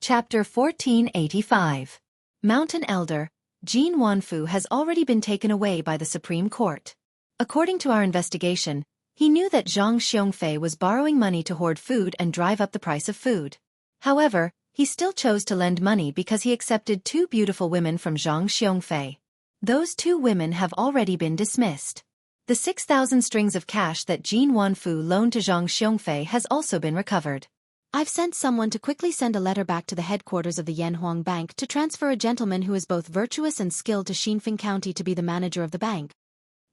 Chapter 1485. Mountain Elder, Jin Wanfu has already been taken away by the Supreme Court. According to our investigation, he knew that Zhang Xiongfei was borrowing money to hoard food and drive up the price of food. However, he still chose to lend money because he accepted two beautiful women from Zhang Xiongfei. Those two women have already been dismissed. The 6,000 strings of cash that Jin Wanfu loaned to Zhang Xiongfei has also been recovered. I've sent someone to quickly send a letter back to the headquarters of the Yanhuang Bank to transfer a gentleman who is both virtuous and skilled to Xinfeng County to be the manager of the bank.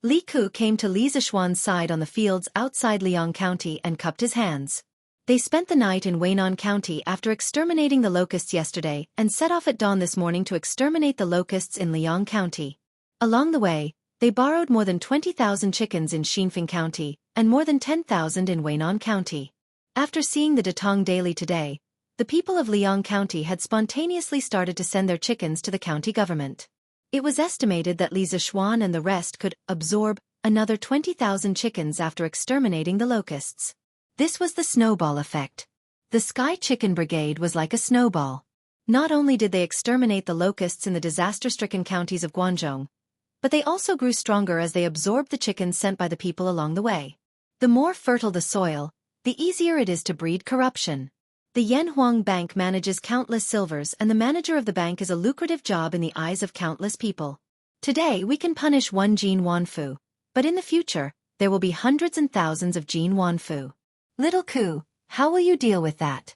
Li Ku came to Li Zishuan's side on the fields outside Liang County and cupped his hands. They spent the night in Weinan County after exterminating the locusts yesterday and set off at dawn this morning to exterminate the locusts in Liang County. Along the way, they borrowed more than 20,000 chickens in Xinfeng County and more than 10,000 in Weinan County. After seeing the Datong Daily today, the people of Liang County had spontaneously started to send their chickens to the county government. It was estimated that Li Zishuan and the rest could absorb another 20,000 chickens after exterminating the locusts. This was the snowball effect. The Sky Chicken Brigade was like a snowball. Not only did they exterminate the locusts in the disaster-stricken counties of Guangzhou, but they also grew stronger as they absorbed the chickens sent by the people along the way. The more fertile the soil, the easier it is to breed corruption. The Yanhuang Bank manages countless silvers, and the manager of the bank is a lucrative job in the eyes of countless people. Today we can punish one Jin Wanfu, but in the future, there will be hundreds and thousands of Jin Wanfu. Little Ku, how will you deal with that?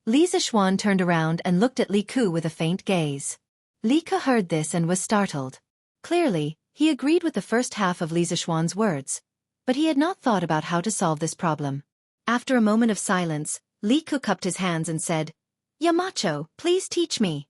Li Zishuan turned around and looked at Li Ku with a faint gaze. Li Ku heard this and was startled. Clearly, he agreed with the first half of Li Zishuan's words, but he had not thought about how to solve this problem. After a moment of silence, Li Ku cupped his hands and said, "Yamacho, please teach me."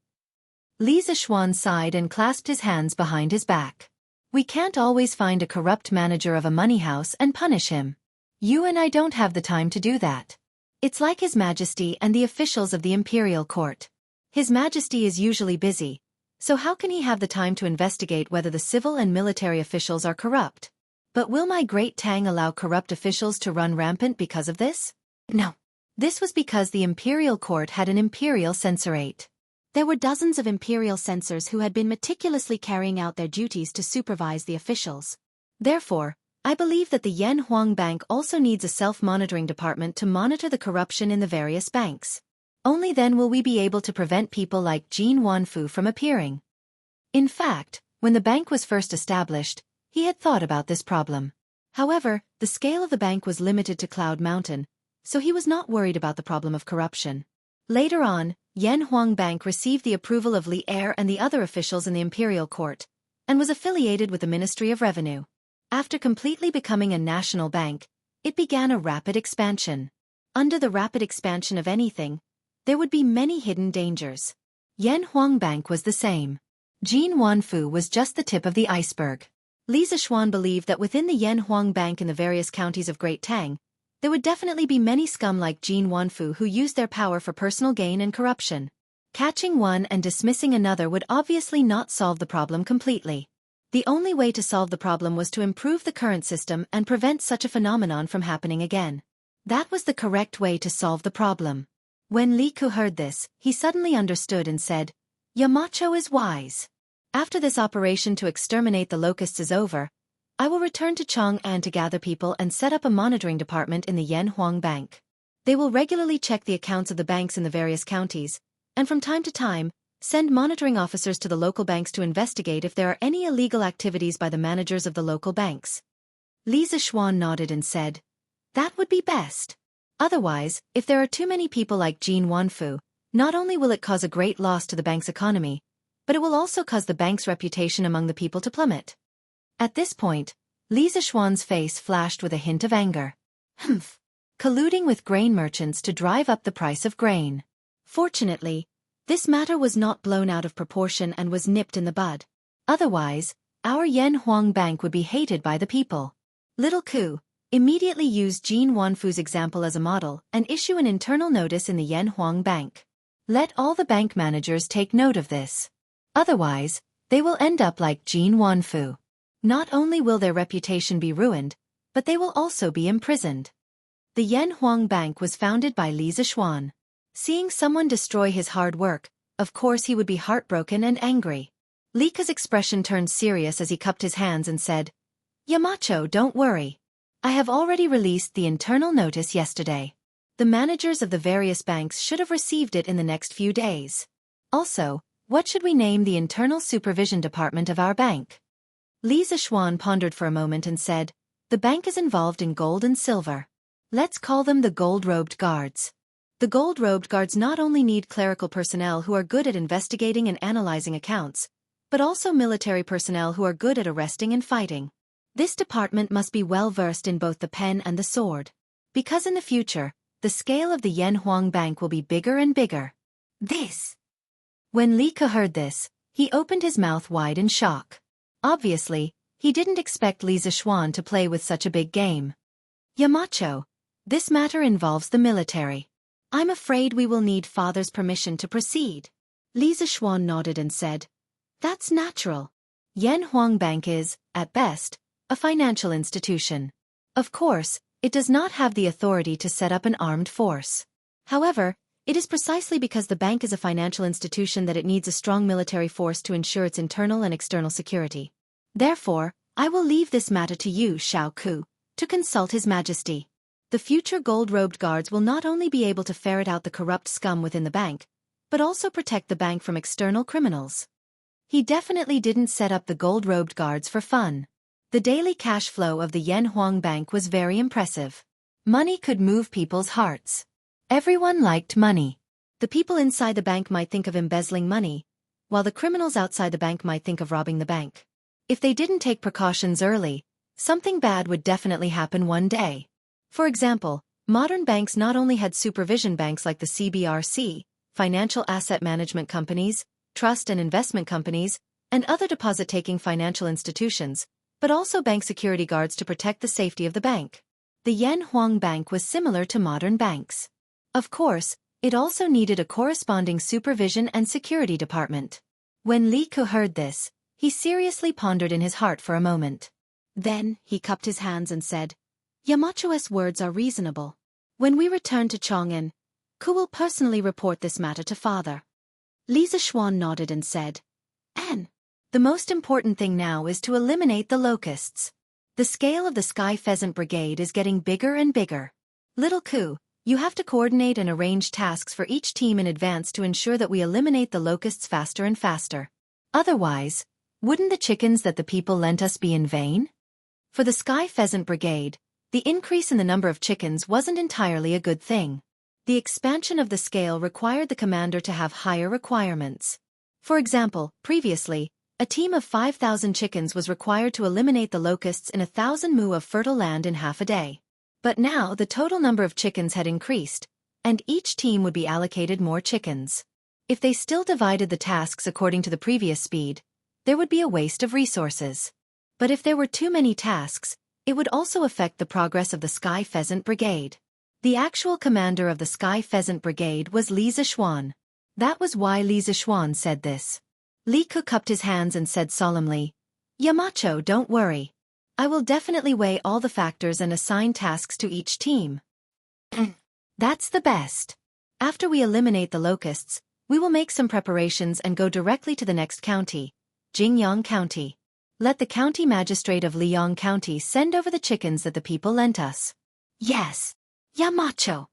Li Zishuan sighed and clasped his hands behind his back. "We can't always find a corrupt manager of a money house and punish him. You and I don't have the time to do that. It's like His Majesty and the officials of the Imperial Court. His Majesty is usually busy, so how can he have the time to investigate whether the civil and military officials are corrupt? But will my great Tang allow corrupt officials to run rampant because of this? No. This was because the Imperial Court had an Imperial Censorate. There were dozens of Imperial censors who had been meticulously carrying out their duties to supervise the officials. Therefore, I believe that the Yanhuang Bank also needs a self-monitoring department to monitor the corruption in the various banks. Only then will we be able to prevent people like Jin Wanfu from appearing." In fact, when the bank was first established, he had thought about this problem. However, the scale of the bank was limited to Cloud Mountain, so he was not worried about the problem of corruption. Later on, Yanhuang Bank received the approval of Li Er and the other officials in the Imperial Court, and was affiliated with the Ministry of Revenue. After completely becoming a national bank, it began a rapid expansion. Under the rapid expansion of anything, there would be many hidden dangers. Yanhuang Bank was the same. Jin Wanfu was just the tip of the iceberg. Li Zishuan believed that within the Yanhuang Bank in the various counties of Great Tang, there would definitely be many scum like Jin Wanfu who used their power for personal gain and corruption. Catching one and dismissing another would obviously not solve the problem completely. The only way to solve the problem was to improve the current system and prevent such a phenomenon from happening again. That was the correct way to solve the problem. When Li Ku heard this, he suddenly understood and said, "Yamacho is wise. After this operation to exterminate the locusts is over, I will return to Chang'an to gather people and set up a monitoring department in the Yanhuang Bank. They will regularly check the accounts of the banks in the various counties, and from time to time, send monitoring officers to the local banks to investigate if there are any illegal activities by the managers of the local banks." Li Zishuan nodded and said, "That would be best. Otherwise, if there are too many people like Jin Wanfu, not only will it cause a great loss to the bank's economy, but it will also cause the bank's reputation among the people to plummet." At this point, Li Zishuan's face flashed with a hint of anger. Humph. Colluding with grain merchants to drive up the price of grain. Fortunately, this matter was not blown out of proportion and was nipped in the bud. Otherwise, our Yanhuang Bank would be hated by the people. Little Ku, immediately use Jin Wanfu's example as a model and issue an internal notice in the Yanhuang Bank. Let all the bank managers take note of this. Otherwise, they will end up like Jin Wanfu. Not only will their reputation be ruined, but they will also be imprisoned. The Yanhuang Bank was founded by Li Zishuan. Seeing someone destroy his hard work, of course he would be heartbroken and angry. Li Ke's expression turned serious as he cupped his hands and said, Yamacho, don't worry. I have already released the internal notice yesterday. The managers of the various banks should have received it in the next few days. Also, what should we name the internal supervision department of our bank? Li Zishuan pondered for a moment and said, the bank is involved in gold and silver. Let's call them the gold-robed guards. The gold-robed guards not only need clerical personnel who are good at investigating and analyzing accounts, but also military personnel who are good at arresting and fighting. This department must be well-versed in both the pen and the sword. Because in the future, the scale of the Yanhuang Bank will be bigger and bigger. When Li Ke heard this, he opened his mouth wide in shock. Obviously, he didn't expect Li Zishuan to play with such a big game. Yamacho, this matter involves the military. I'm afraid we will need father's permission to proceed. Li Zishuan nodded and said, that's natural. Yanhuang Bank is, at best, a financial institution. Of course, it does not have the authority to set up an armed force. However, it is precisely because the bank is a financial institution that it needs a strong military force to ensure its internal and external security. Therefore, I will leave this matter to you, Xiao Ku, to consult His Majesty. The future gold-robed guards will not only be able to ferret out the corrupt scum within the bank, but also protect the bank from external criminals. He definitely didn't set up the gold-robed guards for fun. The daily cash flow of the Yanhuang Bank was very impressive. Money could move people's hearts. Everyone liked money. The people inside the bank might think of embezzling money, while the criminals outside the bank might think of robbing the bank. If they didn't take precautions early, something bad would definitely happen one day. For example, modern banks not only had supervision banks like the CBRC, financial asset management companies, trust and investment companies, and other deposit-taking financial institutions, but also bank security guards to protect the safety of the bank. The Yanhuang Bank was similar to modern banks. Of course, it also needed a corresponding supervision and security department. When Li Ke heard this, he seriously pondered in his heart for a moment. Then, he cupped his hands and said, Yamacho's words are reasonable. When we return to Chang'an, Ku will personally report this matter to father. Li Zishuan nodded and said, An. The most important thing now is to eliminate the locusts. The scale of the Sky Pheasant Brigade is getting bigger and bigger. Little Ku, you have to coordinate and arrange tasks for each team in advance to ensure that we eliminate the locusts faster and faster. Otherwise, wouldn't the chickens that the people lent us be in vain? For the Sky Pheasant Brigade, the increase in the number of chickens wasn't entirely a good thing. The expansion of the scale required the commander to have higher requirements. For example, previously, a team of 5,000 chickens was required to eliminate the locusts in 1,000 mu of fertile land in half a day. But now the total number of chickens had increased, and each team would be allocated more chickens. If they still divided the tasks according to the previous speed, there would be a waste of resources. But if there were too many tasks, it would also affect the progress of the Sky Pheasant Brigade. The actual commander of the Sky Pheasant Brigade was Li Zishuan. That was why Li Zishuan said this. Li Ke cupped his hands and said solemnly, Yamacho, don't worry. I will definitely weigh all the factors and assign tasks to each team. That's the best. After we eliminate the locusts, we will make some preparations and go directly to the next county, Jingyang County. Let the county magistrate of Liang County send over the chickens that the people lent us. Yes, Yamacho.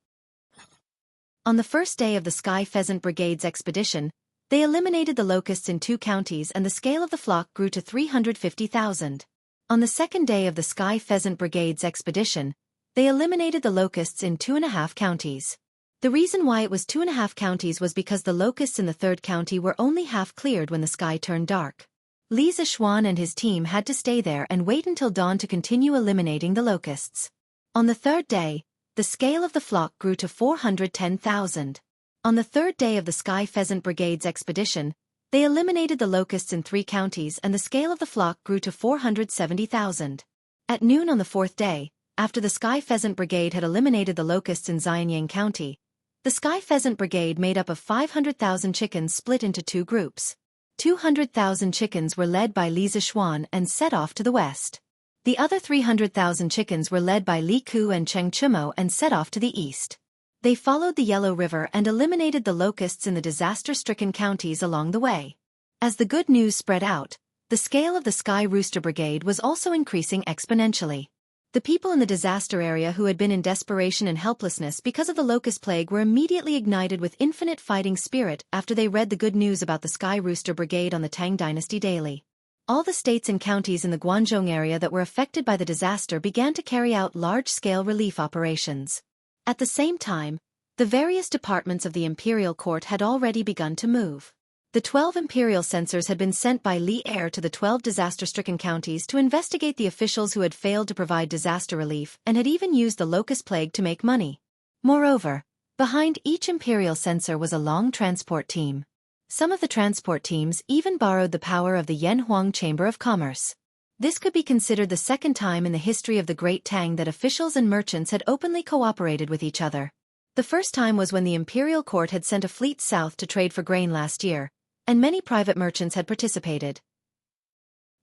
On the first day of the Sky Pheasant Brigade's expedition, they eliminated the locusts in 2 counties and the scale of the flock grew to 350,000. On the second day of the Sky Pheasant Brigade's expedition, they eliminated the locusts in 2.5 counties. The reason why it was 2.5 counties was because the locusts in the 3rd county were only half cleared when the sky turned dark. Li Zishuan and his team had to stay there and wait until dawn to continue eliminating the locusts. On the 3rd day, the scale of the flock grew to 410,000. On the 3rd day of the Sky Pheasant Brigade's expedition, they eliminated the locusts in 3 counties and the scale of the flock grew to 470,000. At noon on the 4th day, after the Sky Pheasant Brigade had eliminated the locusts in Xianxia County, the Sky Pheasant Brigade made up of 500,000 chickens split into 2 groups. 200,000 chickens were led by Li Zishuan and set off to the west. The other 300,000 chickens were led by Li Ku and Cheng Chumo and set off to the east. They followed the Yellow River and eliminated the locusts in the disaster-stricken counties along the way. As the good news spread out, the scale of the Sky Rooster Brigade was also increasing exponentially. The people in the disaster area who had been in desperation and helplessness because of the locust plague were immediately ignited with infinite fighting spirit after they read the good news about the Sky Rooster Brigade on the Tang Dynasty Daily. All the states and counties in the Guangzhou area that were affected by the disaster began to carry out large-scale relief operations. At the same time, the various departments of the imperial court had already begun to move. The 12 imperial censors had been sent by Li Er to the 12 disaster-stricken counties to investigate the officials who had failed to provide disaster relief and had even used the locust plague to make money. Moreover, behind each imperial censor was a long transport team. Some of the transport teams even borrowed the power of the Yanhuang Chamber of Commerce. This could be considered the second time in the history of the Great Tang that officials and merchants had openly cooperated with each other. The first time was when the imperial court had sent a fleet south to trade for grain last year, and many private merchants had participated.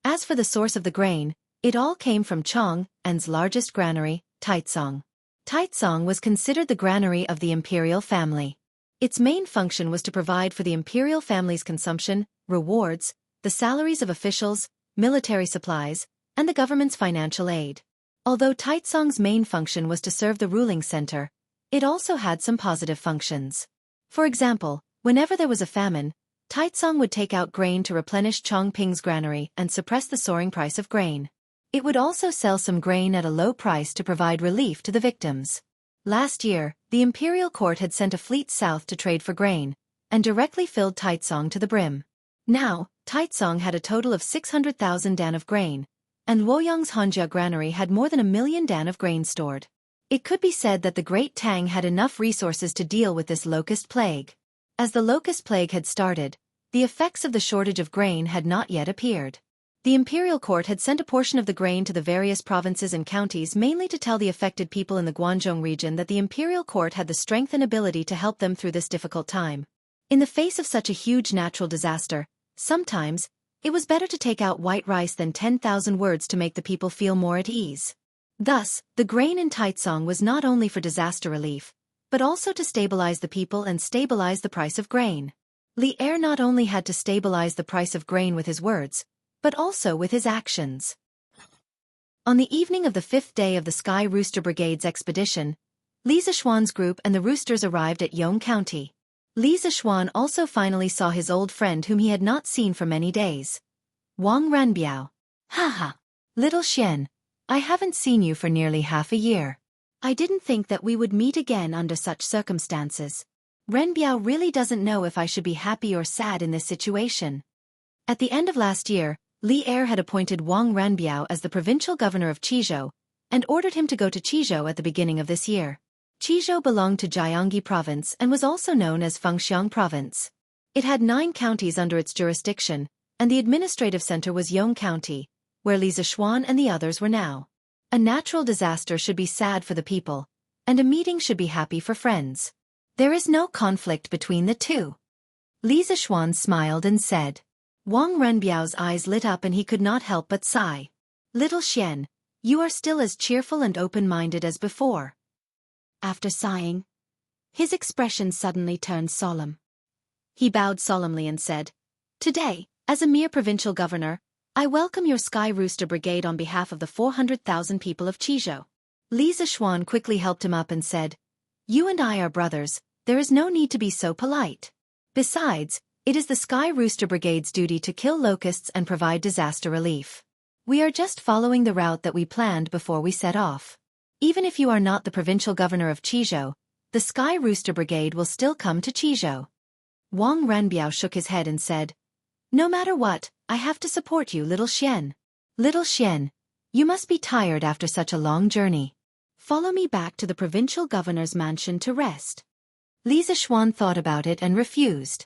As for the source of the grain, it all came from Chang'an's largest granary, Taizong. Taizong was considered the granary of the imperial family. Its main function was to provide for the imperial family's consumption, rewards, the salaries of officials, military supplies, and the government's financial aid. Although Taizong's main function was to serve the ruling center, it also had some positive functions. For example, whenever there was a famine, Taizong would take out grain to replenish Chongping's granary and suppress the soaring price of grain. It would also sell some grain at a low price to provide relief to the victims. Last year, the imperial court had sent a fleet south to trade for grain, and directly filled Taizong to the brim. Now, Taizong had a total of 600,000 dan of grain, and Luoyang's Hanjia granary had more than 1,000,000 dan of grain stored. It could be said that the Great Tang had enough resources to deal with this locust plague. As the locust plague had started, the effects of the shortage of grain had not yet appeared. The imperial court had sent a portion of the grain to the various provinces and counties mainly to tell the affected people in the Guangzhou region that the imperial court had the strength and ability to help them through this difficult time. In the face of such a huge natural disaster, sometimes, it was better to take out white rice than 10,000 words to make the people feel more at ease. Thus, the grain in Taizong was not only for disaster relief, but also to stabilize the people and stabilize the price of grain. Li Er not only had to stabilize the price of grain with his words, but also with his actions. On the evening of the 5th day of the Sky Rooster Brigade's expedition, Li Zishuan's group and the roosters arrived at Yong County. Li Zishuan also finally saw his old friend whom he had not seen for many days. Wang Ranbiao. Haha. Little Xian, I haven't seen you for nearly half a year. I didn't think that we would meet again under such circumstances. Renbiao really doesn't know if I should be happy or sad in this situation. At the end of last year, Li Er had appointed Wang Ranbiao as the provincial governor of Qizhou, and ordered him to go to Qizhou at the beginning of this year. Qizhou belonged to Jianghu province and was also known as Fengxiang province. It had 9 counties under its jurisdiction, and the administrative center was Yong County, where Li Zishuan and the others were now. A natural disaster should be sad for the people, and a meeting should be happy for friends. There is no conflict between the two. Li Zishuan smiled and said. Wang Renbiao's eyes lit up and he could not help but sigh. Little Xian, you are still as cheerful and open-minded as before. After sighing, his expression suddenly turned solemn. He bowed solemnly and said, Today, as a mere provincial governor, I welcome your Sky Rooster Brigade on behalf of the 400,000 people of Qizhou. Li Zishuan quickly helped him up and said, You and I are brothers, there is no need to be so polite. Besides, it is the Sky Rooster Brigade's duty to kill locusts and provide disaster relief. We are just following the route that we planned before we set off. Even if you are not the provincial governor of Qizhou, the Sky Rooster Brigade will still come to Qizhou. Wang Ranbiao shook his head and said, No matter what, I have to support you, Little Xian. Little Xian, you must be tired after such a long journey. Follow me back to the provincial governor's mansion to rest. Li Zishuan thought about it and refused.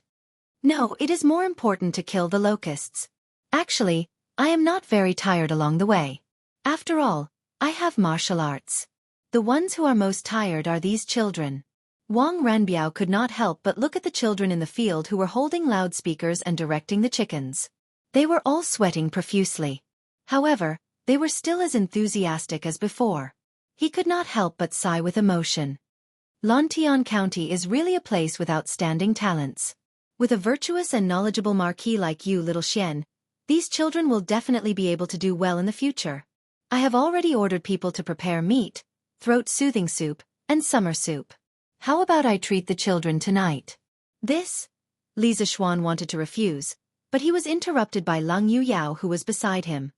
No, it is more important to kill the locusts. Actually, I am not very tired along the way. After all, I have martial arts. The ones who are most tired are these children. Wang Ranbiao could not help but look at the children in the field who were holding loudspeakers and directing the chickens. They were all sweating profusely. However, they were still as enthusiastic as before. He could not help but sigh with emotion. Lantian County is really a place with outstanding talents. With a virtuous and knowledgeable marquis like you, little Xian, these children will definitely be able to do well in the future. I have already ordered people to prepare meat, throat-soothing soup, and summer soup. How about I treat the children tonight? This? Li Zishuan wanted to refuse, but he was interrupted by Leng Yuyao, who was beside him.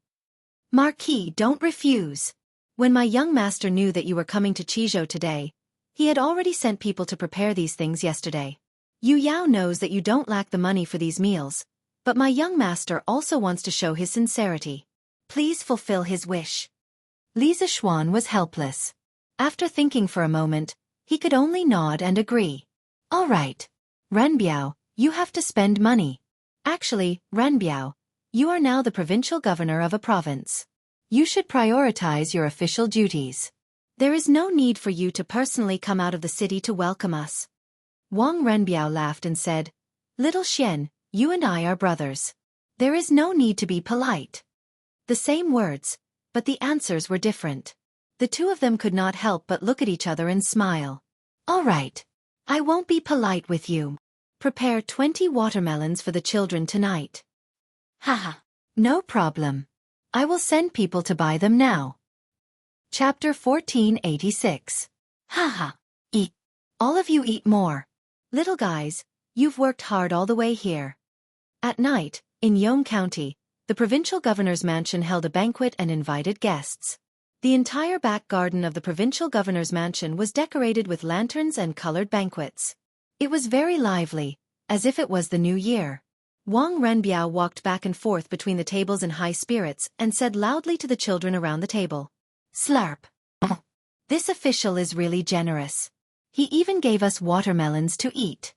Marquis, don't refuse. When my young master knew that you were coming to Qizhou today, he had already sent people to prepare these things yesterday. Yu Yao knows that you don't lack the money for these meals, but my young master also wants to show his sincerity. Please fulfill his wish. Li Zishuan was helpless. After thinking for a moment, he could only nod and agree. All right. Renbiao, you have to spend money. Actually, Renbiao, you are now the provincial governor of a province. You should prioritize your official duties. There is no need for you to personally come out of the city to welcome us. Wang Renbiao laughed and said, Little Xian, you and I are brothers. There is no need to be polite. The same words, but the answers were different. The two of them could not help but look at each other and smile. All right. I won't be polite with you. Prepare 20 watermelons for the children tonight. Haha. No problem. I will send people to buy them now. Chapter 1486. Haha. Eat. All of you eat more. Little guys, you've worked hard all the way here. At night, in Yong County, the provincial governor's mansion held a banquet and invited guests. The entire back garden of the provincial governor's mansion was decorated with lanterns and colored banquets. It was very lively, as if it was the new year. Wang Renbiao walked back and forth between the tables in high spirits and said loudly to the children around the table. Slurp. This official is really generous. He even gave us watermelons to eat.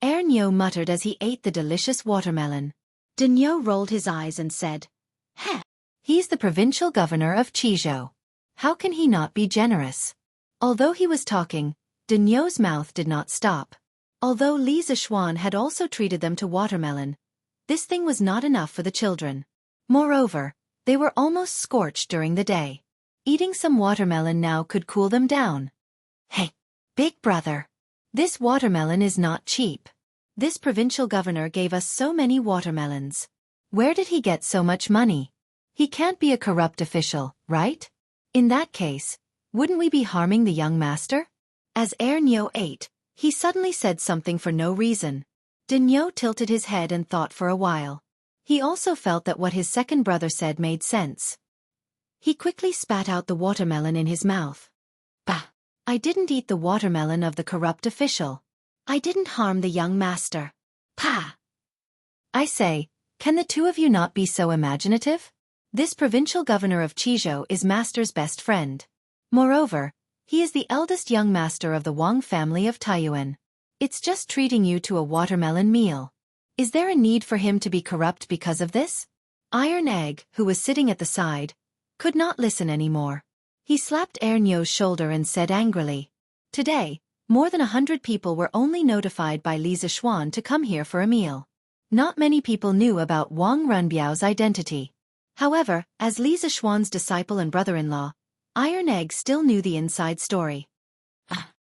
Ernyo muttered as he ate the delicious watermelon. Denyo rolled his eyes and said, Heh. He's the provincial governor of Qizhou. How can he not be generous? Although he was talking, Denyo's mouth did not stop. Although Li Zishuan had also treated them to watermelon, this thing was not enough for the children. Moreover, they were almost scorched during the day. Eating some watermelon now could cool them down. Hey, big brother. This watermelon is not cheap. This provincial governor gave us so many watermelons. Where did he get so much money? He can't be a corrupt official, right? In that case, wouldn't we be harming the young master? As Ernyo ate, he suddenly said something for no reason. Denyo tilted his head and thought for a while. He also felt that what his second brother said made sense. He quickly spat out the watermelon in his mouth. Bah! I didn't eat the watermelon of the corrupt official. I didn't harm the young master. Pah! I say, can the two of you not be so imaginative? This provincial governor of Qizhou is master's best friend. Moreover, he is the eldest young master of the Wang family of Taiyuan. It's just treating you to a watermelon meal. Is there a need for him to be corrupt because of this? Iron Egg, who was sitting at the side, could not listen anymore. He slapped Ernyo's shoulder and said angrily, Today, more than 100 people were only notified by Li Zishuan to come here for a meal. Not many people knew about Wang Renbiao's identity. However, as Li Zishuan's disciple and brother-in-law, Iron Egg still knew the inside story.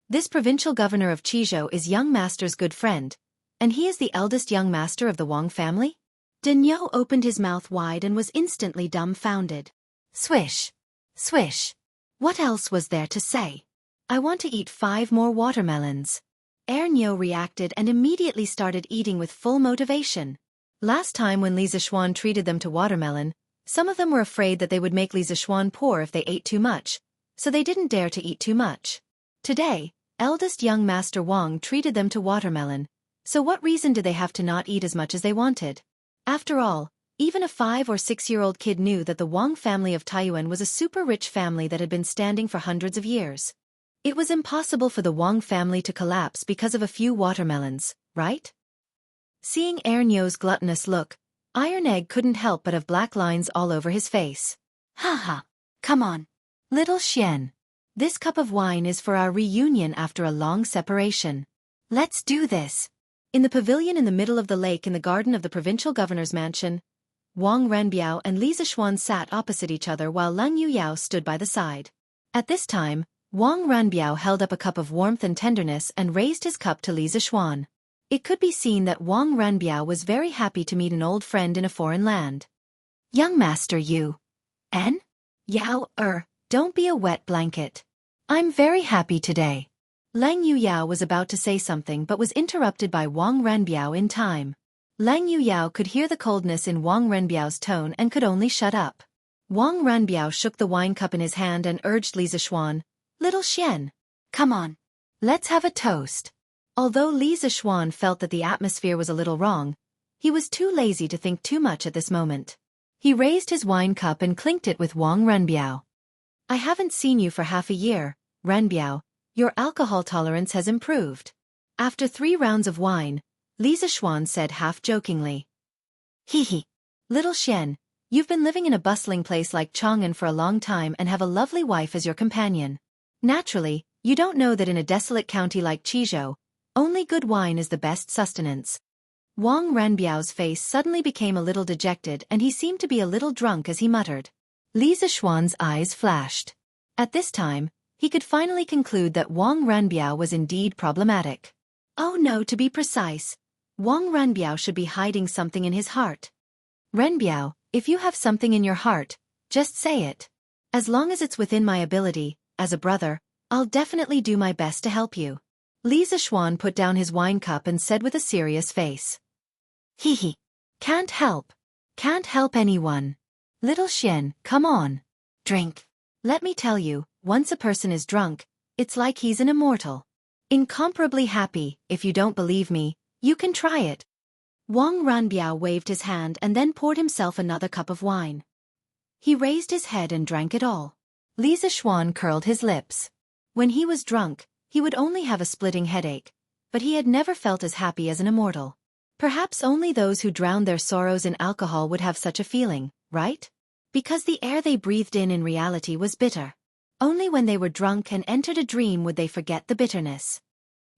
This provincial governor of Qizhou is young master's good friend, and he is the eldest young master of the Wang family? Denyo opened his mouth wide and was instantly dumbfounded. Swish! Swish! What else was there to say? I want to eat 5 more watermelons. Ernyo reacted and immediately started eating with full motivation. Last time when Li Zishuan treated them to watermelon, some of them were afraid that they would make Li Zishuan poor if they ate too much, so they didn't dare to eat too much. Today, eldest young Master Wang treated them to watermelon, so what reason did they have to not eat as much as they wanted? After all, even a 5 or 6-year-old kid knew that the Wang family of Taiyuan was a super rich family that had been standing for hundreds of years. It was impossible for the Wang family to collapse because of a few watermelons, right? Seeing Ernyo's gluttonous look, Iron Egg couldn't help but have black lines all over his face. Haha, come on. Little Xian. This cup of wine is for our reunion after a long separation. Let's do this. In the pavilion in the middle of the lake in the garden of the provincial governor's mansion, Wang Renbiao and Li Zishuan sat opposite each other while Leng Yuyao stood by the side. At this time, Wang Ranbiao held up a cup of warmth and tenderness and raised his cup to Li Zixuan. It could be seen that Wang Ranbiao was very happy to meet an old friend in a foreign land. Young master Yao, don't be a wet blanket. I'm very happy today. Lang Yuyao was about to say something but was interrupted by Wang Ranbiao in time. Lang Yuyao could hear the coldness in Wang Ranbiao's tone and could only shut up. Wang Ranbiao shook the wine cup in his hand and urged Li Zixuan, "Little Xian, come on. Let's have a toast." Although Li Zixuan felt that the atmosphere was a little wrong, he was too lazy to think too much at this moment. He raised his wine cup and clinked it with Wang Ranbiao. "I haven't seen you for half a year, Ranbiao. Your alcohol tolerance has improved." After 3 rounds of wine, Li Zixuan said half-jokingly, "Hee. Little Xian, you've been living in a bustling place like Chang'an for a long time and have a lovely wife as your companion. Naturally, you don't know that in a desolate county like Qizhou, only good wine is the best sustenance." Wang Ranbiao's face suddenly became a little dejected and he seemed to be a little drunk as he muttered. Li Zixuan's eyes flashed. At this time, he could finally conclude that Wang Ranbiao was indeed problematic. Oh no, to be precise, Wang Ranbiao should be hiding something in his heart. "Ranbiao, if you have something in your heart, just say it. As long as it's within my ability, as a brother, I'll definitely do my best to help you." Li Zixuan put down his wine cup and said with a serious face. Hee. Can't help anyone. Little Xian, come on. Drink. Let me tell you, once a person is drunk, it's like he's an immortal. Incomparably happy. If you don't believe me, you can try it. Wang Ranbiao waved his hand and then poured himself another cup of wine. He raised his head and drank it all. Li Zixuan curled his lips. When he was drunk, he would only have a splitting headache, but he had never felt as happy as an immortal. Perhaps only those who drowned their sorrows in alcohol would have such a feeling, right? Because the air they breathed in reality was bitter. Only when they were drunk and entered a dream would they forget the bitterness.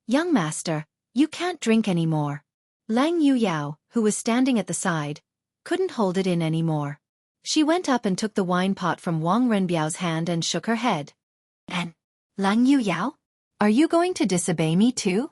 "Young master, you can't drink anymore." Lang Yuyao, who was standing at the side, couldn't hold it in anymore. She went up and took the wine pot from Wang Renbiao's hand and shook her head. "And, Lang Yuyao? Are you going to disobey me too?"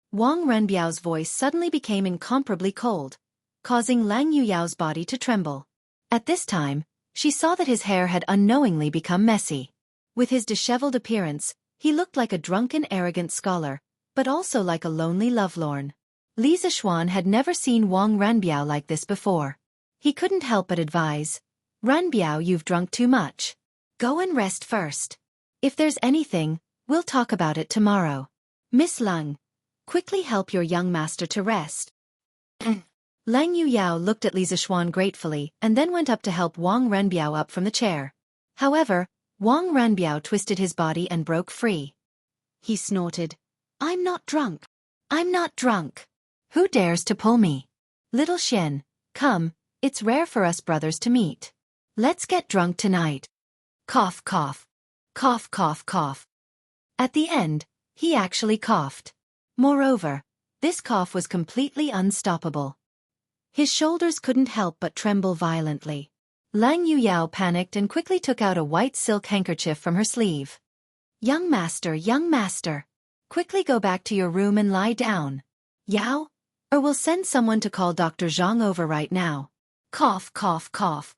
Wang Renbiao's voice suddenly became incomparably cold, causing Lang Yuyao's body to tremble. At this time, she saw that his hair had unknowingly become messy. With his disheveled appearance, he looked like a drunken arrogant scholar, but also like a lonely lovelorn. Li Zixuan had never seen Wang Ranbiao like this before. He couldn't help but advise, "Ranbiao, you've drunk too much. Go and rest first. If there's anything, we'll talk about it tomorrow. Miss Lang, quickly help your young master to rest." Lang Yuyao looked at Li Zixuan gratefully and then went up to help Wang Ranbiao up from the chair. However, Wang Ranbiao twisted his body and broke free. He snorted, "I'm not drunk. I'm not drunk. Who dares to pull me? Little Xian, come, it's rare for us brothers to meet. Let's get drunk tonight." Cough, cough. Cough, cough, cough. At the end, he actually coughed. Moreover, this cough was completely unstoppable. His shoulders couldn't help but tremble violently. Lang Yuyao panicked and quickly took out a white silk handkerchief from her sleeve. young master, quickly go back to your room and lie down. Yao, or we'll send someone to call Dr. Zhang over right now." Cough, cough, cough.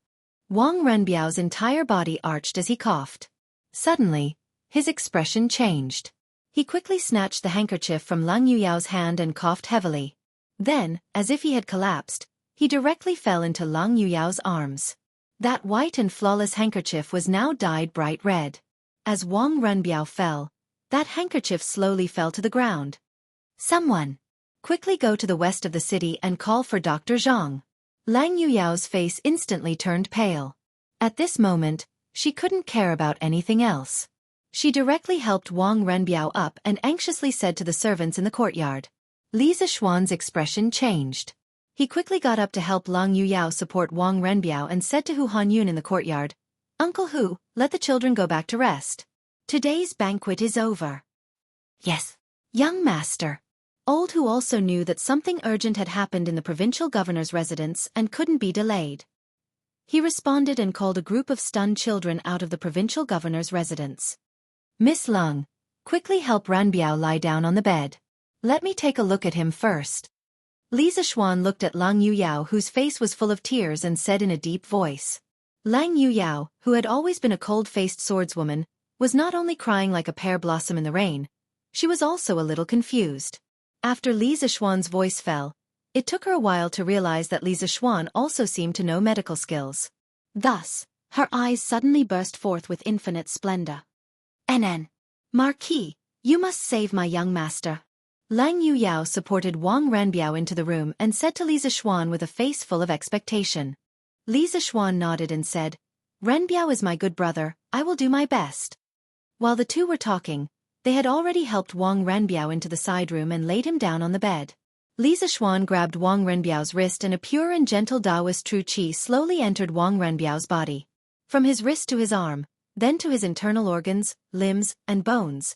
Wang Renbiao's entire body arched as he coughed. Suddenly, his expression changed. He quickly snatched the handkerchief from Lang Yuyao's hand and coughed heavily. Then, as if he had collapsed, he directly fell into Lang Yuyao's arms. That white and flawless handkerchief was now dyed bright red. As Wang Renbiao fell, that handkerchief slowly fell to the ground. "Someone, quickly go to the west of the city and call for Dr. Zhang." Lang Yuyao's face instantly turned pale. At this moment, she couldn't care about anything else. She directly helped Wang Renbiao up and anxiously said to the servants in the courtyard. Li Zixuan's expression changed. He quickly got up to help Lang Yuyao support Wang Renbiao and said to Hu Hanyun in the courtyard, "Uncle Hu, let the children go back to rest. Today's banquet is over." "Yes, young master." Old Hu also knew that something urgent had happened in the provincial governor's residence and couldn't be delayed. He responded and called a group of stunned children out of the provincial governor's residence. Miss Lung, quickly help Ranbiao lie down on the bed. Let me take a look at him first. Li Zixuan looked at Lang Yuyao, whose face was full of tears, and said in a deep voice. Lang Yuyao, who had always been a cold-faced swordswoman, was not only crying like a pear blossom in the rain, she was also a little confused. After Li Zixuan's voice fell, it took her a while to realize that Li Zixuan also seemed to know medical skills. Thus, her eyes suddenly burst forth with infinite splendor. "NN. Marquis, you must save my young master." Lang Yuyao supported Wang Ranbiao into the room and said to Li Zixuan with a face full of expectation. Li Zixuan nodded and said, "Ranbiao is my good brother, I will do my best." While the two were talking, they had already helped Wang Ranbiao into the side room and laid him down on the bed. Li Zixuan grabbed Wang Ranbiao's wrist, and a pure and gentle Taoist true qi slowly entered Wang Ranbiao's body. From his wrist to his arm, then to his internal organs, limbs, and bones.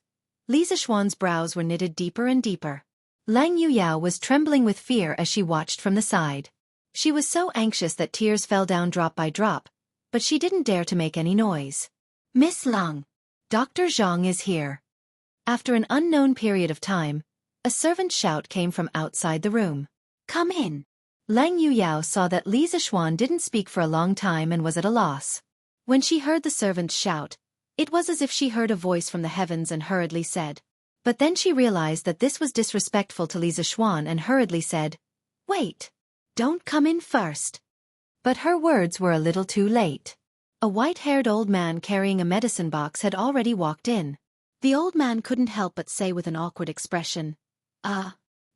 Li Zixuan's brows were knitted deeper and deeper. Lang Yuyao was trembling with fear as she watched from the side. She was so anxious that tears fell down drop by drop, but she didn't dare to make any noise. "Miss Lung, Dr. Zhang is here." After an unknown period of time, a servant's shout came from outside the room. "Come in." Lang Yuyao saw that Li Zixuan didn't speak for a long time and was at a loss. When she heard the servant's shout, it was as if she heard a voice from the heavens and hurriedly said. But then she realized that this was disrespectful to Li Zixuan and hurriedly said, "Wait. Don't come in first." But her words were a little too late. A white-haired old man carrying a medicine box had already walked in. The old man couldn't help but say with an awkward expression,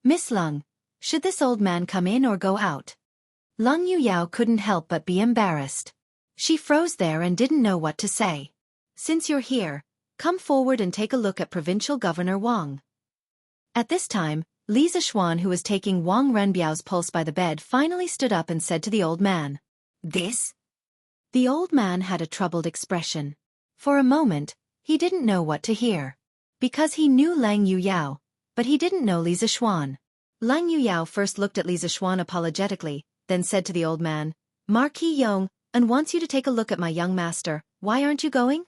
Miss Lung, should this old man come in or go out?" Lung Yuyao couldn't help but be embarrassed. She froze there and didn't know what to say. "Since you're here, come forward and take a look at Provincial Governor Wang." At this time, Li Zixuan, who was taking Wang Ranbiao's pulse by the bed, finally stood up and said to the old man, "This?" The old man had a troubled expression. For a moment, he didn't know what to hear. Because he knew Lang Yuyao, but he didn't know Li Zixuan. Lang Yuyao first looked at Li Zixuan apologetically, then said to the old man, "Marquis Yong, and wants you to take a look at my young master. Why aren't you going?"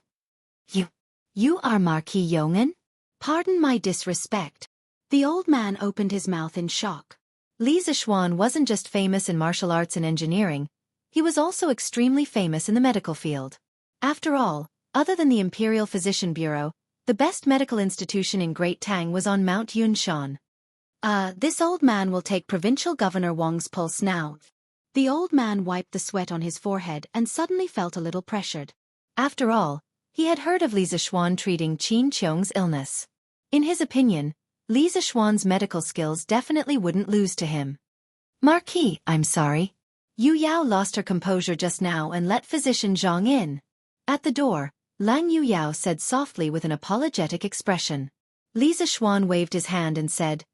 You are Marquis Yong'an? Pardon my disrespect." The old man opened his mouth in shock. Li Zixuan wasn't just famous in martial arts and engineering, he was also extremely famous in the medical field. After all, other than the Imperial Physician Bureau, the best medical institution in Great Tang was on Mount Yunshan. This old man will take Provincial Governor Wang's pulse now." The old man wiped the sweat on his forehead and suddenly felt a little pressured. After all, he had heard of Li Zixuan treating Qin Qiong's illness. In his opinion, Li Zixuan's medical skills definitely wouldn't lose to him. "Marquis, I'm sorry." Yu Yao lost her composure just now and let Physician Zhang in. At the door, Lang Yuyao said softly with an apologetic expression. Li Zixuan waved his hand and said,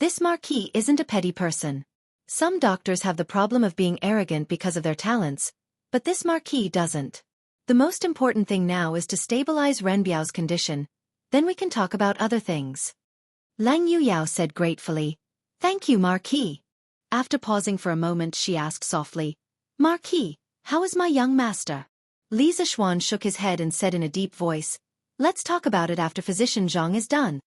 "This Marquis isn't a petty person. Some doctors have the problem of being arrogant because of their talents, but this Marquis doesn't. The most important thing now is to stabilize Renbiao's condition, then we can talk about other things." Lang Yuyao said gratefully, "Thank you, Marquis." After pausing for a moment, she asked softly, "Marquis, how is my young master?" Li Zixuan shook his head and said in a deep voice, "Let's talk about it after Physician Zhang is done."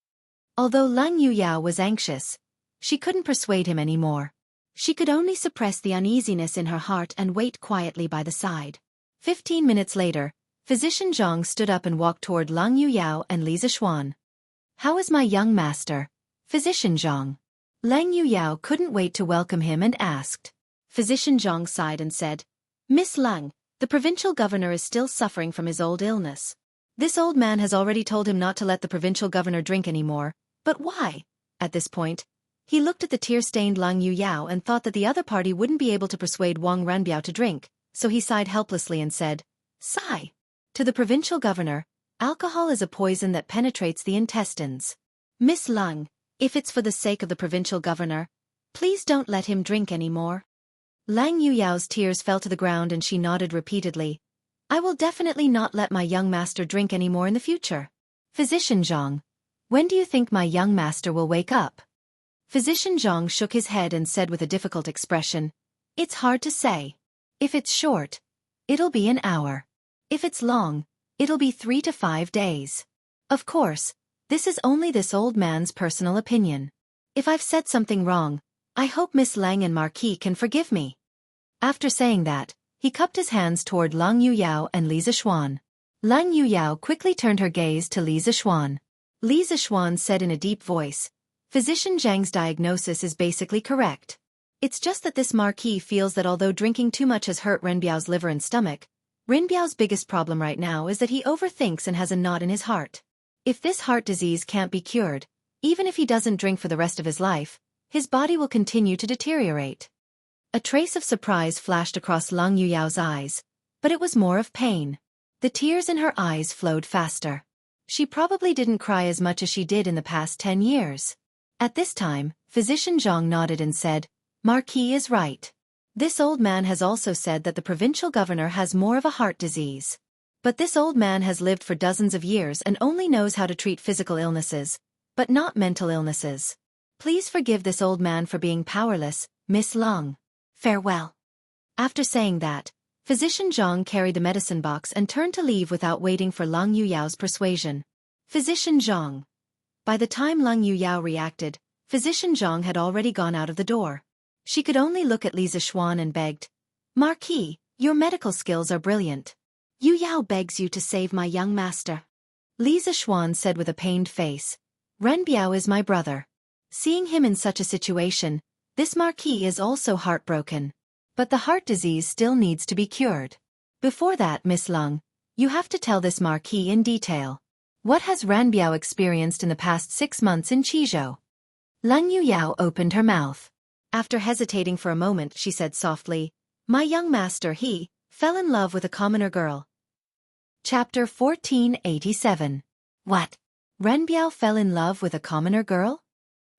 Although Lang Yuyao was anxious, she couldn't persuade him anymore. She could only suppress the uneasiness in her heart and wait quietly by the side. 15 minutes later, Physician Zhang stood up and walked toward Lang Yuyao and Li Zixuan. "How is my young master, Physician Zhang?" Lang Yuyao couldn't wait to welcome him and asked. Physician Zhang sighed and said, "Miss Lang, the provincial governor is still suffering from his old illness. This old man has already told him not to let the provincial governor drink anymore, but why?" At this point, he looked at the tear-stained Lang Yuyao and thought that the other party wouldn't be able to persuade Wang Ranbiao to drink, so he sighed helplessly and said, "Sigh. To the provincial governor, alcohol is a poison that penetrates the intestines. Miss Lang, if it's for the sake of the provincial governor, please don't let him drink anymore." Lang Yuyao's tears fell to the ground and she nodded repeatedly. "I will definitely not let my young master drink anymore in the future." "Physician Zhang, when do you think my young master will wake up?" Physician Zhang shook his head and said with a difficult expression, "It's hard to say. If it's short, it'll be an hour. If it's long, it'll be 3 to 5 days." Of course, this is only this old man's personal opinion. If I've said something wrong, I hope Miss Lang and Marquis can forgive me. After saying that, he cupped his hands toward Lang Yuyao and Li Zixuan. Lang Yuyao quickly turned her gaze to Li Zixuan. Li Zixuan said in a deep voice, "Physician Zhang's diagnosis is basically correct. It's just that this Marquis feels that although drinking too much has hurt Renbiao's liver and stomach, Renbiao's biggest problem right now is that he overthinks and has a knot in his heart. If this heart disease can't be cured, even if he doesn't drink for the rest of his life, his body will continue to deteriorate." A trace of surprise flashed across Lang Yuyao's eyes, but it was more of pain. The tears in her eyes flowed faster. She probably didn't cry as much as she did in the past 10 years. At this time, Physician Zhang nodded and said, "Marquis is right. This old man has also said that the provincial governor has more of a heart disease. But this old man has lived for dozens of years and only knows how to treat physical illnesses, but not mental illnesses. Please forgive this old man for being powerless, Miss Lang. Farewell." After saying that, Physician Zhang carried the medicine box and turned to leave without waiting for Lang Yuyao's persuasion. Physician Zhang. By the time Lang Yuyao reacted, Physician Zhang had already gone out of the door. She could only look at Li Zixuan and begged, "Marquis, your medical skills are brilliant. Yuyao begs you to save my young master." Li Zixuan said with a pained face, "Renbiao is my brother. Seeing him in such a situation, this Marquis is also heartbroken. But the heart disease still needs to be cured. Before that, Miss Lang, you have to tell this Marquis in detail. What has Renbiao experienced in the past 6 months in Qizhou?" Lang Yuyao opened her mouth. After hesitating for a moment, she said softly, "My young master, he fell in love with a commoner girl." Chapter 1487. What? Renbiao fell in love with a commoner girl?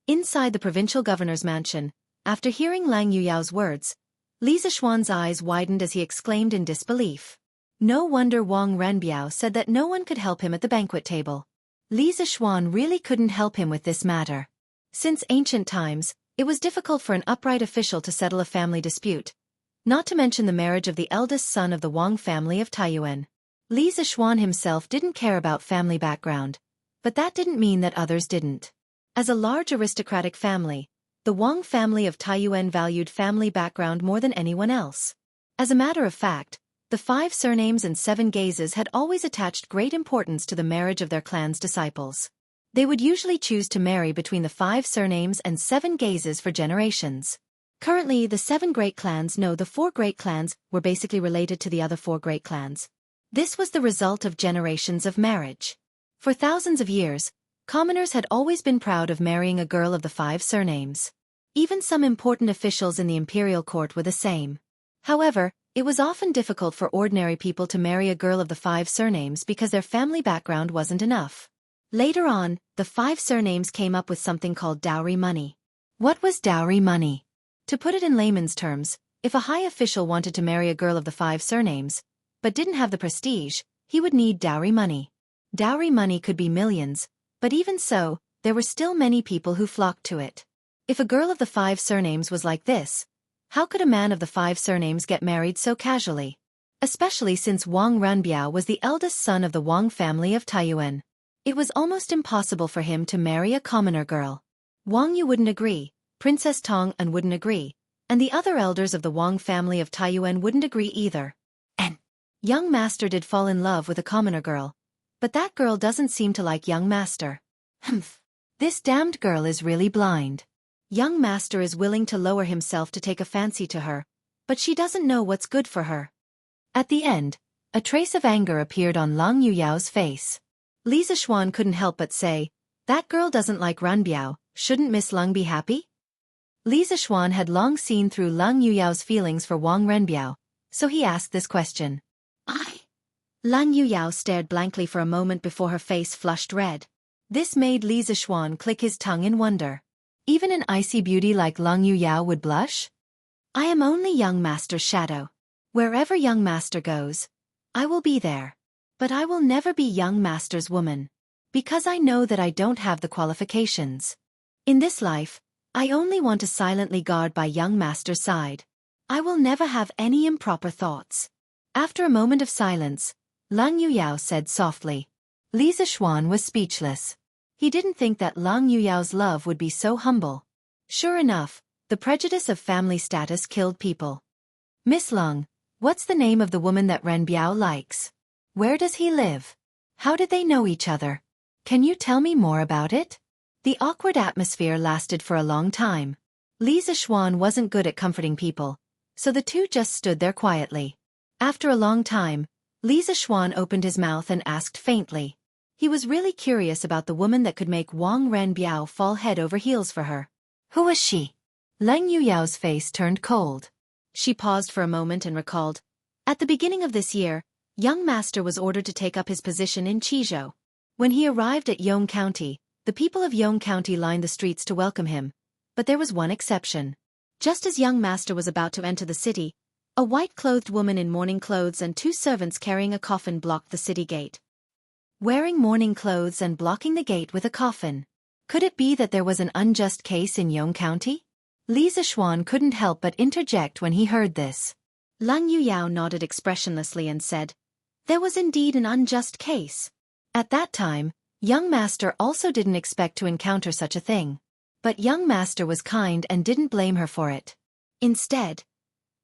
Inside the provincial governor's mansion, after hearing Lang Yuyao's words, Li Zixuan's eyes widened as he exclaimed in disbelief. No wonder Wang Renbiao said that no one could help him at the banquet table. Li Zixuan really couldn't help him with this matter. Since ancient times, it was difficult for an upright official to settle a family dispute, not to mention the marriage of the eldest son of the Wang family of Taiyuan. Li Zixuan himself didn't care about family background, but that didn't mean that others didn't. As a large aristocratic family, the Wang family of Taiyuan valued family background more than anyone else. As a matter of fact, the 5 surnames and 7 gazes had always attached great importance to the marriage of their clan's disciples. They would usually choose to marry between the 5 surnames and 7 gazes for generations. Currently, the 7 great clans the 4 great clans were basically related to the other 4 great clans. This was the result of generations of marriage. For thousands of years, commoners had always been proud of marrying a girl of the 5 surnames. Even some important officials in the imperial court were the same. However, it was often difficult for ordinary people to marry a girl of the 5 surnames because their family background wasn't enough. Later on, the 5 surnames came up with something called dowry money. What was dowry money? To put it in layman's terms, if a high official wanted to marry a girl of the 5 surnames, but didn't have the prestige, he would need dowry money. Dowry money could be millions, but even so, there were still many people who flocked to it. If a girl of the 5 surnames was like this, how could a man of the 5 surnames get married so casually? Especially since Wang Renbiao was the eldest son of the Wang family of Taiyuan. It was almost impossible for him to marry a commoner girl. Wang Yu wouldn't agree, Princess Tong An wouldn't agree, and the other elders of the Wang family of Taiyuan wouldn't agree either. And young master did fall in love with a commoner girl, but that girl doesn't seem to like young master. Humph. This damned girl is really blind. Young master is willing to lower himself to take a fancy to her, but she doesn't know what's good for her. At the end, a trace of anger appeared on Lang Yuyao's face. Li Zixuan couldn't help but say, "That girl doesn't like Renbiao, shouldn't Miss Lang be happy?" Li Zixuan had long seen through Lang Yuyao's feelings for Wang Renbiao, so he asked this question. Lang Yuyao stared blankly for a moment before her face flushed red. This made Li Zixuan click his tongue in wonder. Even an icy beauty like Lang Yuyao would blush? "I am only young master's shadow. Wherever young master goes, I will be there. But I will never be young master's woman. Because I know that I don't have the qualifications. In this life, I only want to silently guard by young master's side. I will never have any improper thoughts." After a moment of silence, Lang Yuyao said softly, Li Zishuan was speechless. He didn't think that Lang Yuyao's love would be so humble. Sure enough, the prejudice of family status killed people. Miss Lang, what's the name of the woman that Ren Biao likes? Where does he live? How did they know each other? Can you tell me more about it? The awkward atmosphere lasted for a long time. Li Zishuan wasn't good at comforting people, so the two just stood there quietly. After a long time, Li Zishuan opened his mouth and asked faintly. He was really curious about the woman that could make Wang Ren Biao fall head over heels for her. Who was she? Leng Yuyao's face turned cold. She paused for a moment and recalled. At the beginning of this year, young master was ordered to take up his position in Qizhou. When he arrived at Yong County, the people of Yong County lined the streets to welcome him. But there was one exception. Just as young master was about to enter the city, a white-clothed woman in mourning clothes and two servants carrying a coffin blocked the city gate. Wearing mourning clothes and blocking the gate with a coffin. Could it be that there was an unjust case in Yong County? Li Zishuan couldn't help but interject when he heard this. Lang Yuyao nodded expressionlessly and said, "There was indeed an unjust case." At that time, young master also didn't expect to encounter such a thing. But young master was kind and didn't blame her for it. Instead,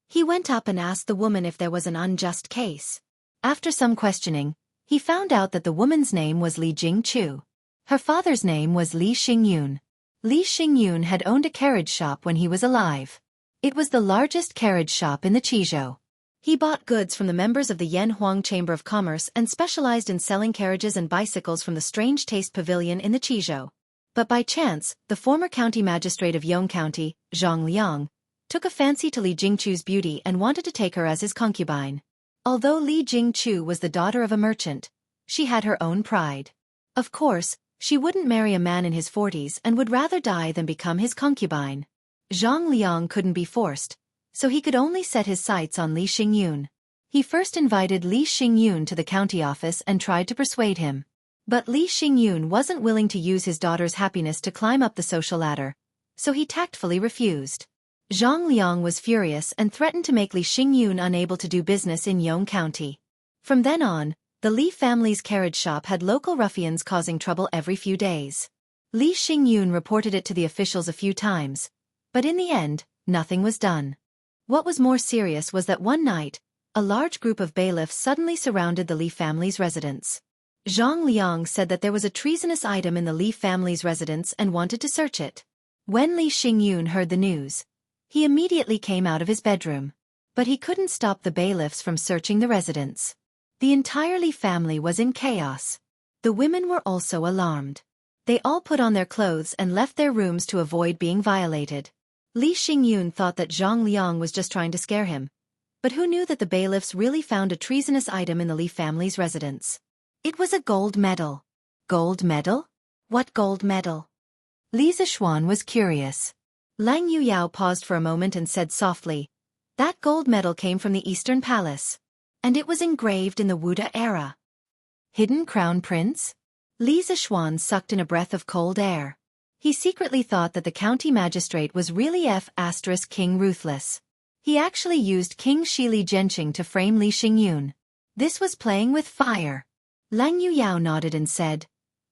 he went up and asked the woman if there was an unjust case. After some questioning, he found out that the woman's name was Li Jingchu. Her father's name was Li Xingyun. Li Xingyun had owned a carriage shop when he was alive. It was the largest carriage shop in the Qizhou. He bought goods from the members of the Yanhuang Chamber of Commerce and specialized in selling carriages and bicycles from the Strange Taste Pavilion in the Qizhou. But by chance, the former county magistrate of Yong County, Zhang Liang, took a fancy to Li Jingchu's beauty and wanted to take her as his concubine. Although Li Jingchu was the daughter of a merchant, she had her own pride. Of course, she wouldn't marry a man in his 40s and would rather die than become his concubine. Zhang Liang couldn't be forced, so he could only set his sights on Li Xingyun. He first invited Li Xingyun to the county office and tried to persuade him. But Li Xingyun wasn't willing to use his daughter's happiness to climb up the social ladder, so he tactfully refused. Zhang Liang was furious and threatened to make Li Xingyun unable to do business in Yong County. From then on, the Li family's carriage shop had local ruffians causing trouble every few days. Li Xingyun reported it to the officials a few times, but in the end, nothing was done. What was more serious was that one night, a large group of bailiffs suddenly surrounded the Li family's residence. Zhang Liang said that there was a treasonous item in the Li family's residence and wanted to search it. When Li Xingyun heard the news, he immediately came out of his bedroom. But he couldn't stop the bailiffs from searching the residence. The entire Li family was in chaos. The women were also alarmed. They all put on their clothes and left their rooms to avoid being violated. Li Xingyun thought that Zhang Liang was just trying to scare him. But who knew that the bailiffs really found a treasonous item in the Li family's residence? It was a gold medal. Gold medal? What gold medal? Li Zishuan was curious. Lang Yuyao paused for a moment and said softly, "That gold medal came from the Eastern Palace. And it was engraved in the Wuda era." Hidden Crown Prince? Li Zishuan sucked in a breath of cold air. He secretly thought that the county magistrate was really King Ruthless. He actually used King Shili Genqing to frame Li Xingyun. This was playing with fire. Lang Yuyao nodded and said,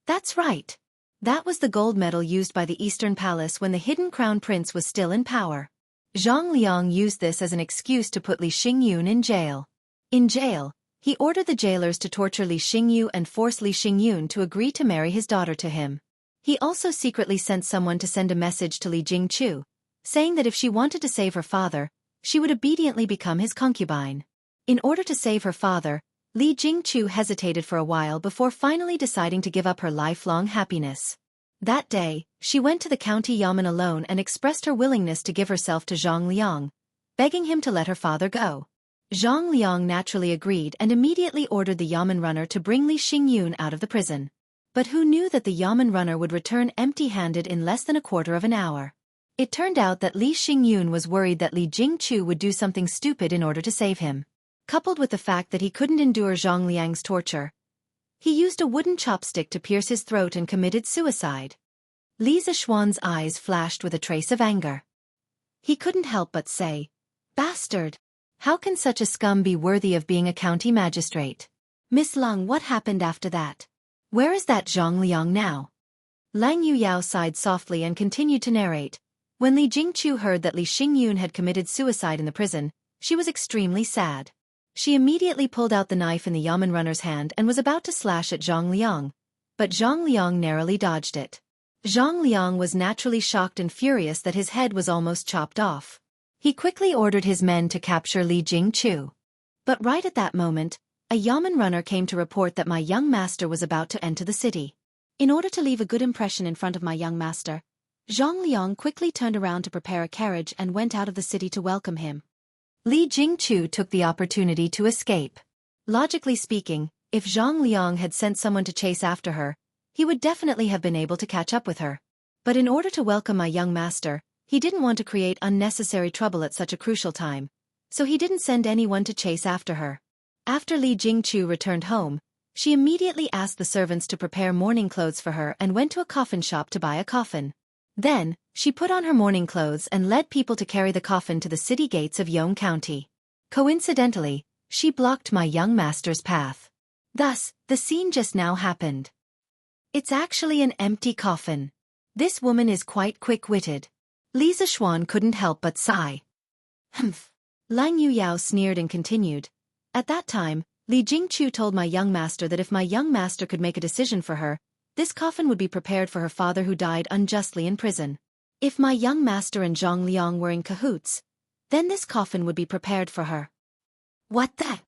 "That's right. That was the gold medal used by the Eastern Palace when the Hidden Crown Prince was still in power. Zhang Liang used this as an excuse to put Li Xingyun in jail. In jail, he ordered the jailers to torture Li Xingyu and force Li Xingyun to agree to marry his daughter to him. He also secretly sent someone to send a message to Li Jingchu, saying that if she wanted to save her father, she would obediently become his concubine. In order to save her father, Li Jingchu hesitated for a while before finally deciding to give up her lifelong happiness. That day, she went to the county yamen alone and expressed her willingness to give herself to Zhang Liang, begging him to let her father go. Zhang Liang naturally agreed and immediately ordered the yamen runner to bring Li Xingyun out of the prison. But who knew that the yamen runner would return empty-handed in less than a quarter of an hour? It turned out that Li Xingyun was worried that Li Jingchu would do something stupid in order to save him. Coupled with the fact that he couldn't endure Zhang Liang's torture, he used a wooden chopstick to pierce his throat and committed suicide. Li Zishuan's eyes flashed with a trace of anger. He couldn't help but say, "Bastard! How can such a scum be worthy of being a county magistrate?" "Miss Lung, what happened after that? Where is that Zhang Liang now? Lang Yuyao sighed softly and continued to narrate. When Li Jingqiu heard that Li Xingyun had committed suicide in the prison, she was extremely sad. She immediately pulled out the knife in the yamen runner's hand and was about to slash at Zhang Liang. But Zhang Liang narrowly dodged it. Zhang Liang was naturally shocked and furious that his head was almost chopped off. He quickly ordered his men to capture Li Jingqiu. But right at that moment, a yamen runner came to report that my young master was about to enter the city. In order to leave a good impression in front of my young master, Zhang Liang quickly turned around to prepare a carriage and went out of the city to welcome him. Li Jingqiu took the opportunity to escape. Logically speaking, if Zhang Liang had sent someone to chase after her, he would definitely have been able to catch up with her. But in order to welcome my young master, he didn't want to create unnecessary trouble at such a crucial time, so he didn't send anyone to chase after her. After Li Jingqiu returned home, she immediately asked the servants to prepare mourning clothes for her and went to a coffin shop to buy a coffin. Then, she put on her mourning clothes and led people to carry the coffin to the city gates of Yong County. Coincidentally, she blocked my young master's path. Thus, the scene just now happened. It's actually an empty coffin. This woman is quite quick-witted. Li Zishuan couldn't help but sigh. Humph. Lang Yuyao sneered and continued. At that time, Li Jingqiu told my young master that if my young master could make a decision for her, this coffin would be prepared for her father who died unjustly in prison. If my young master and Zhang Liang were in cahoots, then this coffin would be prepared for her. What the?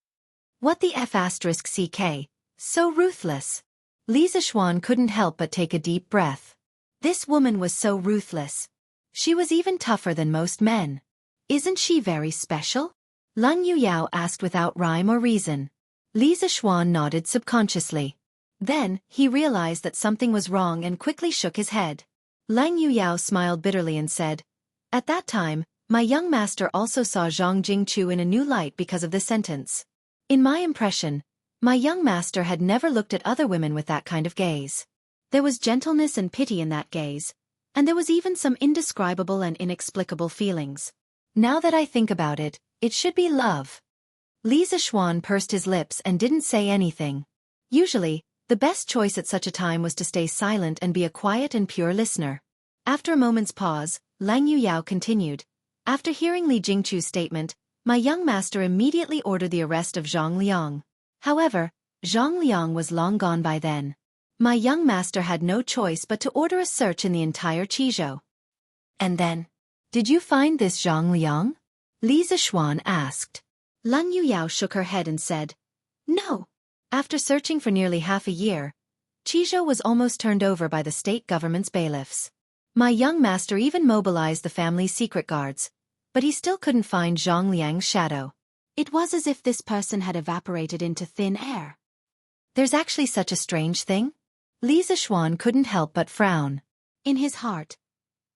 What the F***ck? So ruthless. Li Zishuan couldn't help but take a deep breath. This woman was so ruthless. She was even tougher than most men. Isn't she very special? Lang Yuyao asked without rhyme or reason. Li Zishuan nodded subconsciously. Then, he realized that something was wrong and quickly shook his head. Lang Yuyao smiled bitterly and said, At that time, my young master also saw Zhang Jingqiu in a new light because of this sentence. In my impression, my young master had never looked at other women with that kind of gaze. There was gentleness and pity in that gaze, and there was even some indescribable and inexplicable feelings. Now that I think about it, it should be love. Li Zishuan pursed his lips and didn't say anything. Usually, the best choice at such a time was to stay silent and be a quiet and pure listener. After a moment's pause, Lang Yuyao continued. After hearing Li Jingqiu's statement, my young master immediately ordered the arrest of Zhang Liang. However, Zhang Liang was long gone by then. My young master had no choice but to order a search in the entire Qizhou. And then, did you find this Zhang Liang? Li Zishuan asked. Lang Yuyao shook her head and said, No. After searching for nearly half a year, Qizhou was almost turned over by the state government's bailiffs. My young master even mobilized the family's secret guards, but he still couldn't find Zhang Liang's shadow. It was as if this person had evaporated into thin air. There's actually such a strange thing? Li Zishuan couldn't help but frown. In his heart,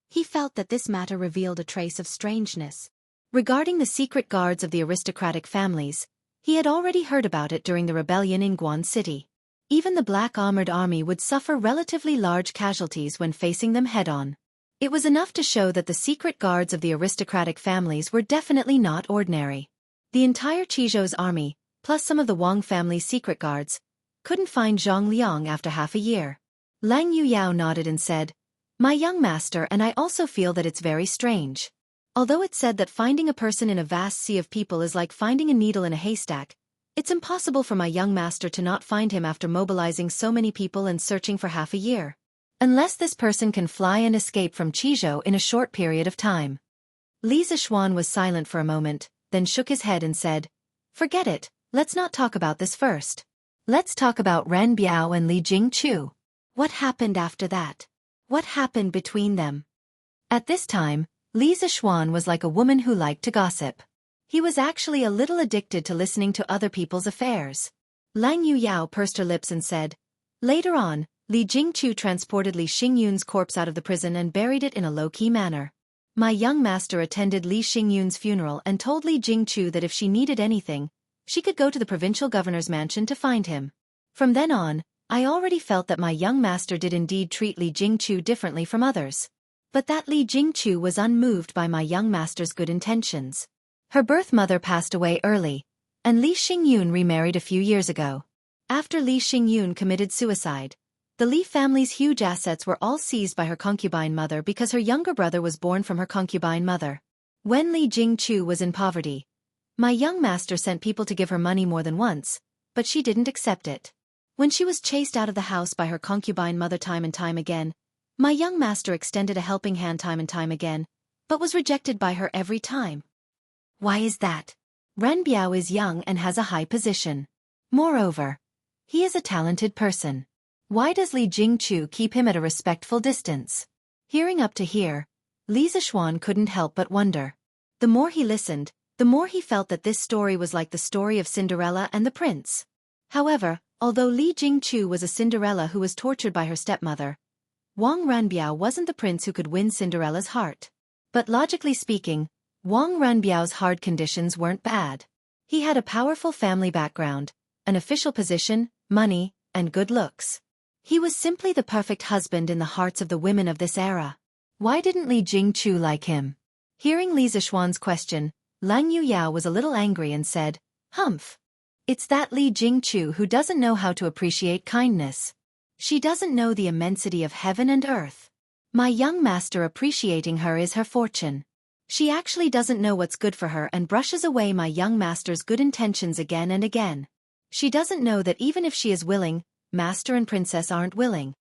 he felt that this matter revealed a trace of strangeness. Regarding the secret guards of the aristocratic families, he had already heard about it during the rebellion in Guan City. Even the Black Armored Army would suffer relatively large casualties when facing them head-on. It was enough to show that the secret guards of the aristocratic families were definitely not ordinary. The entire Qizhou's army, plus some of the Wang family's secret guards, couldn't find Zhang Liang after half a year. Lang Yuyao nodded and said, My young master and I also feel that it's very strange. Although it's said that finding a person in a vast sea of people is like finding a needle in a haystack, it's impossible for my young master to not find him after mobilizing so many people and searching for half a year. Unless this person can fly and escape from Qizhou in a short period of time. Li Zishuan was silent for a moment, then shook his head and said, Forget it, let's not talk about this first. Let's talk about Ren Biao and Li Jingqiu. What happened after that? What happened between them? At this time, Li Zishuan was like a woman who liked to gossip. He was actually a little addicted to listening to other people's affairs. Lang Yuyao pursed her lips and said, Later on, Li Jingqiu transported Li Xingyun's corpse out of the prison and buried it in a low-key manner. My young master attended Li Xingyun's funeral and told Li Jingqiu that if she needed anything, she could go to the provincial governor's mansion to find him. From then on, I already felt that my young master did indeed treat Li Jingqiu differently from others. But that Li Jingqiu was unmoved by my young master's good intentions. Her birth mother passed away early, and Li Xingyun remarried a few years ago. After Li Xingyun committed suicide, The Li family's huge assets were all seized by her concubine mother because her younger brother was born from her concubine mother. When Li Jingchu was in poverty, my young master sent people to give her money more than once, but she didn't accept it. When she was chased out of the house by her concubine mother time and time again, my young master extended a helping hand time and time again, but was rejected by her every time. Why is that? Ren Biao is young and has a high position. Moreover, he is a talented person. Why does Li Jingchu keep him at a respectful distance? Hearing up to here, Li Zishuan couldn't help but wonder. The more he listened, the more he felt that this story was like the story of Cinderella and the prince. However, although Li Jingchu was a Cinderella who was tortured by her stepmother, Wang Ranbiao wasn't the prince who could win Cinderella's heart. But logically speaking, Wang Ranbiao's hard conditions weren't bad. He had a powerful family background, an official position, money, and good looks. He was simply the perfect husband in the hearts of the women of this era. Why didn't Li Jingchu like him? Hearing Li Zishuan's question, Lang Yuyao was a little angry and said, "Humph. It's that Li Jingchu who doesn't know how to appreciate kindness. She doesn't know the immensity of heaven and earth. My young master appreciating her is her fortune. She actually doesn't know what's good for her and brushes away my young master's good intentions again and again. She doesn't know that even if she is willing, master and princess aren't willing."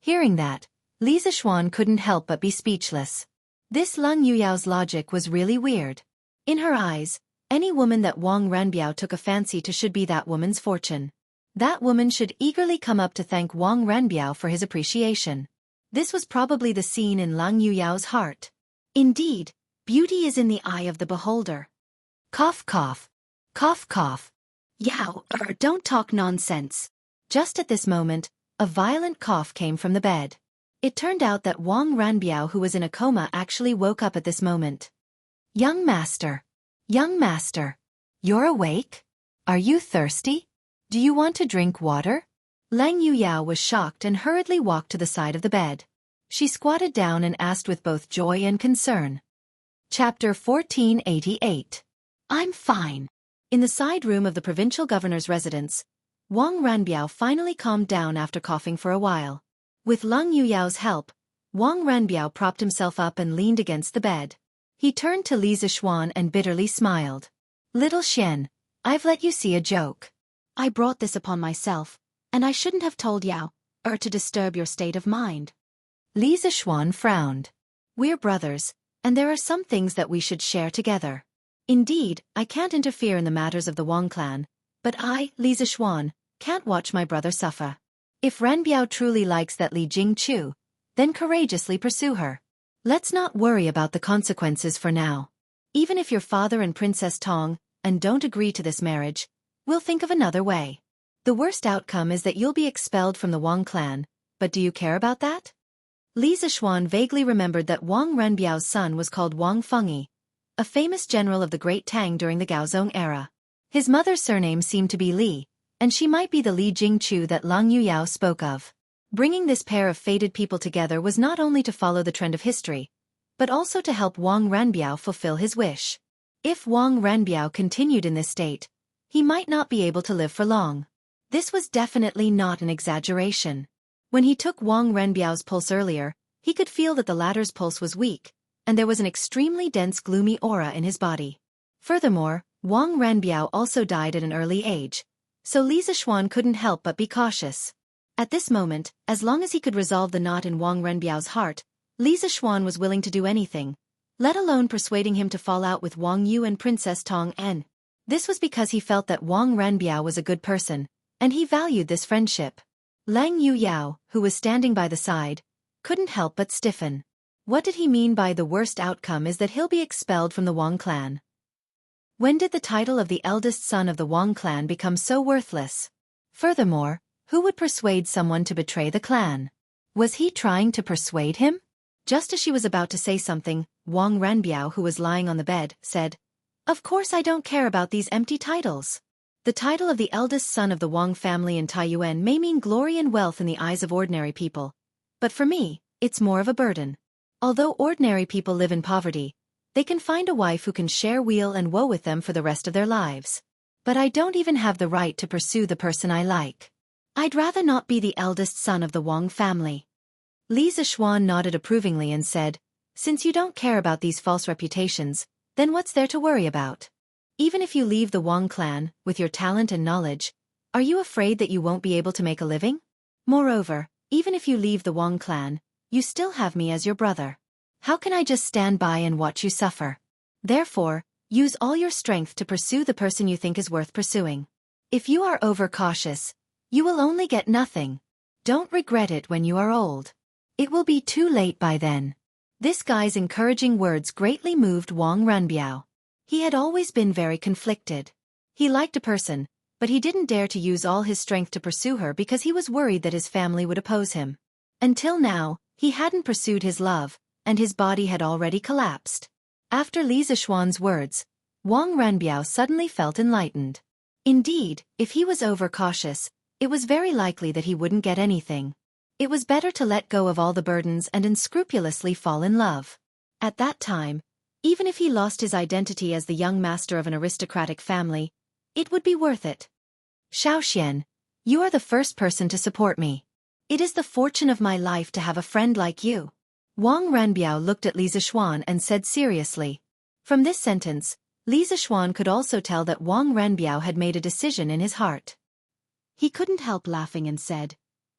Hearing that, Li Zishuan couldn't help but be speechless. This Lang Yuyao's logic was really weird. In her eyes, any woman that Wang Ranbiao took a fancy to should be that woman's fortune. That woman should eagerly come up to thank Wang Ranbiao for his appreciation. This was probably the scene in Lang Yuyao's heart. Indeed, beauty is in the eye of the beholder. Cough cough. Cough cough. Yao, don't talk nonsense. Just at this moment, a violent cough came from the bed. It turned out that Wang Ranbiao, who was in a coma, actually woke up at this moment. Young master, you're awake? Are you thirsty? Do you want to drink water? Lang Yuyao was shocked and hurriedly walked to the side of the bed. She squatted down and asked with both joy and concern. Chapter 1488. I'm fine. In the side room of the provincial governor's residence, Wang Ranbiao finally calmed down after coughing for a while. With Lang Yuyao's help, Wang Ranbiao propped himself up and leaned against the bed. He turned to Li Zishuan and bitterly smiled. Little Xian, I've let you see a joke. I brought this upon myself, and I shouldn't have told Yao, to disturb your state of mind. Li Zishuan frowned. We're brothers, and there are some things that we should share together. Indeed, I can't interfere in the matters of the Wang clan, but I, Li Zishuan, can't watch my brother suffer. If Ranbiao truly likes that Li Jingchu, then courageously pursue her. Let's not worry about the consequences for now. Even if your father and Princess Tong and don't agree to this marriage, we'll think of another way. The worst outcome is that you'll be expelled from the Wang clan, but do you care about that? Li Zishuan vaguely remembered that Wang Renbiao's son was called Wang Fengyi, a famous general of the Great Tang during the Gaozong era. His mother's surname seemed to be Li, and she might be the Li Jingchu that Lang Yuyao spoke of. Bringing this pair of fated people together was not only to follow the trend of history, but also to help Wang Ranbiao fulfill his wish. If Wang Ranbiao continued in this state, he might not be able to live for long. This was definitely not an exaggeration. When he took Wang Renbiao's pulse earlier, he could feel that the latter's pulse was weak, and there was an extremely dense gloomy aura in his body. Furthermore, Wang Renbiao also died at an early age, so Li Zishuan couldn't help but be cautious. At this moment, as long as he could resolve the knot in Wang Renbiao's heart, Li Zishuan was willing to do anything, let alone persuading him to fall out with Wang Yu and Princess Tong En. This was because he felt that Wang Renbiao was a good person, and he valued this friendship. Lang Yuyao, who was standing by the side, couldn't help but stiffen. What did he mean by the worst outcome is that he'll be expelled from the Wang clan? When did the title of the eldest son of the Wang clan become so worthless? Furthermore, who would persuade someone to betray the clan? Was he trying to persuade him? Just as she was about to say something, Wang Renbiao, who was lying on the bed, said, "Of course I don't care about these empty titles. The title of the eldest son of the Wang family in Taiyuan may mean glory and wealth in the eyes of ordinary people, but for me, it's more of a burden. Although ordinary people live in poverty, they can find a wife who can share weal and woe with them for the rest of their lives. But I don't even have the right to pursue the person I like. I'd rather not be the eldest son of the Wang family. Li Zishuan nodded approvingly and said, since you don't care about these false reputations, then what's there to worry about? Even if you leave the Wang clan, with your talent and knowledge, are you afraid that you won't be able to make a living? Moreover, even if you leave the Wang clan, you still have me as your brother. How can I just stand by and watch you suffer? Therefore, use all your strength to pursue the person you think is worth pursuing. If you are overcautious, you will only get nothing. Don't regret it when you are old. It will be too late by then. This guy's encouraging words greatly moved Wang Renbiao. He had always been very conflicted. He liked a person, but he didn't dare to use all his strength to pursue her because he was worried that his family would oppose him. Until now, he hadn't pursued his love, and his body had already collapsed. After Li Zishuan's words, Wang Renbiao suddenly felt enlightened. Indeed, if he was overcautious, it was very likely that he wouldn't get anything. It was better to let go of all the burdens and unscrupulously fall in love. At that time, even if he lost his identity as the young master of an aristocratic family, it would be worth it. Xiaoxian, you are the first person to support me. It is the fortune of my life to have a friend like you. Wang Renbiao looked at Li Zishuan and said seriously. From this sentence, Li Zishuan could also tell that Wang Renbiao had made a decision in his heart. He couldn't help laughing and said,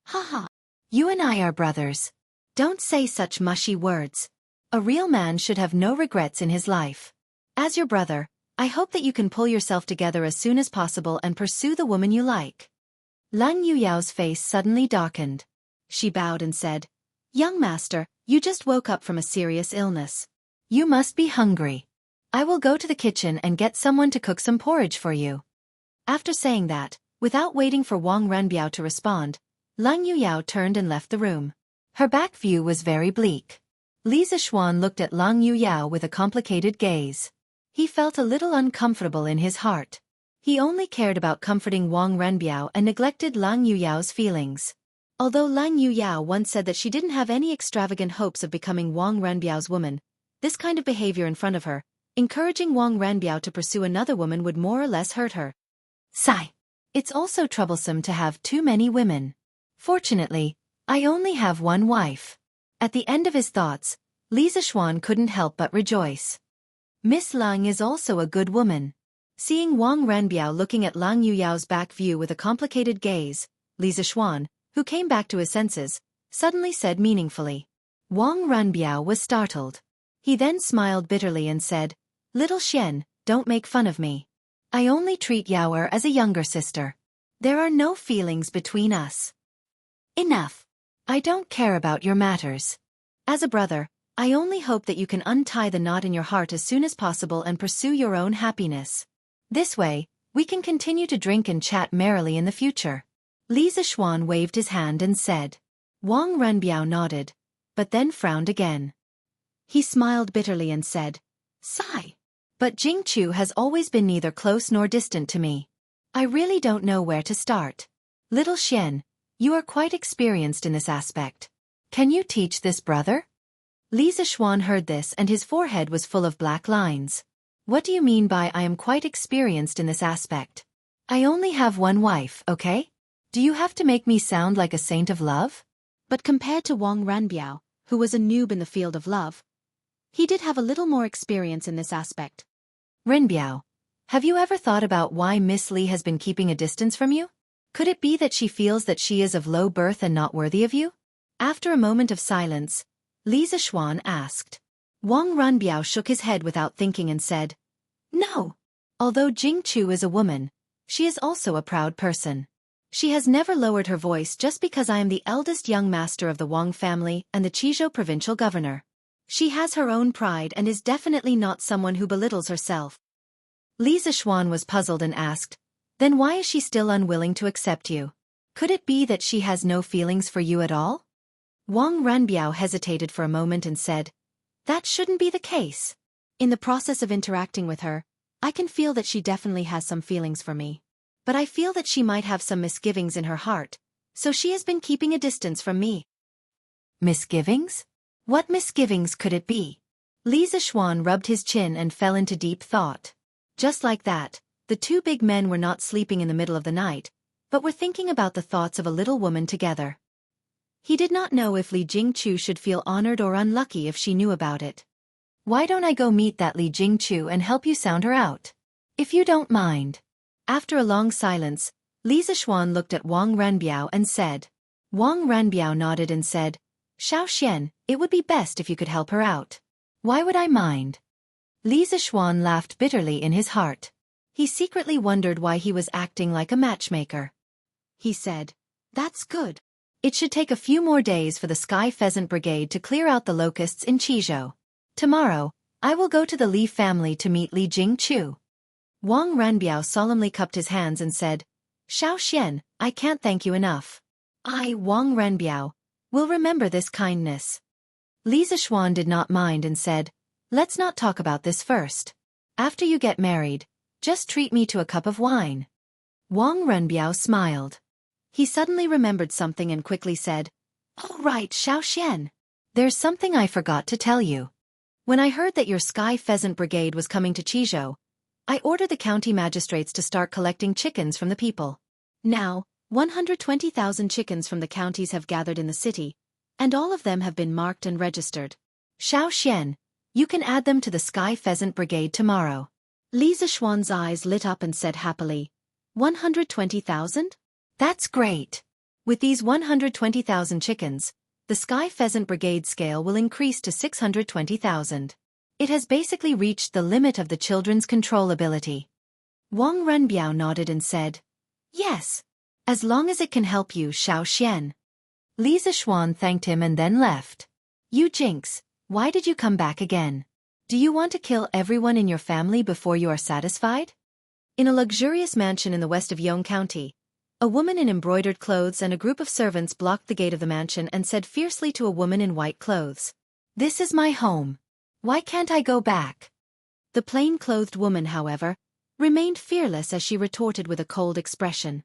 "Haha, you and I are brothers. Don't say such mushy words. A real man should have no regrets in his life. As your brother, I hope that you can pull yourself together as soon as possible and pursue the woman you like." Lan Yuyao's face suddenly darkened. She bowed and said, "Young master, you just woke up from a serious illness. You must be hungry. I will go to the kitchen and get someone to cook some porridge for you." After saying that, without waiting for Wang Renbiao to respond, Lan Yuyao turned and left the room. Her back view was very bleak. Li Zishuan looked at Lan Yuyao with a complicated gaze. He felt a little uncomfortable in his heart. He only cared about comforting Wang Renbiao and neglected Lan Yuyao's feelings. Although Lan Yuyao once said that she didn't have any extravagant hopes of becoming Wang Renbiao's woman, this kind of behavior in front of her, encouraging Wang Renbiao to pursue another woman, would more or less hurt her. Sigh. It's also troublesome to have too many women. Fortunately, I only have one wife. At the end of his thoughts, Li Zishuan couldn't help but rejoice. Miss Lang is also a good woman. Seeing Wang Renbiao looking at Lan Yuyao's back view with a complicated gaze, Li Zishuan, who came back to his senses, suddenly said meaningfully. Wang Renbiao was startled. He then smiled bitterly and said, "Little Xian, don't make fun of me. I only treat Yaoer as a younger sister. There are no feelings between us." "Enough. I don't care about your matters. As a brother, I only hope that you can untie the knot in your heart as soon as possible and pursue your own happiness. This way, we can continue to drink and chat merrily in the future." Li Zishuan waved his hand and said. Wang Renbiao nodded, but then frowned again. He smiled bitterly and said, "Sigh. But Jianghu has always been neither close nor distant to me. I really don't know where to start. Little Xian, you are quite experienced in this aspect. Can you teach this brother?" Li Zishuan heard this and his forehead was full of black lines. "What do you mean by I am quite experienced in this aspect? I only have one wife, okay? Do you have to make me sound like a saint of love?" But compared to Wang Renbiao, who was a noob in the field of love, he did have a little more experience in this aspect. "Renbiao, have you ever thought about why Miss Li has been keeping a distance from you? Could it be that she feels that she is of low birth and not worthy of you?" After a moment of silence, Li Zishuan asked. Wang Renbiao shook his head without thinking and said, "No. Although Jianghu is a woman, she is also a proud person. She has never lowered her voice just because I am the eldest young master of the Wang family and the Qizhou provincial governor. She has her own pride and is definitely not someone who belittles herself." Li Zishuan was puzzled and asked, "Then why is she still unwilling to accept you? Could it be that she has no feelings for you at all?" Wang Renbiao hesitated for a moment and said, "That shouldn't be the case. In the process of interacting with her, I can feel that she definitely has some feelings for me. But I feel that she might have some misgivings in her heart, so she has been keeping a distance from me." Misgivings? What misgivings could it be? Li Zishuan rubbed his chin and fell into deep thought. Just like that, the two big men were not sleeping in the middle of the night, but were thinking about the thoughts of a little woman together. He did not know if Li Jingchu should feel honored or unlucky if she knew about it. Why don't I go meet that Li Jingchu and help you sound her out? If you don't mind. After a long silence, Li Zishuan looked at Wang Renbiao and said. Wang Renbiao nodded and said, Xiao, it would be best if you could help her out. Why would I mind? Li Zishuan laughed bitterly in his heart. He secretly wondered why he was acting like a matchmaker. He said, That's good. It should take a few more days for the Sky Pheasant Brigade to clear out the locusts in Qizhou. Tomorrow, I will go to the Li family to meet Li Jingchu. Wang Renbiao solemnly cupped his hands and said, Xiao, I can't thank you enough. I, Wang Renbiao, will remember this kindness. Li Zishuan did not mind and said, Let's not talk about this first. After you get married, just treat me to a cup of wine. Wang Renbiao smiled. He suddenly remembered something and quickly said, All right, Xiao. There's something I forgot to tell you. When I heard that your Sky Pheasant Brigade was coming to Qizhou, I ordered the county magistrates to start collecting chickens from the people. Now, 120,000 chickens from the counties have gathered in the city, and all of them have been marked and registered. Xiao, you can add them to the Sky Pheasant Brigade tomorrow. Li Zishuan's eyes lit up and said happily, 120,000? That's great. With these 120,000 chickens, the Sky Pheasant Brigade scale will increase to 620,000. It has basically reached the limit of the children's control ability. Wang Renbiao nodded and said, Yes. As long as it can help you, Xiao. Li Zishuan thanked him and then left. You Jinx, why did you come back again? Do you want to kill everyone in your family before you are satisfied? In a luxurious mansion in the west of Yong County, a woman in embroidered clothes and a group of servants blocked the gate of the mansion and said fiercely to a woman in white clothes, This is my home. Why can't I go back? The plain-clothed woman, however, remained fearless as she retorted with a cold expression.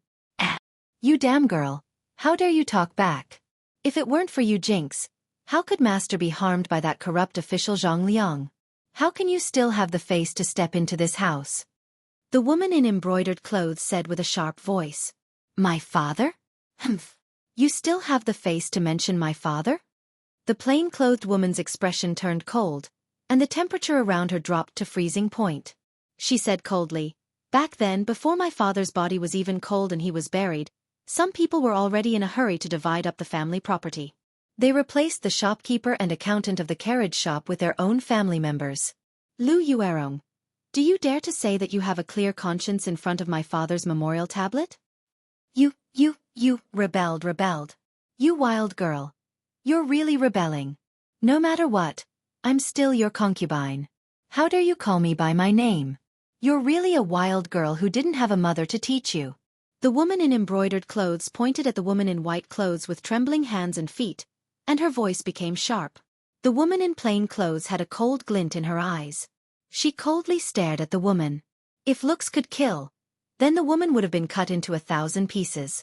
You damn girl, how dare you talk back? If it weren't for you Jinx, how could Master be harmed by that corrupt official Zhang Liang? How can you still have the face to step into this house? The woman in embroidered clothes said with a sharp voice. My father? Humph. You still have the face to mention my father? The plain-clothed woman's expression turned cold, and the temperature around her dropped to freezing point. She said coldly, Back then, before my father's body was even cold and he was buried, some people were already in a hurry to divide up the family property. They replaced the shopkeeper and accountant of the carriage shop with their own family members. Lu Yuerong, do you dare to say that you have a clear conscience in front of my father's memorial tablet? You rebelled. You wild girl. You're really rebelling. No matter what, I'm still your concubine. How dare you call me by my name? You're really a wild girl who didn't have a mother to teach you. The woman in embroidered clothes pointed at the woman in white clothes with trembling hands and feet, and her voice became sharp. The woman in plain clothes had a cold glint in her eyes. She coldly stared at the woman. If looks could kill, then the woman would have been cut into 1,000 pieces.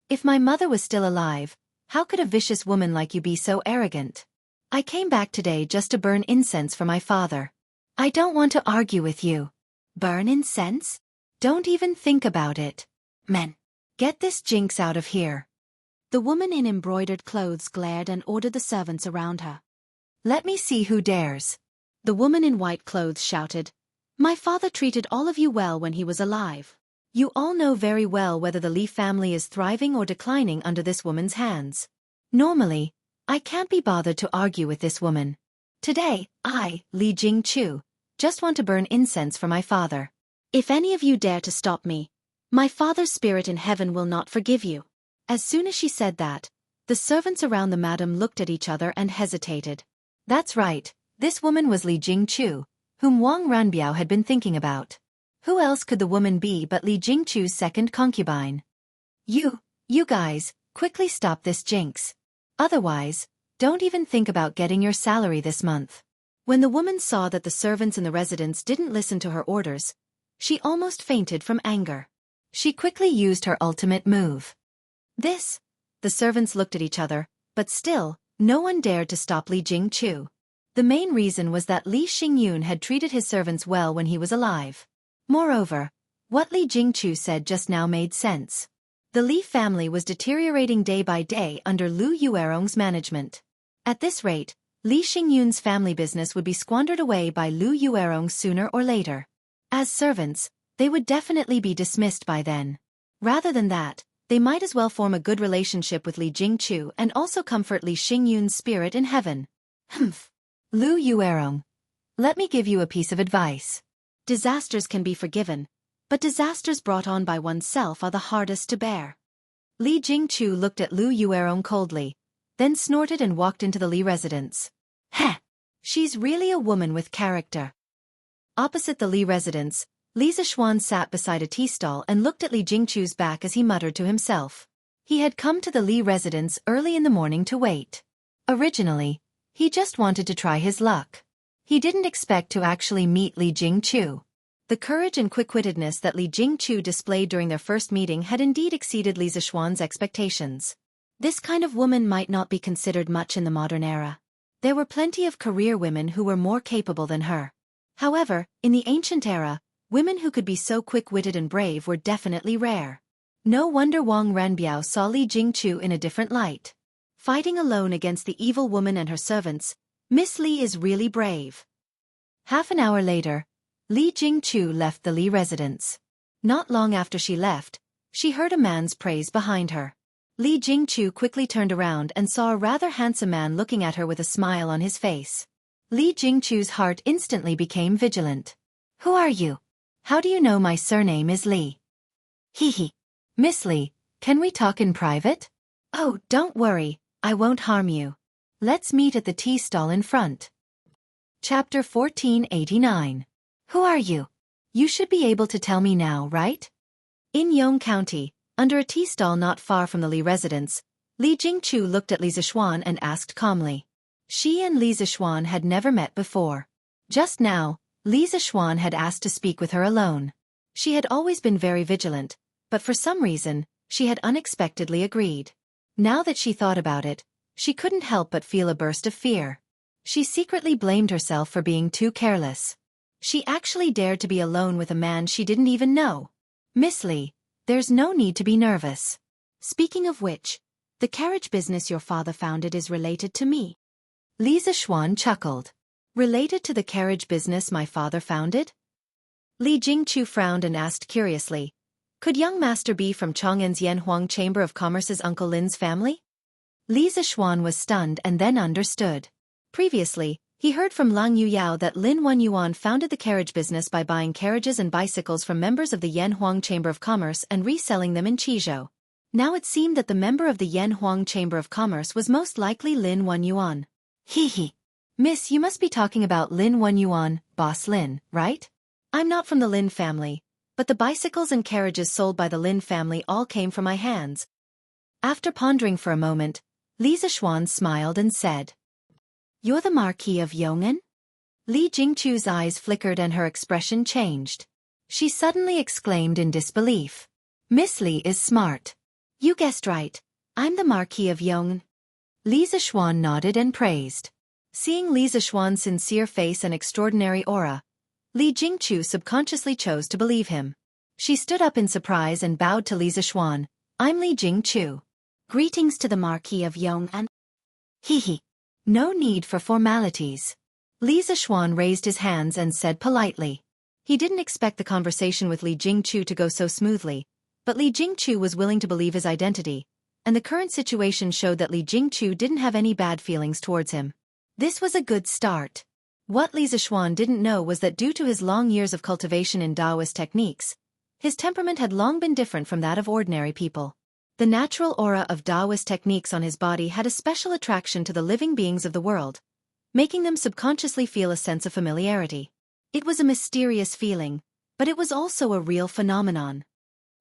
If my mother was still alive, how could a vicious woman like you be so arrogant? I came back today just to burn incense for my father. I don't want to argue with you. Burn incense? Don't even think about it. Men, get this Jinx out of here. The woman in embroidered clothes glared and ordered the servants around her. Let me see who dares. The woman in white clothes shouted, My father treated all of you well when he was alive. You all know very well whether the Li family is thriving or declining under this woman's hands. Normally, I can't be bothered to argue with this woman. Today, I, Li Jingchu, just want to burn incense for my father. If any of you dare to stop me, my father's spirit in heaven will not forgive you. As soon as she said that, the servants around the madam looked at each other and hesitated. That's right, this woman was Li Jingchu, whom Wang Renbiao had been thinking about. Who else could the woman be but Li Jingchu's second concubine? You guys, quickly stop this Jinx. Otherwise, don't even think about getting your salary this month. When the woman saw that the servants in the residence didn't listen to her orders, she almost fainted from anger. She quickly used her ultimate move. The servants looked at each other, but still, no one dared to stop Li Jingchu. The main reason was that Li Xingyun had treated his servants well when he was alive. Moreover, what Li Jingchu said just now made sense. The Li family was deteriorating day by day under Lu Yuerong's management. At this rate, Li Xingyun's family business would be squandered away by Lu Yuerong sooner or later. As servants, they would definitely be dismissed by then. Rather than that, they might as well form a good relationship with Li Jingchu and also comfort Li Xingyun's spirit in heaven. Humph. Lu Yuerong. Let me give you a piece of advice. Disasters can be forgiven, but disasters brought on by oneself are the hardest to bear. Li Jingchu looked at Lu Yuerong coldly, then snorted and walked into the Li residence. Heh! She's really a woman with character. Opposite the Li residence, Li Zixuan sat beside a tea stall and looked at Li Jingchu's back as he muttered to himself. He had come to the Li residence early in the morning to wait. Originally, he just wanted to try his luck. He didn't expect to actually meet Li Jingchu. The courage and quick-wittedness that Li Jingchu displayed during their first meeting had indeed exceeded Li Zixuan's expectations. This kind of woman might not be considered much in the modern era. There were plenty of career women who were more capable than her. However, in the ancient era, women who could be so quick-witted and brave were definitely rare. No wonder Wang Ranbiao saw Li Jingchu in a different light. Fighting alone against the evil woman and her servants, Miss Li is really brave. Half an hour later, Li Jingchu left the Li residence. Not long after she left, she heard a man's praise behind her. Li Jingchu quickly turned around and saw a rather handsome man looking at her with a smile on his face. Li Jingchu's heart instantly became vigilant. Who are you? How do you know my surname is Li? Hee. Miss Li, can we talk in private? Oh, don't worry, I won't harm you. Let's meet at the tea stall in front. Chapter 1489. Who are you? You should be able to tell me now, right? In Yong County, under a tea stall not far from the Li residence, Li Jingchu looked at Li Zixuan and asked calmly. She and Li Zixuan had never met before. Just now, Li Zixuan had asked to speak with her alone. She had always been very vigilant, but for some reason, she had unexpectedly agreed. Now that she thought about it, she couldn't help but feel a burst of fear. She secretly blamed herself for being too careless. She actually dared to be alone with a man she didn't even know. Miss Li, there's no need to be nervous. Speaking of which, the carriage business your father founded is related to me. Li Zixuan chuckled. Related to the carriage business my father founded? Li Jingchu frowned and asked curiously, could young master be from Chang'an's Yanhuang Chamber of Commerce's Uncle Lin's family? Li Zixuan was stunned and then understood. Previously, he heard from Lang Yuyao that Lin Wenyuan founded the carriage business by buying carriages and bicycles from members of the Yanhuang Chamber of Commerce and reselling them in Qizhou. Now it seemed that the member of the Yanhuang Chamber of Commerce was most likely Lin Wenyuan. Hee. Miss, you must be talking about Lin Wenyuan, Boss Lin, right? I'm not from the Lin family, but the bicycles and carriages sold by the Lin family all came from my hands. After pondering for a moment, Li Zixuan smiled and said, You're the Marquis of Yong'an? Li Jingchu's eyes flickered and her expression changed. She suddenly exclaimed in disbelief. Miss Li is smart. You guessed right. I'm the Marquis of Yong'an. Li Zixuan nodded and praised. Seeing Li Zixuan's sincere face and extraordinary aura, Li Jingchu subconsciously chose to believe him. She stood up in surprise and bowed to Li Zixuan. I'm Li Jingchu. Greetings to the Marquis of Yong'an. Hee. No need for formalities. Li Zixuan raised his hands and said politely. He didn't expect the conversation with Li Jingchu to go so smoothly, but Li Jingchu was willing to believe his identity, and the current situation showed that Li Jingchu didn't have any bad feelings towards him. This was a good start. What Li Zixuan didn't know was that due to his long years of cultivation in Taoist techniques, his temperament had long been different from that of ordinary people. The natural aura of Taoist techniques on his body had a special attraction to the living beings of the world, making them subconsciously feel a sense of familiarity. It was a mysterious feeling, but it was also a real phenomenon.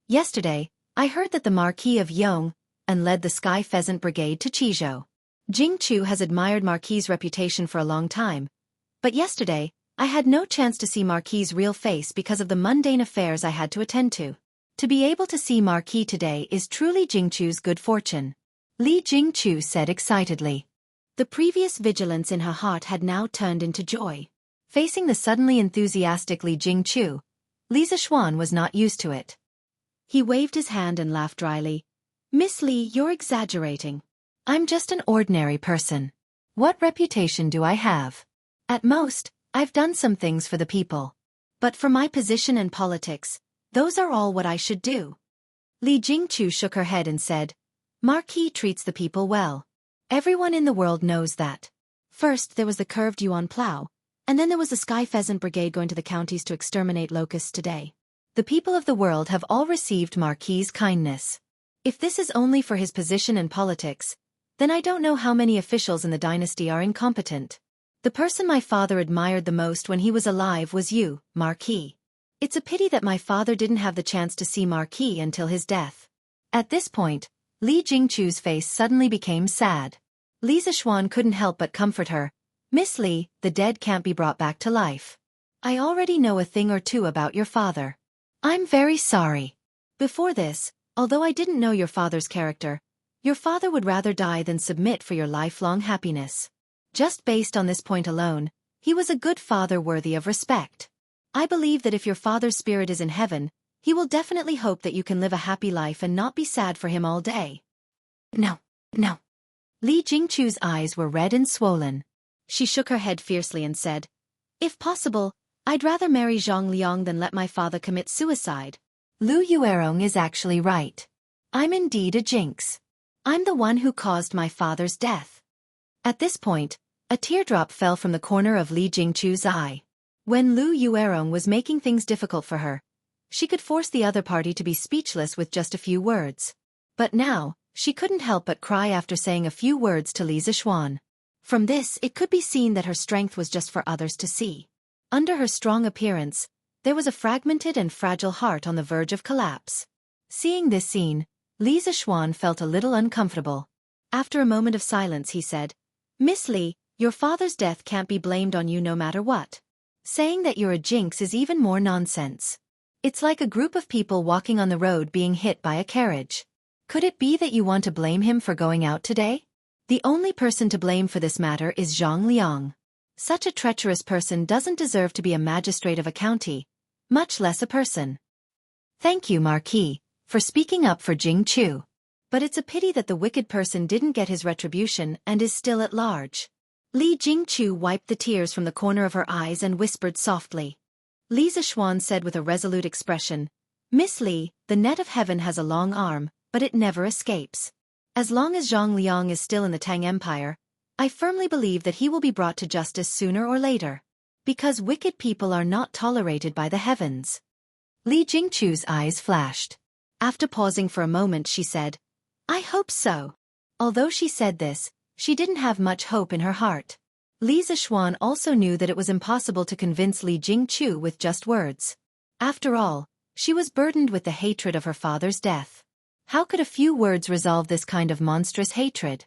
Yesterday, I heard that the Marquis of Yong'an led the Sky Pheasant Brigade to Qizhou. Jingchu has admired Marquis's reputation for a long time, but yesterday, I had no chance to see Marquis's real face because of the mundane affairs I had to attend to. To be able to see Marquis today is truly Jingchu's good fortune. Li Jingchu said excitedly. The previous vigilance in her heart had now turned into joy. Facing the suddenly enthusiastic Li Jingchu, Li Zixuan was not used to it. He waved his hand and laughed dryly. Miss Li, you're exaggerating. I'm just an ordinary person. What reputation do I have? At most, I've done some things for the people. But for my position and politics, those are all what I should do. Li Jingchu shook her head and said, Marquis treats the people well. Everyone in the world knows that. First there was the curved yuan plow, and then there was the sky pheasant brigade going to the counties to exterminate locusts today. The people of the world have all received Marquis' kindness. If this is only for his position and politics, then I don't know how many officials in the dynasty are incompetent. The person my father admired the most when he was alive was you, Marquis. It's a pity that my father didn't have the chance to see Marquis until his death. At this point, Li Jingchu's face suddenly became sad. Li Zishuan couldn't help but comfort her. Miss Li, the dead can't be brought back to life. I already know a thing or two about your father. I'm very sorry. Before this, although I didn't know your father's character, your father would rather die than submit for your lifelong happiness. Just based on this point alone, he was a good father worthy of respect. I believe that if your father's spirit is in heaven, he will definitely hope that you can live a happy life and not be sad for him all day. No. Li Jingchu's eyes were red and swollen. She shook her head fiercely and said, If possible, I'd rather marry Zhang Liang than let my father commit suicide. Lu Yuerong is actually right. I'm indeed a jinx. I'm the one who caused my father's death. At this point, a teardrop fell from the corner of Li Jingchu's eye. When Lu Yuerong was making things difficult for her, she could force the other party to be speechless with just a few words. But now, she couldn't help but cry after saying a few words to Li Zishuan. From this, it could be seen that her strength was just for others to see. Under her strong appearance, there was a fragmented and fragile heart on the verge of collapse. Seeing this scene, Li Zishuan felt a little uncomfortable. After a moment of silence he said, Miss Li, your father's death can't be blamed on you no matter what. Saying that you're a jinx is even more nonsense. It's like a group of people walking on the road being hit by a carriage. Could it be that you want to blame him for going out today? The only person to blame for this matter is Zhang Liang. Such a treacherous person doesn't deserve to be a magistrate of a county, much less a person. Thank you, Marquis, for speaking up for Jingchu. But it's a pity that the wicked person didn't get his retribution and is still at large. Li Jingchu wiped the tears from the corner of her eyes and whispered softly. Li Zishuan said with a resolute expression, Miss Li, the net of heaven has a long arm, but it never escapes. As long as Zhang Liang is still in the Tang Empire, I firmly believe that he will be brought to justice sooner or later. Because wicked people are not tolerated by the heavens. Li Jingchu's eyes flashed. After pausing for a moment she said, I hope so. Although she said this, she didn't have much hope in her heart. Li Zishuan also knew that it was impossible to convince Li Jingchu with just words. After all, she was burdened with the hatred of her father's death. How could a few words resolve this kind of monstrous hatred?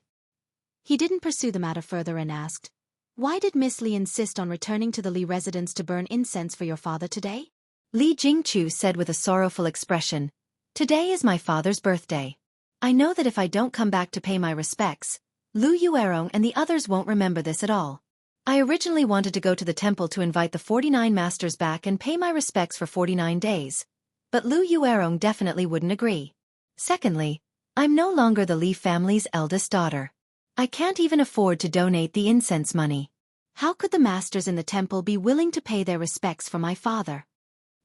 He didn't pursue the matter further and asked, Why did Miss Li insist on returning to the Li residence to burn incense for your father today? Li Jingchu said with a sorrowful expression, Today is my father's birthday. I know that if I don't come back to pay my respects, Lu Yuerong and the others won't remember this at all. I originally wanted to go to the temple to invite the 49 masters back and pay my respects for 49 days. But Lu Yuerong definitely wouldn't agree. Secondly, I'm no longer the Li family's eldest daughter. I can't even afford to donate the incense money. How could the masters in the temple be willing to pay their respects for my father?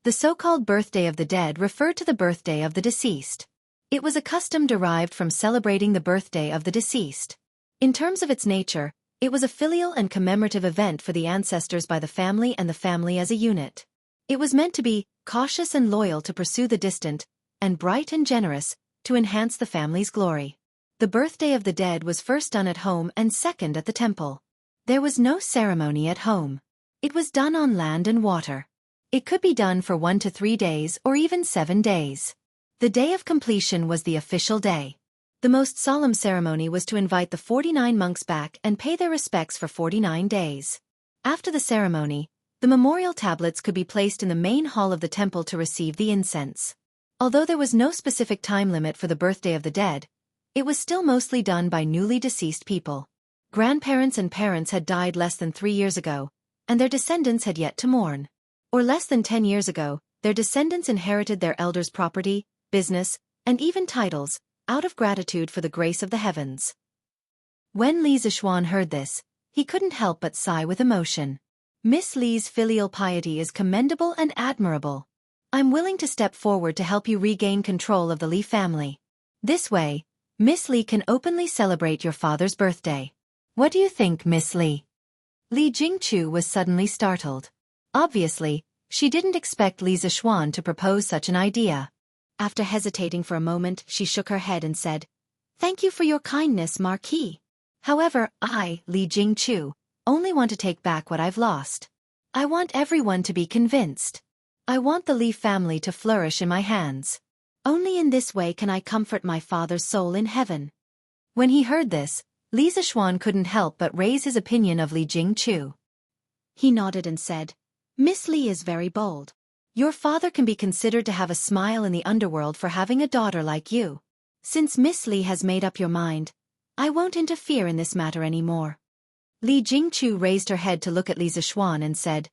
The so-called birthday of the dead referred to the birthday of the deceased. It was a custom derived from celebrating the birthday of the deceased. In terms of its nature, it was a filial and commemorative event for the ancestors by the family and the family as a unit. It was meant to be cautious and loyal to pursue the distant, and bright and generous, to enhance the family's glory. The birthday of the dead was first done at home and second at the temple. There was no ceremony at home. It was done on land and water. It could be done for 1 to 3 days or even 7 days. The day of completion was the official day. The most solemn ceremony was to invite the 49 monks back and pay their respects for 49 days. After the ceremony, the memorial tablets could be placed in the main hall of the temple to receive the incense. Although there was no specific time limit for the birthday of the dead, it was still mostly done by newly deceased people. Grandparents and parents had died less than 3 years ago, and their descendants had yet to mourn. Or less than 10 years ago, their descendants inherited their elders' property, business, and even titles, out of gratitude for the grace of the heavens. When Li Zixuan heard this, he couldn't help but sigh with emotion. Miss Li's filial piety is commendable and admirable. I'm willing to step forward to help you regain control of the Li family. This way, Miss Li can openly celebrate your father's birthday. What do you think, Miss Li? Li Jingchu was suddenly startled. Obviously, she didn't expect Li Zixuan to propose such an idea. After hesitating for a moment, she shook her head and said, "Thank you for your kindness, Marquis. However, I, Li Jingchu, only want to take back what I've lost. I want everyone to be convinced. I want the Li family to flourish in my hands. Only in this way can I comfort my father's soul in heaven." When he heard this, Li Zixuan couldn't help but raise his opinion of Li Jingchu. He nodded and said, "Miss Li is very bold. Your father can be considered to have a smile in the underworld for having a daughter like you. Since Miss Li has made up your mind, I won't interfere in this matter anymore." Li Jingchu raised her head to look at Li Zixuan and said,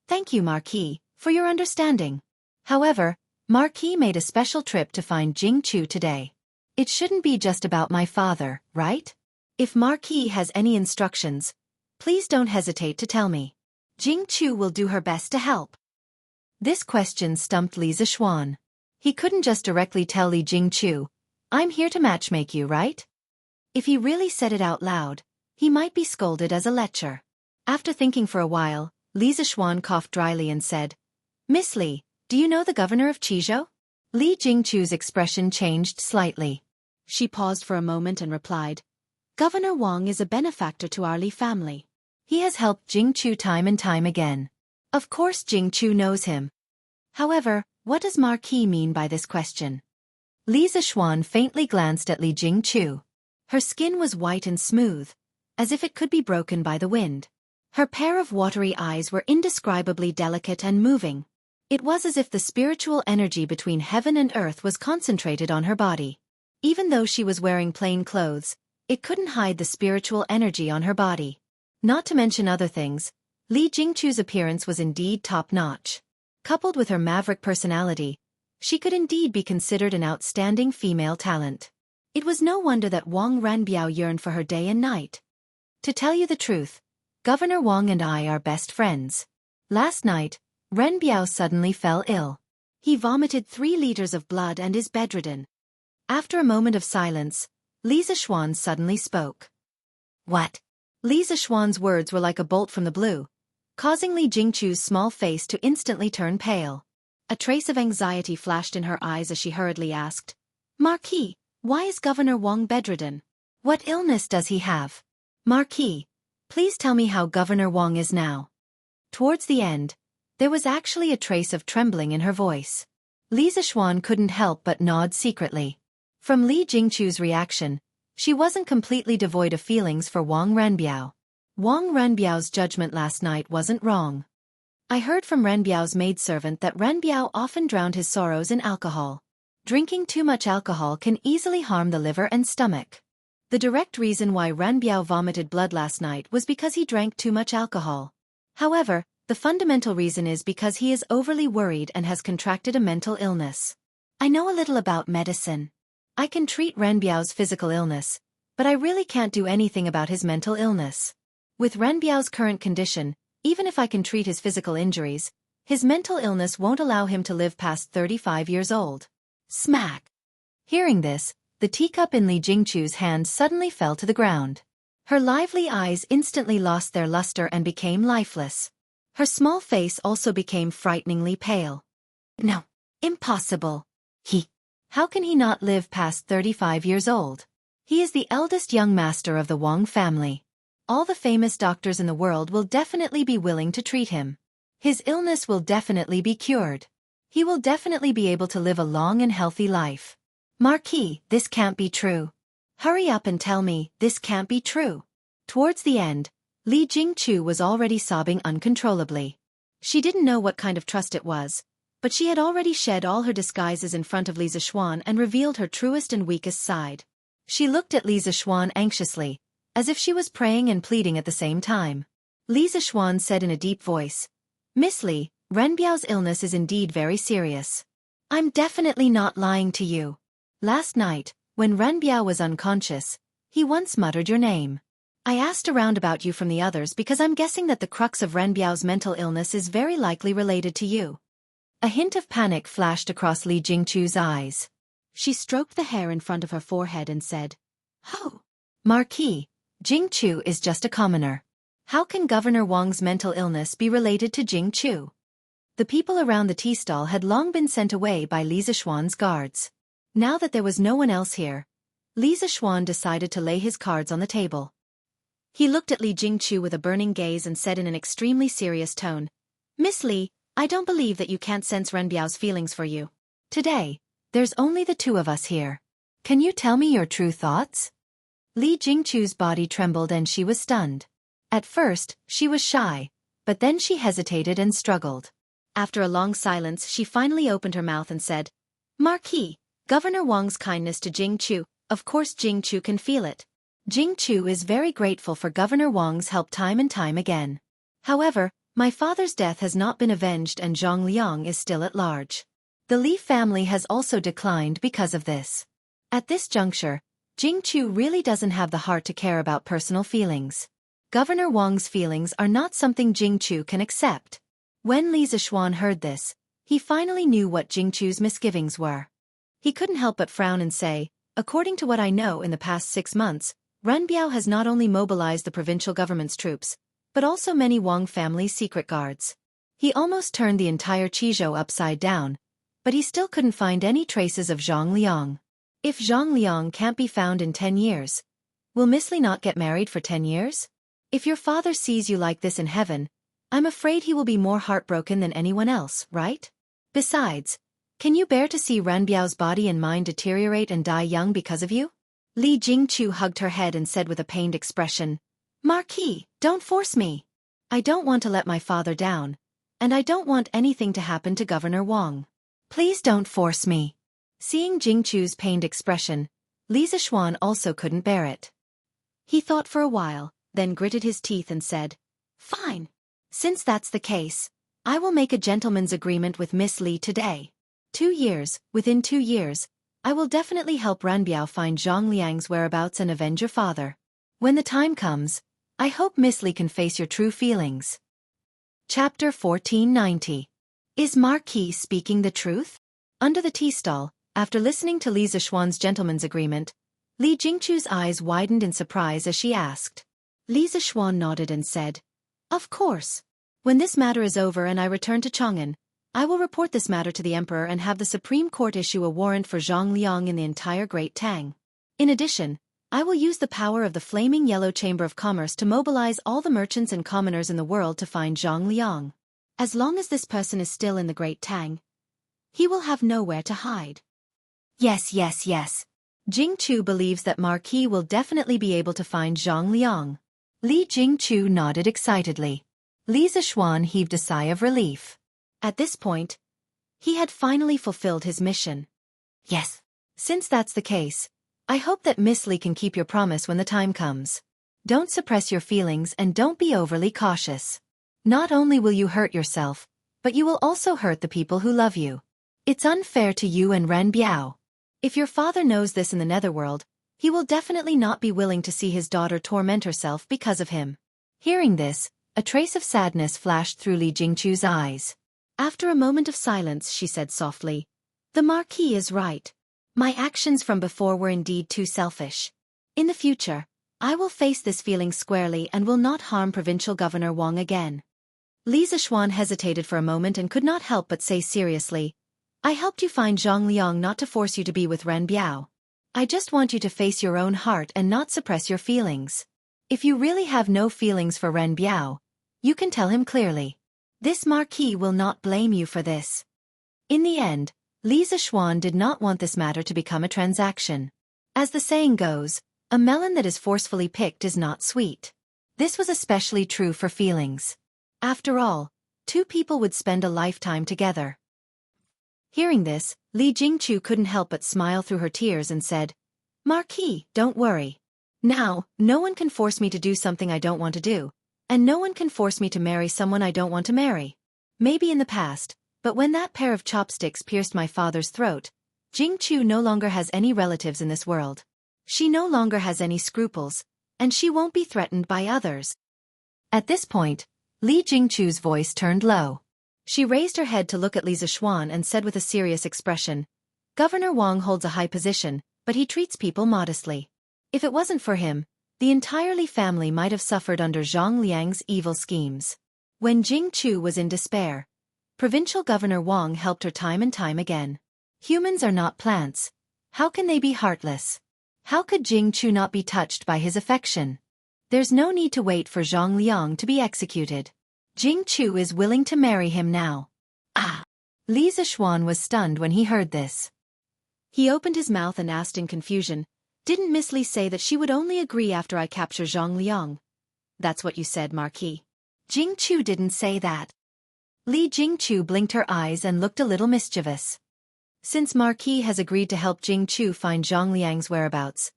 "Thank you, Marquis, for your understanding. However, Marquis made a special trip to find Jingchu today. It shouldn't be just about my father, right? If Marquis has any instructions, please don't hesitate to tell me. Jingchu will do her best to help." This question stumped Li Zixuan. He couldn't just directly tell Li Jingchu, "I'm here to matchmake you, right?" If he really said it out loud, he might be scolded as a lecher. After thinking for a while, Li Zixuan coughed dryly and said, "Miss Li, do you know the governor of Qizhou?" Li Jingchu's expression changed slightly. She paused for a moment and replied, "Governor Wang is a benefactor to our Li family. He has helped Jingchu time and time again. Of course Jingchu knows him." However, what does Marquis mean by this question? Li Zixuan faintly glanced at Li Jingchu. Her skin was white and smooth, as if it could be broken by the wind. Her pair of watery eyes were indescribably delicate and moving. It was as if the spiritual energy between heaven and earth was concentrated on her body. Even though she was wearing plain clothes, it couldn't hide the spiritual energy on her body. Not to mention other things, Li Jingchu's appearance was indeed top-notch. Coupled with her maverick personality, she could indeed be considered an outstanding female talent. It was no wonder that Wang Ranbiao yearned for her day and night. To tell you the truth, Governor Wang and I are best friends. Last night, Ranbiao suddenly fell ill. He vomited 3 liters of blood and is bedridden. After a moment of silence, Li Zixuan suddenly spoke. "What?" Li Zixuan's words were like a bolt from the blue, causing Li Jingchu's small face to instantly turn pale. A trace of anxiety flashed in her eyes as she hurriedly asked, "Marquis, why is Governor Wang bedridden? What illness does he have? Marquis, please tell me how Governor Wang is now." Towards the end, there was actually a trace of trembling in her voice. Li Zixuan couldn't help but nod secretly. From Li Jingchu's reaction, she wasn't completely devoid of feelings for Wang Ranbiao. Wang Ranbiao's judgment last night wasn't wrong. I heard from Ranbiao's maidservant that Ranbiao often drowned his sorrows in alcohol. Drinking too much alcohol can easily harm the liver and stomach. The direct reason why Ranbiao vomited blood last night was because he drank too much alcohol. However, the fundamental reason is because he is overly worried and has contracted a mental illness. I know a little about medicine. I can treat Ranbiao's physical illness, but I really can't do anything about his mental illness. With Ranbiao's current condition, even if I can treat his physical injuries, his mental illness won't allow him to live past 35 years old. Smack! Hearing this, the teacup in Li Jingchu's hand suddenly fell to the ground. Her lively eyes instantly lost their luster and became lifeless. Her small face also became frighteningly pale. "No, impossible. How can he not live past 35 years old? He is the eldest young master of the Wang family. All the famous doctors in the world will definitely be willing to treat him. His illness will definitely be cured. He will definitely be able to live a long and healthy life. Marquis, this can't be true. Hurry up and tell me, this can't be true." Towards the end, Li Jingchu was already sobbing uncontrollably. She didn't know what kind of trust it was, but she had already shed all her disguises in front of Li Zixuan and revealed her truest and weakest side. She looked at Li Zixuan anxiously, as if she was praying and pleading at the same time. Li Zixuan said in a deep voice, "Miss Li, Renbiao's illness is indeed very serious. I'm definitely not lying to you. Last night, when Renbiao was unconscious, he once muttered your name. I asked around about you from the others because I'm guessing that the crux of Renbiao's mental illness is very likely related to you. A hint of panic flashed across Li Jingchu's eyes. She stroked the hair in front of her forehead and said, "Oh, Marquis, Jingchu is just a commoner. How can Governor Wang's mental illness be related to Jingchu?" The people around the tea stall had long been sent away by Li Zishuan's guards. Now that there was no one else here, Li Zishuan decided to lay his cards on the table. He looked at Li Jingchu with a burning gaze and said in an extremely serious tone, "Miss Li, I don't believe that you can't sense Renbiao's feelings for you. Today, there's only the two of us here. Can you tell me your true thoughts?" Li Jingchu's body trembled and she was stunned. At first, she was shy, but then she hesitated and struggled. After a long silence, she finally opened her mouth and said, "Marquis, Governor Wang's kindness to Jingchu, of course Jingchu can feel it. Jingchu is very grateful for Governor Wang's help time and time again. However, my father's death has not been avenged and Zhang Liang is still at large. The Li family has also declined because of this. At this juncture, Jingchu really doesn't have the heart to care about personal feelings. Governor Wang's feelings are not something Jingchu can accept." When Li Zishuan heard this, he finally knew what Jingchu's misgivings were. He couldn't help but frown and say, "According to what I know in the past 6 months, Renbiao has not only mobilized the provincial government's troops, but also many Wang family's secret guards. He almost turned the entire Qizhou upside down, but he still couldn't find any traces of Zhang Liang. If Zhang Liang can't be found in 10 years, will Miss Li not get married for 10 years? If your father sees you like this in heaven, I'm afraid he will be more heartbroken than anyone else, right? Besides, can you bear to see Renbiao's body and mind deteriorate and die young because of you?" Li Jingchu hugged her head and said with a pained expression, "Marquis, don't force me. I don't want to let my father down, and I don't want anything to happen to Governor Wang. Please don't force me." Seeing Jingchu's pained expression, Li Zishuan also couldn't bear it. He thought for a while, then gritted his teeth and said, "Fine. Since that's the case, I will make a gentleman's agreement with Miss Li today. Within 2 years, I will definitely help Renbiao find Zhang Liang's whereabouts and avenge your father. When the time comes, I hope Miss Li can face your true feelings." Chapter 1490. Is Marquis speaking the truth? Under the tea stall, after listening to Li Zishuan's gentleman's agreement, Li Jingchu's eyes widened in surprise as she asked. Li Zishuan nodded and said, "Of course. When this matter is over and I return to Chang'an, I will report this matter to the Emperor and have the Supreme Court issue a warrant for Zhang Liang in the entire Great Tang. In addition, I will use the power of the Flaming Yellow Chamber of Commerce to mobilize all the merchants and commoners in the world to find Zhang Liang. As long as this person is still in the Great Tang, he will have nowhere to hide." Yes. Jingchu believes that Marquis will definitely be able to find Zhang Liang. Li Jingchu nodded excitedly. Li Zishuan heaved a sigh of relief. At this point, he had finally fulfilled his mission. Yes. Since that's the case, I hope that Miss Li can keep your promise when the time comes. Don't suppress your feelings and don't be overly cautious. Not only will you hurt yourself, but you will also hurt the people who love you. It's unfair to you and Renbiao. If your father knows this in the netherworld, he will definitely not be willing to see his daughter torment herself because of him." Hearing this, a trace of sadness flashed through Li Jingchu's eyes. After a moment of silence, she said softly, "The Marquis is right. My actions from before were indeed too selfish. In the future, I will face this feeling squarely and will not harm Provincial Governor Wang again." Li Zishuan hesitated for a moment and could not help but say seriously, "I helped you find Zhang Liang not to force you to be with Renbiao. I just want you to face your own heart and not suppress your feelings. If you really have no feelings for Renbiao, you can tell him clearly. This Marquis will not blame you for this." In the end, Li Zishuan did not want this matter to become a transaction. As the saying goes, a melon that is forcefully picked is not sweet. This was especially true for feelings. After all, two people would spend a lifetime together. Hearing this, Li Jingchu couldn't help but smile through her tears and said, "Marquis, don't worry. Now, no one can force me to do something I don't want to do, and no one can force me to marry someone I don't want to marry. Maybe in the past, But when that pair of chopsticks pierced my father's throat, Jianghu no longer has any relatives in this world. She no longer has any scruples, and she won't be threatened by others. At this point, Li Jingchu's voice turned low. She raised her head to look at Li Zishuan and said with a serious expression, "Governor Wang holds a high position, but he treats people modestly. If it wasn't for him, the entire Li family might have suffered under Zhang Liang's evil schemes." When Jingchu was in despair, Provincial Governor Wang helped her time and time again. Humans are not plants. How can they be heartless? How could Jingchu not be touched by his affection? There's no need to wait for Zhang Liang to be executed. Jingchu is willing to marry him now. Ah! Li Zishuan was stunned when he heard this. He opened his mouth and asked in confusion, "Didn't Miss Li say that she would only agree after I capture Zhang Liang?" "That's what you said, Marquis." "Jingchu didn't say that." Li Jingchu blinked her eyes and looked a little mischievous. Since Marquis has agreed to help Jingchu find Zhang Liang's whereabouts,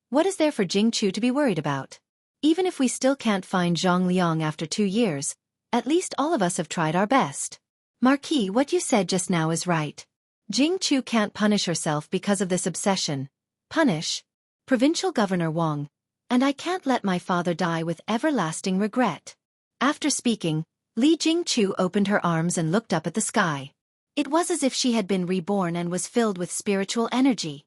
what is there for Jingchu to be worried about? Even if we still can't find Zhang Liang after 2 years, at least all of us have tried our best. Marquis, what you said just now is right. Jingchu can't punish herself because of this obsession. Punish? Provincial Governor Wang. And I can't let my father die with everlasting regret. After speaking, Li Jingchu opened her arms and looked up at the sky. It was as if she had been reborn and was filled with spiritual energy.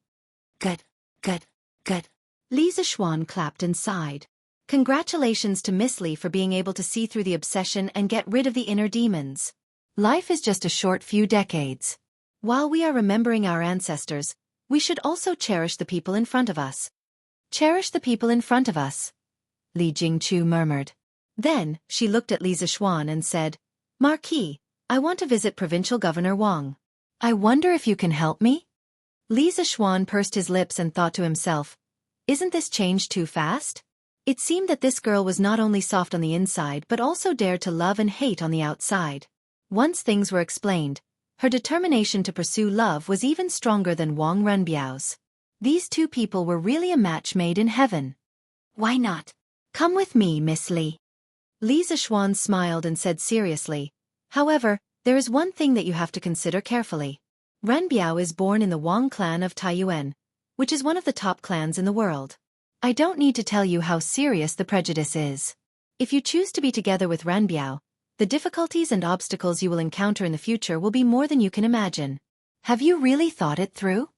Good, good, good. Li Zishuan clapped and sighed. Congratulations to Miss Li for being able to see through the obsession and get rid of the inner demons. Life is just a short few decades. While we are remembering our ancestors, we should also cherish the people in front of us. Cherish the people in front of us, Li Jingchu murmured. Then, she looked at Li Zishuan and said, "Marquis, I want to visit Provincial Governor Wang. I wonder if you can help me?" Li Zishuan pursed his lips and thought to himself, "Isn't this change too fast?" It seemed that this girl was not only soft on the inside but also dared to love and hate on the outside. Once things were explained, her determination to pursue love was even stronger than Wang Renbiao's. These two people were really a match made in heaven. "Why not? Come with me, Miss Li." Li Zishuan smiled and said seriously, "However, there is one thing that you have to consider carefully. Renbiao is born in the Wang clan of Taiyuan, which is one of the top clans in the world. I don't need to tell you how serious the prejudice is. If you choose to be together with Renbiao, the difficulties and obstacles you will encounter in the future will be more than you can imagine. Have you really thought it through?"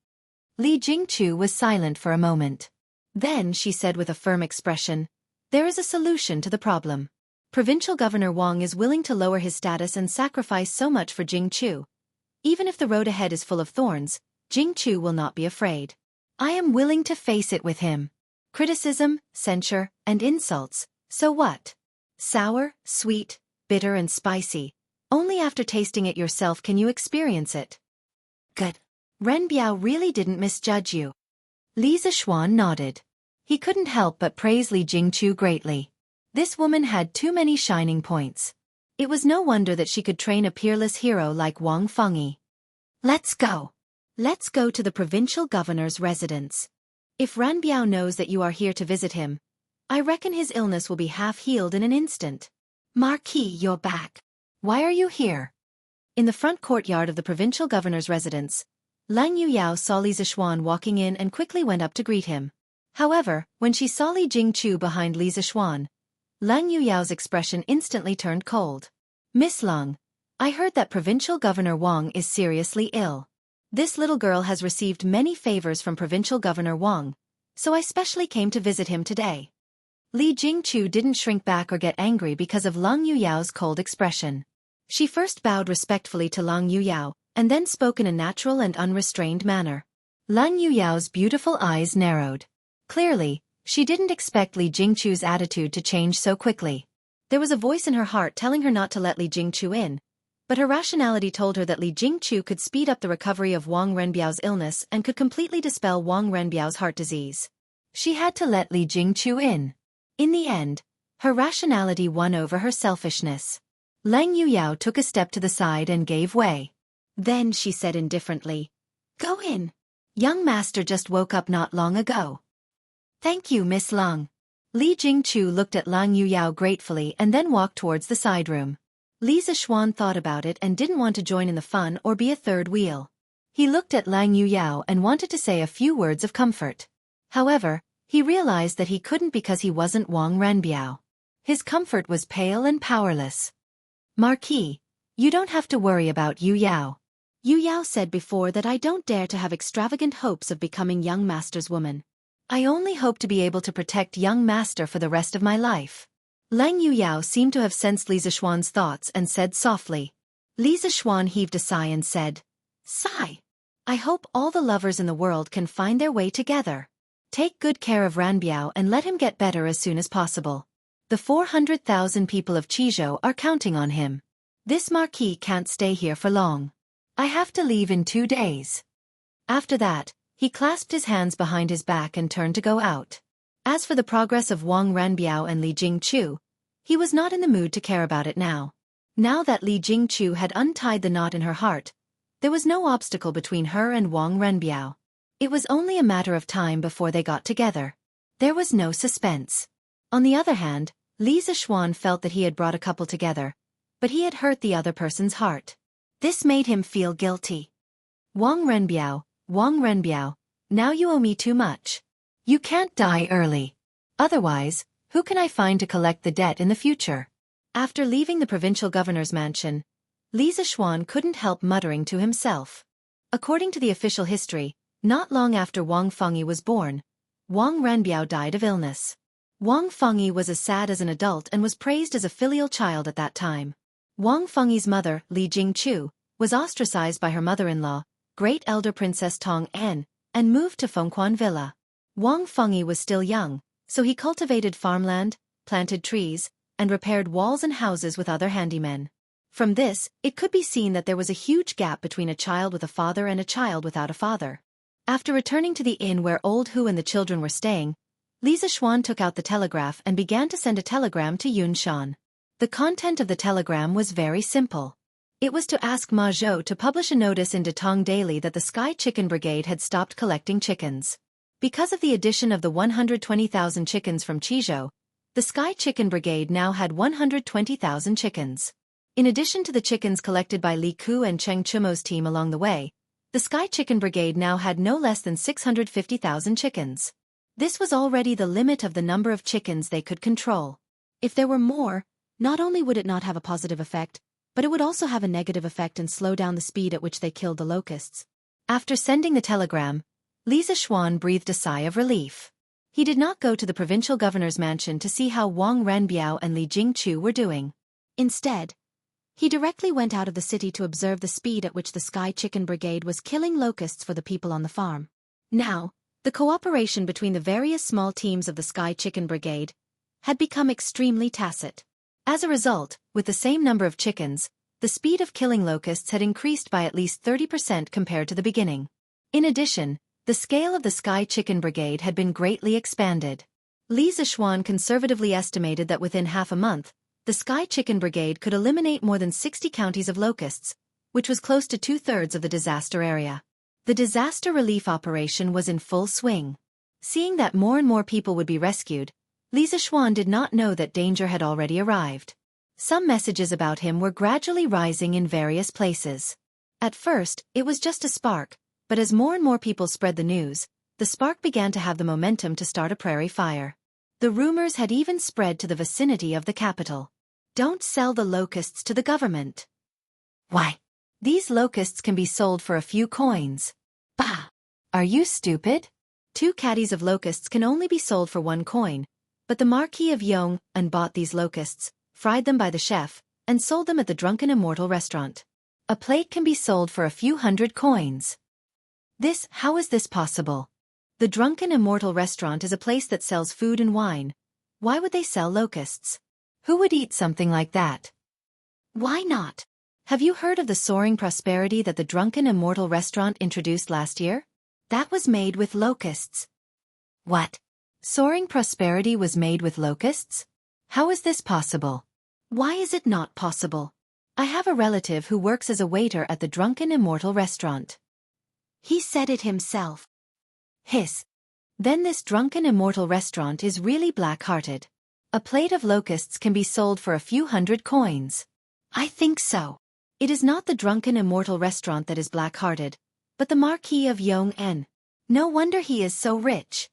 Li Jingchu was silent for a moment. Then she said with a firm expression, "There is a solution to the problem. Provincial Governor Wang is willing to lower his status and sacrifice so much for Jingchu. Even if the road ahead is full of thorns, Jingchu will not be afraid. I am willing to face it with him. Criticism, censure, and insults, so what? Sour, sweet, bitter and spicy. Only after tasting it yourself can you experience it." "Good. Renbiao really didn't misjudge you." Li Zishuan nodded. He couldn't help but praise Li Jingchu greatly. This woman had too many shining points. It was no wonder that she could train a peerless hero like Wang Fengyi. "Let's go. Let's go to the provincial governor's residence. If Renbiao knows that you are here to visit him, I reckon his illness will be half healed in an instant." "Marquis, you're back. Why are you here?" In the front courtyard of the provincial governor's residence, Lang Yuyao saw Li Zishuan walking in and quickly went up to greet him. However, when she saw Li Jingchu behind Li Zishuan, Lang Yuyao's expression instantly turned cold. "Miss Lang, I heard that Provincial Governor Wang is seriously ill. This little girl has received many favors from Provincial Governor Wang, so I specially came to visit him today." Li Jingchu didn't shrink back or get angry because of Lang Yuyao's cold expression. She first bowed respectfully to Lang Yuyao, and then spoke in a natural and unrestrained manner. Lang Yuyao's beautiful eyes narrowed. Clearly, she didn't expect Li Jingchu's attitude to change so quickly. There was a voice in her heart telling her not to let Li Jingchu in, but her rationality told her that Li Jingchu could speed up the recovery of Wang Renbiao's illness and could completely dispel Wang Renbiao's heart disease. She had to let Li Jingchu in. In the end, her rationality won over her selfishness. Lang Yuyao took a step to the side and gave way. Then she said indifferently, "Go in. Young master just woke up not long ago." "Thank you, Miss Lang." Li Jingchu looked at Lang Yuyao gratefully and then walked towards the side room. Li Zixuan thought about it and didn't want to join in the fun or be a third wheel. He looked at Lang Yuyao and wanted to say a few words of comfort. However, he realized that he couldn't because he wasn't Wang Renbiao. His comfort was pale and powerless. Marquis, you don't have to worry about Yu Yao. Yu Yao said before that I don't dare to have extravagant hopes of becoming young master's woman. I only hope to be able to protect young master for the rest of my life. Lang Yuyao seemed to have sensed Li Zixuan's thoughts and said softly. Li Zixuan heaved a sigh and said, "Sigh. I hope all the lovers in the world can find their way together. Take good care of Ranbiao and let him get better as soon as possible. The 400,000 people of Qizhou are counting on him. This marquis can't stay here for long. I have to leave in 2 days." After that, he clasped his hands behind his back and turned to go out. As for the progress of Wang Ranbiao and Li Jingchu, he was not in the mood to care about it now. Now that Li Jingchu had untied the knot in her heart, there was no obstacle between her and Wang Renbiao. It was only a matter of time before they got together. There was no suspense. On the other hand, Li Zixuan felt that he had brought a couple together, but he had hurt the other person's heart. This made him feel guilty. Wang Renbiao, now you owe me too much. You can't die early. Otherwise, who can I find to collect the debt in the future? After leaving the provincial governor's mansion, Li Zixuan couldn't help muttering to himself. According to the official history, not long after Wang Fengyi was born, Wang Renbiao died of illness. Wang Fengyi was as sad as an adult and was praised as a filial child at that time. Wang Fengyi's mother, Li Jingchu, was ostracized by her mother-in-law, great elder Princess Tong En, and moved to Fengquan Villa. Wang Fengyi was still young, so he cultivated farmland, planted trees, and repaired walls and houses with other handymen. From this, it could be seen that there was a huge gap between a child with a father and a child without a father. After returning to the inn where Old Hu and the children were staying, Li Zixuan took out the telegraph and began to send a telegram to Yun Shan. The content of the telegram was very simple. It was to ask Ma Zhou to publish a notice in Datong Daily that the Sky Chicken Brigade had stopped collecting chickens. Because of the addition of the 120,000 chickens from Qizhou, the Sky Chicken Brigade now had 120,000 chickens. In addition to the chickens collected by Li Ku and Cheng Chumo's team along the way, the Sky Chicken Brigade now had no less than 650,000 chickens. This was already the limit of the number of chickens they could control. If there were more, not only would it not have a positive effect, but it would also have a negative effect and slow down the speed at which they killed the locusts. After sending the telegram, Li Zixuan breathed a sigh of relief. He did not go to the provincial governor's mansion to see how Wang Renbiao and Li Jingchu were doing. Instead, he directly went out of the city to observe the speed at which the Sky Chicken Brigade was killing locusts for the people on the farm. Now, the cooperation between the various small teams of the Sky Chicken Brigade had become extremely tacit. As a result, with the same number of chickens, the speed of killing locusts had increased by at least 30% compared to the beginning. In addition, the scale of the Sky Chicken Brigade had been greatly expanded. Li Zixuan conservatively estimated that within half a month, the Sky Chicken Brigade could eliminate more than 60 counties of locusts, which was close to 2/3 of the disaster area. The disaster relief operation was in full swing. Seeing that more and more people would be rescued, Li Zixuan did not know that danger had already arrived. Some messages about him were gradually rising in various places. At first, it was just a spark, but as more and more people spread the news, the spark began to have the momentum to start a prairie fire. The rumors had even spread to the vicinity of the capital. Don't sell the locusts to the government. Why? These locusts can be sold for a few coins. Bah! Are you stupid? 2 caddies of locusts can only be sold for 1 coin, but the Marquis of Yong'an bought these locusts, fried them by the chef, and sold them at the Drunken Immortal restaurant. A plate can be sold for a few hundred coins. How is this possible? The Drunken Immortal restaurant is a place that sells food and wine. Why would they sell locusts? Who would eat something like that? Why not? Have you heard of the soaring prosperity that the Drunken Immortal restaurant introduced last year? That was made with locusts. What? Soaring prosperity was made with locusts? How is this possible? Why is it not possible? I have a relative who works as a waiter at the Drunken Immortal restaurant. He said it himself. Hiss. Then this Drunken Immortal restaurant is really black-hearted. A plate of locusts can be sold for a few hundred coins. I think so. It is not the drunken immortal restaurant that is black-hearted, but the Marquis of Yong'en. No wonder he is so rich.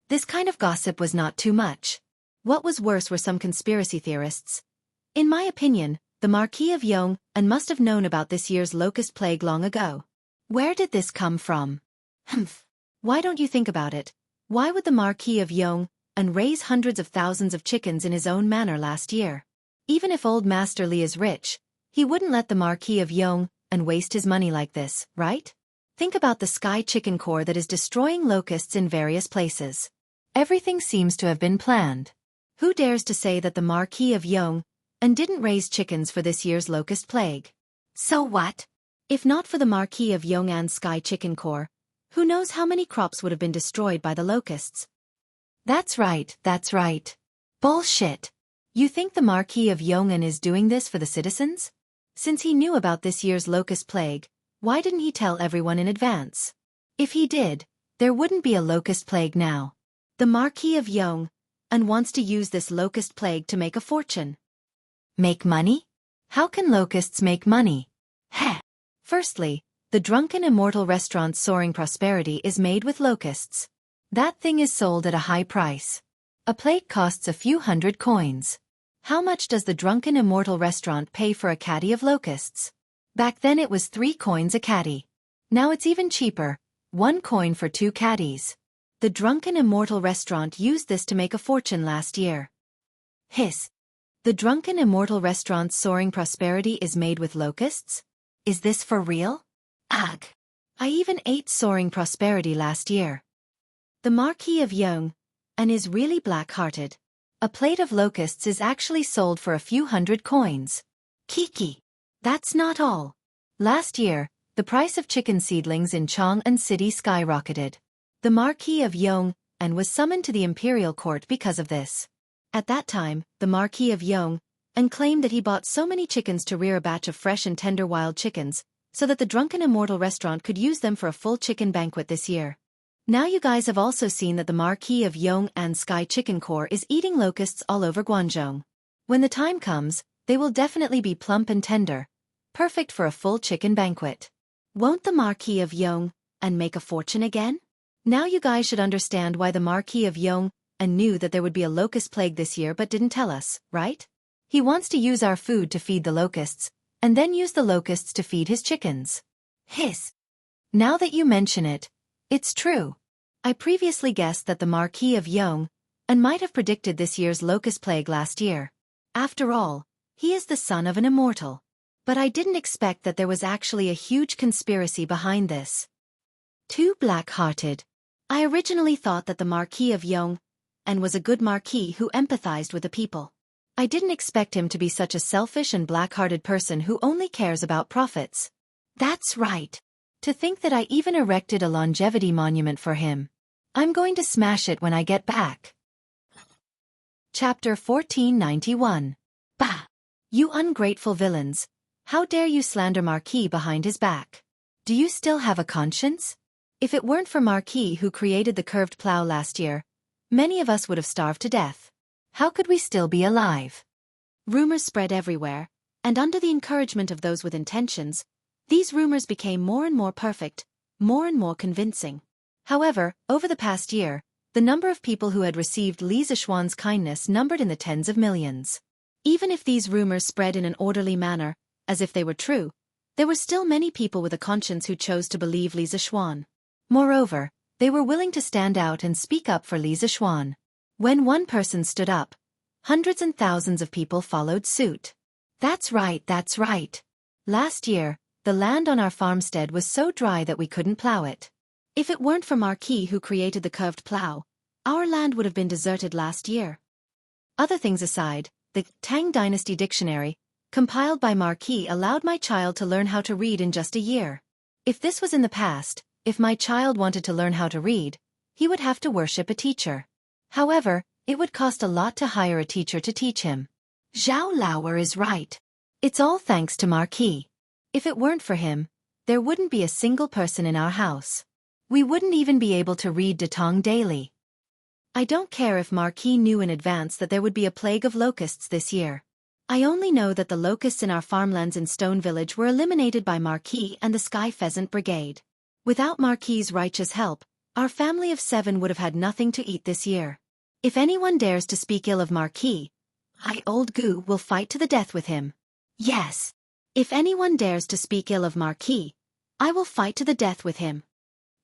This kind of gossip was not too much. What was worse were some conspiracy theorists. In my opinion, the Marquis of Yong'en must have known about this year's locust plague long ago. Where did this come from? Humph. Why don't you think about it? Why would the Marquis of Yong'en raise hundreds of thousands of chickens in his own manor last year? Even if old Master Li is rich, he wouldn't let the Marquis of Yong'en waste his money like this, right? Think about the sky chicken corps that is destroying locusts in various places. Everything seems to have been planned. Who dares to say that the Marquis of Yong'en didn't raise chickens for this year's locust plague? So what? If not for the Marquis of Yong'an's sky chicken corps, who knows how many crops would have been destroyed by the locusts? That's right, that's right. Bullshit. You think the Marquis of Yong'en is doing this for the citizens? Since he knew about this year's locust plague, why didn't he tell everyone in advance? If he did, there wouldn't be a locust plague now. The Marquis of Yong'en wants to use this locust plague to make a fortune. Make money? How can locusts make money? Heh. Firstly, the drunken immortal restaurant's soaring prosperity is made with locusts. That thing is sold at a high price. A plate costs a few hundred coins. How much does the drunken immortal restaurant pay for a caddy of locusts? Back then it was 3 coins a caddy. Now it's even cheaper, 1 coin for 2 caddies. The drunken immortal restaurant used this to make a fortune last year. Hiss. The drunken immortal restaurant's soaring prosperity is made with locusts? Is this for real? Ugh. I even ate soaring prosperity last year. The Marquis of Yong'en is really black-hearted. A plate of locusts is actually sold for a few hundred coins. Kiki. That's not all. Last year, the price of chicken seedlings in Chang'an City skyrocketed. The Marquis of Yong'en was summoned to the imperial court because of this. At that time, the Marquis of Yong'en claimed that he bought so many chickens to rear a batch of fresh and tender wild chickens, so that the drunken immortal restaurant could use them for a full chicken banquet this year. Now you guys have also seen that the Marquis of Yong'en's Sky Chicken Corps is eating locusts all over Guangzhou. When the time comes, they will definitely be plump and tender, perfect for a full chicken banquet. Won't the Marquis of Yong'en make a fortune again? Now you guys should understand why the Marquis of Yong'en knew that there would be a locust plague this year but didn't tell us, right? He wants to use our food to feed the locusts, and then use the locusts to feed his chickens. Hiss. Now that you mention it, it's true. I previously guessed that the Marquis of Yong'en might have predicted this year's locust plague last year. After all, he is the son of an immortal. But I didn't expect that there was actually a huge conspiracy behind this. Too black-hearted. I originally thought that the Marquis of Yong'en was a good marquis who empathized with the people. I didn't expect him to be such a selfish and black-hearted person who only cares about profits. That's right. To think that I even erected a longevity monument for him. I'm going to smash it when I get back. Chapter 1491. Bah! You ungrateful villains. How dare you slander Marquis behind his back? Do you still have a conscience? If it weren't for Marquis who created the curved plow last year, many of us would have starved to death. How could we still be alive? Rumors spread everywhere, and under the encouragement of those with intentions, these rumors became more and more perfect, more and more convincing. However, over the past year, the number of people who had received Li Zishuan's kindness numbered in the tens of millions. Even if these rumors spread in an orderly manner, as if they were true, there were still many people with a conscience who chose to believe Li Zishuan. Moreover, they were willing to stand out and speak up for Li Zishuan. When one person stood up, hundreds and thousands of people followed suit. That's right, that's right. Last year, the land on our farmstead was so dry that we couldn't plow it. If it weren't for Marquis who created the curved plow, our land would have been deserted last year. Other things aside, the Tang Dynasty Dictionary, compiled by Marquis, allowed my child to learn how to read in just a year. If this was in the past, if my child wanted to learn how to read, he would have to worship a teacher. However, it would cost a lot to hire a teacher to teach him. Zhao Lauer is right. It's all thanks to Marquis. If it weren't for him, there wouldn't be a single person in our house. We wouldn't even be able to read De Tong daily. I don't care if Marquis knew in advance that there would be a plague of locusts this year. I only know that the locusts in our farmlands in Stone Village were eliminated by Marquis and the Sky Pheasant Brigade. Without Marquis's righteous help, our family of 7 would have had nothing to eat this year. If anyone dares to speak ill of Marquis, I, Old Goo, will fight to the death with him. Yes. If anyone dares to speak ill of Marquis, I will fight to the death with him.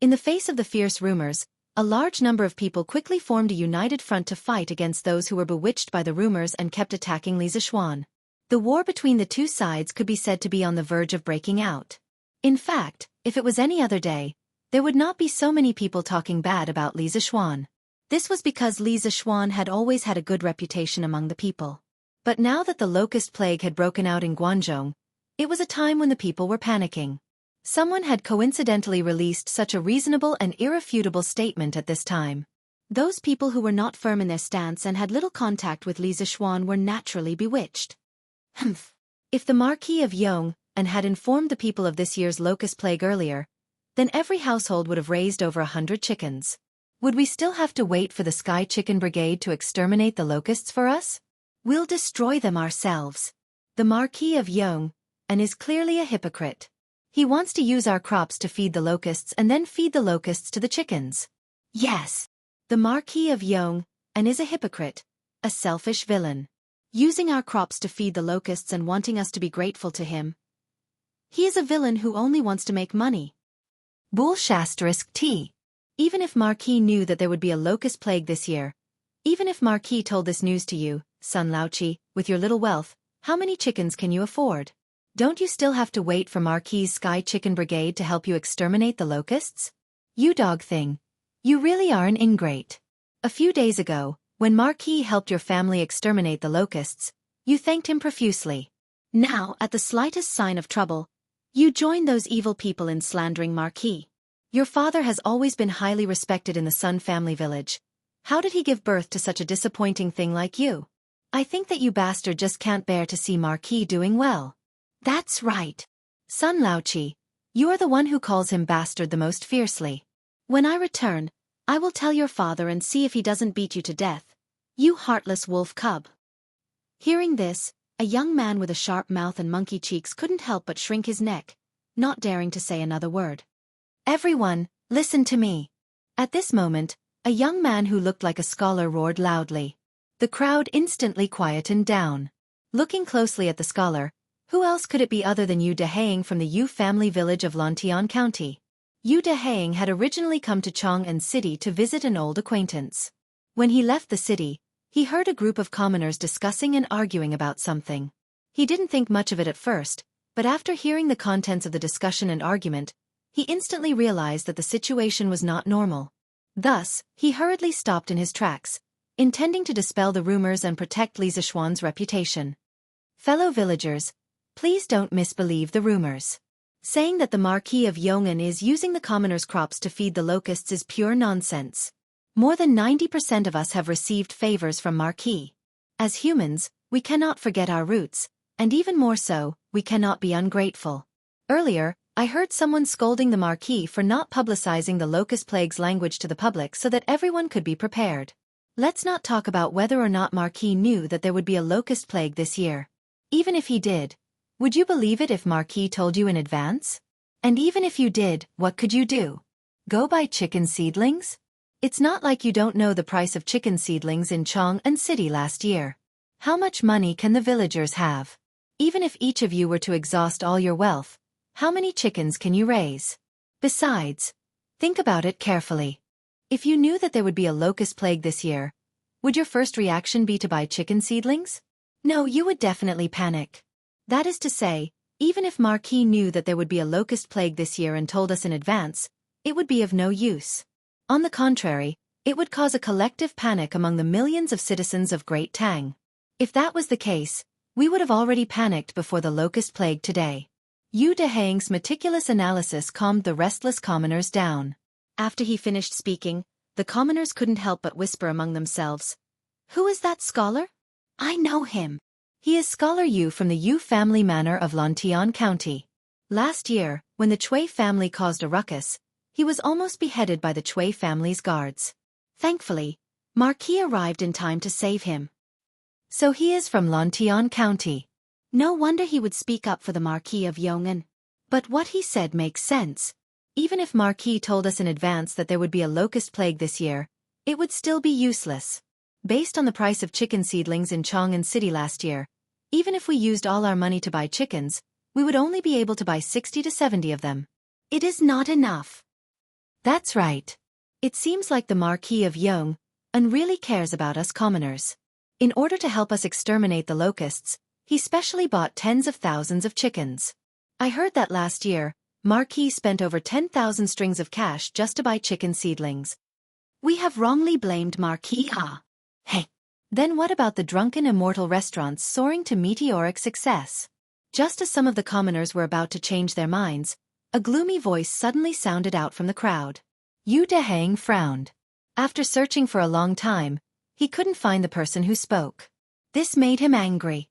In the face of the fierce rumors, a large number of people quickly formed a united front to fight against those who were bewitched by the rumors and kept attacking Li Zixuan. The war between the two sides could be said to be on the verge of breaking out. In fact, if it was any other day, there would not be so many people talking bad about Li Zixuan. This was because Li Zixuan had always had a good reputation among the people. But now that the locust plague had broken out in Guangzhou, it was a time when the people were panicking. Someone had coincidentally released such a reasonable and irrefutable statement at this time. Those people who were not firm in their stance and had little contact with Li Zixuan were naturally bewitched. Humph. If the Marquis of Yong had informed the people of this year's locust plague earlier, then every household would have raised over 100 chickens. Would we still have to wait for the Sky Chicken Brigade to exterminate the locusts for us? We'll destroy them ourselves. The Marquis of Yong is clearly a hypocrite. He wants to use our crops to feed the locusts and then feed the locusts to the chickens. Yes. The Marquis of Yong is a hypocrite, a selfish villain. Using our crops to feed the locusts and wanting us to be grateful to him. He is a villain who only wants to make money. Bull *T. Even if Marquis knew that there would be a locust plague this year, even if Marquis told this news to you, Sun Laochi, with your little wealth, how many chickens can you afford? Don't you still have to wait for Marquis's Sky Chicken Brigade to help you exterminate the locusts? You dog thing. You really are an ingrate. A few days ago, when Marquis helped your family exterminate the locusts, you thanked him profusely. Now, at the slightest sign of trouble, you join those evil people in slandering Marquis. Your father has always been highly respected in the Sun family village. How did he give birth to such a disappointing thing like you? I think that you bastard just can't bear to see Marquis doing well. That's right. Sun Laochi, you are the one who calls him bastard the most fiercely. When I return, I will tell your father and see if he doesn't beat you to death. You heartless wolf cub. Hearing this, a young man with a sharp mouth and monkey cheeks couldn't help but shrink his neck, not daring to say another word. Everyone, listen to me. At this moment, a young man who looked like a scholar roared loudly. The crowd instantly quietened down. Looking closely at the scholar, who else could it be other than Yu Dehang from the Yu family village of Lantian County? Yu Dehang had originally come to Chang'an City to visit an old acquaintance. When he left the city, he heard a group of commoners discussing and arguing about something. He didn't think much of it at first, but after hearing the contents of the discussion and argument, he instantly realized that the situation was not normal. Thus, he hurriedly stopped in his tracks, intending to dispel the rumors and protect Li Zixuan's reputation. Fellow villagers, please don't misbelieve the rumors. Saying that the Marquis of Yong'an is using the commoners' crops to feed the locusts is pure nonsense. More than 90% of us have received favors from Marquis. As humans, we cannot forget our roots, and even more so, we cannot be ungrateful. Earlier, I heard someone scolding the Marquis for not publicizing the locust plague's language to the public so that everyone could be prepared. Let's not talk about whether or not Marquis knew that there would be a locust plague this year. Even if he did, would you believe it if Marquis told you in advance? And even if you did, what could you do? Go buy chicken seedlings? It's not like you don't know the price of chicken seedlings in Chang'an City last year. How much money can the villagers have? Even if each of you were to exhaust all your wealth, how many chickens can you raise? Besides, think about it carefully. If you knew that there would be a locust plague this year, would your first reaction be to buy chicken seedlings? No, you would definitely panic. That is to say, even if Marquis knew that there would be a locust plague this year and told us in advance, it would be of no use. On the contrary, it would cause a collective panic among the millions of citizens of Great Tang. If that was the case, we would have already panicked before the locust plague today. Yu Dehang's meticulous analysis calmed the restless commoners down. After he finished speaking, the commoners couldn't help but whisper among themselves. Who is that scholar? I know him. He is Scholar Yu from the Yu family manor of Lantian County. Last year, when the Chui family caused a ruckus, he was almost beheaded by the Chui family's guards. Thankfully, Marquis arrived in time to save him. So he is from Lantian County. No wonder he would speak up for the Marquis of Yong'an. But what he said makes sense. Even if Marquis told us in advance that there would be a locust plague this year, it would still be useless. Based on the price of chicken seedlings in Chang'an City last year, even if we used all our money to buy chickens, we would only be able to buy 60 to 70 of them. It is not enough. That's right. It seems like the Marquis of Yong'an really cares about us commoners. In order to help us exterminate the locusts, he specially bought tens of thousands of chickens. I heard that last year, Marquis spent over 10,000 strings of cash just to buy chicken seedlings. We have wrongly blamed Marquis. Hey. Then what about the drunken immortal restaurants soaring to meteoric success? Just as some of the commoners were about to change their minds, a gloomy voice suddenly sounded out from the crowd. Yu Dehang frowned. After searching for a long time, he couldn't find the person who spoke. This made him angry.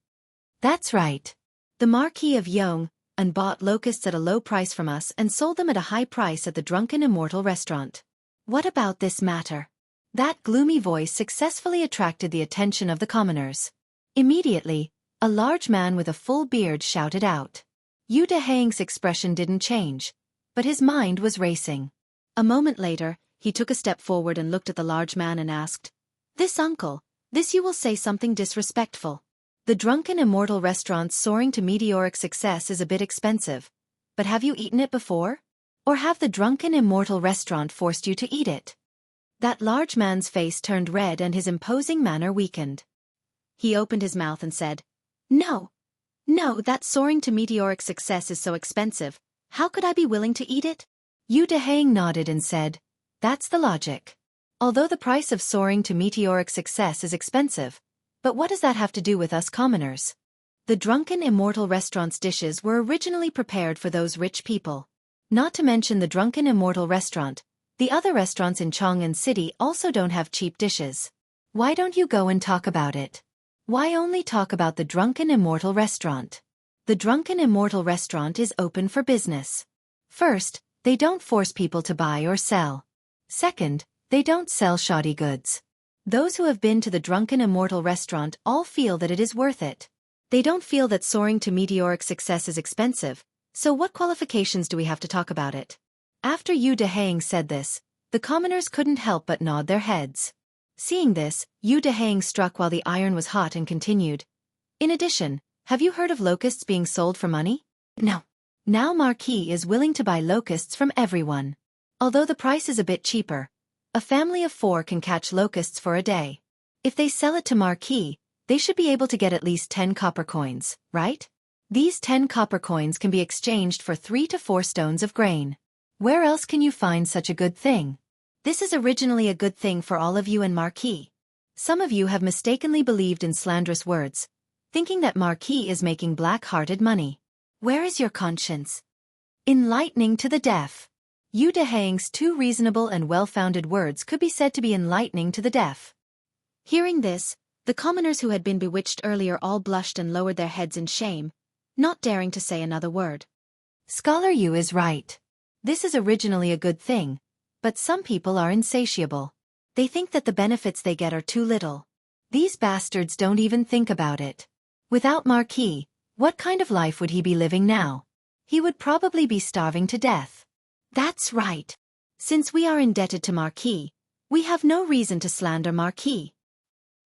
That's right. The Marquis of Yong'an bought locusts at a low price from us and sold them at a high price at the drunken immortal restaurant. What about this matter? That gloomy voice successfully attracted the attention of the commoners. Immediately, a large man with a full beard shouted out. Yu Dehang's expression didn't change, but his mind was racing. A moment later, he took a step forward and looked at the large man and asked, "This uncle, this you will say something disrespectful. The drunken immortal restaurant's soaring to meteoric success is a bit expensive, but have you eaten it before? Or have the drunken immortal restaurant forced you to eat it?" That large man's face turned red and his imposing manner weakened. He opened his mouth and said, No, that soaring to meteoric success is so expensive. How could I be willing to eat it?" Yu Dehang nodded and said, "That's the logic. Although the price of soaring to meteoric success is expensive, but what does that have to do with us commoners? The drunken immortal restaurant's dishes were originally prepared for those rich people. Not to mention the drunken immortal restaurant, the other restaurants in Chang'an City also don't have cheap dishes. Why don't you go and talk about it? Why only talk about the drunken immortal restaurant? The drunken immortal restaurant is open for business. First, they don't force people to buy or sell. Second, they don't sell shoddy goods. Those who have been to the drunken immortal restaurant all feel that it is worth it. They don't feel that soaring to meteoric success is expensive, so what qualifications do we have to talk about it?" After Yu Dehang said this, the commoners couldn't help but nod their heads. Seeing this, Yu Dehang struck while the iron was hot and continued, "In addition, have you heard of locusts being sold for money? No. Now Marquis is willing to buy locusts from everyone. Although the price is a bit cheaper, a family of 4 can catch locusts for a day. If they sell it to Marquis, they should be able to get at least 10 copper coins, right? These 10 copper coins can be exchanged for 3 to 4 stones of grain. Where else can you find such a good thing? This is originally a good thing for all of you and Marquis. Some of you have mistakenly believed in slanderous words, thinking that Marquis is making black-hearted money. Where is your conscience? Enlightening to the deaf." Yu Dehang's 2 reasonable and well-founded words could be said to be enlightening to the deaf. Hearing this, the commoners who had been bewitched earlier all blushed and lowered their heads in shame, not daring to say another word. Scholar Yu is right. This is originally a good thing, but some people are insatiable. They think that the benefits they get are too little. These bastards don't even think about it. Without Marquis, what kind of life would he be living now? He would probably be starving to death. That's right. Since we are indebted to Marquis, we have no reason to slander Marquis.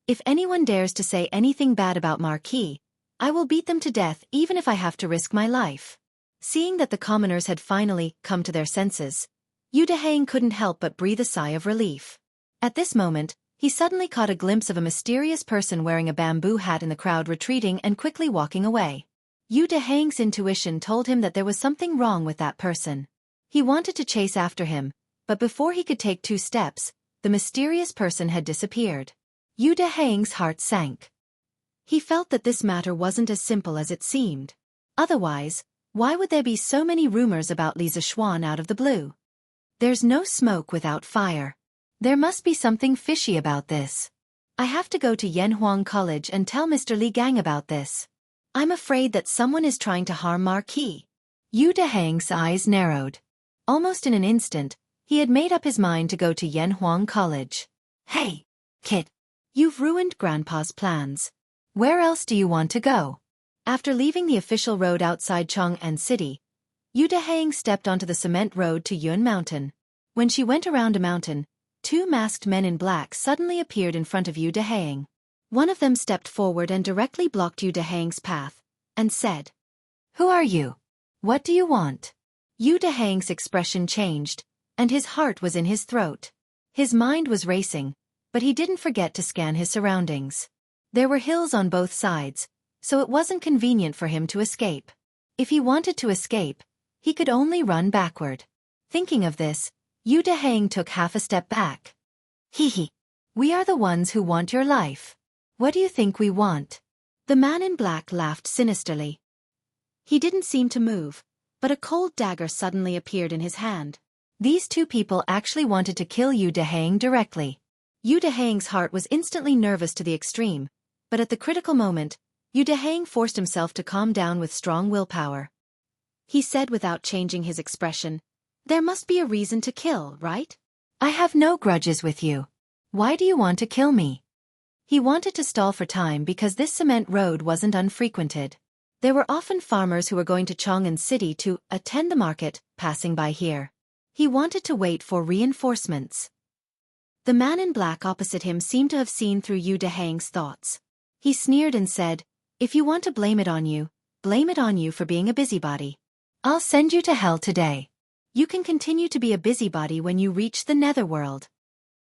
If anyone dares to say anything bad about Marquis, I will beat them to death even if I have to risk my life." Seeing that the commoners had finally come to their senses, Yu Dehang couldn't help but breathe a sigh of relief. At this moment, he suddenly caught a glimpse of a mysterious person wearing a bamboo hat in the crowd retreating and quickly walking away. Yu Dehang's intuition told him that there was something wrong with that person. He wanted to chase after him, but before he could take 2 steps, the mysterious person had disappeared. Yu Dehang's heart sank. He felt that this matter wasn't as simple as it seemed. Otherwise, why would there be so many rumors about Li Zixuan out of the blue? There's no smoke without fire. There must be something fishy about this. I have to go to Yanhuang College and tell Mr. Li Gang about this. I'm afraid that someone is trying to harm Marquis. Yu Dehang's eyes narrowed. Almost in an instant, he had made up his mind to go to Yanhuang College. Hey, kid. You've ruined Grandpa's plans. Where else do you want to go? After leaving the official road outside Chang'an City, Yu Dehang stepped onto the cement road to Yun Mountain. When she went around a mountain, two masked men in black suddenly appeared in front of Yu Dehang. One of them stepped forward and directly blocked Yu Dehang's path, and said, "Who are you? What do you want?" Yu Dehang's expression changed, and his heart was in his throat. His mind was racing, but he didn't forget to scan his surroundings. There were hills on both sides, so it wasn't convenient for him to escape. If he wanted to escape, he could only run backward. Thinking of this, Yu Dehang took half a step back. "Hee. We are the ones who want your life. What do you think we want?" The man in black laughed sinisterly. He didn't seem to move, but a cold dagger suddenly appeared in his hand. These two people actually wanted to kill Yu Dehang directly. Yu Dehang's heart was instantly nervous to the extreme, but at the critical moment, Yu Dehang forced himself to calm down with strong willpower. He said without changing his expression, "There must be a reason to kill, right? I have no grudges with you. Why do you want to kill me?" He wanted to stall for time because this cement road wasn't unfrequented. There were often farmers who were going to Chang'an City to attend the market, passing by here. He wanted to wait for reinforcements. The man in black opposite him seemed to have seen through Yu Dehang's thoughts. He sneered and said, "If you want to blame it on you for being a busybody. I'll send you to hell today. You can continue to be a busybody when you reach the netherworld."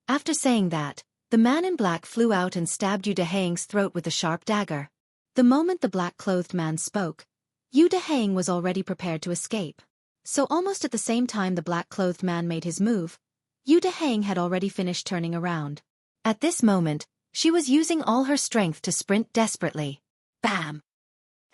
After saying that, the man in black flew out and stabbed Yu Dehang's throat with a sharp dagger. The moment the black-clothed man spoke, Yu Dehang was already prepared to escape. So almost at the same time the black-clothed man made his move, Yu Dehang had already finished turning around. At this moment, she was using all her strength to sprint desperately. Bam!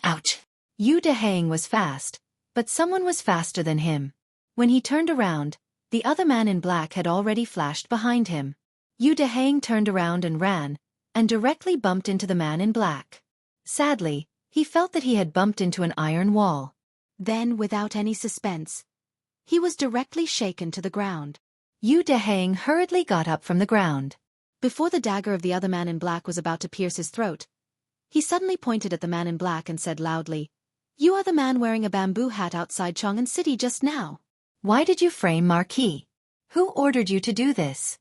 Ouch! Yu Dehang was fast, but someone was faster than him. When he turned around, the other man in black had already flashed behind him. Yu Dehang turned around and ran, and directly bumped into the man in black. Sadly, he felt that he had bumped into an iron wall. Then, without any suspense, he was directly shaken to the ground. Yu Dehang hurriedly got up from the ground. Before the dagger of the other man in black was about to pierce his throat, he suddenly pointed at the man in black and said loudly, "You are the man wearing a bamboo hat outside Chang'an City just now. Why did you frame Marquis? Who ordered you to do this?"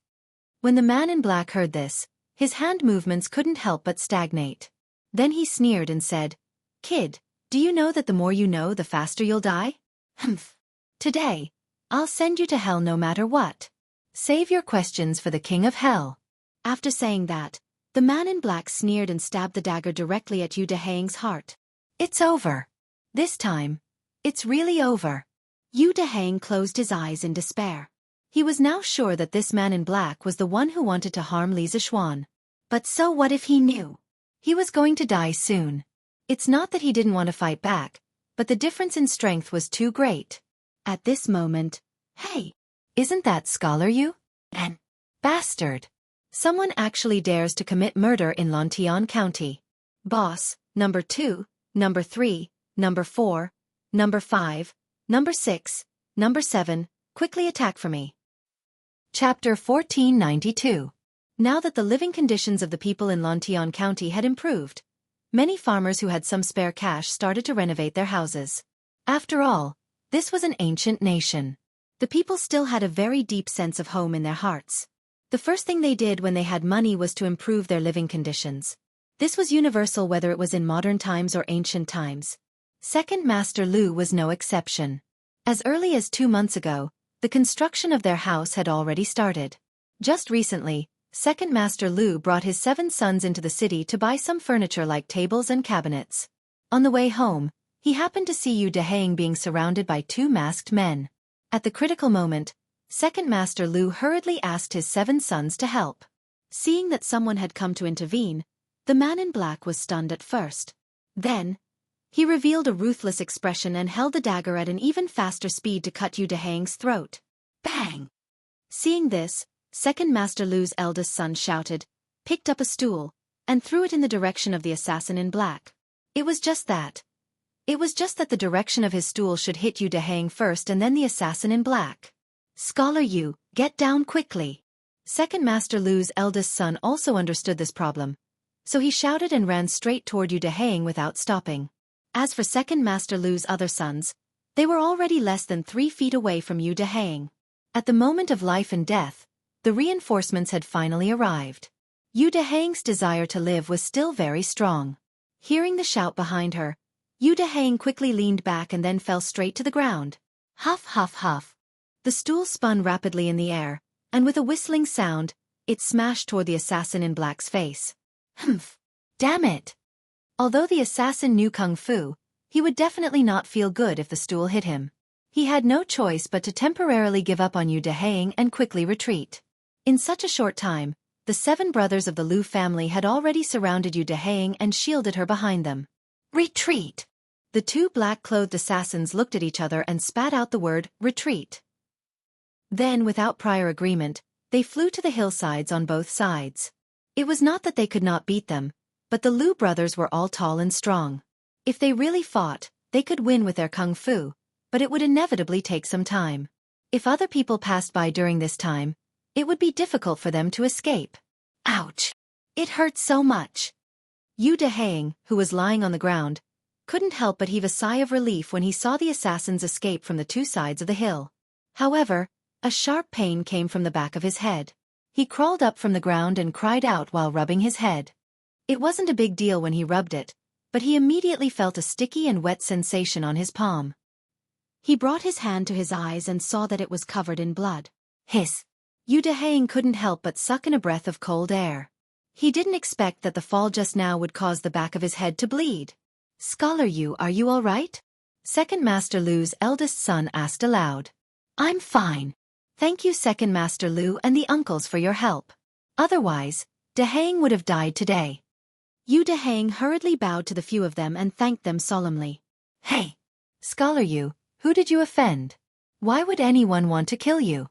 When the man in black heard this, his hand movements couldn't help but stagnate. Then he sneered and said, "Kid, do you know that the more you know, the faster you'll die? Humph. Today, I'll send you to hell no matter what. Save your questions for the King of Hell." After saying that, the man in black sneered and stabbed the dagger directly at Yu Dehang's heart. "It's over. This time, it's really over." Yu Dehang closed his eyes in despair. He was now sure that this man in black was the one who wanted to harm Li Zixuan. But so what if he knew? He was going to die soon. It's not that he didn't want to fight back, but the difference in strength was too great. At this moment, "Hey, isn't that Scholar Yu? An bastard. Someone actually dares to commit murder in Lantian County. Boss, number 2, number 3, number 4, number 5, number 6, number 7, quickly attack for me." Chapter 1492. Now that the living conditions of the people in Lantian County had improved, many farmers who had some spare cash started to renovate their houses. After all, this was an ancient nation. The people still had a very deep sense of home in their hearts. The first thing they did when they had money was to improve their living conditions. This was universal whether it was in modern times or ancient times. Second Master Lu was no exception. As early as 2 months ago, the construction of their house had already started. Just recently, Second Master Lu brought his 7 sons into the city to buy some furniture like tables and cabinets. On the way home, he happened to see Yu Dehang being surrounded by 2 masked men. At the critical moment, Second Master Lu hurriedly asked his 7 sons to help. Seeing that someone had come to intervene, the man in black was stunned at first. Then, he revealed a ruthless expression and held the dagger at an even faster speed to cut Yu Dehang's throat. Bang! Seeing this, Second Master Lu's eldest son shouted, picked up a stool, and threw it in the direction of the assassin in black. It was just that the direction of his stool should hit Yu Dehang first and then the assassin in black. "Scholar Yu, get down quickly." Second Master Lu's eldest son also understood this problem. so he shouted and ran straight toward Yu Deheng without stopping. As for Second Master Lu's other sons, they were already less than 3 feet away from Yu Deheng. At the moment of life and death, the reinforcements had finally arrived. Yu Deheng's desire to live was still very strong. Hearing the shout behind her, Yu Deheng quickly leaned back and then fell straight to the ground. Huff, huff, huff. The stool spun rapidly in the air, and with a whistling sound, it smashed toward the assassin in black's face. Humph! Damn it! Although the assassin knew kung fu, he would definitely not feel good if the stool hit him. He had no choice but to temporarily give up on Yu Deheng and quickly retreat. In such a short time, the 7 brothers of the Lu family had already surrounded Yu Deheng and shielded her behind them. Retreat! The 2 black-clothed assassins looked at each other and spat out the word, retreat. Then, without prior agreement, they flew to the hillsides on both sides. It was not that they could not beat them, but the Lu brothers were all tall and strong. If they really fought, they could win with their kung fu, but it would inevitably take some time. If other people passed by during this time, it would be difficult for them to escape. Ouch! It hurt so much. Yu Deheng, who was lying on the ground, couldn't help but heave a sigh of relief when he saw the assassins escape from the 2 sides of the hill. However, a sharp pain came from the back of his head. He crawled up from the ground and cried out while rubbing his head. It wasn't a big deal when he rubbed it, but he immediately felt a sticky and wet sensation on his palm. He brought his hand to his eyes and saw that it was covered in blood. Hiss! Yu Deheng couldn't help but suck in a breath of cold air. He didn't expect that the fall just now would cause the back of his head to bleed. Scholar Yu, are you all right? Second Master Lu's eldest son asked aloud. I'm fine. Thank you Second Master Lu and the uncles for your help. Otherwise, Deheng would have died today. Yu Deheng hurriedly bowed to the few of them and thanked them solemnly. Hey! Scholar Yu, who did you offend? Why would anyone want to kill you?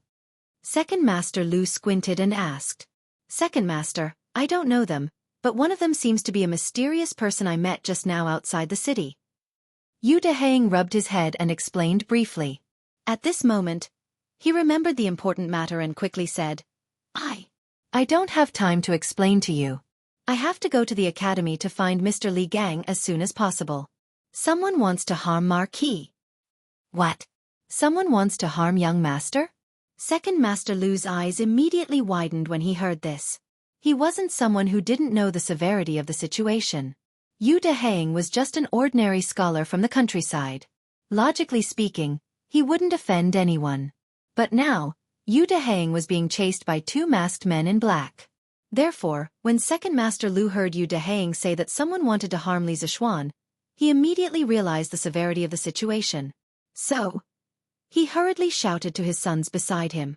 Second Master Lu squinted and asked. Second Master, I don't know them, but one of them seems to be a mysterious person I met just now outside the city. Yu Deheng rubbed his head and explained briefly. At this moment, he remembered the important matter and quickly said, I don't have time to explain to you. I have to go to the academy to find Mr. Li Gang as soon as possible. Someone wants to harm Marquis. What? Someone wants to harm young master? Second Master Lu's eyes immediately widened when he heard this. He wasn't someone who didn't know the severity of the situation. Yu Deheng was just an ordinary scholar from the countryside. Logically speaking, he wouldn't offend anyone. But now, Yu Deheng was being chased by 2 masked men in black. Therefore, when Second Master Lu heard Yu Deheng say that someone wanted to harm Li Zixuan, he immediately realized the severity of the situation. So, he hurriedly shouted to his sons beside him.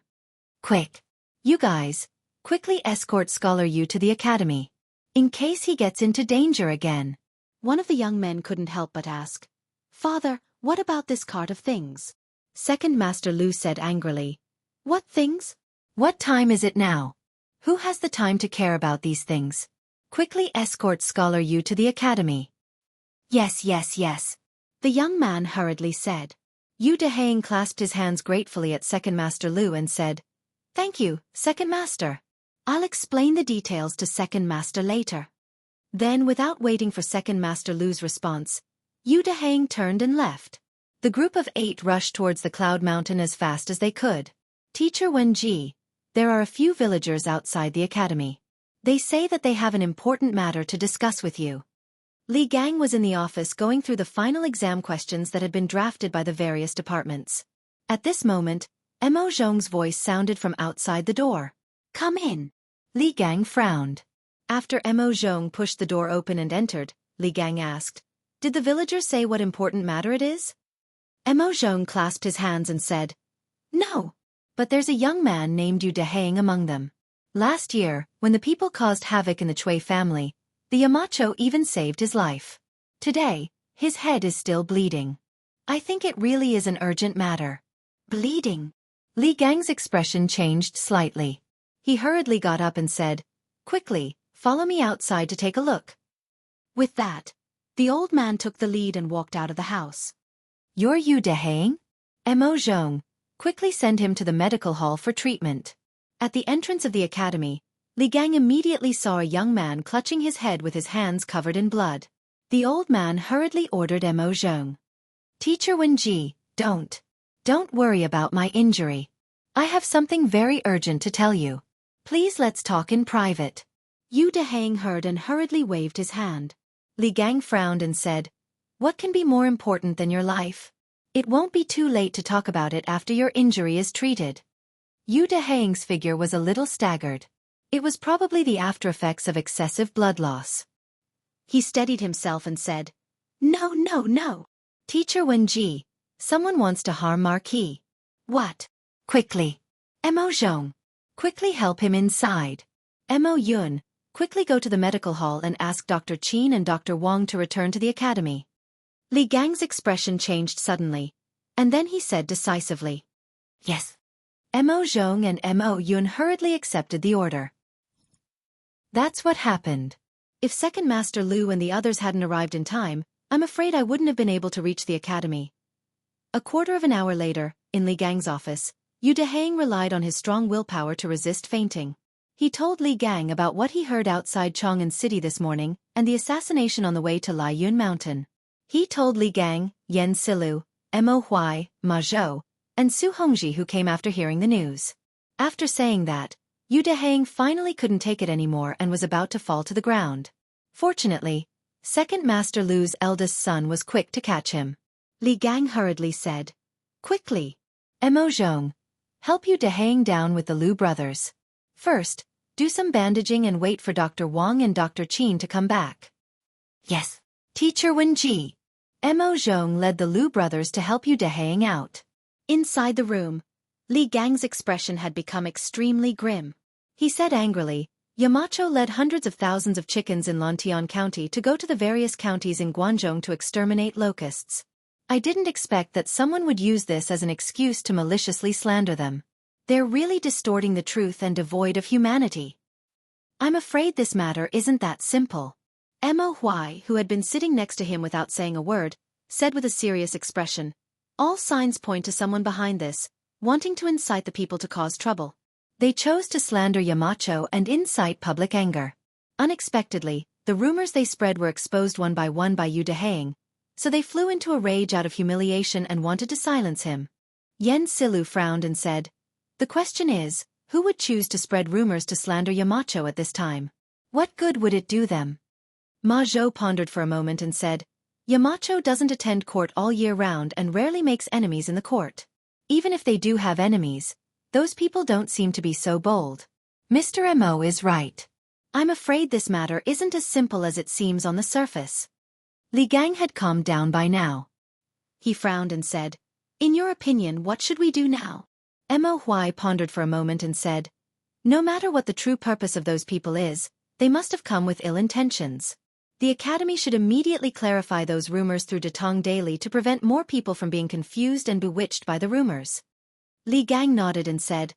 Quick! You guys, quickly escort Scholar Yu to the academy. In case he gets into danger again. One of the young men couldn't help but ask. Father, what about this cart of things? Second Master Lu said angrily. What things? What time is it now? Who has the time to care about these things? Quickly escort Scholar Yu to the academy. Yes, yes, yes. The young man hurriedly said. Yu Deheng clasped his hands gratefully at Second Master Lu and said, Thank you, Second Master. I'll explain the details to Second Master later. Then, without waiting for Second Master Lu's response, Yu Deheng turned and left. The group of 8 rushed towards the Cloud Mountain as fast as they could. Teacher Wenji, there are a few villagers outside the academy. They say that they have an important matter to discuss with you. Li Gang was in the office going through the final exam questions that had been drafted by the various departments. At this moment, Mo Zhong's voice sounded from outside the door. Come in. Li Gang frowned. After Mo Zhong pushed the door open and entered, Li Gang asked, Did the villagers say what important matter it is? Mo Zhong clasped his hands and said, No. But there's a young man named Yu Deheng among them. Last year, when the people caused havoc in the Cui family, the Yamacho even saved his life. Today, his head is still bleeding. I think it really is an urgent matter. Bleeding? Li Gang's expression changed slightly. He hurriedly got up and said, Quickly, follow me outside to take a look. With that, the old man took the lead and walked out of the house. You're Yu Deheng? Mo Zhong, quickly send him to the medical hall for treatment. At the entrance of the academy, Li Gang immediately saw a young man clutching his head with his hands covered in blood. The old man hurriedly ordered Mo Zhong. Teacher Wenji, don't worry about my injury. I have something very urgent to tell you. Please let's talk in private. Yu Dehang heard and hurriedly waved his hand. Li Gang frowned and said, what can be more important than your life? It won't be too late to talk about it after your injury is treated. Yu Dehang's figure was a little staggered. It was probably the after-effects of excessive blood loss. He steadied himself and said, No. Teacher Wenji, someone wants to harm Marquis. What? Quickly. Mo Zhong. Quickly help him inside. Mo Yun, quickly go to the medical hall and ask Dr. Qin and Dr. Wang to return to the academy. Li Gang's expression changed suddenly, and then he said decisively, Yes. Mo Zhong and Mo Yun hurriedly accepted the order. That's what happened. If Second Master Lu and the others hadn't arrived in time, I'm afraid I wouldn't have been able to reach the academy. A quarter of an hour later, in Li Gang's office, Yu Dehang relied on his strong willpower to resist fainting. He told Li Gang about what he heard outside Chang'an City this morning and the assassination on the way to Laiyun Mountain. He told Li Gang, Yan Silu, Mo Huai, Ma Zhou, and Su Hongji who came after hearing the news. After saying that, Yu Dehang finally couldn't take it anymore and was about to fall to the ground. Fortunately, Second Master Lu's eldest son was quick to catch him. Li Gang hurriedly said, Quickly. Mo Zhong, help Yu Dehang down with the Lu brothers. First, do some bandaging and wait for Dr. Wang and Dr. Qin to come back. Yes. Teacher Wenji. Mo Zhong led the Lu brothers to help Yu Dehang out. Inside the room, Li Gang's expression had become extremely grim. He said angrily, Yamacho led hundreds of thousands of chickens in Lantian County to go to the various counties in Guangzhou to exterminate locusts. I didn't expect that someone would use this as an excuse to maliciously slander them. They're really distorting the truth and devoid of humanity. I'm afraid this matter isn't that simple. Mo Huai, who had been sitting next to him without saying a word, said with a serious expression, All signs point to someone behind this, wanting to incite the people to cause trouble. They chose to slander Yamacho and incite public anger. Unexpectedly, the rumors they spread were exposed one by Yu Dehang, so they flew into a rage out of humiliation and wanted to silence him. Yan Silu frowned and said, The question is, who would choose to spread rumors to slander Yamacho at this time? What good would it do them? Ma Zhou pondered for a moment and said, Yamacho doesn't attend court all year round and rarely makes enemies in the court. Even if they do have enemies, those people don't seem to be so bold. Mr. Mo is right. I'm afraid this matter isn't as simple as it seems on the surface. Li Gang had calmed down by now. He frowned and said, In your opinion, what should we do now? Mo Huai pondered for a moment and said, No matter what the true purpose of those people is, they must have come with ill intentions. The Academy should immediately clarify those rumors through Datong Daily to prevent more people from being confused and bewitched by the rumors. Li Gang nodded and said,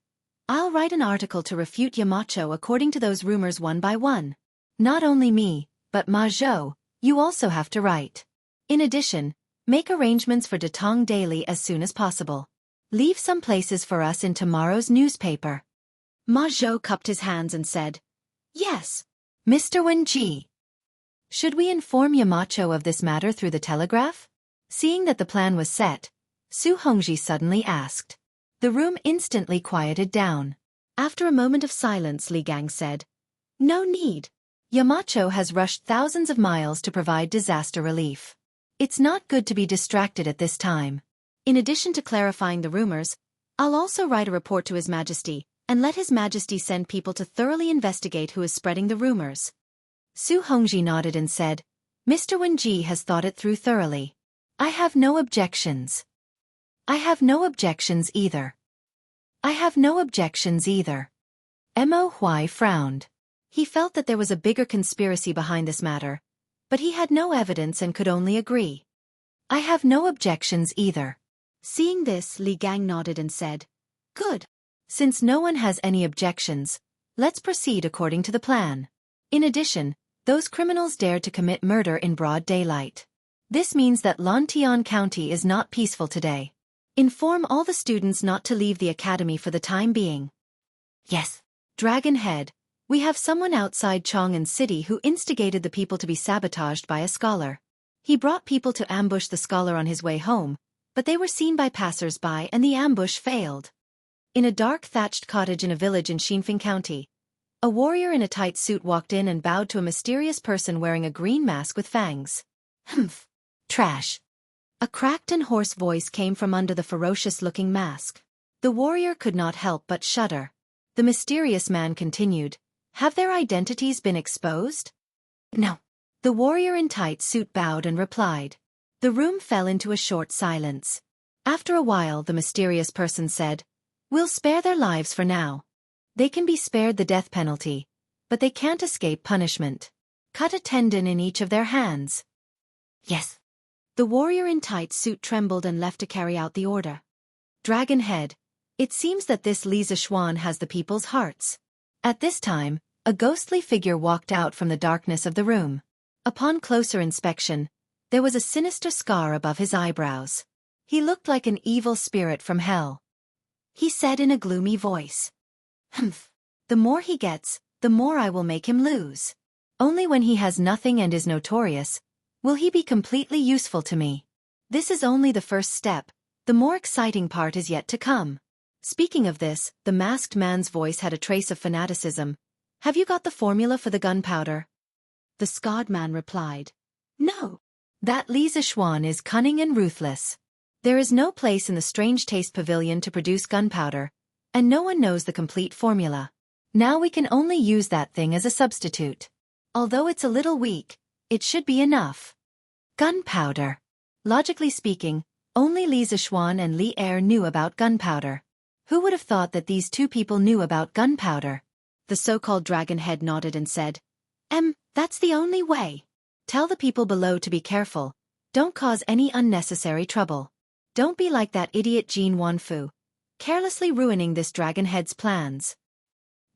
I'll write an article to refute Yamacho according to those rumors one by one. Not only me, but Ma Zhou, you also have to write. In addition, make arrangements for Datong Daily as soon as possible. Leave some places for us in tomorrow's newspaper. Ma Zhou cupped his hands and said, Yes. Mr. Wenji. Should we inform Yamacho of this matter through the telegraph? Seeing that the plan was set, Su Hongji suddenly asked. The room instantly quieted down. After a moment of silence, Li Gang said, No need. Yamacho has rushed thousands of miles to provide disaster relief. It's not good to be distracted at this time. In addition to clarifying the rumors, I'll also write a report to His Majesty, and let His Majesty send people to thoroughly investigate who is spreading the rumors. Su Hongji nodded and said, Mr. Wenji has thought it through thoroughly. I have no objections. I have no objections either. I have no objections either. Mo Huai frowned. He felt that there was a bigger conspiracy behind this matter, but he had no evidence and could only agree. I have no objections either. Seeing this, Li Gang nodded and said, Good. Since no one has any objections, let's proceed according to the plan. In addition, those criminals dared to commit murder in broad daylight. This means that Lantian County is not peaceful today. Inform all the students not to leave the academy for the time being. Yes. Dragon Head, We have someone outside Chang'an City who instigated the people to be sabotaged by a scholar. He brought people to ambush the scholar on his way home, but they were seen by passers-by and the ambush failed. In a dark thatched cottage in a village in Xinfeng County, a warrior in a tight suit walked in and bowed to a mysterious person wearing a green mask with fangs. Humph. Trash. A cracked and hoarse voice came from under the ferocious-looking mask. The warrior could not help but shudder. The mysterious man continued, "Have their identities been exposed?" "No." The warrior in tight suit bowed and replied. The room fell into a short silence. After a while the mysterious person said, "We'll spare their lives for now. They can be spared the death penalty, but they can't escape punishment. Cut a tendon in each of their hands." "Yes." The warrior in tight suit trembled and left to carry out the order. Dragon Head. It seems that this Li Zixuan has the people's hearts. At this time, a ghostly figure walked out from the darkness of the room. Upon closer inspection, there was a sinister scar above his eyebrows. He looked like an evil spirit from hell. He said in a gloomy voice, "Humph. The more he gets, the more I will make him lose. Only when he has nothing and is notorious, will he be completely useful to me. This is only the first step, the more exciting part is yet to come." Speaking of this, the masked man's voice had a trace of fanaticism. "Have you got the formula for the gunpowder?" The scarred man replied, "No. That Li Zixuan is cunning and ruthless. There is no place in the Strange Taste Pavilion to produce gunpowder, and no one knows the complete formula. Now we can only use that thing as a substitute. Although it's a little weak, it should be enough." Gunpowder. Logically speaking, only Li Zixuan and Li Er knew about gunpowder. Who would have thought that these two people knew about gunpowder? The so-called Dragon Head nodded and said, That's the only way. Tell the people below to be careful. Don't cause any unnecessary trouble. Don't be like that idiot Jin Wanfu, carelessly ruining this Dragon Head's plans."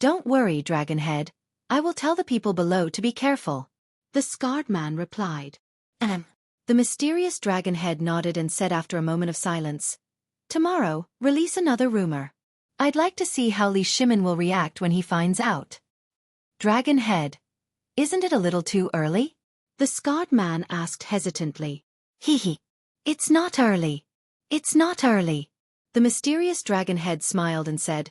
"Don't worry, Dragon Head. I will tell the people below to be careful," the scarred man replied. The mysterious Dragon Head nodded and said after a moment of silence, "Tomorrow, release another rumor. I'd like to see how Li Shimin will react when he finds out." Dragon Head. Isn't it a little too early? The scarred man asked hesitantly. Hee. It's not early. It's not early. The mysterious Dragon Head smiled and said,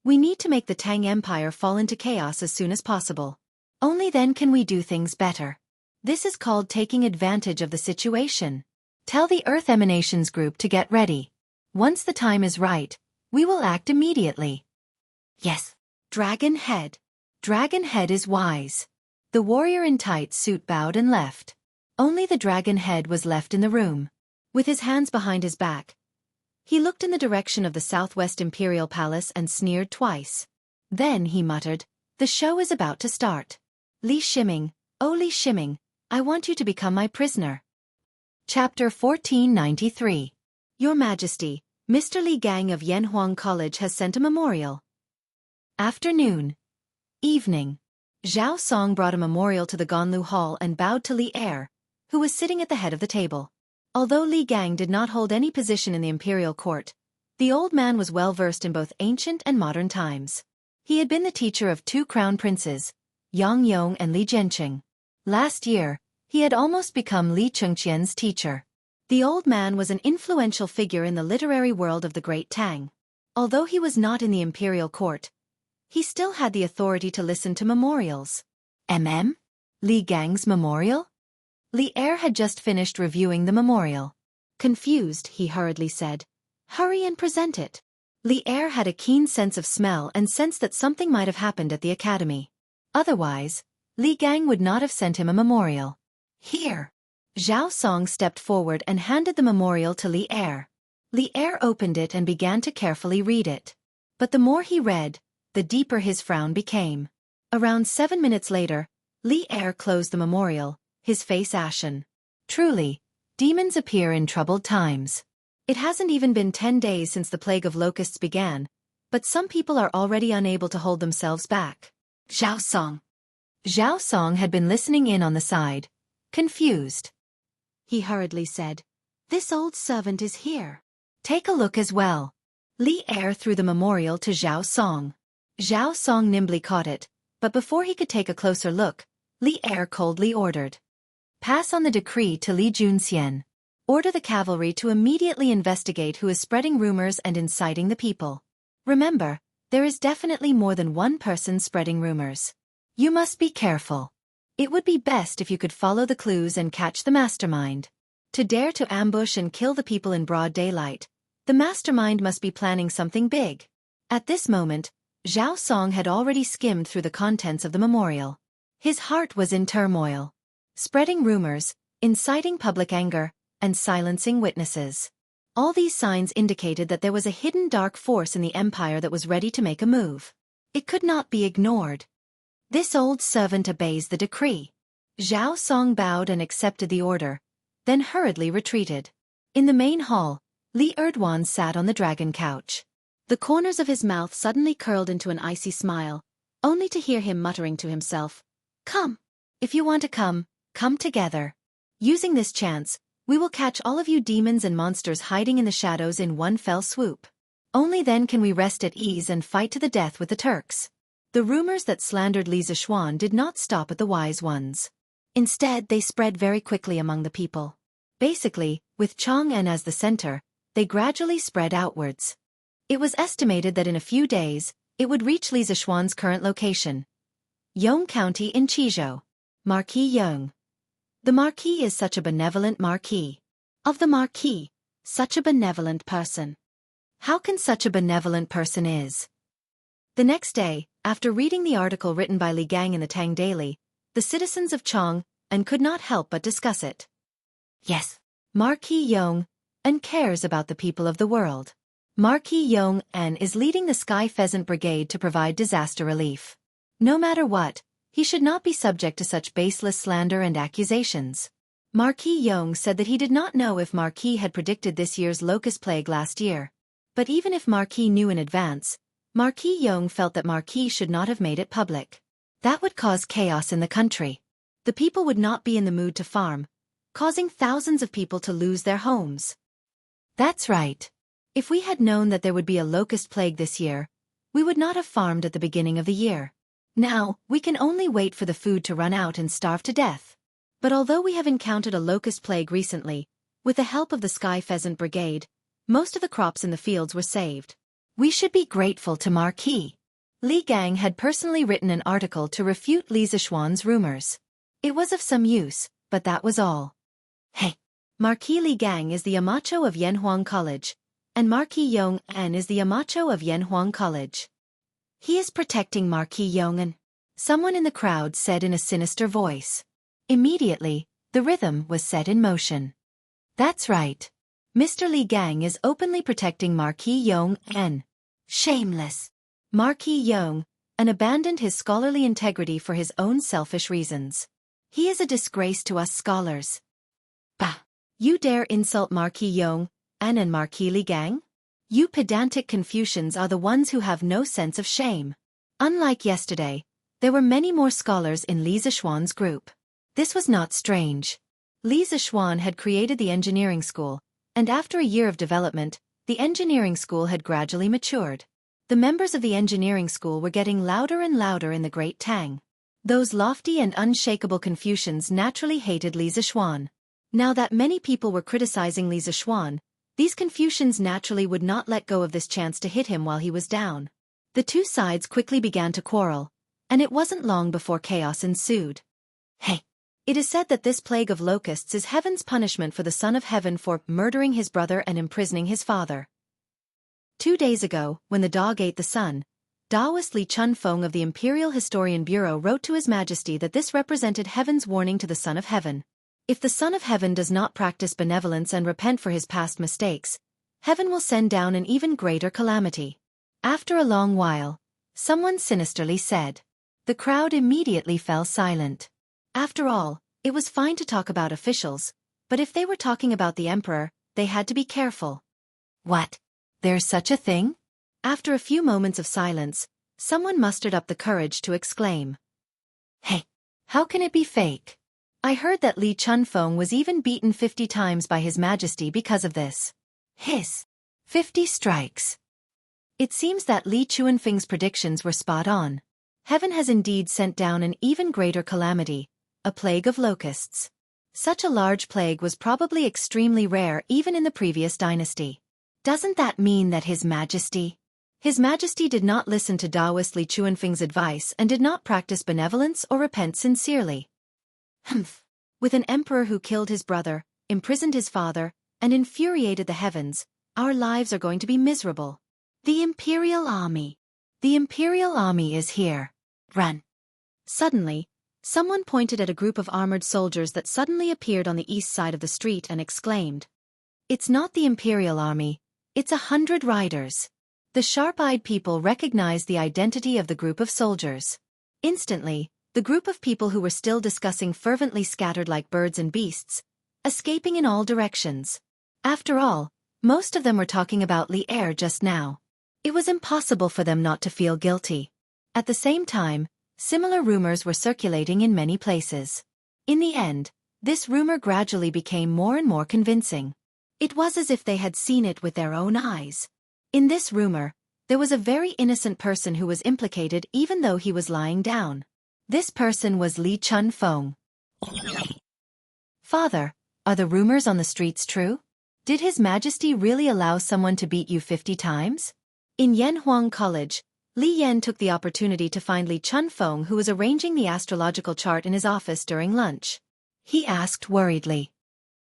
"We need to make the Tang Empire fall into chaos as soon as possible. Only then can we do things better. This is called taking advantage of the situation. Tell the Earth Emanations Group to get ready. Once the time is right, we will act immediately." "Yes." Dragon Head. Dragon Head is wise. The warrior in tight suit bowed and left. Only the Dragon Head was left in the room. With his hands behind his back, he looked in the direction of the Southwest Imperial Palace and sneered twice. Then he muttered, "The show is about to start. Li Shiming, oh Li Shiming, I want you to become my prisoner." Chapter 1493. Your Majesty, Mr. Li Gang of Yanhuang College has sent a memorial. Afternoon. Evening. Zhao Song brought a memorial to the Ganlu Hall and bowed to Li Er, who was sitting at the head of the table. Although Li Gang did not hold any position in the imperial court, the old man was well versed in both ancient and modern times. He had been the teacher of two crown princes, Yang Yong and Li Zhenqing. Last year, he had almost become Li Chengqian's teacher. The old man was an influential figure in the literary world of the Great Tang. Although he was not in the imperial court, he still had the authority to listen to memorials. Li Gang's memorial? Li Er had just finished reviewing the memorial. Confused, he hurriedly said, "Hurry and present it." Li Er had a keen sense of smell and sensed that something might have happened at the academy. Otherwise, Li Gang would not have sent him a memorial. "Here." Zhao Song stepped forward and handed the memorial to Li Er. Li Er opened it and began to carefully read it. But the more he read, the deeper his frown became. Around 7 minutes later, Li Er closed the memorial, his face ashen. Truly, demons appear in troubled times. It hasn't even been 10 days since the plague of locusts began, but some people are already unable to hold themselves back. Zhao Song. Zhao Song had been listening in on the side, confused. He hurriedly said, "This old servant is here. Take a look as well." Li Er threw the memorial to Zhao Song. Zhao Song nimbly caught it, But before he could take a closer look, Li Er coldly ordered. Pass on the decree to Li Junxian. Order the cavalry to immediately investigate who is spreading rumors and inciting the people. Remember, there is definitely more than one person spreading rumors. You must be careful. It would be best if you could follow the clues and catch the mastermind. To dare to ambush and kill the people in broad daylight, the mastermind must be planning something big. At this moment, Zhao Song had already skimmed through the contents of the memorial. His heart was in turmoil. Spreading rumors, inciting public anger, and silencing witnesses. All these signs indicated that there was a hidden dark force in the empire that was ready to make a move. It could not be ignored. This old servant obeys the decree. Zhao Song bowed and accepted the order, then hurriedly retreated. In the main hall, Li Erdwan sat on the dragon couch. The corners of his mouth suddenly curled into an icy smile, only to hear him muttering to himself, "Come. If you want to come, come together. Using this chance, we will catch all of you demons and monsters hiding in the shadows in one fell swoop. Only then can we rest at ease and fight to the death with the Turks." The rumors that slandered Li Zishuan did not stop at the wise ones. Instead, they spread very quickly among the people. Basically, with Chang'an as the center, they gradually spread outwards. It was estimated that in a few days, it would reach Li Zishuan's current location, Yong County in Qizhou. Marquis Yong. The Marquis is such a benevolent Marquis. Of the Marquis, such a benevolent person. How can such a benevolent person is? The next day, after reading the article written by Li Gang in the Tang Daily, the citizens of Chang'an could not help but discuss it. Yes, Marquis Yong and cares about the people of the world. Marquis Yong An is leading the Sky Pheasant Brigade to provide disaster relief. No matter what, he should not be subject to such baseless slander and accusations. Marquis Yong said that he did not know if Marquis had predicted this year's locust plague last year. But even if Marquis knew in advance, Marquis Yong felt that Marquis should not have made it public. That would cause chaos in the country. The people would not be in the mood to farm, causing thousands of people to lose their homes. That's right. If we had known that there would be a locust plague this year, we would not have farmed at the beginning of the year. Now, we can only wait for the food to run out and starve to death. But although we have encountered a locust plague recently, with the help of the Sky Pheasant Brigade, most of the crops in the fields were saved. We should be grateful to Marquis. Li Gang had personally written an article to refute Li Zishuan's rumors. It was of some use, but that was all. Hey! Marquis Li Gang is the Yamacho of Yanhuang College, and Marquis Yong An is the Yamacho of Yanhuang College. He is protecting Marquis Yong'an, someone in the crowd said in a sinister voice. Immediately, the rhythm was set in motion. That's right. Mr. Li Gang is openly protecting Marquis Yong'an. Shameless. Marquis Yong'an abandoned his scholarly integrity for his own selfish reasons. He is a disgrace to us scholars. Bah! You dare insult Marquis Yong'an and Marquis Li Gang? You pedantic Confucians are the ones who have no sense of shame. Unlike yesterday, there were many more scholars in Li Zishuan's group. This was not strange. Li Zishuan had created the engineering school, and after a year of development, the engineering school had gradually matured. The members of the engineering school were getting louder and louder in the Great Tang. Those lofty and unshakable Confucians naturally hated Li Zishuan. Now that many people were criticizing Li Zishuan, these Confucians naturally would not let go of this chance to hit him while he was down. The two sides quickly began to quarrel, and it wasn't long before chaos ensued. Hey! It is said that this plague of locusts is heaven's punishment for the Son of Heaven for murdering his brother and imprisoning his father. 2 days ago, when the dog ate the sun, Taoist Li Chunfeng of the Imperial Historian Bureau wrote to His Majesty that this represented heaven's warning to the Son of Heaven. If the Son of Heaven does not practice benevolence and repent for his past mistakes, heaven will send down an even greater calamity. After a long while, someone sinisterly said. The crowd immediately fell silent. After all, it was fine to talk about officials, but if they were talking about the emperor, they had to be careful. What? There's such a thing? After a few moments of silence, someone mustered up the courage to exclaim. Hey! How can it be fake? I heard that Li Chunfeng was even beaten 50 times by His Majesty because of this. 50 strikes. It seems that Li Chunfeng's predictions were spot on. Heaven has indeed sent down an even greater calamity, a plague of locusts. Such a large plague was probably extremely rare even in the previous dynasty. Doesn't that mean that His Majesty? His Majesty did not listen to Taoist Li Chuanfeng's advice and did not practice benevolence or repent sincerely. Humph. With an emperor who killed his brother, imprisoned his father, and infuriated the heavens, our lives are going to be miserable. The Imperial Army. The Imperial Army is here. Run. Suddenly, someone pointed at a group of armored soldiers that suddenly appeared on the east side of the street and exclaimed, "It's not the Imperial Army, it's 100 riders." The sharp-eyed people recognized the identity of the group of soldiers. Instantly, the group of people who were still discussing fervently scattered like birds and beasts, escaping in all directions. After all, most of them were talking about Li Er just now. It was impossible for them not to feel guilty. At the same time, similar rumors were circulating in many places. In the end, this rumor gradually became more and more convincing. It was as if they had seen it with their own eyes. In this rumor, there was a very innocent person who was implicated even though he was lying down. This person was Li Chunfeng. Father, are the rumors on the streets true? Did His Majesty really allow someone to beat you 50 times? In Yanhuang College, Li Yan took the opportunity to find Li Chunfeng, who was arranging the astrological chart in his office during lunch. He asked worriedly,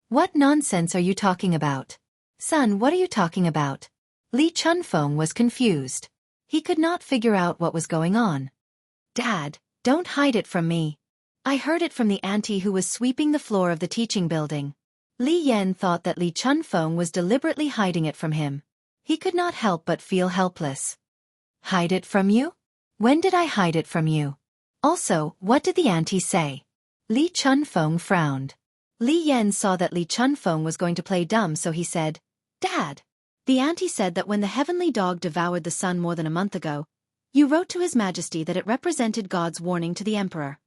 "What nonsense are you talking about? Son, what are you talking about?" Li Chunfeng was confused. He could not figure out what was going on. "Dad, don't hide it from me. I heard it from the auntie who was sweeping the floor of the teaching building." Li Yan thought that Li Chunfeng was deliberately hiding it from him. He could not help but feel helpless. "Hide it from you? When did I hide it from you? Also, what did the auntie say?" Li Chunfeng frowned. Li Yan saw that Li Chunfeng was going to play dumb, so he said, "Dad, the auntie said that when the heavenly dog devoured the sun more than a month ago, you wrote to His Majesty that it represented God's warning to the emperor.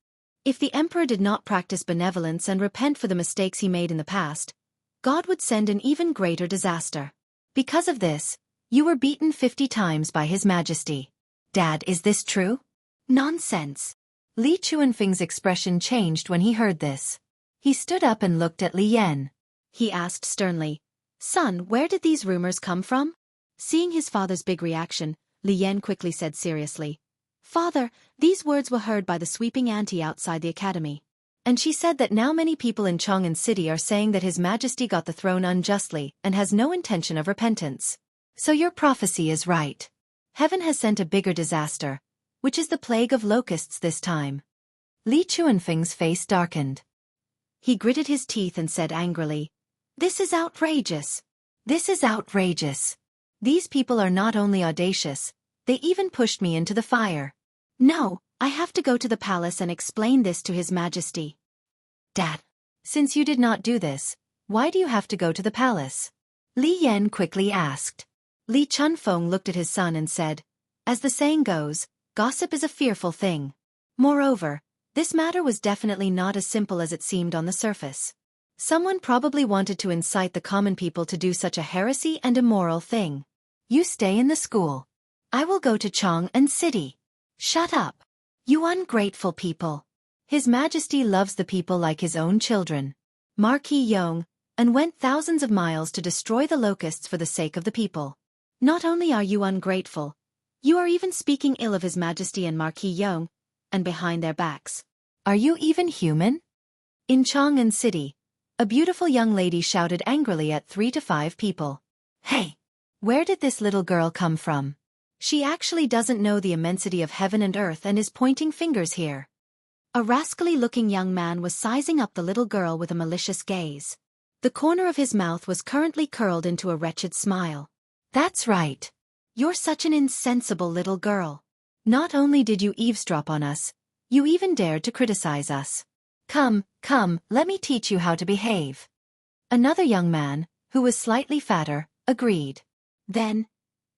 If the emperor did not practice benevolence and repent for the mistakes he made in the past, God would send an even greater disaster. Because of this, you were beaten 50 times by His Majesty. Dad, is this true?" "Nonsense." Li Chuanfeng's expression changed when he heard this. He stood up and looked at Li Yan. He asked sternly, "Son, where did these rumors come from?" Seeing his father's big reaction, Li Yan quickly said seriously, "Father, these words were heard by the sweeping auntie outside the academy. And she said that now many people in Chang'an City are saying that His Majesty got the throne unjustly and has no intention of repentance. So your prophecy is right. Heaven has sent a bigger disaster, which is the plague of locusts this time." Li Chuanfeng's face darkened. He gritted his teeth and said angrily, "This is outrageous. This is outrageous. These people are not only audacious, they even pushed me into the fire. No, I have to go to the palace and explain this to His Majesty." "Dad, since you did not do this, why do you have to go to the palace?" Li Yan quickly asked. Li Chunfeng looked at his son and said, "As the saying goes, gossip is a fearful thing. Moreover, this matter was definitely not as simple as it seemed on the surface. Someone probably wanted to incite the common people to do such a heresy and immoral thing. You stay in the school. I will go to Chang'an City." "Shut up. You ungrateful people. His Majesty loves the people like his own children." Marquis Yong, and went thousands of miles to destroy the locusts for the sake of the people. Not only are you ungrateful, you are even speaking ill of His Majesty and Marquis Yong, and behind their backs. Are you even human? In Chang'an City, a beautiful young lady shouted angrily at 3 to 5 people. "Hey! Where did this little girl come from? She actually doesn't know the immensity of heaven and earth and is pointing fingers here." A rascally-looking young man was sizing up the little girl with a malicious gaze. The corner of his mouth was currently curled into a wretched smile. "That's right. You're such an insensible little girl. Not only did you eavesdrop on us, you even dared to criticize us. Come, let me teach you how to behave." Another young man, who was slightly fatter, agreed. Then,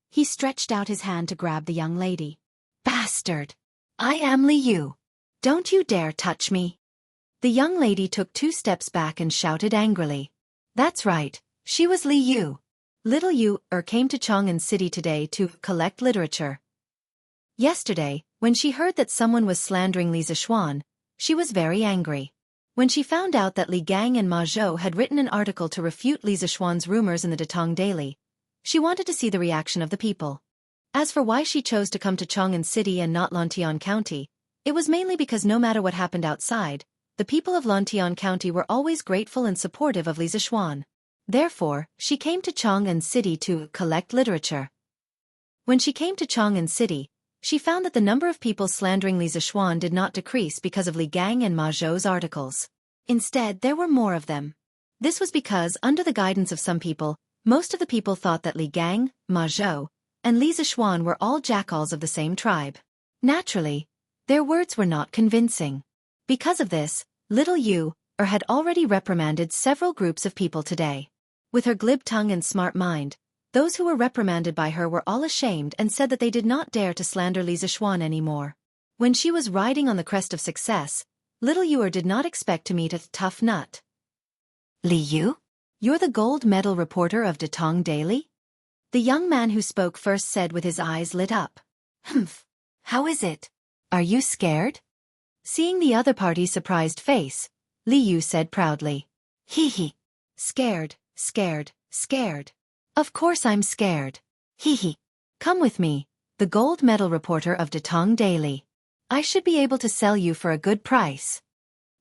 he stretched out his hand to grab the young lady. "Bastard! I am Li Yu. Don't you dare touch me." The young lady took 2 steps back and shouted angrily. That's right, she was Li Yu. Little Yu came to Chang'an City today to collect literature. Yesterday, when she heard that someone was slandering Li Zixuan, she was very angry. When she found out that Li Gang and Ma Zhou had written an article to refute Li Zixuan's rumors in the Datong Daily, she wanted to see the reaction of the people. As for why she chose to come to Chang'an City and not Lantian County, it was mainly because no matter what happened outside, the people of Lantian County were always grateful and supportive of Li Zixuan. Therefore, she came to Chang'an City to collect literature. When she came to Chang'an City, she found that the number of people slandering Li Zixuan did not decrease because of Li Gang and Ma Zhou's articles. Instead, there were more of them. This was because, under the guidance of some people, most of the people thought that Li Gang, Ma Zhou, and Li Zixuan were all jackals of the same tribe. Naturally, their words were not convincing. Because of this, little Yu had already reprimanded several groups of people today. With her glib tongue and smart mind, those who were reprimanded by her were all ashamed and said that they did not dare to slander Li Zixuan anymore. When she was riding on the crest of success, little Yu did not expect to meet a tough nut. Li Yu? You're the gold medal reporter of Datong Daily? The young man who spoke first said with his eyes lit up. Humph. How is it? Are you scared? Seeing the other party's surprised face, Li Yu said proudly. Hee hee. Scared, scared, scared. Of course I'm scared. Hee hee. Come with me, the gold medal reporter of Datong Daily. I should be able to sell you for a good price.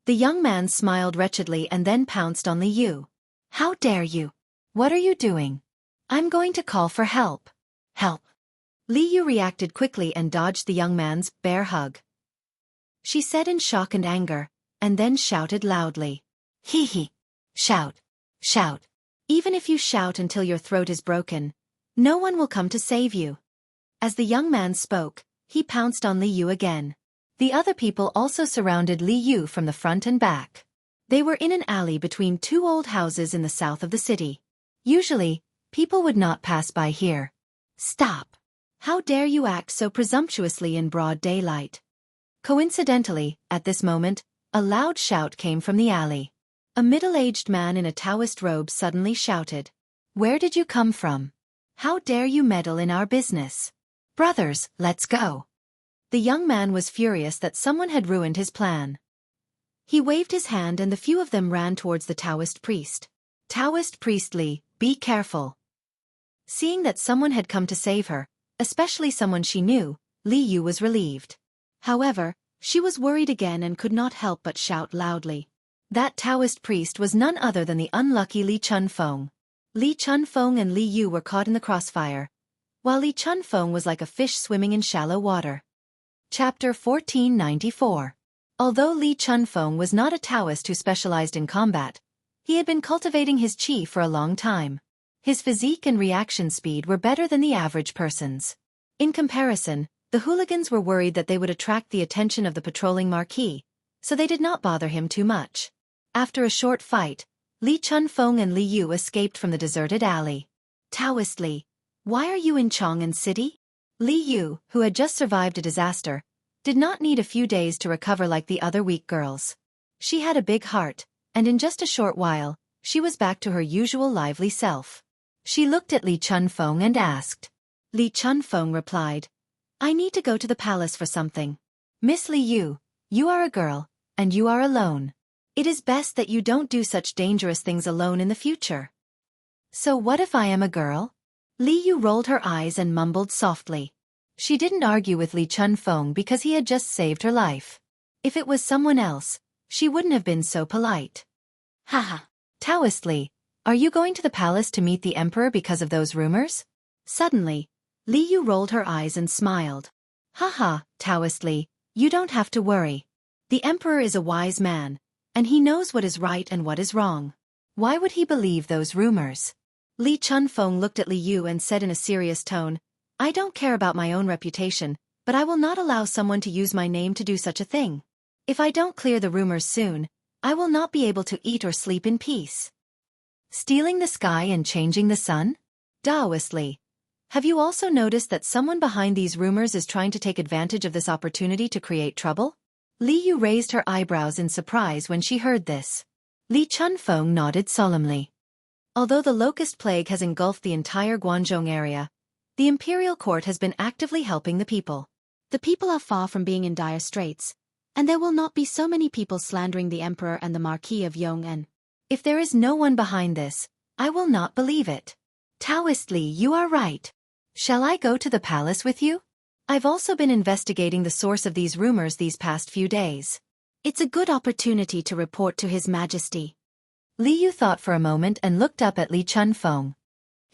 The young man smiled wretchedly and then pounced on Li Yu. How dare you? What are you doing? I'm going to call for help. Help. Li Yu reacted quickly and dodged the young man's bear hug. She said in shock and anger, and then shouted loudly. Hee hee. Shout. Shout. Even if you shout until your throat is broken, no one will come to save you. As the young man spoke, he pounced on Li Yu again. The other people also surrounded Li Yu from the front and back. They were in an alley between two old houses in the south of the city. Usually, people would not pass by here. Stop. How dare you act so presumptuously in broad daylight? Coincidentally, at this moment, a loud shout came from the alley. A middle-aged man in a Taoist robe suddenly shouted. Where did you come from? How dare you meddle in our business? Brothers, let's go. The young man was furious that someone had ruined his plan. He waved his hand and the few of them ran towards the Taoist priest. Taoist priest Li, be careful. Seeing that someone had come to save her, especially someone she knew, Li Yu was relieved. However, she was worried again and could not help but shout loudly. That Taoist priest was none other than the unlucky Li Chunfeng. Li Chunfeng and Li Yu were caught in the crossfire, while Li Chunfeng was like a fish swimming in shallow water. Chapter 1494. Although Li Chunfeng was not a Taoist who specialized in combat, he had been cultivating his qi for a long time. His physique and reaction speed were better than the average person's. In comparison, the hooligans were worried that they would attract the attention of the patrolling marquis, so they did not bother him too much. After a short fight, Li Chunfeng and Li Yu escaped from the deserted alley. Taoist Li, why are you in Chang'an City? Li Yu, who had just survived a disaster, did not need a few days to recover like the other weak girls. She had a big heart, and in just a short while, she was back to her usual lively self. She looked at Li Chunfeng and asked. Li Chunfeng replied, I need to go to the palace for something. Miss Li Yu, you are a girl, and you are alone. It is best that you don't do such dangerous things alone in the future. So what if I am a girl? Li Yu rolled her eyes and mumbled softly. She didn't argue with Li Chunfeng because he had just saved her life. If it was someone else, she wouldn't have been so polite. Haha. Taoist Li, are you going to the palace to meet the emperor because of those rumors? Suddenly, Li Yu rolled her eyes and smiled. Haha, Taoist Li, you don't have to worry. The emperor is a wise man, and he knows what is right and what is wrong. Why would he believe those rumors? Li Chunfeng looked at Li Yu and said in a serious tone, I don't care about my own reputation, but I will not allow someone to use my name to do such a thing. If I don't clear the rumors soon, I will not be able to eat or sleep in peace. Stealing the sky and changing the sun? Taoist Li, have you also noticed that someone behind these rumors is trying to take advantage of this opportunity to create trouble? Li Yu raised her eyebrows in surprise when she heard this. Li Chunfeng nodded solemnly. Although the locust plague has engulfed the entire Guangzhou area, the imperial court has been actively helping the people. The people are far from being in dire straits, and there will not be so many people slandering the emperor and the Marquis of Yong'an. If there is no one behind this, I will not believe it. Taoist Li, you are right. Shall I go to the palace with you? I've also been investigating the source of these rumors these past few days. It's a good opportunity to report to His Majesty. Li Yu thought for a moment and looked up at Li Chunfeng.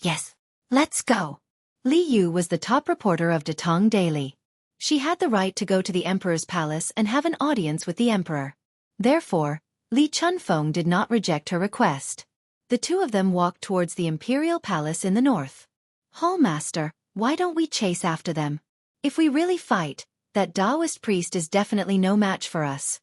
Yes, let's go. Li Yu was the top reporter of Datong Daily. She had the right to go to the emperor's palace and have an audience with the emperor. Therefore, Li Chunfeng did not reject her request. The two of them walked towards the imperial palace in the north. Hallmaster, why don't we chase after them? If we really fight, that Taoist priest is definitely no match for us.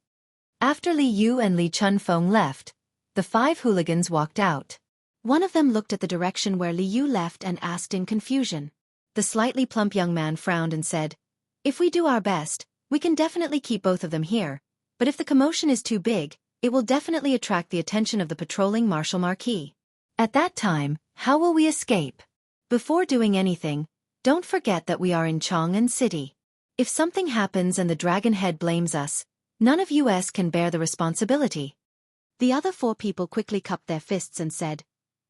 After Li Yu and Li Chunfeng left, the 5 hooligans walked out. One of them looked at the direction where Li Yu left and asked in confusion. The slightly plump young man frowned and said, "If we do our best, we can definitely keep both of them here, but if the commotion is too big, it will definitely attract the attention of the patrolling Marshal Marquis. At that time, how will we escape? Before doing anything, don't forget that we are in Chang'an City. If something happens and the Dragon Head blames us, none of us can bear the responsibility." The other 4 people quickly cupped their fists and said,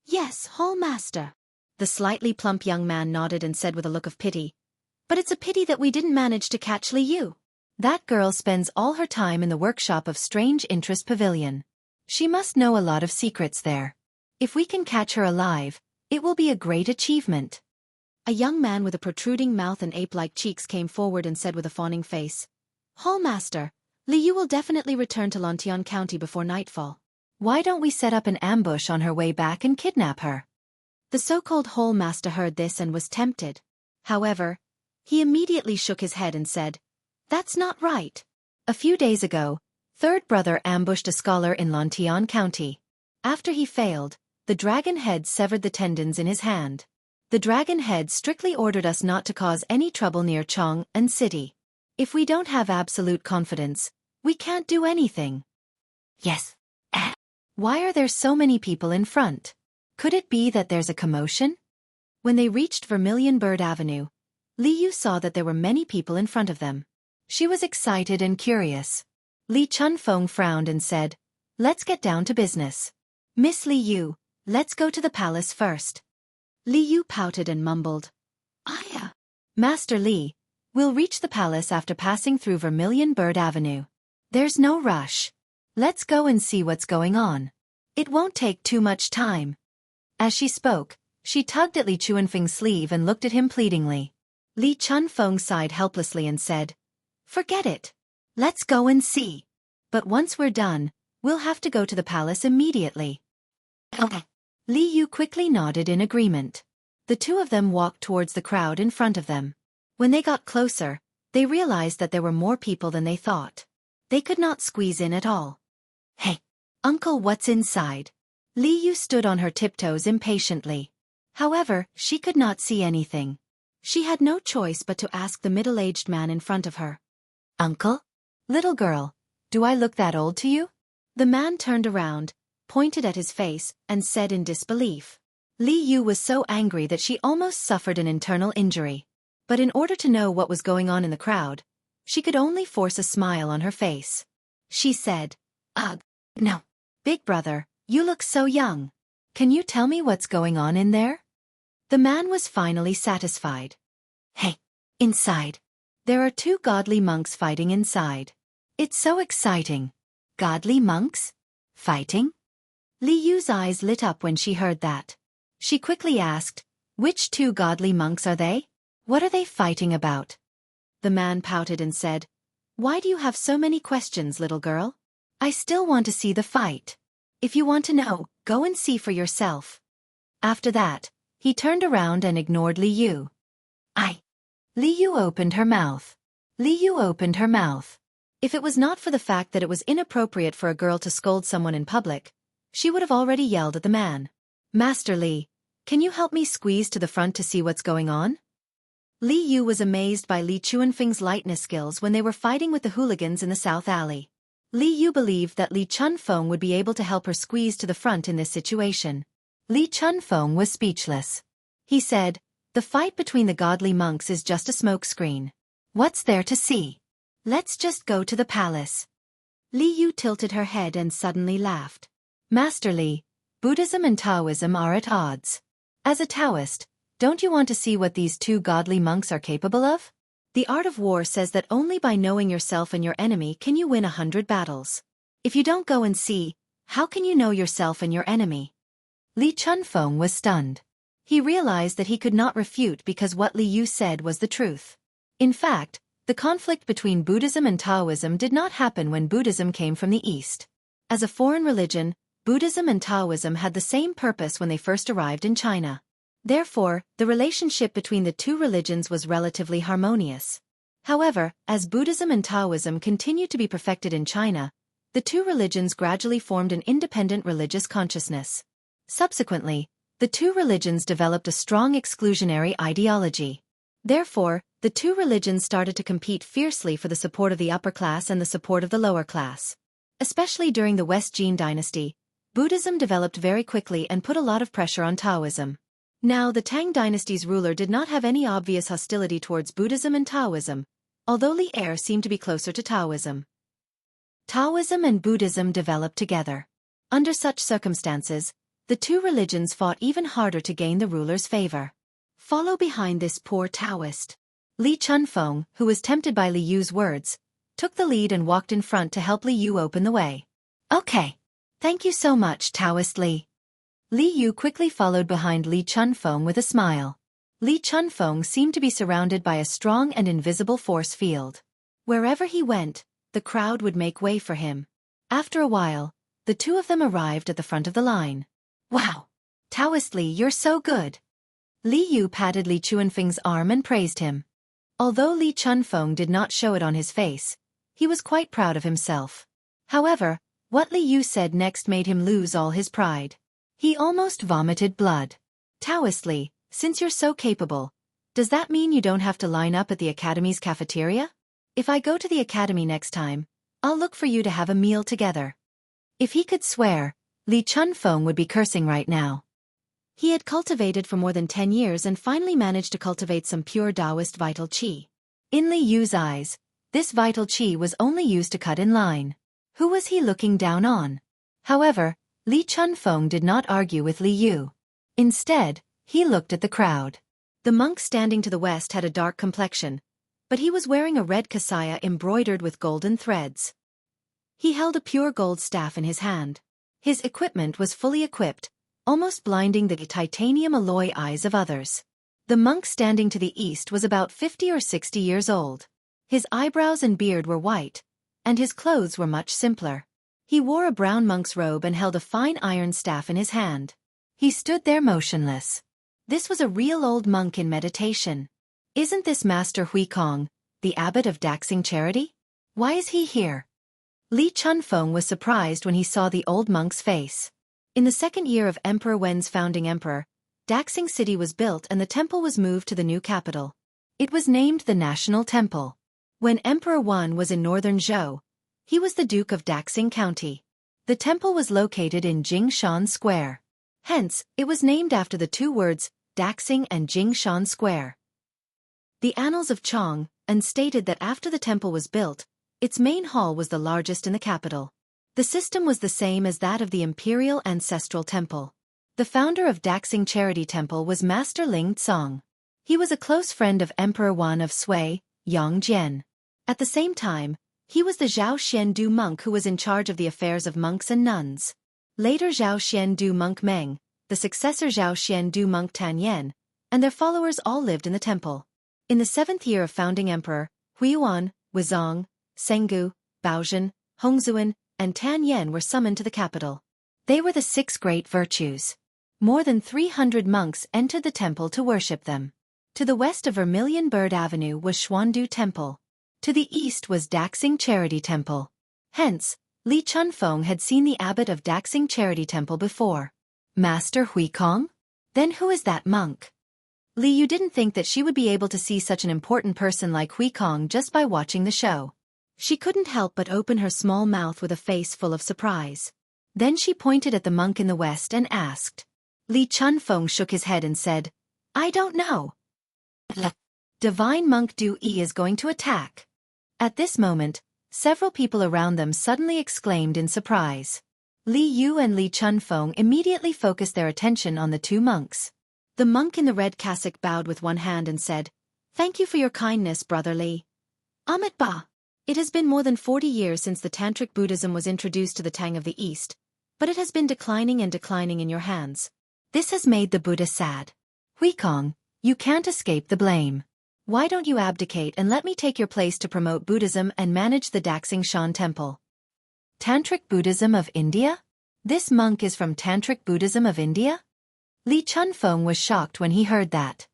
"Yes, Hallmaster." The slightly plump young man nodded and said with a look of pity, "But it's a pity that we didn't manage to catch Li Yu. That girl spends all her time in the workshop of Strange Interest Pavilion. She must know a lot of secrets there. If we can catch her alive, it will be a great achievement." A young man with a protruding mouth and ape-like cheeks came forward and said with a fawning face, "Hallmaster, Li Yu will definitely return to Lantian County before nightfall. Why don't we set up an ambush on her way back and kidnap her?" The so-called Hallmaster heard this and was tempted. However, he immediately shook his head and said, "That's not right. A few days ago, Third Brother ambushed a scholar in Lantian County. After he failed, the Dragon Head severed the tendons in his hand. The Dragon Head strictly ordered us not to cause any trouble near Chang'an City. If we don't have absolute confidence, we can't do anything." Yes. Why are there so many people in front? Could it be that there's a commotion? When they reached Vermilion Bird Avenue, Li Yu saw that there were many people in front of them. She was excited and curious. Li Chunfeng frowned and said, "Let's get down to business. Miss Li Yu, let's go to the palace first." Li Yu pouted and mumbled, "Master Li, we'll reach the palace after passing through Vermilion Bird Avenue. There's no rush. Let's go and see what's going on. It won't take too much time." As she spoke, she tugged at Li Chunfeng's sleeve and looked at him pleadingly. Li Chunfeng sighed helplessly and said, "Forget it. Let's go and see. But once we're done, we'll have to go to the palace immediately." "Okay." Li Yu quickly nodded in agreement. The two of them walked towards the crowd in front of them. When they got closer, they realized that there were more people than they thought. They could not squeeze in at all. "Hey, Uncle, what's inside?" Li Yu stood on her tiptoes impatiently. However, she could not see anything. She had no choice but to ask the middle-aged man in front of her. "Uncle? Little girl, do I look that old to you?" The man turned around, pointed at his face, and said in disbelief. Li Yu was so angry that she almost suffered an internal injury. But in order to know what was going on in the crowd, she could only force a smile on her face. She said, "Ugh, no. Big brother, you look so young. Can you tell me what's going on in there?" The man was finally satisfied. "Hey, inside. There are 2 godly monks fighting inside. It's so exciting." "Godly monks? Fighting?" Li Yu's eyes lit up when she heard that. She quickly asked, "Which 2 godly monks are they? What are they fighting about?" The man pouted and said, "Why do you have so many questions, little girl? I still want to see the fight. If you want to know, go and see for yourself." After that, he turned around and ignored Li Yu. Li Yu opened her mouth. Li Yu opened her mouth. If it was not for the fact that it was inappropriate for a girl to scold someone in public, she would have already yelled at the man. "Master Li, can you help me squeeze to the front to see what's going on?" Li Yu was amazed by Li Chunfeng's lightness skills when they were fighting with the hooligans in the South Alley. Li Yu believed that Li Chunfeng would be able to help her squeeze to the front in this situation. Li Chunfeng was speechless. He said, "The fight between the godly monks is just a smokescreen. What's there to see? Let's just go to the palace. Li Yu tilted her head and suddenly laughed. Master Li, Buddhism and Taoism are at odds. As a Taoist, don't you want to see what these two godly monks are capable of? The art of war says that only by knowing yourself and your enemy can you win 100 battles. If you don't go and see, how can you know yourself and your enemy? Li Chunfeng was stunned. He realized that he could not refute because what Li Yu said was the truth. In fact, the conflict between Buddhism and Taoism did not happen when Buddhism came from the East. As a foreign religion, Buddhism and Taoism had the same purpose when they first arrived in China. Therefore, the relationship between the two religions was relatively harmonious. However, as Buddhism and Taoism continued to be perfected in China, the two religions gradually formed an independent religious consciousness. Subsequently, the two religions developed a strong exclusionary ideology. Therefore, the two religions started to compete fiercely for the support of the upper class and the support of the lower class. Especially during the West Jin dynasty, Buddhism developed very quickly and put a lot of pressure on Taoism. Now, the Tang dynasty's ruler did not have any obvious hostility towards Buddhism and Taoism, although Li Er seemed to be closer to Taoism. Taoism and Buddhism developed together. Under such circumstances, the two religions fought even harder to gain the ruler's favor. Follow behind this poor Taoist. Li Chunfeng, who was tempted by Li Yu's words, took the lead and walked in front to help Li Yu open the way. Okay. Thank you so much, Taoist Li. Li Yu quickly followed behind Li Chunfeng with a smile. Li Chunfeng seemed to be surrounded by a strong and invisible force field. Wherever he went, the crowd would make way for him. After a while, the two of them arrived at the front of the line. Wow! Taoist Li, you're so good! Li Yu patted Li Chunfeng's arm and praised him. Although Li Chunfeng did not show it on his face, he was quite proud of himself. However, what Li Yu said next made him lose all his pride. He almost vomited blood. Taoist Li, since you're so capable, does that mean you don't have to line up at the academy's cafeteria? If I go to the academy next time, I'll look for you to have a meal together. If he could swear, Li Chunfeng would be cursing right now. He had cultivated for more than 10 years and finally managed to cultivate some pure Taoist vital qi. In Li Yu's eyes, this vital qi was only used to cut in line. Who was he looking down on? However, Li Chunfeng did not argue with Li Yu. Instead, he looked at the crowd. The monk standing to the west had a dark complexion, but he was wearing a red kasaya embroidered with golden threads. He held a pure gold staff in his hand. His equipment was fully equipped, almost blinding the titanium alloy eyes of others. The monk standing to the east was about 50 or 60 years old. His eyebrows and beard were white, and his clothes were much simpler. He wore a brown monk's robe and held a fine iron staff in his hand. He stood there motionless. This was a real old monk in meditation. Isn't this Master Hui Kong, the abbot of Daxing Charity? Why is he here? Li Chunfeng was surprised when he saw the old monk's face. In the second year of Emperor Wen's founding emperor, Daxing City was built and the temple was moved to the new capital. It was named the National Temple. When Emperor Wen was in northern Zhou, he was the Duke of Daxing County. The temple was located in Jingshan Square. Hence, it was named after the two words, Daxing and Jingshan Square. The Annals of Chong stated that after the temple was built, its main hall was the largest in the capital. The system was the same as that of the Imperial Ancestral Temple. The founder of Daxing Charity Temple was Master Ling Tsong. He was a close friend of Emperor Wan of Sui, Yang Jian. At the same time, he was the Zhao Xiandu monk who was in charge of the affairs of monks and nuns. Later Zhao Xiandu monk Meng, the successor Zhao Xiandu monk Tanyan, and their followers all lived in the temple. In the 7th year of founding emperor, Huiyuan, Wuzong, Sengu, Baozhen, Hongzuan, and Tanyan were summoned to the capital. They were the 6 great virtues. More than 300 monks entered the temple to worship them. To the west of Vermilion Bird Avenue was Xuandu Temple. To the east was Daxing Charity Temple. Hence, Li Chunfeng had seen the abbot of Daxing Charity Temple before. Master Hui Kong? Then who is that monk? Li Yu didn't think that she would be able to see such an important person like Hui Kong just by watching the show. She couldn't help but open her small mouth with a face full of surprise. Then she pointed at the monk in the west and asked. Li Chunfeng shook his head and said, I don't know. Divine Monk Du Yi is going to attack. At this moment, several people around them suddenly exclaimed in surprise. Li Yu and Li Chunfeng immediately focused their attention on the two monks. The monk in the red cassock bowed with one hand and said, "Thank you for your kindness, Brother Li. Ba. It has been more than 40 years since the Tantric Buddhism was introduced to the Tang of the East, but it has been declining and declining in your hands. This has made the Buddha sad. Huikong, you can't escape the blame. Why don't you abdicate and let me take your place to promote Buddhism and manage the Daxing Shan Temple?" Tantric Buddhism of India? This monk is from Tantric Buddhism of India? Li Chunfeng was shocked when he heard that.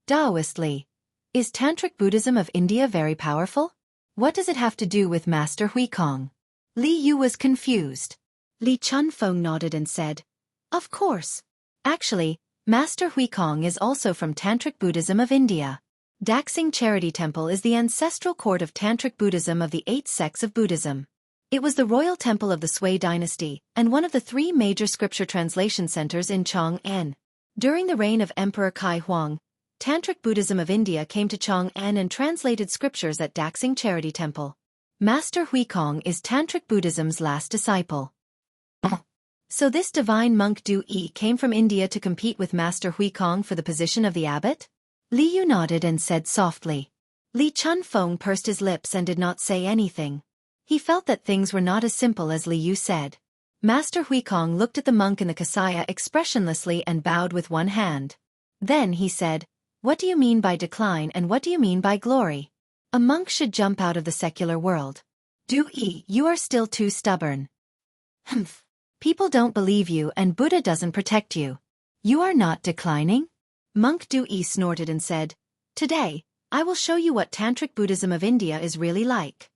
Taoist Li, is Tantric Buddhism of India very powerful? What does it have to do with Master Huikong? Li Yu was confused. Li Chunfeng nodded and said, "Of course. Actually, Master Huikong is also from Tantric Buddhism of India. Daxing Charity Temple is the ancestral court of Tantric Buddhism of the 8 sects of Buddhism. It was the royal temple of the Sui dynasty and one of the 3 major scripture translation centers in Chang'an. During the reign of Emperor Kai Huang, Tantric Buddhism of India came to Chang'an and translated scriptures at Daxing Charity Temple. Master Huikong is Tantric Buddhism's last disciple. So this divine monk Du Yi came from India to compete with Master Huikong for the position of the abbot? Li Yu nodded and said softly. Li Chunfeng pursed his lips and did not say anything. He felt that things were not as simple as Li Yu said. Master Huikong looked at the monk in the kasaya expressionlessly and bowed with one hand. Then he said, "What do you mean by decline and what do you mean by glory? A monk should jump out of the secular world. Du Yi, you are still too stubborn. Humph. People don't believe you and Buddha doesn't protect you. You are not declining?" Monk Du Yi snorted and said, "Today, I will show you what Tantric Buddhism of India is really like."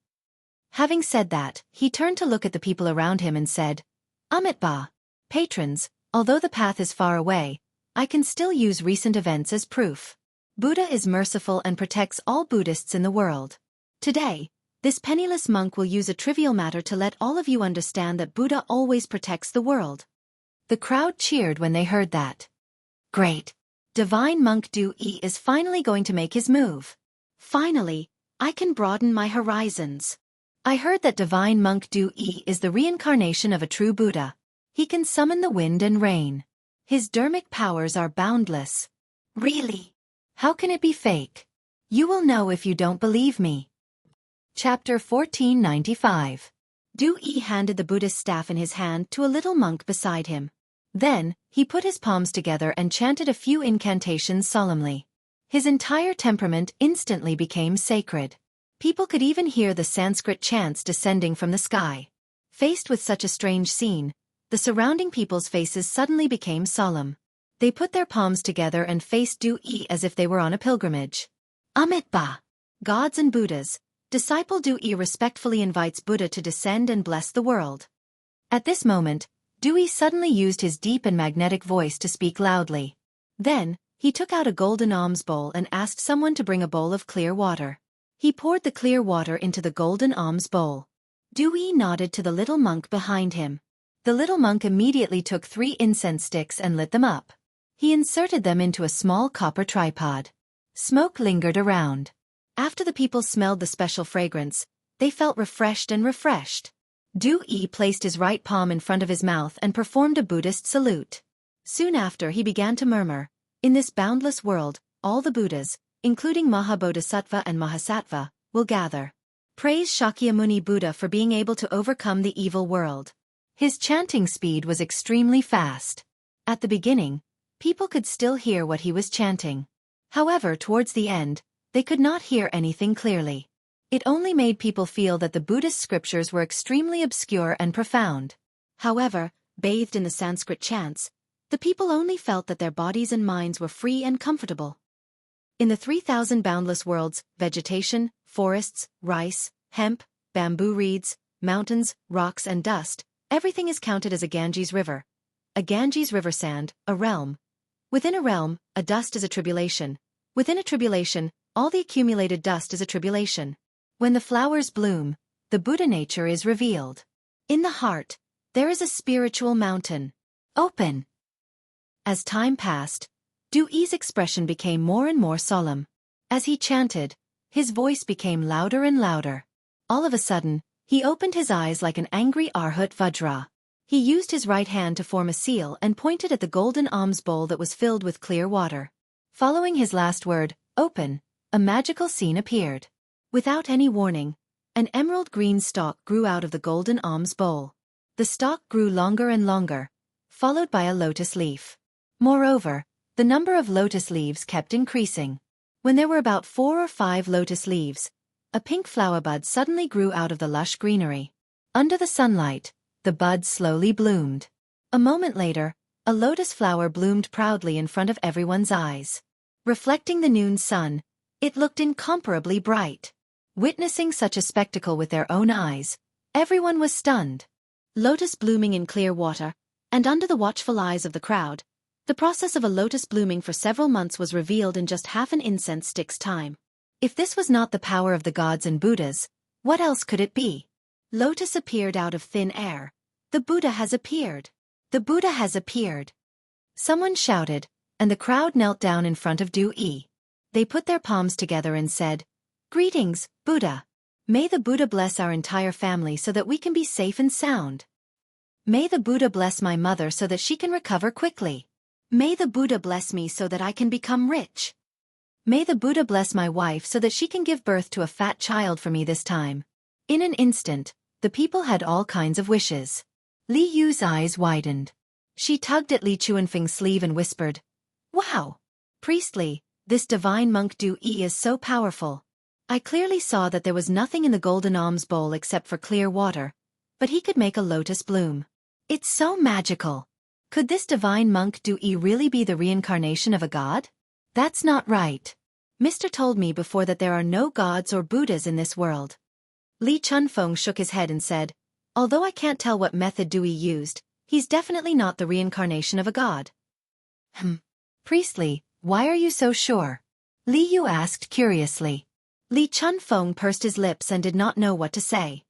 Having said that, he turned to look at the people around him and said, Ba. Patrons, although the path is far away, I can still use recent events as proof. Buddha is merciful and protects all Buddhists in the world. Today, this penniless monk will use a trivial matter to let all of you understand that Buddha always protects the world. The crowd cheered when they heard that. Great! Divine Monk Du Yi is finally going to make his move. Finally, I can broaden my horizons. I heard that Divine Monk Du Yi is the reincarnation of a true Buddha. He can summon the wind and rain. His dharmic powers are boundless. Really? How can it be fake? You will know if you don't believe me. Chapter 1495. Du Yi handed the Buddhist staff in his hand to a little monk beside him. Then, he put his palms together and chanted a few incantations solemnly. His entire temperament instantly became sacred. People could even hear the Sanskrit chants descending from the sky. Faced with such a strange scene, the surrounding people's faces suddenly became solemn. They put their palms together and faced Du Yi as if they were on a pilgrimage. Ba. Gods and Buddhas, disciple Du Yi respectfully invites Buddha to descend and bless the world. At this moment, Du Yi suddenly used his deep and magnetic voice to speak loudly. Then, he took out a golden alms bowl and asked someone to bring a bowl of clear water. He poured the clear water into the golden alms bowl. Du Yi nodded to the little monk behind him. The little monk immediately took 3 incense sticks and lit them up. He inserted them into a small copper tripod. Smoke lingered around. After the people smelled the special fragrance, they felt refreshed and refreshed. Du Yi placed his right palm in front of his mouth and performed a Buddhist salute. Soon after he began to murmur, "In this boundless world, all the Buddhas, including Mahabodhisattva and Mahasattva, will gather. Praise Shakyamuni Buddha for being able to overcome the evil world." His chanting speed was extremely fast. At the beginning, people could still hear what he was chanting. However, towards the end, they could not hear anything clearly. It only made people feel that the Buddhist scriptures were extremely obscure and profound. However, bathed in the Sanskrit chants, the people only felt that their bodies and minds were free and comfortable. In the 3,000 boundless worlds, vegetation, forests, rice, hemp, bamboo reeds, mountains, rocks and dust, everything is counted as a Ganges river. A Ganges river sand, a realm. Within a realm, a dust is a tribulation. Within a tribulation, all the accumulated dust is a tribulation. When the flowers bloom, the Buddha nature is revealed. In the heart, there is a spiritual mountain. Open. As time passed, Du Yi's expression became more and more solemn. As he chanted, his voice became louder and louder. All of a sudden, he opened his eyes like an angry Arhut Vajra. He used his right hand to form a seal and pointed at the golden alms bowl that was filled with clear water. Following his last word, open, a magical scene appeared. Without any warning, an emerald green stalk grew out of the golden alms bowl. The stalk grew longer and longer, followed by a lotus leaf. Moreover, the number of lotus leaves kept increasing. When there were about 4 or 5 lotus leaves, a pink flower bud suddenly grew out of the lush greenery. Under the sunlight, the bud slowly bloomed. A moment later, a lotus flower bloomed proudly in front of everyone's eyes. Reflecting the noon sun, it looked incomparably bright. Witnessing such a spectacle with their own eyes, everyone was stunned. Lotus blooming in clear water, and under the watchful eyes of the crowd, the process of a lotus blooming for several months was revealed in just half an incense stick's time. If this was not the power of the gods and Buddhas, what else could it be? Lotus appeared out of thin air. The Buddha has appeared. The Buddha has appeared. Someone shouted, and the crowd knelt down in front of Du-yi. They put their palms together and said, "Greetings, Buddha. May the Buddha bless our entire family so that we can be safe and sound. May the Buddha bless my mother so that she can recover quickly. May the Buddha bless me so that I can become rich. May the Buddha bless my wife so that she can give birth to a fat child for me this time." In an instant, the people had all kinds of wishes. Li Yu's eyes widened. She tugged at Li Chuanfeng's sleeve and whispered, "Wow! Priestly, this divine monk Du-yi is so powerful. I clearly saw that there was nothing in the golden alms bowl except for clear water, but he could make a lotus bloom. It's so magical. Could this divine monk Du-yi really be the reincarnation of a god? That's not right. Mr. told me before that there are no gods or Buddhas in this world." Li Chunfeng shook his head and said, "Although I can't tell what method Du-yi used, he's definitely not the reincarnation of a god." Priestly, why are you so sure? Li Yu asked curiously. Li Chunfeng pursed his lips and did not know what to say.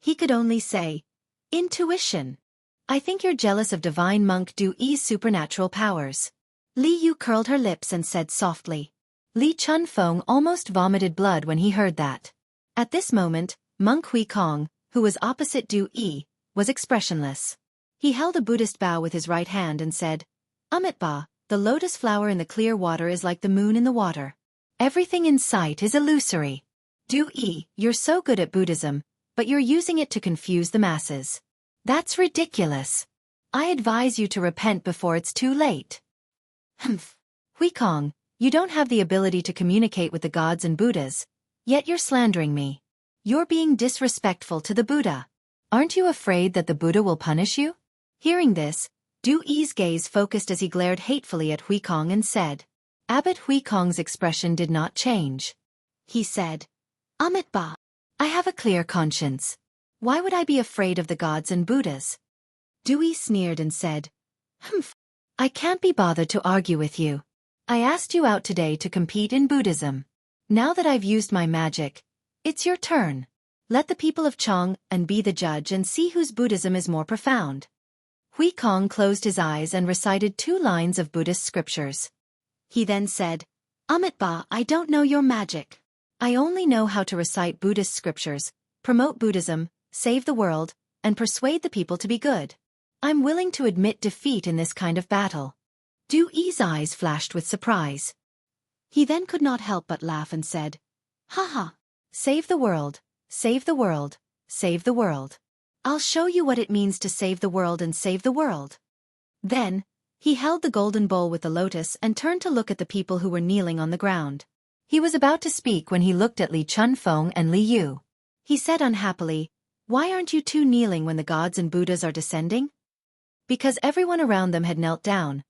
He could only say, "Intuition. I think you're jealous of divine monk Du-yi's supernatural powers." Li Yu curled her lips and said softly. Li Chunfeng almost vomited blood when he heard that. At this moment, Monk Hui Kong, who was opposite Du-yi, was expressionless. He held a Buddhist bow with his right hand and said, "Amitabha, the lotus flower in the clear water is like the moon in the water. Everything in sight is illusory. Du-yi, you're so good at Buddhism, but you're using it to confuse the masses. That's ridiculous. I advise you to repent before it's too late." Hui Kong, you don't have the ability to communicate with the gods and Buddhas, yet you're slandering me. You're being disrespectful to the Buddha. Aren't you afraid that the Buddha will punish you? Hearing this, Du-yi's gaze focused as he glared hatefully at Hui Kong and said. Abbot Hui Kong's expression did not change. He said, "Amitabha, I have a clear conscience. Why would I be afraid of the gods and Buddhas?" Du-yi sneered and said, "I can't be bothered to argue with you. I asked you out today to compete in Buddhism. Now that I've used my magic, it's your turn. Let the people of Chang and be the judge and see whose Buddhism is more profound." Hui Kong closed his eyes and recited 2 lines of Buddhist scriptures. He then said, "Amitabha, I don't know your magic. I only know how to recite Buddhist scriptures, promote Buddhism, save the world, and persuade the people to be good. I'm willing to admit defeat in this kind of battle." Du-yi's eyes flashed with surprise. He then could not help but laugh and said, "Haha, save the world, save the world, save the world. I'll show you what it means to save the world and save the world." Then, he held the golden bowl with the lotus and turned to look at the people who were kneeling on the ground. He was about to speak when he looked at Li Chunfeng and Li Yu. He said unhappily, "Why aren't you two kneeling when the gods and Buddhas are descending?" Because everyone around them had knelt down.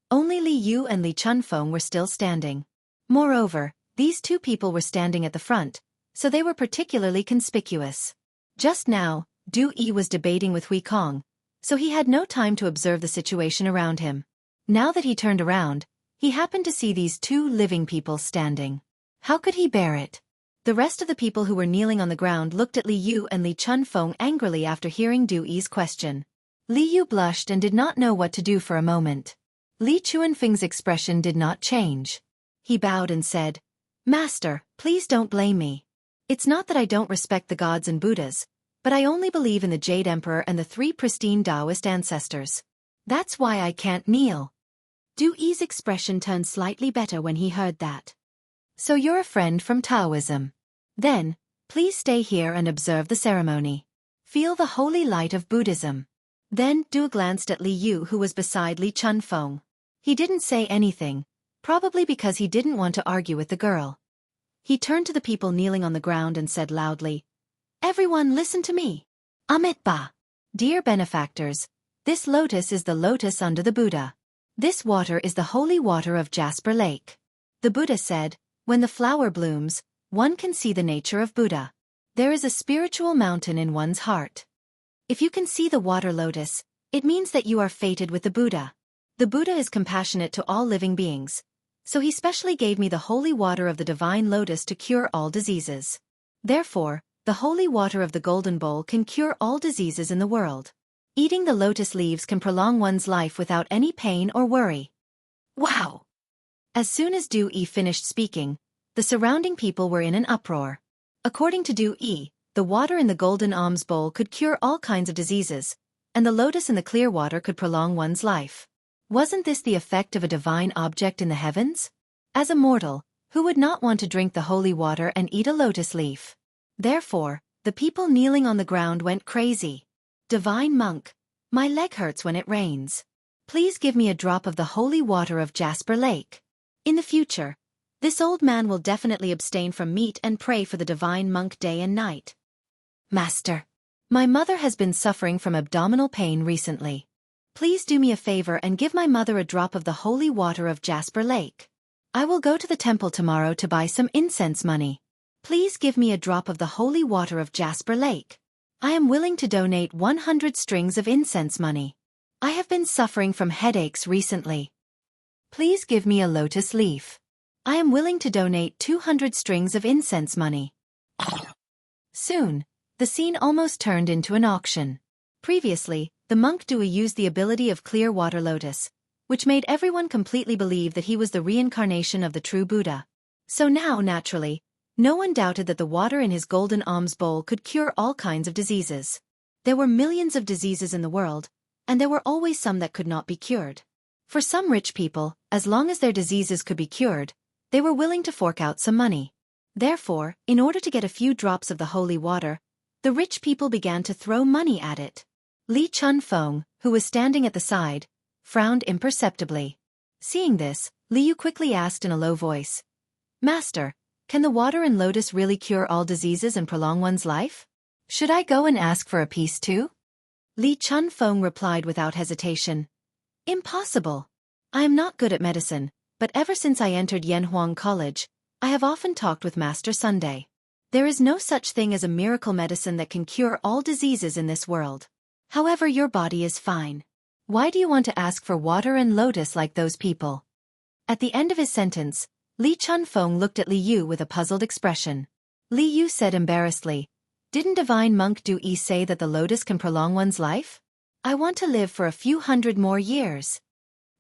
Only Li Yu and Li Chunfeng were still standing. Moreover, these 2 people were standing at the front, so they were particularly conspicuous. Just now, Du-yi was debating with Hui Kong, so he had no time to observe the situation around him. Now that he turned around, he happened to see these 2 living people standing. How could he bear it? The rest of the people who were kneeling on the ground looked at Li Yu and Li Chunfeng angrily after hearing Du-yi's question. Li Yu blushed and did not know what to do for a moment. Li Chuanfeng's expression did not change. He bowed and said, Master, please don't blame me. It's not that I don't respect the gods and Buddhas, but I only believe in the Jade Emperor and the 3 pristine Taoist ancestors. That's why I can't kneel. Du Yi's expression turned slightly better when he heard that. So you're a friend from Taoism. Then, please stay here and observe the ceremony. Feel the holy light of Buddhism. Then Du glanced at Li Yu, who was beside Li Chunfeng. He didn't say anything, probably because he didn't want to argue with the girl. He turned to the people kneeling on the ground and said loudly, "Everyone listen to me. Amitabha. Dear benefactors, this lotus is the lotus under the Buddha. This water is the holy water of Jasper Lake." The Buddha said, "When the flower blooms, one can see the nature of Buddha. There is a spiritual mountain in one's heart. If you can see the water lotus, it means that you are fated with the Buddha. The Buddha is compassionate to all living beings, so he specially gave me the holy water of the divine lotus to cure all diseases. Therefore, the holy water of the golden bowl can cure all diseases in the world. Eating the lotus leaves can prolong one's life without any pain or worry." Wow! As soon as Du Yi finished speaking, the surrounding people were in an uproar. According to Du Yi, the water in the golden alms bowl could cure all kinds of diseases, and the lotus in the clear water could prolong one's life. Wasn't this the effect of a divine object in the heavens? As a mortal, who would not want to drink the holy water and eat a lotus leaf? Therefore, the people kneeling on the ground went crazy. "Divine monk, my leg hurts when it rains. Please give me a drop of the holy water of Jasper Lake." In the future, this old man will definitely abstain from meat and pray for the divine monk day and night. "Master, my mother has been suffering from abdominal pain recently. Please do me a favor and give my mother a drop of the holy water of Jasper Lake. I will go to the temple tomorrow to buy some incense money. Please give me a drop of the holy water of Jasper Lake. I am willing to donate 100 strings of incense money. I have been suffering from headaches recently. Please give me a lotus leaf. I am willing to donate 200 strings of incense money." Soon, the scene almost turned into an auction. Previously, the monk Du Yi used the ability of clear water lotus, which made everyone completely believe that he was the reincarnation of the true Buddha. So now, naturally, no one doubted that the water in his golden alms bowl could cure all kinds of diseases. There were millions of diseases in the world, and there were always some that could not be cured. For some rich people, as long as their diseases could be cured, they were willing to fork out some money. Therefore, in order to get a few drops of the holy water, the rich people began to throw money at it. Li Chunfeng, who was standing at the side, frowned imperceptibly. Seeing this, Li Yu quickly asked in a low voice, "Master, can the water in lotus really cure all diseases and prolong one's life? Should I go and ask for a piece too?" Li Chunfeng replied without hesitation, "Impossible. I am not good at medicine, but ever since I entered Yanhuang College, I have often talked with Master Sunday. There is no such thing as a miracle medicine that can cure all diseases in this world. However, your body is fine. Why do you want to ask for water and lotus like those people?" At the end of his sentence, Li Chunfeng looked at Li Yu with a puzzled expression. Li Yu said embarrassedly, "Didn't divine monk Du Yi say that the lotus can prolong one's life? I want to live for a few hundred more years."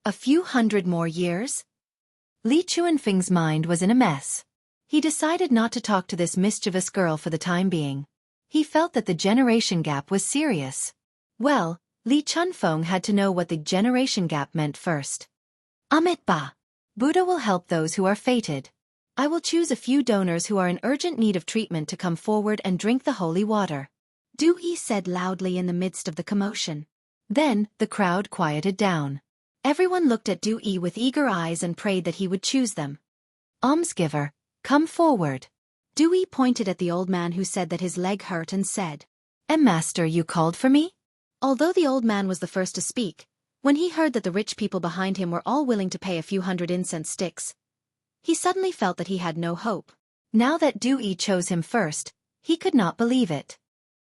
A few hundred more years? Li Chunfeng's mind was in a mess. He decided not to talk to this mischievous girl for the time being. He felt that the generation gap was serious. Well, Li Chunfeng had to know what the generation gap meant first. "Amitabha. Buddha will help those who are fated. I will choose a few donors who are in urgent need of treatment to come forward and drink the holy water," Du Yi said loudly in the midst of the commotion. Then, the crowd quieted down. Everyone looked at Du Yi with eager eyes and prayed that he would choose them. "Almsgiver, come forward." Du Yi pointed at the old man who said that his leg hurt and said, Master, you called for me?" Although the old man was the first to speak, when he heard that the rich people behind him were all willing to pay a few hundred incense sticks, he suddenly felt that he had no hope. Now that Du Yi chose him first, he could not believe it.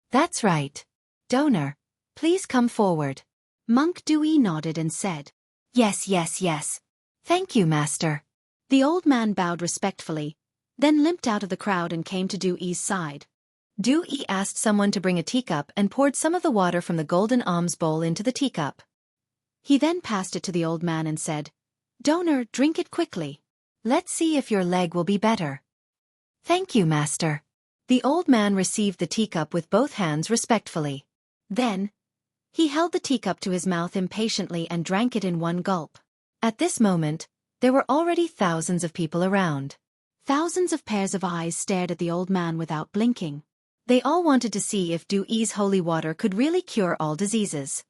"That's right. Donor, please come forward." Monk Du Yi nodded and said, Yes, yes, yes. Thank you, Master." The old man bowed respectfully, then limped out of the crowd and came to Du Yi's side. Du Yi asked someone to bring a teacup and poured some of the water from the golden alms bowl into the teacup. He then passed it to the old man and said, "Donor, drink it quickly. Let's see if your leg will be better." Thank you, master. The old man received the teacup with both hands respectfully. Then, he held the teacup to his mouth impatiently and drank it in one gulp. At this moment, there were already thousands of people around. Thousands of pairs of eyes stared at the old man without blinking. They all wanted to see if Dui's holy water could really cure all diseases.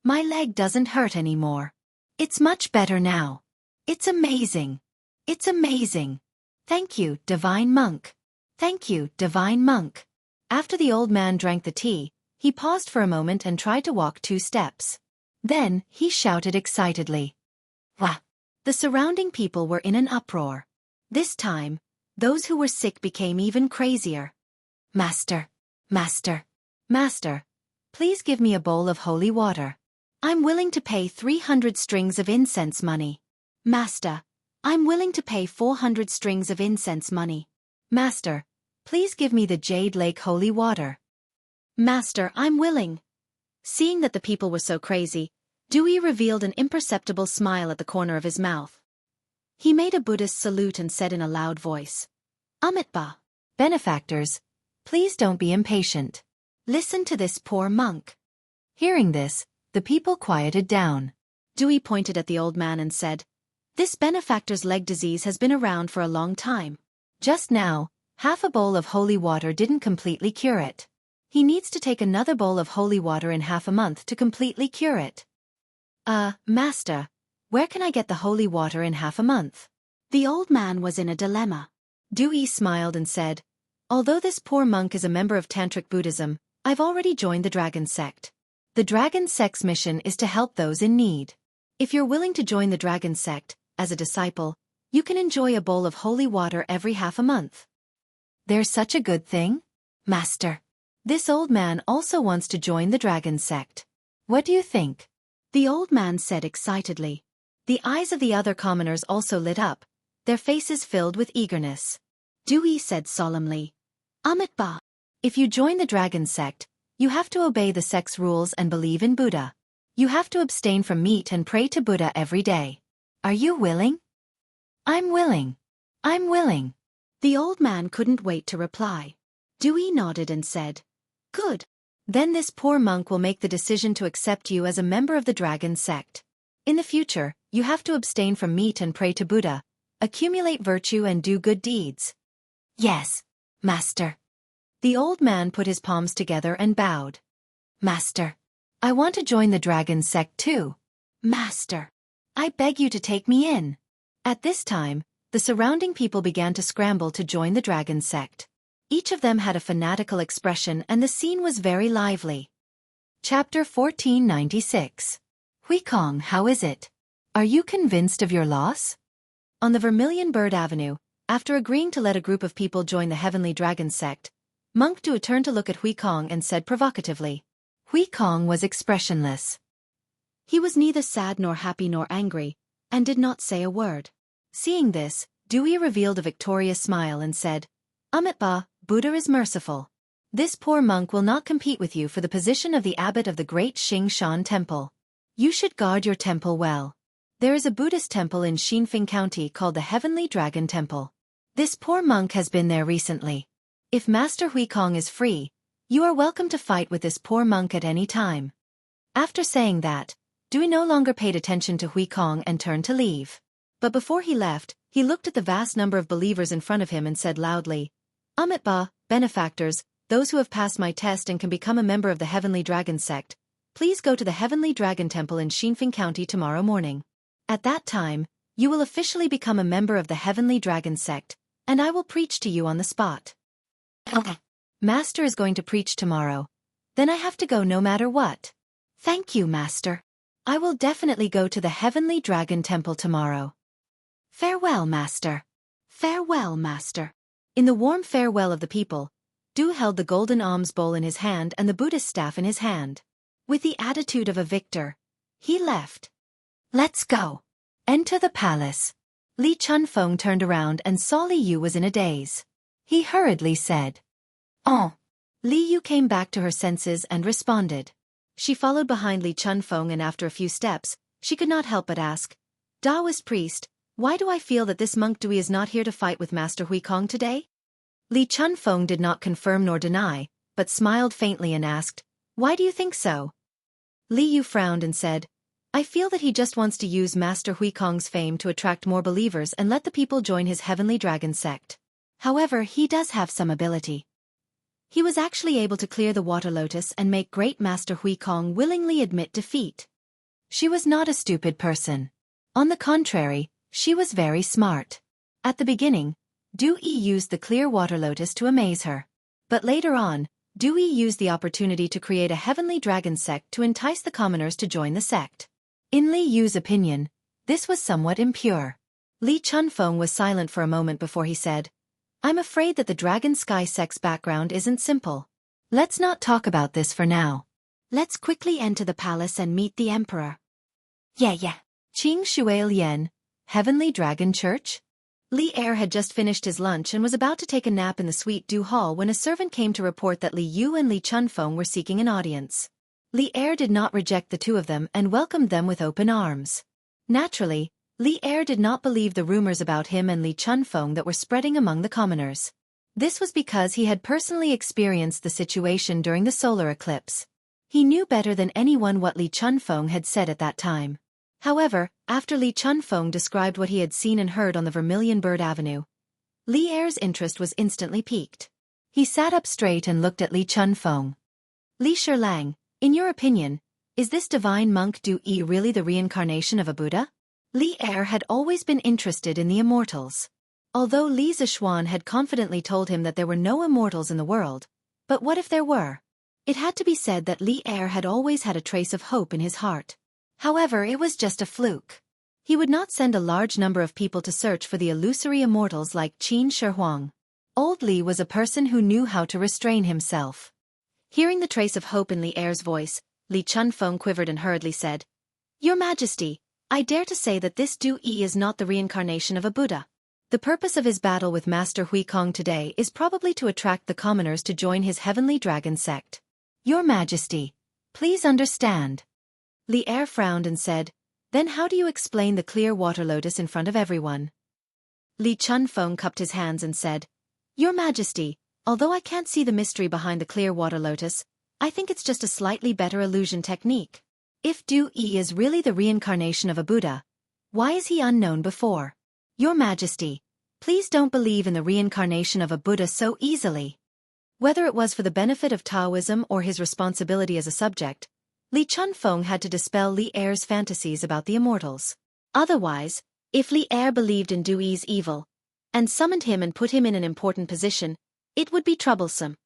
My leg doesn't hurt anymore. It's much better now. It's amazing. It's amazing. Thank you, divine monk. Thank you, divine monk. After the old man drank the tea, he paused for a moment and tried to walk 2 steps. Then, he shouted excitedly. Wah! The surrounding people were in an uproar. This time, those who were sick became even crazier. Master, master, master, please give me a bowl of holy water. I'm willing to pay 300 strings of incense money. Master, I'm willing to pay 400 strings of incense money. Master, please give me the Jade Lake holy water. Master, I'm willing. Seeing that the people were so crazy, Dui revealed an imperceptible smile at the corner of his mouth. He made a Buddhist salute and said in a loud voice, Amitabha. Benefactors, please don't be impatient. Listen to this poor monk. Hearing this, the people quieted down. Dewey pointed at the old man and said, This benefactor's leg disease has been around for a long time. Just now, half a bowl of holy water didn't completely cure it. He needs to take another bowl of holy water in half a month to completely cure it. Master, where can I get the holy water in half a month? The old man was in a dilemma. Dewey smiled and said, Although this poor monk is a member of Tantric Buddhism, I've already joined the Dragon Sect. The Dragon Sect's mission is to help those in need. If you're willing to join the Dragon Sect, as a disciple, you can enjoy a bowl of holy water every half a month. There's such a good thing? Master. This old man also wants to join the Dragon Sect. What do you think? The old man said excitedly. The eyes of the other commoners also lit up, their faces filled with eagerness. Dewey said solemnly, Amitabha. If you join the Dragon Sect, you have to obey the sect's rules and believe in Buddha. You have to abstain from meat and pray to Buddha every day. Are you willing? I'm willing. I'm willing. The old man couldn't wait to reply. Dewey nodded and said, Good. Then this poor monk will make the decision to accept you as a member of the Dragon Sect. In the future, you have to abstain from meat and pray to Buddha, accumulate virtue and do good deeds. Yes, Master. The old man put his palms together and bowed. Master, I want to join the Dragon Sect too. Master, I beg you to take me in. At this time, the surrounding people began to scramble to join the Dragon Sect. Each of them had a fanatical expression and the scene was very lively. Chapter 1496. Huikong, how is it? Are you convinced of your loss? On the Vermilion Bird Avenue, after agreeing to let a group of people join the Heavenly Dragon Sect, Monk Du turned to look at Huikong and said provocatively. Huikong was expressionless. He was neither sad nor happy nor angry, and did not say a word. Seeing this, Dewey revealed a victorious smile and said, Amitabha, Buddha is merciful. This poor monk will not compete with you for the position of the abbot of the great Xianxia temple. You should guard your temple well. There is a Buddhist temple in Xianxia County called the Heavenly Dragon Temple. This poor monk has been there recently. If Master Huikong is free, you are welcome to fight with this poor monk at any time. After saying that, Dewey no longer paid attention to Huikong and turned to leave. But before he left, he looked at the vast number of believers in front of him and said loudly, Amitabha, benefactors, those who have passed my test and can become a member of the Heavenly Dragon Sect, please go to the Heavenly Dragon Temple in Xianxia County tomorrow morning. At that time, you will officially become a member of the Heavenly Dragon Sect, and I will preach to you on the spot. Master is going to preach tomorrow. Then I have to go no matter what. Thank you, Master. I will definitely go to the Heavenly Dragon Temple tomorrow. Farewell, Master. Farewell, Master. In the warm farewell of the people, Du held the golden alms bowl in his hand and the Buddhist staff in his hand. With the attitude of a victor, he left. Let's go. Enter the palace. Li Chunfeng turned around and saw Li Yu was in a daze. He hurriedly said, Oh. Li Yu came back to her senses and responded. She followed behind Li Chunfeng and after a few steps, she could not help but ask, Taoist priest, Why do I feel that this monk Dui is not here to fight with Master Hui Kong today? Li Chunfeng did not confirm nor deny, but smiled faintly and asked, why do you think so? Li Yu frowned and said, I feel that he just wants to use Master Hui Kong's fame to attract more believers and let the people join his heavenly dragon sect. However, he does have some ability. He was actually able to clear the water lotus and make great Master Hui Kong willingly admit defeat. She was not a stupid person. On the contrary, she was very smart. At the beginning, Du Yi used the clear water lotus to amaze her. But later on, Du Yi used the opportunity to create a heavenly dragon sect to entice the commoners to join the sect. In Li Yu's opinion, this was somewhat impure. Li Chunfeng was silent for a moment before he said, I'm afraid that the Dragon Sky sect's background isn't simple. Let's not talk about this for now. Let's quickly enter the palace and meet the emperor. Yeah. Qing Shuai Lian, Heavenly Dragon Church? Li Er had just finished his lunch and was about to take a nap in the Suite Du Hall when a servant came to report that Li Yu and Li Chunfeng were seeking an audience. Li Er did not reject the two of them and welcomed them with open arms. Naturally, Li Er did not believe the rumors about him and Li Chunfeng that were spreading among the commoners. This was because he had personally experienced the situation during the solar eclipse. He knew better than anyone what Li Chunfeng had said at that time. However, after Li Chunfeng described what he had seen and heard on the Vermilion Bird Avenue, Li Er's interest was instantly piqued. He sat up straight and looked at Li Chunfeng. Li Shilang, in your opinion, is this divine monk Du Yi really the reincarnation of a Buddha? Li Er had always been interested in the immortals. Although Li Zishuan had confidently told him that there were no immortals in the world, but what if there were? It had to be said that Li Er had always had a trace of hope in his heart. However, it was just a fluke. He would not send a large number of people to search for the illusory immortals like Qin Shi Huang. Old Li was a person who knew how to restrain himself. Hearing the trace of hope in Li Er's voice, Li Chunfeng quivered and hurriedly said, Your Majesty, I dare to say that this Du Yi is not the reincarnation of a Buddha. The purpose of his battle with Master Hui Kong today is probably to attract the commoners to join his heavenly dragon sect. Your Majesty, please understand. Li Er frowned and said, Then how do you explain the clear water lotus in front of everyone? Li Chunfeng cupped his hands and said, Your Majesty, although I can't see the mystery behind the clear water lotus, I think it's just a slightly better illusion technique. If Du Yi is really the reincarnation of a Buddha, why is he unknown before? Your Majesty, please don't believe in the reincarnation of a Buddha so easily. Whether it was for the benefit of Taoism or his responsibility as a subject, Li Chunfeng had to dispel Li Er's fantasies about the immortals. Otherwise, if Li Er believed in Du Yi's evil, and summoned him and put him in an important position, it would be troublesome.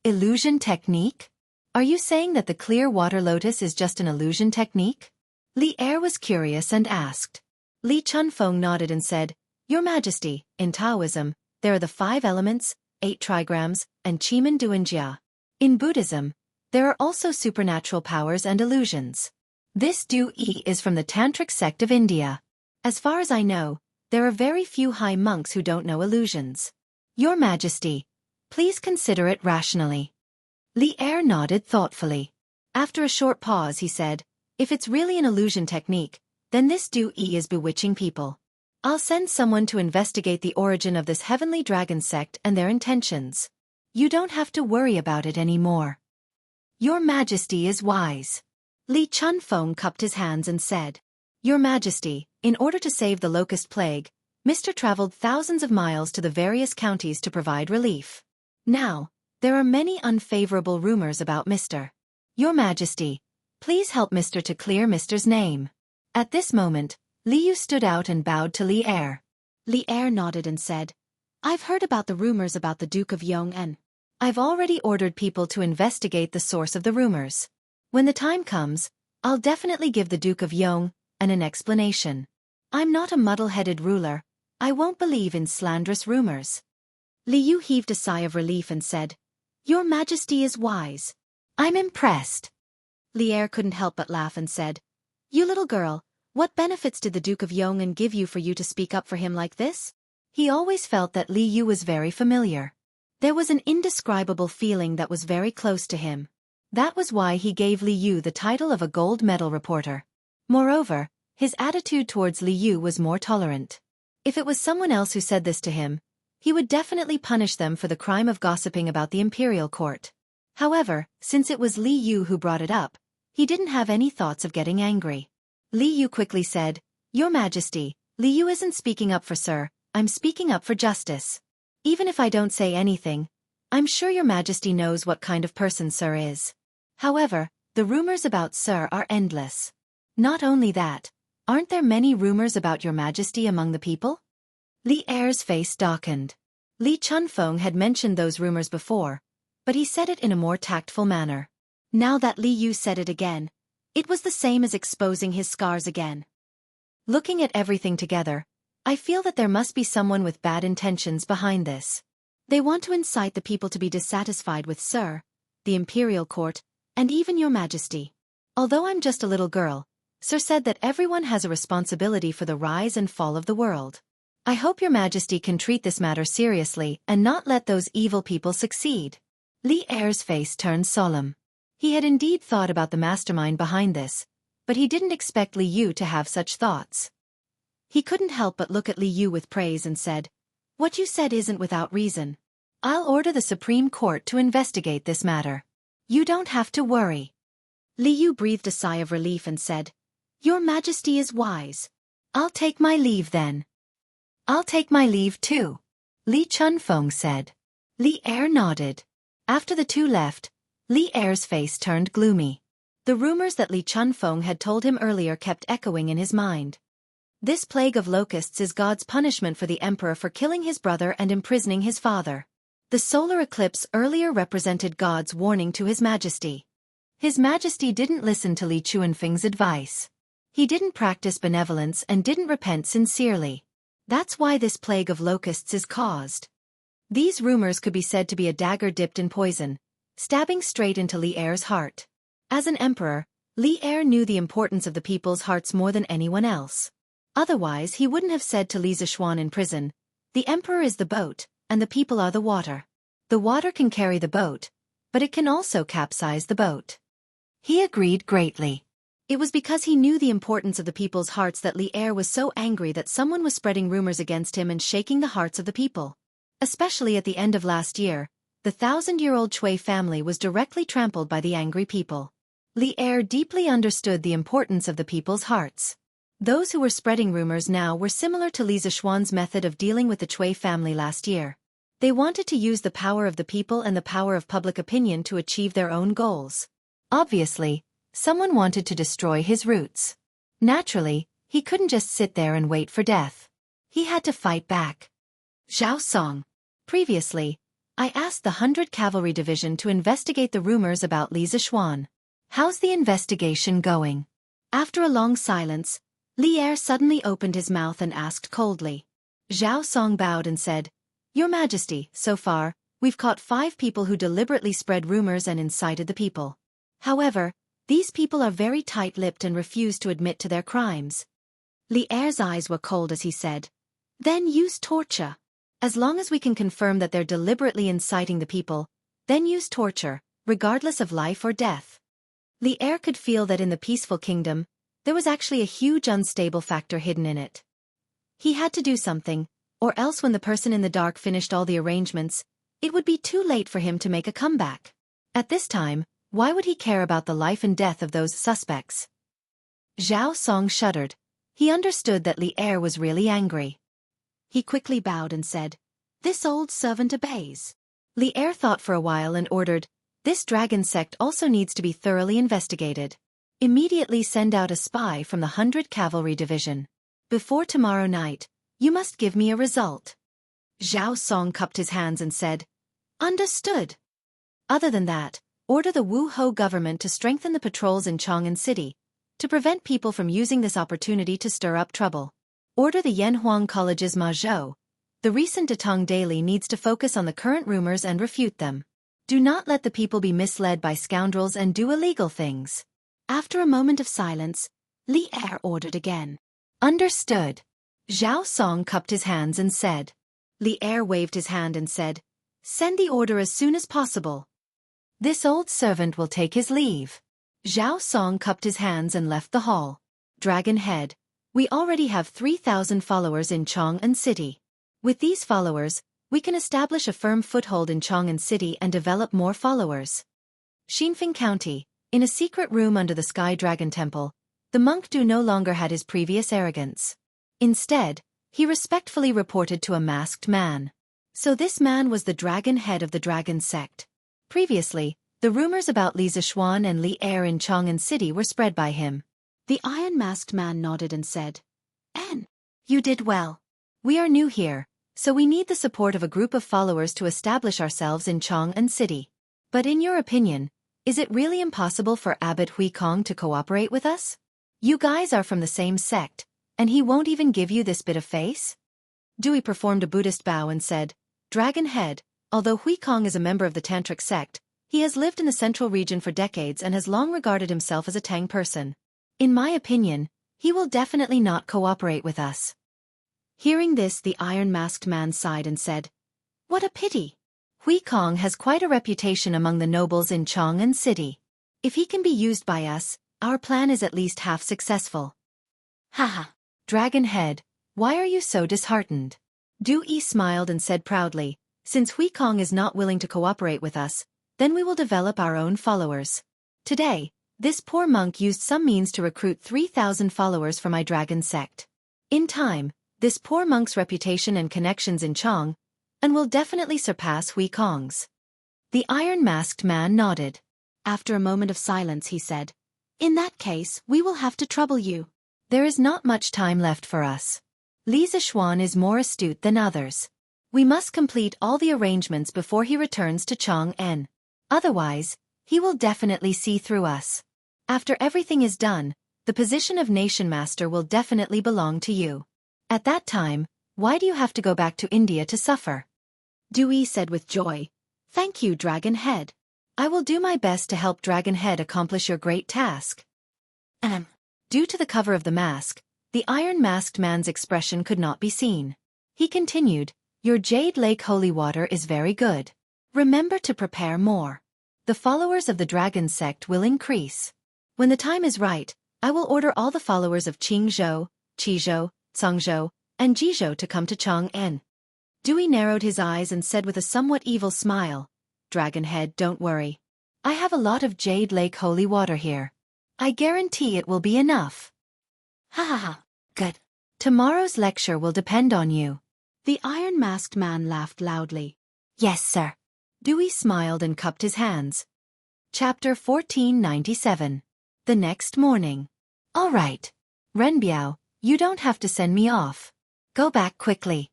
Illusion technique? Are you saying that the clear water lotus is just an illusion technique? Li Er was curious and asked. Li Chunfeng nodded and said, Your Majesty, in Taoism, there are the 5 elements, 8 trigrams, and Chimen Duanjia. In Buddhism, there are also supernatural powers and illusions. This Du Yi is from the Tantric sect of India. As far as I know, there are very few high monks who don't know illusions. Your Majesty, please consider it rationally. Li Er nodded thoughtfully. After a short pause he said, If it's really an illusion technique, then this Du Yi is bewitching people. I'll send someone to investigate the origin of this heavenly dragon sect and their intentions. You don't have to worry about it anymore. Your Majesty is wise. Li Chunfeng cupped his hands and said, Your Majesty, in order to save the locust plague, Mr. traveled thousands of miles to the various counties to provide relief. Now, there are many unfavorable rumors about Mr. Your Majesty, please help Mr. to clear Mr.'s name. At this moment, Li Yu stood out and bowed to Li Er. Li Er nodded and said, I've heard about the rumors about the Duke of Yong and I've already ordered people to investigate the source of the rumors. When the time comes, I'll definitely give the Duke of Yong an explanation. I'm not a muddle-headed ruler. I won't believe in slanderous rumors. Li Yu heaved a sigh of relief and said, Your Majesty is wise. I'm impressed. Li Er couldn't help but laugh and said, You little girl, what benefits did the Duke of Yong'an give you for you to speak up for him like this? He always felt that Li Yu was very familiar. There was an indescribable feeling that was very close to him. That was why he gave Li Yu the title of a gold medal reporter. Moreover, his attitude towards Li Yu was more tolerant. If it was someone else who said this to him, he would definitely punish them for the crime of gossiping about the imperial court. However, since it was Li Yu who brought it up, he didn't have any thoughts of getting angry. Li Yu quickly said, "Your Majesty, Li Yu isn't speaking up for Sir, I'm speaking up for justice. Even if I don't say anything, I'm sure Your Majesty knows what kind of person Sir is. However, the rumors about Sir are endless. Not only that, aren't there many rumors about Your Majesty among the people?" Li Er's face darkened. Li Chunfeng had mentioned those rumors before, but he said it in a more tactful manner. Now that Li Yu said it again, it was the same as exposing his scars again. Looking at everything together, I feel that there must be someone with bad intentions behind this. They want to incite the people to be dissatisfied with Sir, the imperial court, and even Your Majesty. Although I'm just a little girl, Sir said that everyone has a responsibility for the rise and fall of the world. I hope Your Majesty can treat this matter seriously and not let those evil people succeed. Li Er's face turned solemn. He had indeed thought about the mastermind behind this, but he didn't expect Li Yu to have such thoughts. He couldn't help but look at Li Yu with praise and said, "What you said isn't without reason. I'll order the Supreme Court to investigate this matter. You don't have to worry." Li Yu breathed a sigh of relief and said, "Your Majesty is wise. I'll take my leave then." "I'll take my leave too," Li Chunfeng said. Li Er nodded. After the two left, Li Er's face turned gloomy. The rumors that Li Chunfeng had told him earlier kept echoing in his mind. This plague of locusts is God's punishment for the emperor for killing his brother and imprisoning his father. The solar eclipse earlier represented God's warning to His Majesty. His Majesty didn't listen to Li Chunfeng's advice. He didn't practice benevolence and didn't repent sincerely. That's why this plague of locusts is caused. These rumors could be said to be a dagger dipped in poison, stabbing straight into Li Er's heart. As an emperor, Li Er knew the importance of the people's hearts more than anyone else. Otherwise he wouldn't have said to Li Zixuan in prison, "The emperor is the boat, and the people are the water. The water can carry the boat, but it can also capsize the boat." He agreed greatly. It was because he knew the importance of the people's hearts that Li Er was so angry that someone was spreading rumors against him and shaking the hearts of the people. Especially at the end of last year, the 1,000-year-old Cui family was directly trampled by the angry people. Li Er deeply understood the importance of the people's hearts. Those who were spreading rumors now were similar to Li Zixuan's method of dealing with the Cui family last year. They wanted to use the power of the people and the power of public opinion to achieve their own goals. Obviously, someone wanted to destroy his roots. Naturally, he couldn't just sit there and wait for death. He had to fight back. Zhao Song. Previously, I asked the 100 Cavalry Division to investigate the rumors about Li Zixuan. How's the investigation going? After a long silence, Li Er suddenly opened his mouth and asked coldly. Zhao Song bowed and said, "Your Majesty, so far, we've caught 5 people who deliberately spread rumors and incited the people. However, these people are very tight-lipped and refuse to admit to their crimes." Li Er's eyes were cold as he said, "Then use torture. As long as we can confirm that they're deliberately inciting the people, then use torture, regardless of life or death." Li Er could feel that in the peaceful kingdom, there was actually a huge unstable factor hidden in it. He had to do something, or else when the person in the dark finished all the arrangements, it would be too late for him to make a comeback. At this time, why would he care about the life and death of those suspects? Zhao Song shuddered. He understood that Li Er was really angry. He quickly bowed and said, "This old servant obeys." Li Er thought for a while and ordered, "This dragon sect also needs to be thoroughly investigated. Immediately send out a spy from the 100 Cavalry Division. Before tomorrow night, you must give me a result." Zhao Song cupped his hands and said, "Understood." Other than that, order the Wu Ho government to strengthen the patrols in Chang'an City, to prevent people from using this opportunity to stir up trouble. Order the Yanhuang College's Ma Zhou. The recent Datong Daily needs to focus on the current rumors and refute them. Do not let the people be misled by scoundrels and do illegal things. After a moment of silence, Li Er ordered again. "Understood." Zhao Song cupped his hands and said. Li Er waved his hand and said, "Send the order as soon as possible." "This old servant will take his leave." Zhao Song cupped his hands and left the hall. Dragon Head. We already have 3,000 followers in Chang'an City. With these followers, we can establish a firm foothold in Chang'an City and develop more followers. Xinfeng County, in a secret room under the Sky Dragon Temple, the monk Du no longer had his previous arrogance. Instead, he respectfully reported to a masked man. So this man was the dragon head of the dragon sect. Previously, the rumors about Li Zishuan and Li Er in Chang'an City were spread by him. The iron-masked man nodded and said, "N. You did well. We are new here, so we need the support of a group of followers to establish ourselves in Chang'an City. But in your opinion, is it really impossible for Abbot Hui Kong to cooperate with us? You guys are from the same sect, and he won't even give you this bit of face?" Dewey performed a Buddhist bow and said, "Dragon Head, although Hui Kong is a member of the Tantric sect, he has lived in the central region for decades and has long regarded himself as a Tang person. In my opinion, he will definitely not cooperate with us." Hearing this, the iron-masked man sighed and said, "What a pity. Hui Kong has quite a reputation among the nobles in Chang'an City. If he can be used by us, our plan is at least half successful." Haha. Dragon Head, why are you so disheartened? Du-Yi smiled and said proudly, "Since Hui Kong is not willing to cooperate with us, then we will develop our own followers. Today, this poor monk used some means to recruit 3,000 followers for my dragon sect. In time, this poor monk's reputation and connections in Chang'an will definitely surpass Hui Kong's." The iron-masked man nodded. After a moment of silence, he said, "In that case, we will have to trouble you." There is not much time left for us. Li Zishuan is more astute than others. We must complete all the arrangements before he returns to Chang'an. Otherwise, he will definitely see through us. After everything is done, the position of Nation Master will definitely belong to you. At that time, why do you have to go back to India to suffer?" Dewey said with joy, "Thank you, Dragon Head. I will do my best to help Dragon Head accomplish your great task." Due to the cover of the mask, the iron-masked man's expression could not be seen. He continued, "Your Jade Lake holy water is very good. Remember to prepare more. The followers of the dragon sect will increase. When the time is right, I will order all the followers of Qingzhou, Qizhou, Cangzhou, and Jizhou to come to Chang'an." Dewey narrowed his eyes and said with a somewhat evil smile, "Dragon Head, don't worry. I have a lot of Jade Lake holy water here. I guarantee it will be enough." Ha ha ha. Good. Tomorrow's lecture will depend on you. The iron-masked man laughed loudly. "Yes, sir." Dewey smiled and cupped his hands. Chapter 1497. The next morning. "All right. Renbiao, you don't have to send me off. Go back quickly."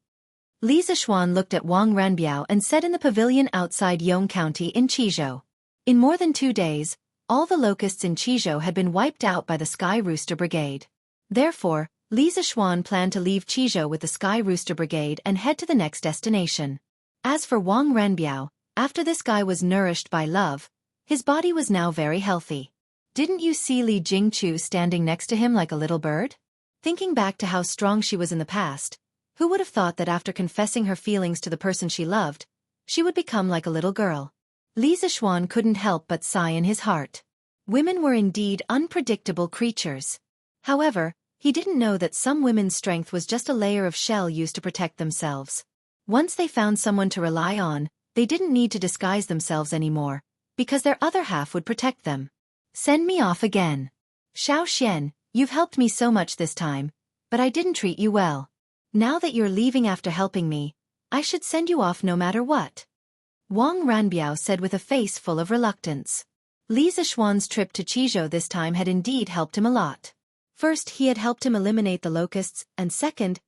Li Zishuan looked at Wang Renbiao and said in the pavilion outside Yong County in Qizhou. In more than 2 days, all the locusts in Qizhou had been wiped out by the Sky Rooster Brigade. Therefore, Li Zishuan planned to leave Qizhou with the Sky Rooster Brigade and head to the next destination. As for Wang Renbiao, after this guy was nourished by love, his body was now very healthy. Didn't you see Li Jingchu standing next to him like a little bird? Thinking back to how strong she was in the past, who would have thought that after confessing her feelings to the person she loved, she would become like a little girl? Li Zishuan couldn't help but sigh in his heart. Women were indeed unpredictable creatures. However, he didn't know that some women's strength was just a layer of shell used to protect themselves. Once they found someone to rely on, they didn't need to disguise themselves anymore, because their other half would protect them. "Send me off again. Xiao, you've helped me so much this time, but I didn't treat you well. Now that you're leaving after helping me, I should send you off no matter what." Wang Renbiao said with a face full of reluctance. Li Zishuan's trip to Qizhou this time had indeed helped him a lot. First, he had helped him eliminate the locusts, and second,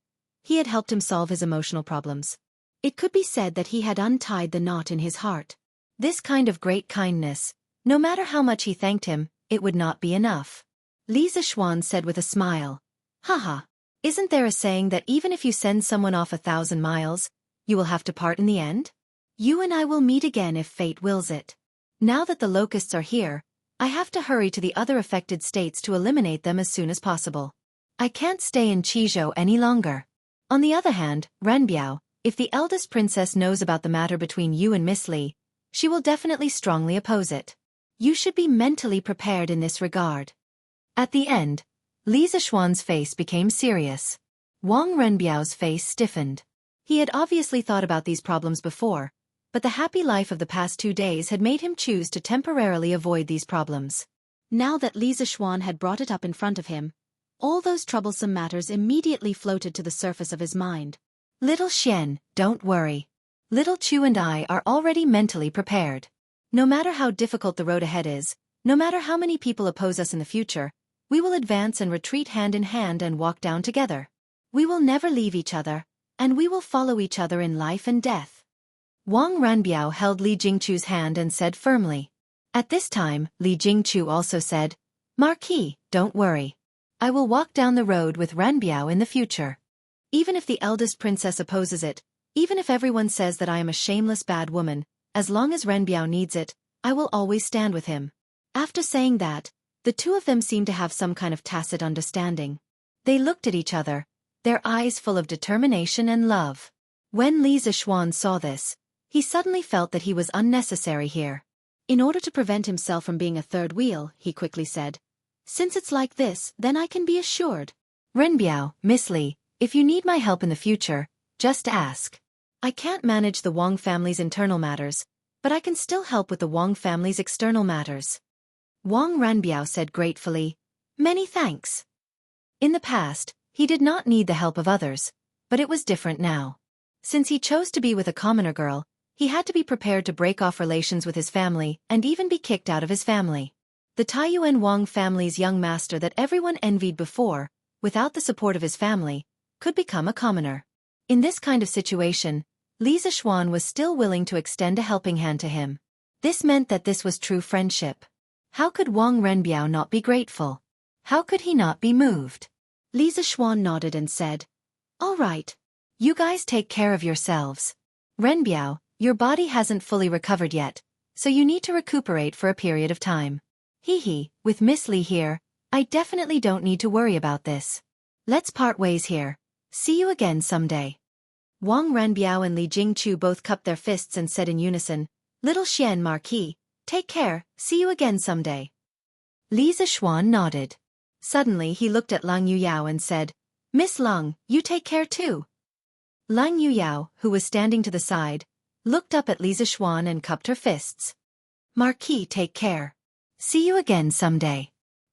he had helped him solve his emotional problems. It could be said that he had untied the knot in his heart. This kind of great kindness, no matter how much he thanked him, it would not be enough. Li Zishuan said with a smile, "Haha, isn't there a saying that even if you send someone off 1,000 miles, you will have to part in the end? You and I will meet again if fate wills it. Now that the locusts are here, I have to hurry to the other affected states to eliminate them as soon as possible. I can't stay in Qizhou any longer. On the other hand, Renbiao, if the eldest princess knows about the matter between you and Miss Li, she will definitely strongly oppose it. You should be mentally prepared in this regard." At the end, Li Zixuan's face became serious. Wang Renbiao's face stiffened. He had obviously thought about these problems before, but the happy life of the past 2 days had made him choose to temporarily avoid these problems. Now that Li Zixuan had brought it up in front of him, all those troublesome matters immediately floated to the surface of his mind. Little Xian, don't worry. Little Chu and I are already mentally prepared. No matter how difficult the road ahead is, no matter how many people oppose us in the future, we will advance and retreat hand in hand and walk down together. We will never leave each other, and we will follow each other in life and death. Wang Renbiao held Li Jingchu's hand and said firmly. At this time, Li Jingchu also said, Marquis, don't worry. I will walk down the road with Renbiao in the future. Even if the eldest princess opposes it, even if everyone says that I am a shameless bad woman, as long as Renbiao needs it, I will always stand with him. After saying that, the two of them seemed to have some kind of tacit understanding. They looked at each other, their eyes full of determination and love. When Li Zixuan saw this, he suddenly felt that he was unnecessary here. In order to prevent himself from being a third wheel, he quickly said, Since it's like this, then I can be assured. Renbiao, Miss Li, if you need my help in the future, just ask. I can't manage the Wang family's internal matters, but I can still help with the Wang family's external matters. Wang Renbiao said gratefully, Many thanks. In the past, he did not need the help of others, but it was different now. Since he chose to be with a commoner girl, he had to be prepared to break off relations with his family and even be kicked out of his family. The Taiyuan Wang family's young master that everyone envied before, without the support of his family, could become a commoner. In this kind of situation, Li Zixuan was still willing to extend a helping hand to him. This meant that this was true friendship. How could Wang Renbiao not be grateful? How could he not be moved? Li Zixuan nodded and said, All right. You guys take care of yourselves. Renbiao, your body hasn't fully recovered yet, so you need to recuperate for a period of time. With Miss Li here, I definitely don't need to worry about this. Let's part ways here. See you again someday. Wang Renbiao and Li Jingchu both cupped their fists and said in unison, Little Xian Marquis, take care, see you again someday. Li Zixuan nodded. Suddenly he looked at Lang Yuyao and said, Miss Lang, you take care too. Lang Yuyao, who was standing to the side, looked up at Li Zixuan and cupped her fists. Marquis, take care. See you again someday.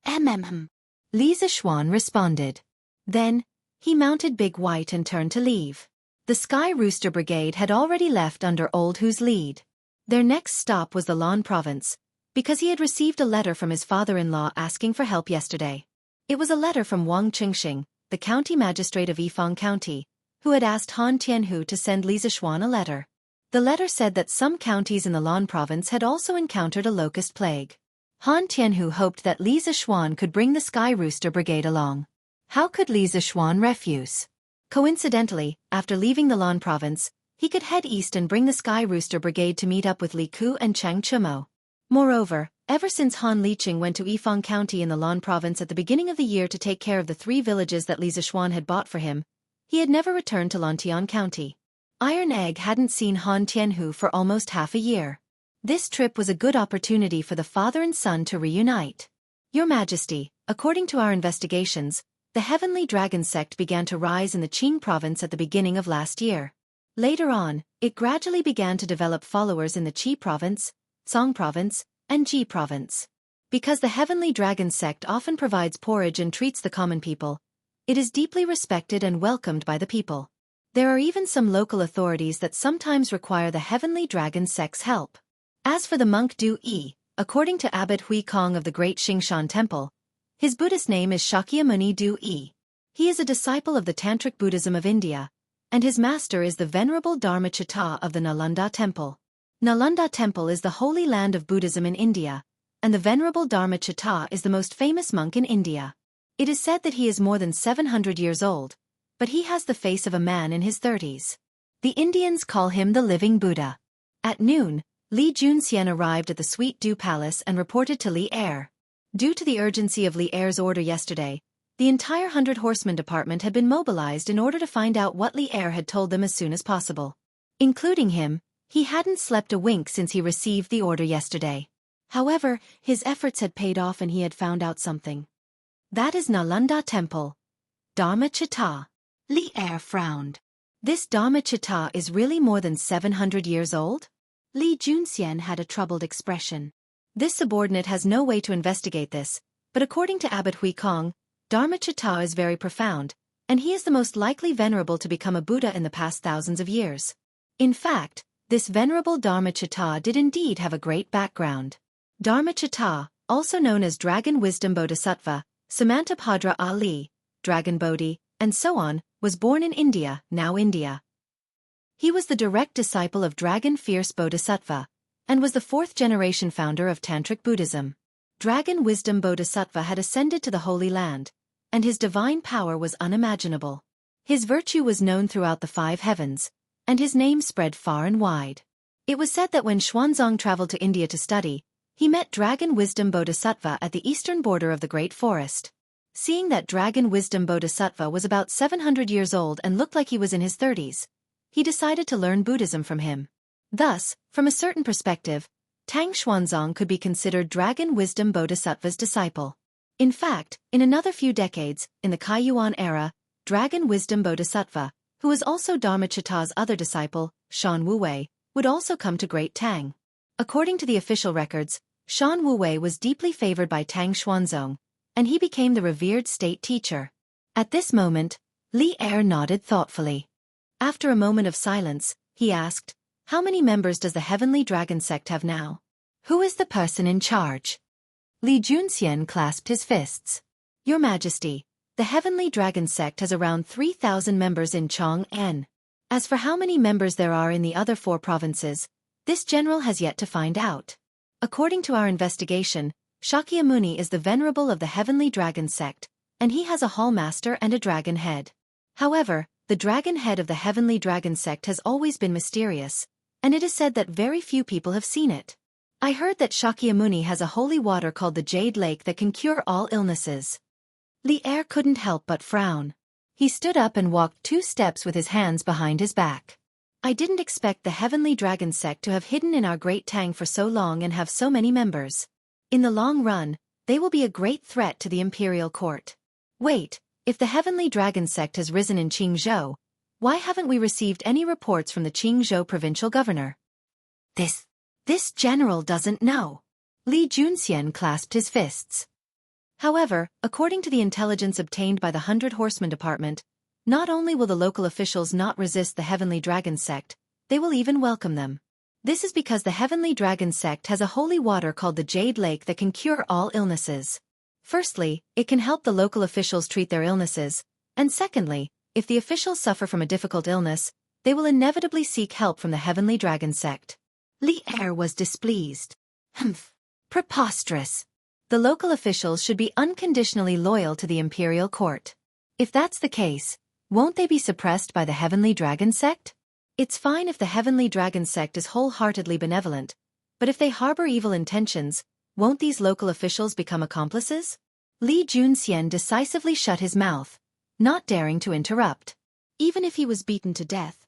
Li Zixuan responded. Then, he mounted Big White and turned to leave. The Sky Rooster Brigade had already left under Old Hu's lead. Their next stop was the Lan province, because he had received a letter from his father-in-law asking for help yesterday. It was a letter from Wang Qingxing, the county magistrate of Yifang County, who had asked Han Tianhu to send Li Zixuan a letter. The letter said that some counties in the Lan province had also encountered a locust plague. Han Tianhu hoped that Li Zixuan could bring the Sky Rooster Brigade along. How could Li Zixuan refuse? Coincidentally, after leaving the Lan province, he could head east and bring the Sky Rooster Brigade to meet up with Li Ku and Chang Chumo. Moreover, ever since Han Liqing went to Yifang County in the Lan province at the beginning of the year to take care of the 3 villages that Li Zixuan had bought for him, he had never returned to Lantian County. Iron Egg hadn't seen Han Tianhu for almost half a year. This trip was a good opportunity for the father and son to reunite. Your Majesty, according to our investigations, the Heavenly Dragon sect began to rise in the Qing province at the beginning of last year. Later on, it gradually began to develop followers in the Qi province, Song province, and Ji province. Because the Heavenly Dragon sect often provides porridge and treats the common people, it is deeply respected and welcomed by the people. There are even some local authorities that sometimes require the Heavenly Dragon sect's help. As for the monk Du Yi, according to Abbot Hui Kong of the Great Xingshan Temple, his Buddhist name is Shakyamuni Du Yi. He is a disciple of the Tantric Buddhism of India, and his master is the Venerable Dharmachitta of the Nalanda Temple. Nalanda Temple is the holy land of Buddhism in India, and the Venerable Dharmachitta is the most famous monk in India. It is said that he is more than 700 years old, but he has the face of a man in his 30s. The Indians call him the living Buddha. At noon, Li Junxian arrived at the Sweet Dew Palace and reported to Li Er. Due to the urgency of Li Er's order yesterday, the entire 100 Horsemen department had been mobilized in order to find out what Li Er had told them as soon as possible. Including him, he hadn't slept a wink since he received the order yesterday. However, his efforts had paid off and he had found out something. That is Nalanda Temple. Dharma Chitta. Li Er frowned. This Dharma Chitta is really more than 700 years old? Li Junxian had a troubled expression. This subordinate has no way to investigate this, but according to Abbot Hui Kong, Dharma Chitta is very profound, and he is the most likely venerable to become a Buddha in the past thousands of years. In fact, this venerable Dharma Chitta did indeed have a great background. Dharma Chitta, also known as Dragon Wisdom Bodhisattva, Samantabhadra Ali, Dragon Bodhi, and so on, was born in India, now India. He was the direct disciple of Dragon Fierce Bodhisattva, and was the fourth-generation founder of Tantric Buddhism. Dragon Wisdom Bodhisattva had ascended to the Holy Land, and his divine power was unimaginable. His virtue was known throughout the 5 heavens, and his name spread far and wide. It was said that when Xuanzang traveled to India to study, he met Dragon Wisdom Bodhisattva at the eastern border of the Great Forest. Seeing that Dragon Wisdom Bodhisattva was about 700 years old and looked like he was in his 30s, he decided to learn Buddhism from him. Thus, from a certain perspective, Tang Xuanzang could be considered Dragon Wisdom Bodhisattva's disciple. In fact, in another few decades, in the Kaiyuan era, Dragon Wisdom Bodhisattva, who was also Dharma Chitta's other disciple, Shan Wuwei, would also come to Great Tang. According to the official records, Shan Wuwei was deeply favored by Tang Xuanzong, and he became the revered state teacher. At this moment, Li Er nodded thoughtfully. After a moment of silence, he asked, "How many members does the Heavenly Dragon Sect have now? Who is the person in charge?" Li Junxian clasped his fists. "Your Majesty, the Heavenly Dragon Sect has around 3,000 members in Chang'an. As for how many members there are in the other 4 provinces, this general has yet to find out. According to our investigation, Shakyamuni is the venerable of the Heavenly Dragon Sect, and he has a hall master and a dragon head. However, the dragon head of the Heavenly Dragon Sect has always been mysterious, and it is said that very few people have seen it. I heard that Shakyamuni has a holy water called the Jade Lake that can cure all illnesses." Li Er couldn't help but frown. He stood up and walked 2 steps with his hands behind his back. "I didn't expect the Heavenly Dragon Sect to have hidden in our Great Tang for so long and have so many members. In the long run, they will be a great threat to the imperial court. Wait, if the Heavenly Dragon Sect has risen in Qingzhou, why haven't we received any reports from the Qingzhou provincial governor? This general doesn't know." Li Junxian clasped his fists. However, according to the intelligence obtained by the 100 Horsemen Department, not only will the local officials not resist the Heavenly Dragon Sect, they will even welcome them. This is because the Heavenly Dragon Sect has a holy water called the Jade Lake that can cure all illnesses. Firstly, it can help the local officials treat their illnesses, and secondly, if the officials suffer from a difficult illness, they will inevitably seek help from the Heavenly Dragon Sect. Li Er was displeased. "Humph. Preposterous. The local officials should be unconditionally loyal to the imperial court. If that's the case, won't they be suppressed by the Heavenly Dragon Sect? It's fine if the Heavenly Dragon Sect is wholeheartedly benevolent, but if they harbor evil intentions, won't these local officials become accomplices?" Li Junxian decisively shut his mouth, not daring to interrupt. Even if he was beaten to death,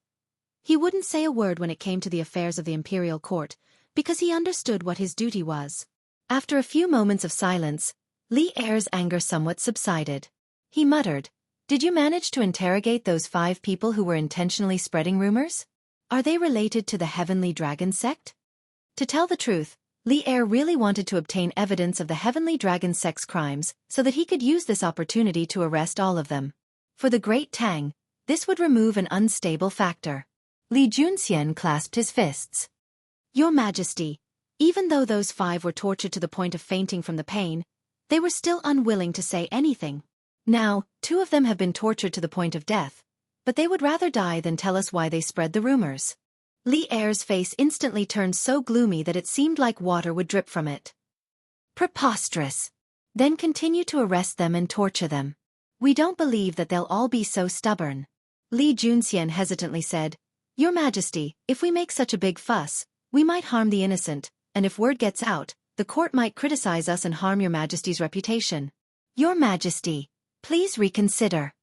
he wouldn't say a word when it came to the affairs of the imperial court, because he understood what his duty was. After a few moments of silence, Li Er's anger somewhat subsided. He muttered, "Did you manage to interrogate those 5 people who were intentionally spreading rumors? Are they related to the Heavenly Dragon Sect?" To tell the truth, Li Er really wanted to obtain evidence of the Heavenly Dragon Sect's crimes so that he could use this opportunity to arrest all of them. For the Great Tang, this would remove an unstable factor. Li Junxian clasped his fists. "Your Majesty, even though those 5 were tortured to the point of fainting from the pain, they were still unwilling to say anything. Now, 2 of them have been tortured to the point of death, but they would rather die than tell us why they spread the rumors." Li Er's face instantly turned so gloomy that it seemed like water would drip from it. "Preposterous. Then continue to arrest them and torture them. We don't believe that they'll all be so stubborn." Li Junxian hesitantly said, "Your Majesty, if we make such a big fuss, we might harm the innocent, and if word gets out, the court might criticize us and harm your Majesty's reputation. Your Majesty, please reconsider."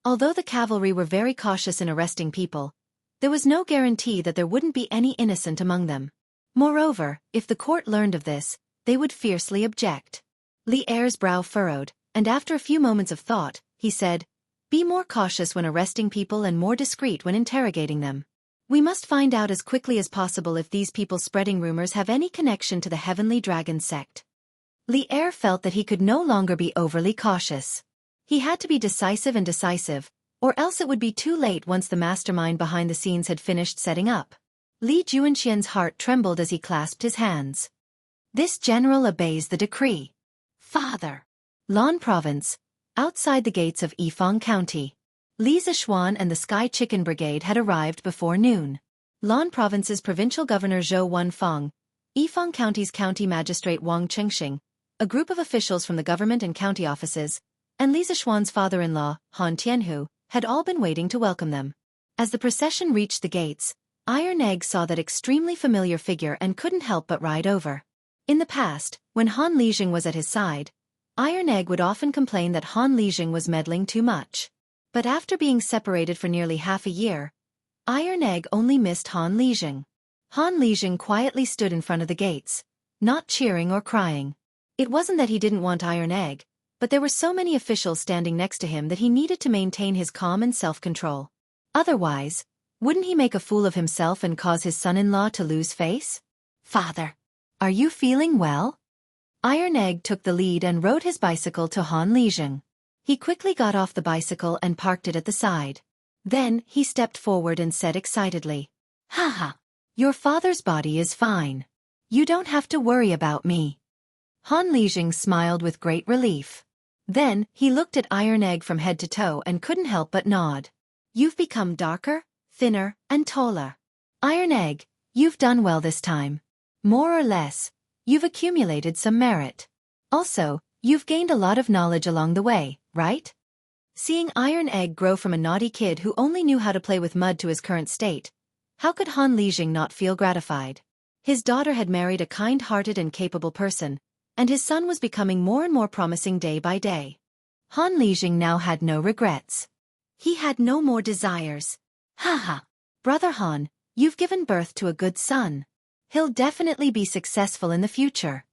Although the cavalry were very cautious in arresting people, there was no guarantee that there wouldn't be any innocent among them. Moreover, if the court learned of this, they would fiercely object. Li Er's brow furrowed, and after a few moments of thought, he said, "Be more cautious when arresting people and more discreet when interrogating them. We must find out as quickly as possible if these people spreading rumors have any connection to the Heavenly Dragon sect." Li Er felt that he could no longer be overly cautious. He had to be decisive, or else it would be too late once the mastermind behind the scenes had finished setting up. Li Juanxian's heart trembled as he clasped his hands. This general obeys the decree. Father. Lan Province, outside the gates of Yifang County. Li Zishuan and the Sky Chicken Brigade had arrived before noon. Lan Province's provincial governor Zhou Wenfeng, Yifang County's county magistrate Wang Chengxing, a group of officials from the government and county offices, and Li Zishuan's father-in-law, Han Tianhu, had all been waiting to welcome them. As the procession reached the gates, Iron Egg saw that extremely familiar figure and couldn't help but ride over. In the past, when Han Lijing was at his side, Iron Egg would often complain that Han Lijing was meddling too much. But after being separated for nearly half a year, Iron Egg only missed Han Lijing. Han Lijing quietly stood in front of the gates, not cheering or crying. It wasn't that he didn't want Iron Egg, but there were so many officials standing next to him that he needed to maintain his calm and self-control. Otherwise, wouldn't he make a fool of himself and cause his son-in-law to lose face? "Father, are you feeling well?" Iron Egg took the lead and rode his bicycle to Han Lijing. He quickly got off the bicycle and parked it at the side. Then, he stepped forward and said excitedly, "Haha, your father's body is fine. You don't have to worry about me." Han Lijing smiled with great relief. Then, he looked at Iron Egg from head to toe and couldn't help but nod. "You've become darker, thinner, and taller. Iron Egg, you've done well this time. More or less, you've accumulated some merit. Also, you've gained a lot of knowledge along the way, right?" Seeing Iron Egg grow from a naughty kid who only knew how to play with mud to his current state, how could Han Lijing not feel gratified? His daughter had married a kind-hearted and capable person, and his son was becoming more and more promising day by day. Han Lijing now had no regrets. He had no more desires. "Haha, Brother Han, you've given birth to a good son. He'll definitely be successful in the future."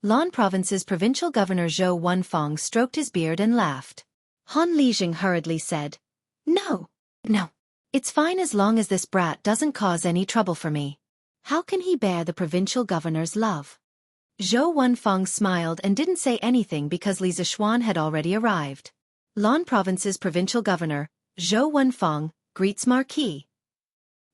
Lan Province's provincial governor Zhou Wenfeng stroked his beard and laughed. Han Lijing hurriedly said, No. It's fine as long as this brat doesn't cause any trouble for me. How can he bear the provincial governor's love?" Zhou Wenfeng smiled and didn't say anything because Li Zishuan had already arrived. Lan Province's provincial governor, Zhou Wenfeng, greets Marquis.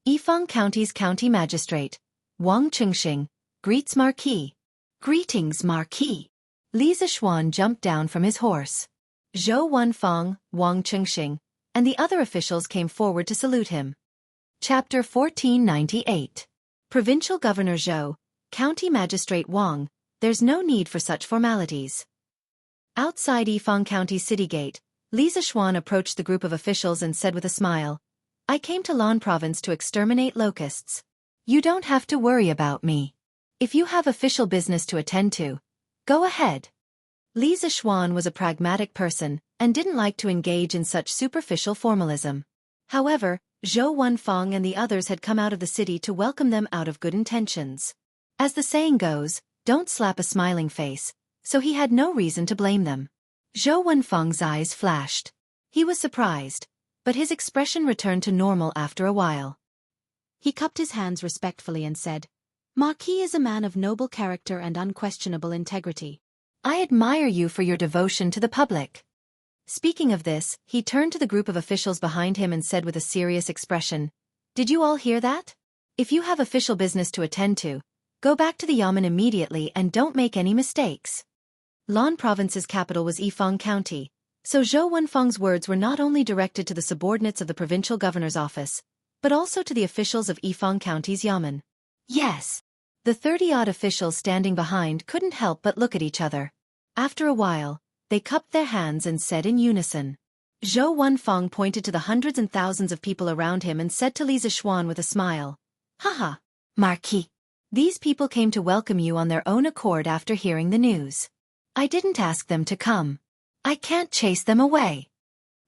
Yifang County's county magistrate, Wang Chengxing, greets Marquis. "Greetings, Marquis." Li Zishuan jumped down from his horse. Zhou Wenfeng, Wang Chengxing, and the other officials came forward to salute him. Chapter 1498. Provincial Governor Zhou, County Magistrate Wang, there's no need for such formalities. Outside Yifang County's city gate, Li Zishuan approached the group of officials and said with a smile, "I came to Lan Province to exterminate locusts. You don't have to worry about me. If you have official business to attend to, go ahead." Li Zishuan was a pragmatic person and didn't like to engage in such superficial formalism. However, Zhou Wenfeng and the others had come out of the city to welcome them out of good intentions. As the saying goes, don't slap a smiling face, so he had no reason to blame them. Zhou Wenfeng's eyes flashed. He was surprised, but his expression returned to normal after a while. He cupped his hands respectfully and said, "Marquis is a man of noble character and unquestionable integrity. I admire you for your devotion to the public." Speaking of this, he turned to the group of officials behind him and said with a serious expression, "Did you all hear that? If you have official business to attend to, go back to the yamen immediately and don't make any mistakes." Lan Province's capital was Yifang County, so Zhou Wenfeng's words were not only directed to the subordinates of the provincial governor's office, but also to the officials of Yifang County's yamen. Yes. The 30-odd officials standing behind couldn't help but look at each other. After a while, they cupped their hands and said in unison. Zhou Wenfeng pointed to the hundreds and thousands of people around him and said to Li Zishuan with a smile, "Haha, Marquis. These people came to welcome you on their own accord after hearing the news. I didn't ask them to come. I can't chase them away."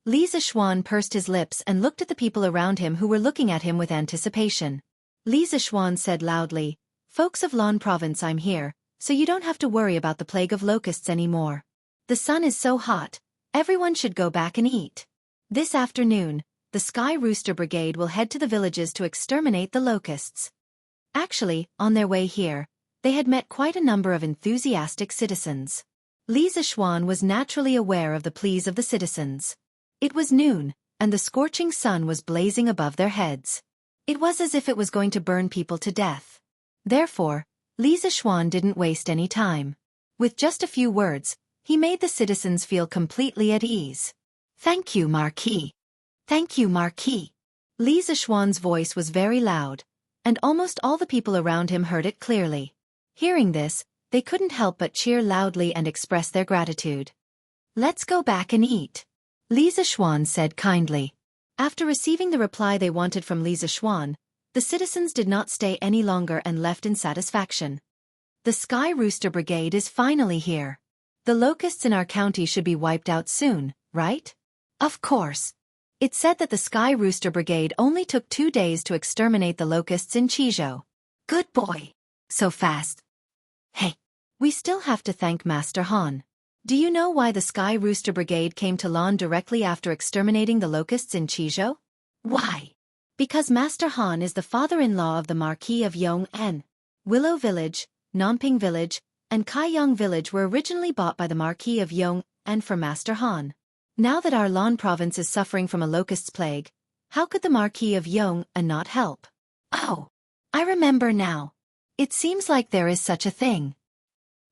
Li Zishuan pursed his lips and looked at the people around him who were looking at him with anticipation. Li Zishuan said loudly, "Folks of Lan Province, I'm here, so you don't have to worry about the plague of locusts anymore. The sun is so hot, everyone should go back and eat. This afternoon, the Sky Rooster Brigade will head to the villages to exterminate the locusts. Actually, on their way here, they had met quite a number of enthusiastic citizens. Li Zishuan was naturally aware of the pleas of the citizens. It was noon, and the scorching sun was blazing above their heads. It was as if it was going to burn people to death. Therefore, Li Zishuan didn't waste any time. With just a few words, he made the citizens feel completely at ease. "Thank you, Marquis. Thank you, Marquis." Li Zishuan's voice was very loud, and almost all the people around him heard it clearly. Hearing this, they couldn't help but cheer loudly and express their gratitude. "Let's go back and eat," Li Zishuan said kindly. After receiving the reply they wanted from Li Zishuan, the citizens did not stay any longer and left in satisfaction. The Sky Rooster Brigade is finally here. The locusts in our county should be wiped out soon, right? Of course. It said that the Sky Rooster Brigade only took 2 days to exterminate the locusts in Qizhou. Good boy. So fast. Hey. We still have to thank Master Han. Do you know why the Sky Rooster Brigade came to Lan directly after exterminating the locusts in Qizhou? Why? Because Master Han is the father-in-law of the Marquis of Yong'an. Willow Village, Nanping Village, and Kaiyang Village were originally bought by the Marquis of Yong'an for Master Han. Now that our Lan province is suffering from a locust's plague, how could the Marquis of Yong'an not help? Oh, I remember now. It seems like there is such a thing.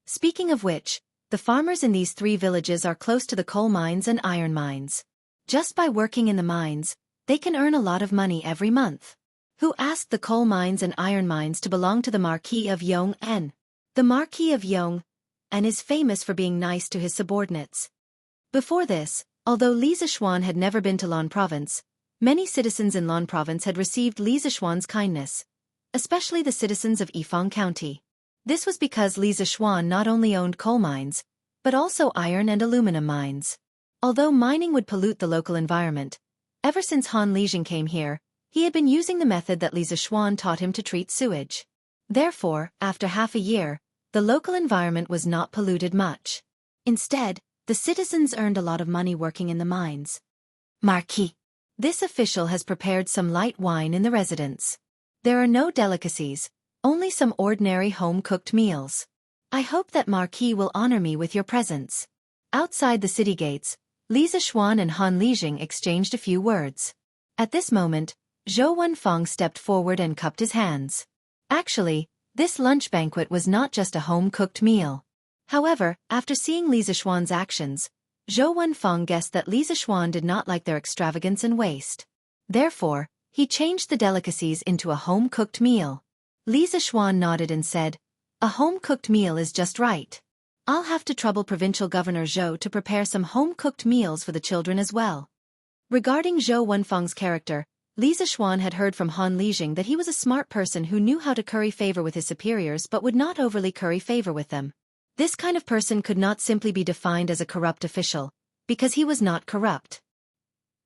Speaking of which, the farmers in these 3 villages are close to the coal mines and iron mines. Just by working in the mines, they can earn a lot of money every month. Who asked the coal mines and iron mines to belong to the Marquis of Yong'an? The Marquis of Yong'an is famous for being nice to his subordinates. Before this, although Li Zishuan had never been to Lan Province, many citizens in Lan Province had received Li Zishuan's kindness, especially the citizens of Yifang County. This was because Li Zishuan not only owned coal mines, but also iron and aluminum mines. Although mining would pollute the local environment, ever since Han Lijing came here, he had been using the method that Li Zishuan taught him to treat sewage. Therefore, after half a year, the local environment was not polluted much. Instead, the citizens earned a lot of money working in the mines. Marquis. This official has prepared some light wine in the residence. There are no delicacies, only some ordinary home-cooked meals. I hope that Marquis will honor me with your presence. Outside the city gates, Li Zishuan and Han Lijing exchanged a few words. At this moment, Zhou Wenfeng stepped forward and cupped his hands. Actually, this lunch banquet was not just a home-cooked meal. However, after seeing Li Zishuan's actions, Zhou Wenfeng guessed that Li Zishuan did not like their extravagance and waste. Therefore, he changed the delicacies into a home-cooked meal. Li Zishuan nodded and said, "A home-cooked meal is just right. I'll have to trouble Provincial Governor Zhou to prepare some home-cooked meals for the children as well." Regarding Zhou Wenfeng's character, Li Zishuan had heard from Han Lijing that he was a smart person who knew how to curry favor with his superiors but would not overly curry favor with them. This kind of person could not simply be defined as a corrupt official, because he was not corrupt.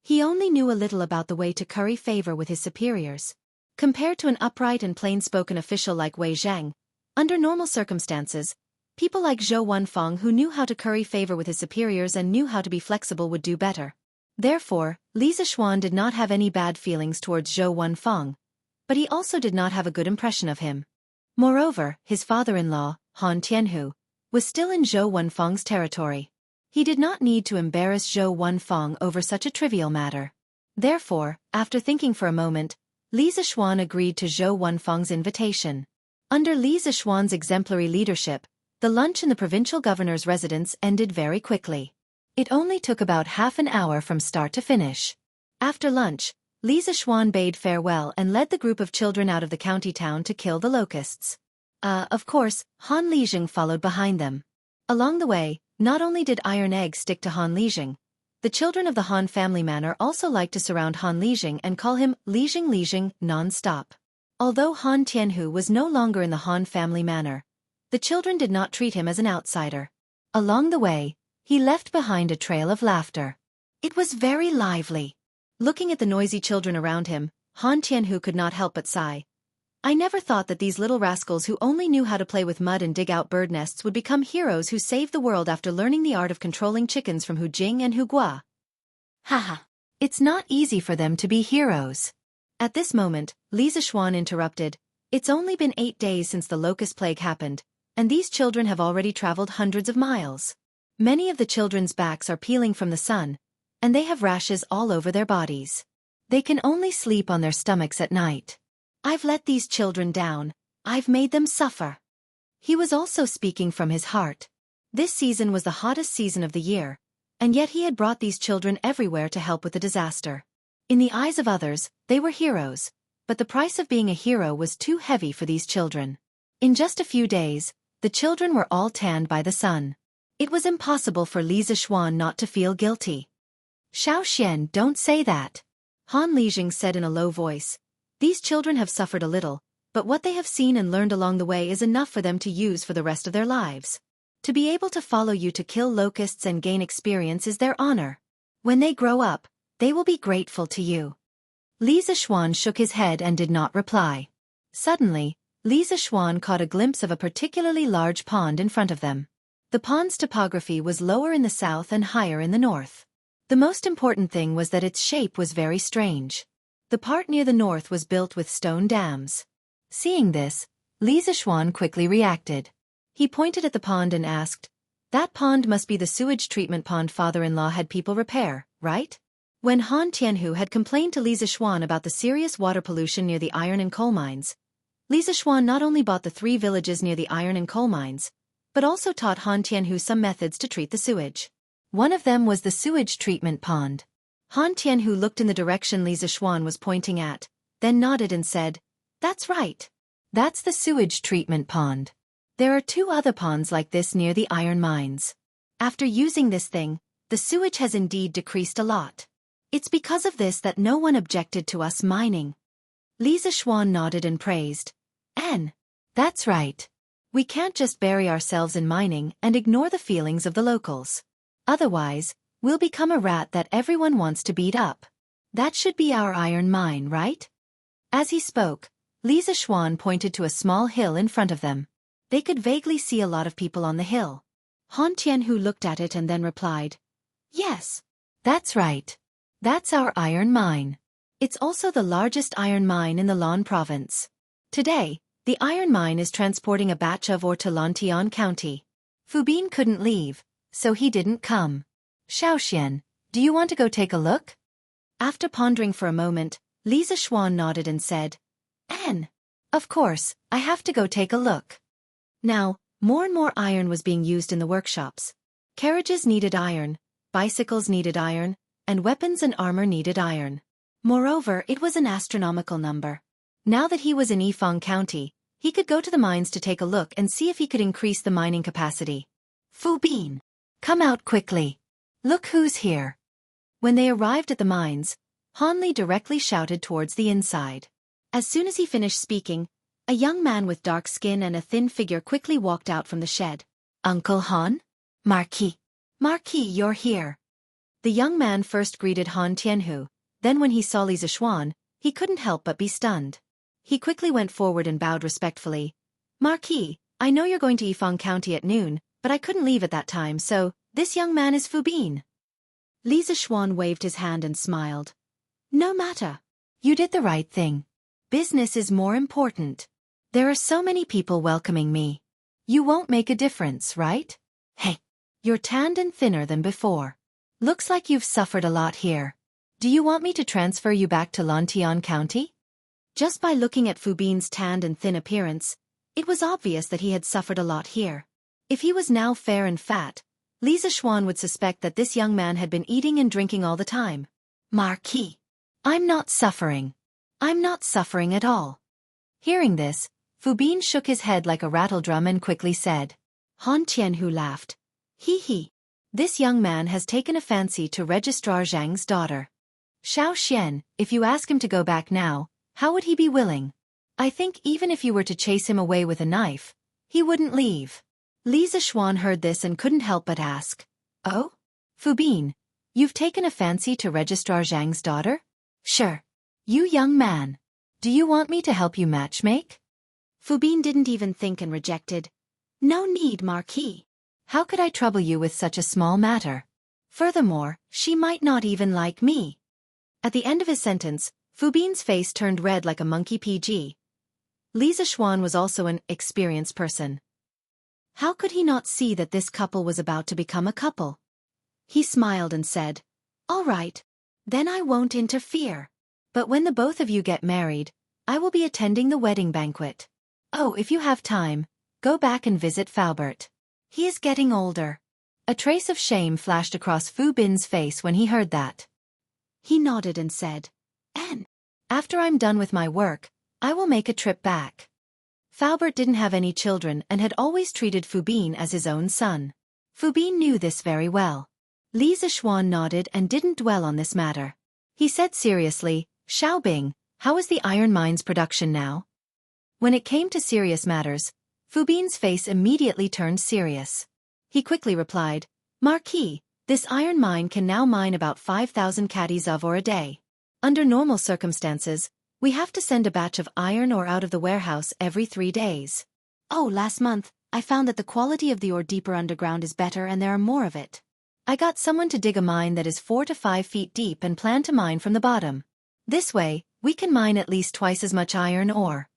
He only knew a little about the way to curry favor with his superiors. Compared to an upright and plain-spoken official like Wei Zhang, under normal circumstances, people like Zhou Wenfeng who knew how to curry favor with his superiors and knew how to be flexible would do better. Therefore, Li Zishuan did not have any bad feelings towards Zhou Wenfeng, but he also did not have a good impression of him. Moreover, his father-in-law, Han Tianhu, was still in Zhou Wenfeng's territory. He did not need to embarrass Zhou Wenfeng over such a trivial matter. Therefore, after thinking for a moment, Li Zishuan agreed to Zhou Wenfeng's invitation. Under Li Zishuan's exemplary leadership, the lunch in the provincial governor's residence ended very quickly. It only took about half an hour from start to finish. After lunch, Li Zishuan bade farewell and led the group of children out of the county town to kill the locusts. Of course, Han Lijing followed behind them. Along the way, not only did iron eggs stick to Han Lijing, the children of the Han family manor also liked to surround Han Lijing and call him Lijing non-stop. Although Han Tianhu was no longer in the Han family manor, the children did not treat him as an outsider. Along the way, he left behind a trail of laughter. It was very lively. Looking at the noisy children around him, Han Tianhu could not help but sigh. I never thought that these little rascals who only knew how to play with mud and dig out bird nests would become heroes who saved the world after learning the art of controlling chickens from Hu Jing and Hu Gua. Haha. It's not easy for them to be heroes. At this moment, Li Zixuan interrupted. It's only been 8 days since the locust plague happened, and these children have already traveled hundreds of miles. Many of the children's backs are peeling from the sun, and they have rashes all over their bodies. They can only sleep on their stomachs at night. I've let these children down. I've made them suffer. He was also speaking from his heart. This season was the hottest season of the year, and yet he had brought these children everywhere to help with the disaster. In the eyes of others, they were heroes, but the price of being a hero was too heavy for these children. In just a few days, the children were all tanned by the sun. It was impossible for Li Zixuan not to feel guilty. Xiaoxian, don't say that. Han Lijing said in a low voice. These children have suffered a little, but what they have seen and learned along the way is enough for them to use for the rest of their lives. To be able to follow you to kill locusts and gain experience is their honor. When they grow up, they will be grateful to you. Li Zixuan shook his head and did not reply. Suddenly, Li Zixuan caught a glimpse of a particularly large pond in front of them. The pond's topography was lower in the south and higher in the north. The most important thing was that its shape was very strange. The part near the north was built with stone dams. Seeing this, Li Zixuan quickly reacted. He pointed at the pond and asked, "That pond must be the sewage treatment pond father-in-law had people repair, right?" When Han Tianhu had complained to Li Zixuan about the serious water pollution near the iron and coal mines, Li Zixuan not only bought the 3 villages near the iron and coal mines, but also taught Han Tianhu some methods to treat the sewage. One of them was the sewage treatment pond. Han Tianhu looked in the direction Li Zixuan was pointing at, then nodded and said, "That's right. That's the sewage treatment pond. There are 2 other ponds like this near the iron mines. After using this thing, the sewage has indeed decreased a lot. It's because of this that no one objected to us mining." Li Zixuan nodded and praised. That's right. We can't just bury ourselves in mining and ignore the feelings of the locals. Otherwise, we'll become a rat that everyone wants to beat up. That should be our iron mine, right? As he spoke, Li Zixuan pointed to a small hill in front of them. They could vaguely see a lot of people on the hill. Han Tianhu looked at it and then replied, "Yes. That's right. That's our iron mine. It's also the largest iron mine in the Lan province. Today, the iron mine is transporting a batch of ore to Lantian County. Fubin couldn't leave, so he didn't come. Xiaoxian, do you want to go take a look?" After pondering for a moment, Li Zixuan nodded and said, Of course, I have to go take a look." Now, more and more iron was being used in the workshops. Carriages needed iron, bicycles needed iron, and weapons and armor needed iron. Moreover, it was an astronomical number. Now that he was in Yifang County, he could go to the mines to take a look and see if he could increase the mining capacity. "Fubin, come out quickly. Look who's here." When they arrived at the mines, Han Li directly shouted towards the inside. As soon as he finished speaking, a young man with dark skin and a thin figure quickly walked out from the shed. "Uncle Han? Marquis, you're here." The young man first greeted Han Tianhu, then when he saw Li Zixuan, he couldn't help but be stunned. He quickly went forward and bowed respectfully. "Marquis, I know you're going to Yifang County at noon, but I couldn't leave at that time, so this young man is Fubin." Li Zixuan waved his hand and smiled. "No matter. You did the right thing. Business is more important. There are so many people welcoming me. You won't make a difference, right? Hey, you're tanned and thinner than before. Looks like you've suffered a lot here. Do you want me to transfer you back to Lantian County?" Just by looking at Fubin's tanned and thin appearance, it was obvious that he had suffered a lot here. If he was now fair and fat, Li Zixuan would suspect that this young man had been eating and drinking all the time. "Marquis, I'm not suffering. I'm not suffering at all." Hearing this, Fubin shook his head like a rattledrum and quickly said. Han Tianhu laughed. "Hee. This young man has taken a fancy to Registrar Zhang's daughter. Xiaoxian, if you ask him to go back now, how would he be willing? I think even if you were to chase him away with a knife, he wouldn't leave." Li Zixuan heard this and couldn't help but ask, "Oh? Fubin, you've taken a fancy to Registrar Zhang's daughter?" "Sure. You young man. Do you want me to help you matchmake? Fu Bin didn't even think and rejected. No need, Marquis. How could I trouble you with such a small matter? Furthermore, she might not even like me. At the end of his sentence, Fu Bin's face turned red like a monkey PG. Li Zixuan was also an experienced person. How could he not see that this couple was about to become a couple? He smiled and said, "All right, then I won't interfere. But when the both of you get married, I will be attending the wedding banquet. Oh, if you have time, go back and visit Faubert. He is getting older." A trace of shame flashed across Fu Bin's face when he heard that. He nodded and said, "And after I'm done with my work, I will make a trip back." Faubert didn't have any children and had always treated Fu Bin as his own son. Fu Bin knew this very well. Li Zixuan nodded and didn't dwell on this matter. He said seriously, "Xiaobing, how is the iron mine's production now?" When it came to serious matters, Fu Bin's face immediately turned serious. He quickly replied, "Marquis, this iron mine can now mine about 5,000 caddies of ore a day. Under normal circumstances, we have to send a batch of iron ore out of the warehouse every 3 days. Oh, last month, I found that the quality of the ore deeper underground is better and there are more of it. I got someone to dig a mine that is 4 to 5 feet deep and plan to mine from the bottom. This way, we can mine at least twice as much iron ore."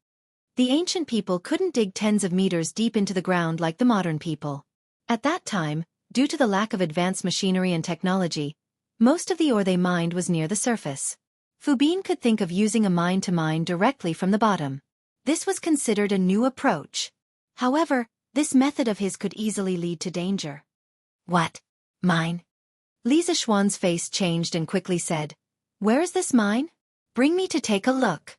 The ancient people couldn't dig tens of meters deep into the ground like the modern people. At that time, due to the lack of advanced machinery and technology, most of the ore they mined was near the surface. Fu Bin could think of using a mine to mine directly from the bottom. This was considered a new approach. However, this method of his could easily lead to danger. "What? Mine?" Li Zixuan's face changed and quickly said, "Where is this mine? Bring me to take a look."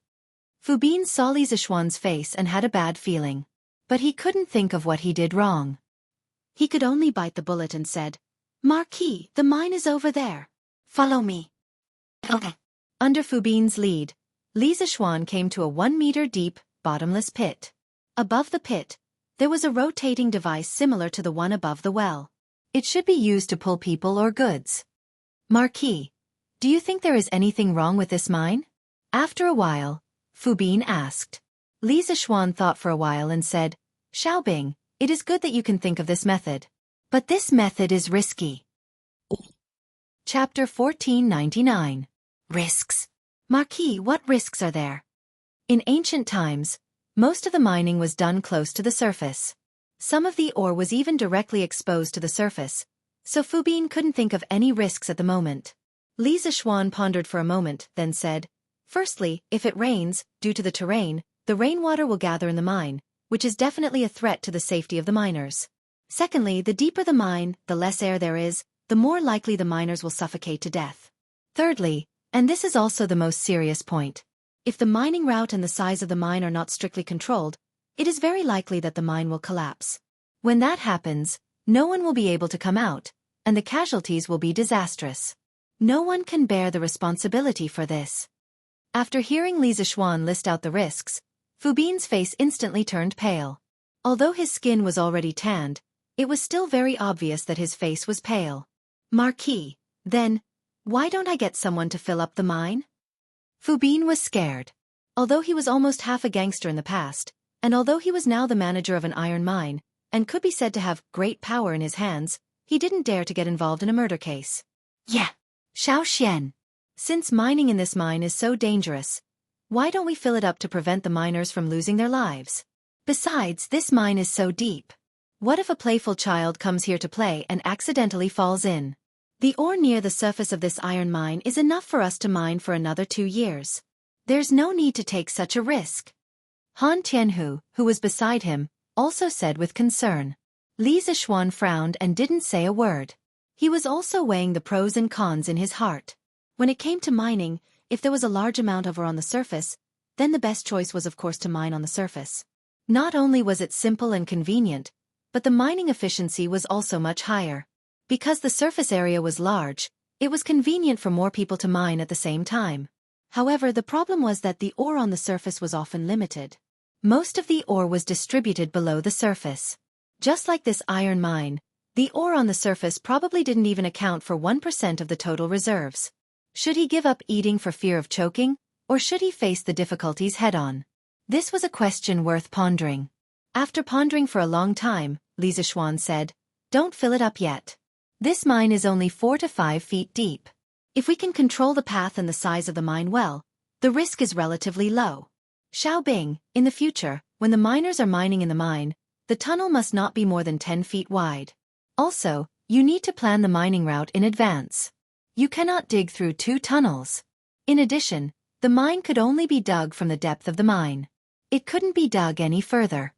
Fu Bin saw Li Zixuan's face and had a bad feeling. But he couldn't think of what he did wrong. He could only bite the bullet and said, "Marquis, the mine is over there. Follow me." Okay. Under Fu Bin's lead, Li Zixuan came to a 1-meter deep, bottomless pit. Above the pit, there was a rotating device similar to the one above the well. It should be used to pull people or goods. "Marquis, do you think there is anything wrong with this mine?" After a while, Fu Bin asked. Li Zixuan thought for a while and said, "Xiaobing, it is good that you can think of this method. But this method is risky." Chapter 1499. Risks. Marquis, what risks are there? In ancient times, most of the mining was done close to the surface. Some of the ore was even directly exposed to the surface, so Fu Bin couldn't think of any risks at the moment. Li Zixuan pondered for a moment, then said, "Firstly, if it rains, due to the terrain, the rainwater will gather in the mine, which is definitely a threat to the safety of the miners. Secondly, the deeper the mine, the less air there is, the more likely the miners will suffocate to death. Thirdly, and this is also the most serious point, if the mining route and the size of the mine are not strictly controlled, it is very likely that the mine will collapse. When that happens, no one will be able to come out, and the casualties will be disastrous. No one can bear the responsibility for this." After hearing Li Zixuan list out the risks, Fu Bin's face instantly turned pale. Although his skin was already tanned, it was still very obvious that his face was pale. "Marquis, then, why don't I get someone to fill up the mine?" Fu Bin was scared. Although he was almost half a gangster in the past, and although he was now the manager of an iron mine, and could be said to have great power in his hands, he didn't dare to get involved in a murder case. "Yeah, Xiao Xian. Since mining in this mine is so dangerous, why don't we fill it up to prevent the miners from losing their lives? Besides, this mine is so deep. What if a playful child comes here to play and accidentally falls in? The ore near the surface of this iron mine is enough for us to mine for another 2 years. There's no need to take such a risk." Han Tianhu, who was beside him, also said with concern. Li Zixuan frowned and didn't say a word. He was also weighing the pros and cons in his heart. When it came to mining, if there was a large amount of ore on the surface, then the best choice was of course to mine on the surface. Not only was it simple and convenient, but the mining efficiency was also much higher. Because the surface area was large, it was convenient for more people to mine at the same time. However, the problem was that the ore on the surface was often limited. Most of the ore was distributed below the surface. Just like this iron mine, the ore on the surface probably didn't even account for 1% of the total reserves. Should he give up eating for fear of choking, Or should he face the difficulties head-on? This was a question worth pondering. After pondering for a long time, Li Zishuan said, "Don't fill it up yet. This mine is only 4 to 5 feet deep. If we can control the path and the size of the mine well, the risk is relatively low. Xiaobing, in the future, when the miners are mining in the mine, the tunnel must not be more than 10 feet wide. Also, you need to plan the mining route in advance. You cannot dig through 2 tunnels. In addition, the mine could only be dug from the depth of the mine. It couldn't be dug any further.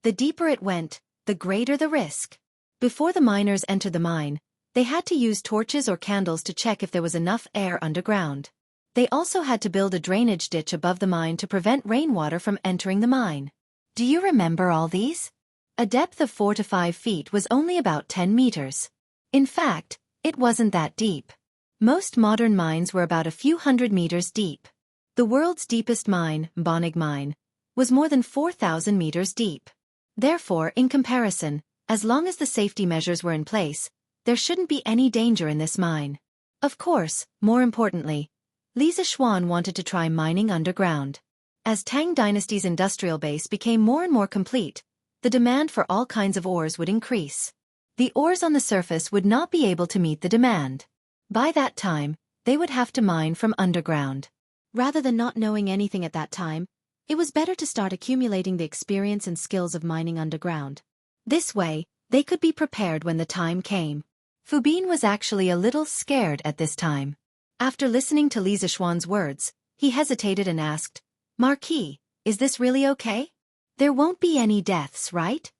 The deeper it went, the greater the risk. Before the miners entered the mine, they had to use torches or candles to check if there was enough air underground. They also had to build a drainage ditch above the mine to prevent rainwater from entering the mine. Do you remember all these? A depth of 4 to 5 feet was only about 10 meters. In fact, it wasn't that deep. Most modern mines were about a few hundred meters deep. The world's deepest mine, Bonig Mine, was more than 4,000 meters deep. Therefore, in comparison, as long as the safety measures were in place, there shouldn't be any danger in this mine. Of course, more importantly, Li Zishuan wanted to try mining underground. As Tang Dynasty's industrial base became more and more complete, the demand for all kinds of ores would increase. The ores on the surface would not be able to meet the demand. By that time, they would have to mine from underground. Rather than not knowing anything at that time, it was better to start accumulating the experience and skills of mining underground. This way, they could be prepared when the time came. Fu Bin was actually a little scared at this time. After listening to Li Zishuan's words, he hesitated and asked, "Marquis, is this really okay? There won't be any deaths, right?"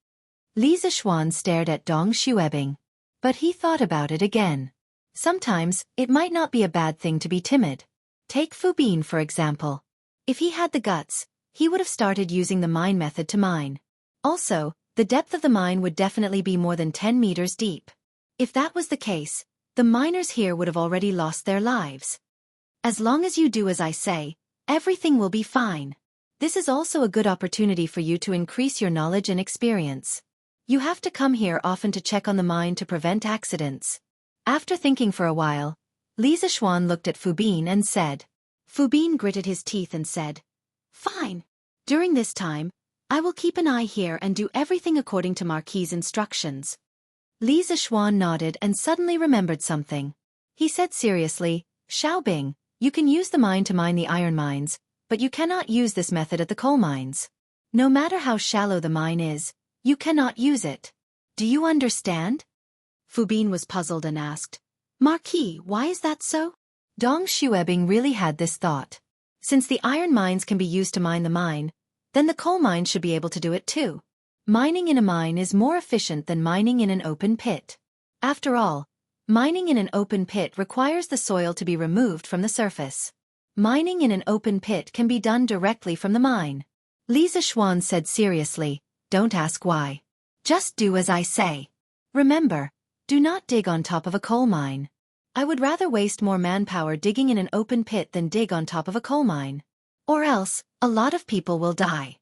Li Zishuan stared at Dong Xuebing. But he thought about it again. Sometimes, it might not be a bad thing to be timid. Take Fu Bin for example. If he had the guts, he would have started using the mine method to mine. Also, the depth of the mine would definitely be more than 10 meters deep. If that was the case, the miners here would have already lost their lives. As long as you do as I say, everything will be fine. This is also a good opportunity for you to increase your knowledge and experience. You have to come here often to check on the mine to prevent accidents. After thinking for a while, Li Zishuan looked at Fu Bin and said. Fu Bin gritted his teeth and said, "Fine. During this time, I will keep an eye here and do everything according to Marquis' instructions." Li Zishuan nodded and suddenly remembered something. He said seriously, "Xiaobing, you can use the mine to mine the iron mines, but you cannot use this method at the coal mines. No matter how shallow the mine is, you cannot use it. Do you understand?" Fu Bin was puzzled and asked, "Marquis, why is that so?" Dong Xuebing really had this thought. Since the iron mines can be used to mine the mine, then the coal mines should be able to do it too. Mining in a mine is more efficient than mining in an open pit. After all, mining in an open pit requires the soil to be removed from the surface. Mining in an open pit can be done directly from the mine. Li Zishuan said seriously, "Don't ask why. Just do as I say. Remember, do not dig on top of a coal mine. I would rather waste more manpower digging in an open pit than dig on top of a coal mine. Or else, a lot of people will die.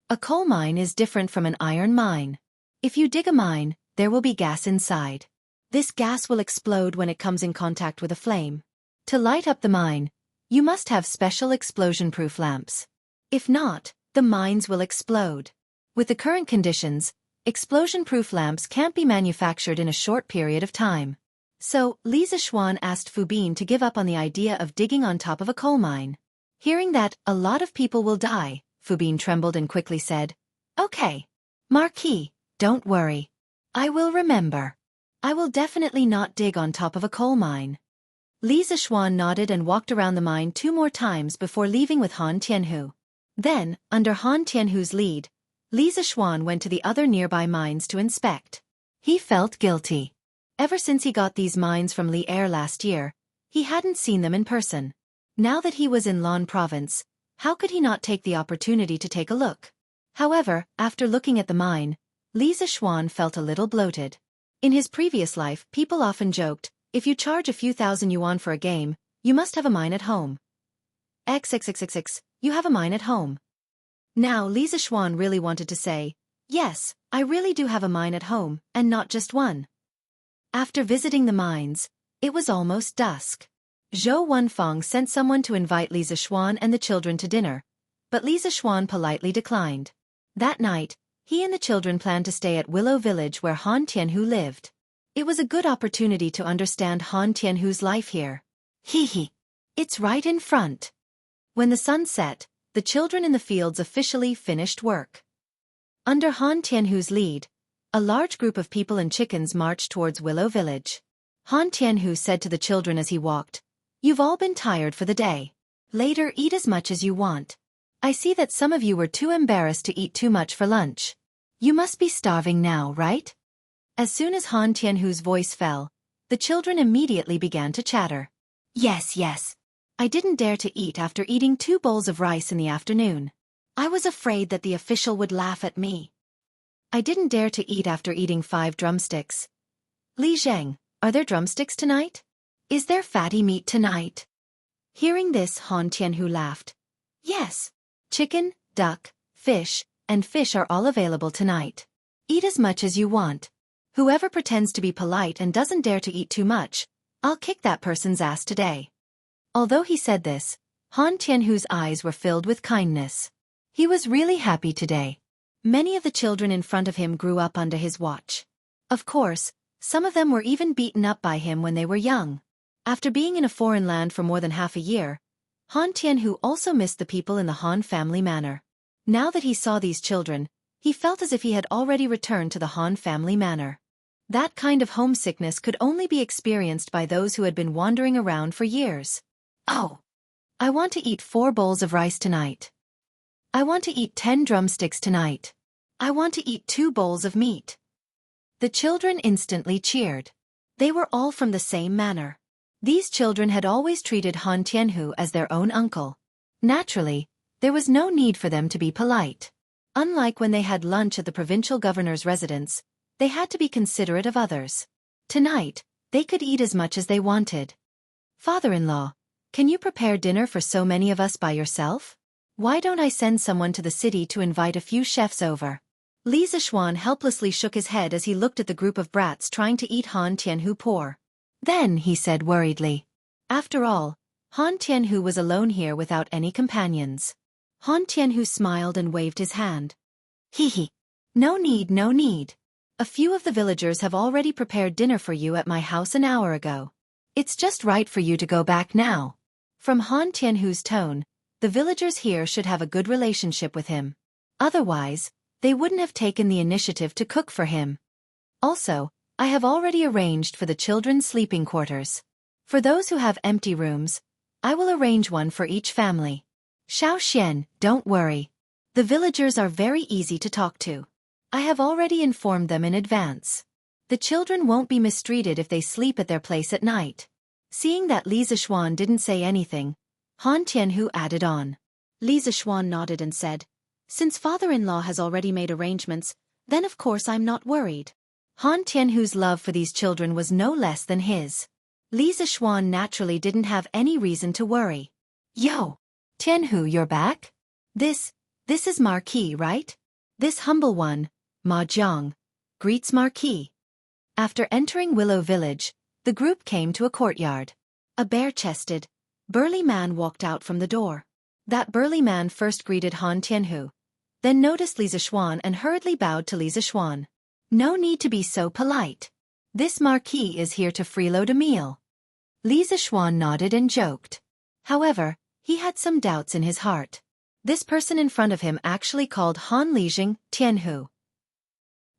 A coal mine is different from an iron mine. If you dig a mine, there will be gas inside. This gas will explode when it comes in contact with a flame. To light up the mine, you must have special explosion-proof lamps. If not, the mines will explode. With the current conditions, explosion-proof lamps can't be manufactured in a short period of time. So, Li Zishuan asked Fu Bin to give up on the idea of digging on top of a coal mine. Hearing that a lot of people will die, Fu Bin trembled and quickly said, "Okay. Marquis, don't worry. I will remember. I will definitely not dig on top of a coal mine." Li Zishuan nodded and walked around the mine 2 more times before leaving with Han Tianhu. Then, under Han Tianhu's lead, Li Zishuan went to the other nearby mines to inspect. He felt guilty. Ever since he got these mines from Li Er last year, he hadn't seen them in person. Now that he was in Lan Province, how could he not take the opportunity to take a look? However, after looking at the mine, Li Zishuan felt a little bloated. In his previous life, people often joked, if you charge a few thousand yuan for a game, you must have a mine at home. XXXXX, you have a mine at home. Now Li Zishuan really wanted to say, yes, I really do have a mine at home, and not just one. After visiting the mines, it was almost dusk. Zhou Wenfeng sent someone to invite Li Zixuan and the children to dinner, but Li Zixuan politely declined. That night, he and the children planned to stay at Willow Village where Han Tianhu lived. It was a good opportunity to understand Han Tianhu's life here. Hee. It's right in front. When the sun set, the children in the fields officially finished work. Under Han Tianhu's lead, a large group of people and chickens marched towards Willow Village. Han Tianhu said to the children as he walked, "You've all been tired for the day. Later, eat as much as you want. I see that some of you were too embarrassed to eat too much for lunch. You must be starving now, right?" As soon as Han Tianhu's voice fell, the children immediately began to chatter. Yes. I didn't dare to eat after eating 2 bowls of rice in the afternoon. I was afraid that the official would laugh at me. I didn't dare to eat after eating 5 drumsticks. Li Zheng, are there drumsticks tonight? Is there fatty meat tonight? Hearing this, Han Tianhu laughed. Yes. Chicken, duck, fish, and fish are all available tonight. Eat as much as you want. Whoever pretends to be polite and doesn't dare to eat too much, I'll kick that person's ass today. Although he said this, Han Tianhu's eyes were filled with kindness. He was really happy today. Many of the children in front of him grew up under his watch. Of course, some of them were even beaten up by him when they were young. After being in a foreign land for more than half a year, Han Tianhu also missed the people in the Han family manor. Now that he saw these children, he felt as if he had already returned to the Han family manor. That kind of homesickness could only be experienced by those who had been wandering around for years. Oh! I want to eat 4 bowls of rice tonight. I want to eat 10 drumsticks tonight. I want to eat 2 bowls of meat. The children instantly cheered. They were all from the same manor. These children had always treated Han Tianhu as their own uncle. Naturally, there was no need for them to be polite. Unlike when they had lunch at the provincial governor's residence, they had to be considerate of others. Tonight, they could eat as much as they wanted. Father-in-law, can you prepare dinner for so many of us by yourself? Why don't I send someone to the city to invite a few chefs over? Li Zixuan helplessly shook his head as he looked at the group of brats trying to eat Han Tianhu poor. Then he said worriedly. After all, Han Tianhu was alone here without any companions. Han Tianhu smiled and waved his hand. Hee. No need. A few of the villagers have already prepared dinner for you at my house an hour ago. It's just right for you to go back now. From Han Tianhu's tone, the villagers here should have a good relationship with him. Otherwise, they wouldn't have taken the initiative to cook for him. Also, I have already arranged for the children's sleeping quarters. For those who have empty rooms, I will arrange one for each family. Xiao, don't worry. The villagers are very easy to talk to. I have already informed them in advance. The children won't be mistreated if they sleep at their place at night. Seeing that Li Zixuan didn't say anything, Han Tianhu added on. Li Zixuan nodded and said, "Since father-in-law has already made arrangements, then of course I'm not worried." Han Tianhu's love for these children was no less than his. Li Zixuan naturally didn't have any reason to worry. Yo! Tianhu, you're back? This is Marquis, right? This humble one, Ma Jiang, greets Marquis. After entering Willow Village, the group came to a courtyard. A bare-chested, burly man walked out from the door. That burly man first greeted Han Tianhu, then noticed Li Zixuan and hurriedly bowed to Li Zixuan. No need to be so polite. This Marquis is here to freeload a meal. Li Zixuan nodded and joked. However, he had some doubts in his heart. This person in front of him actually called Han Lijing Tianhu.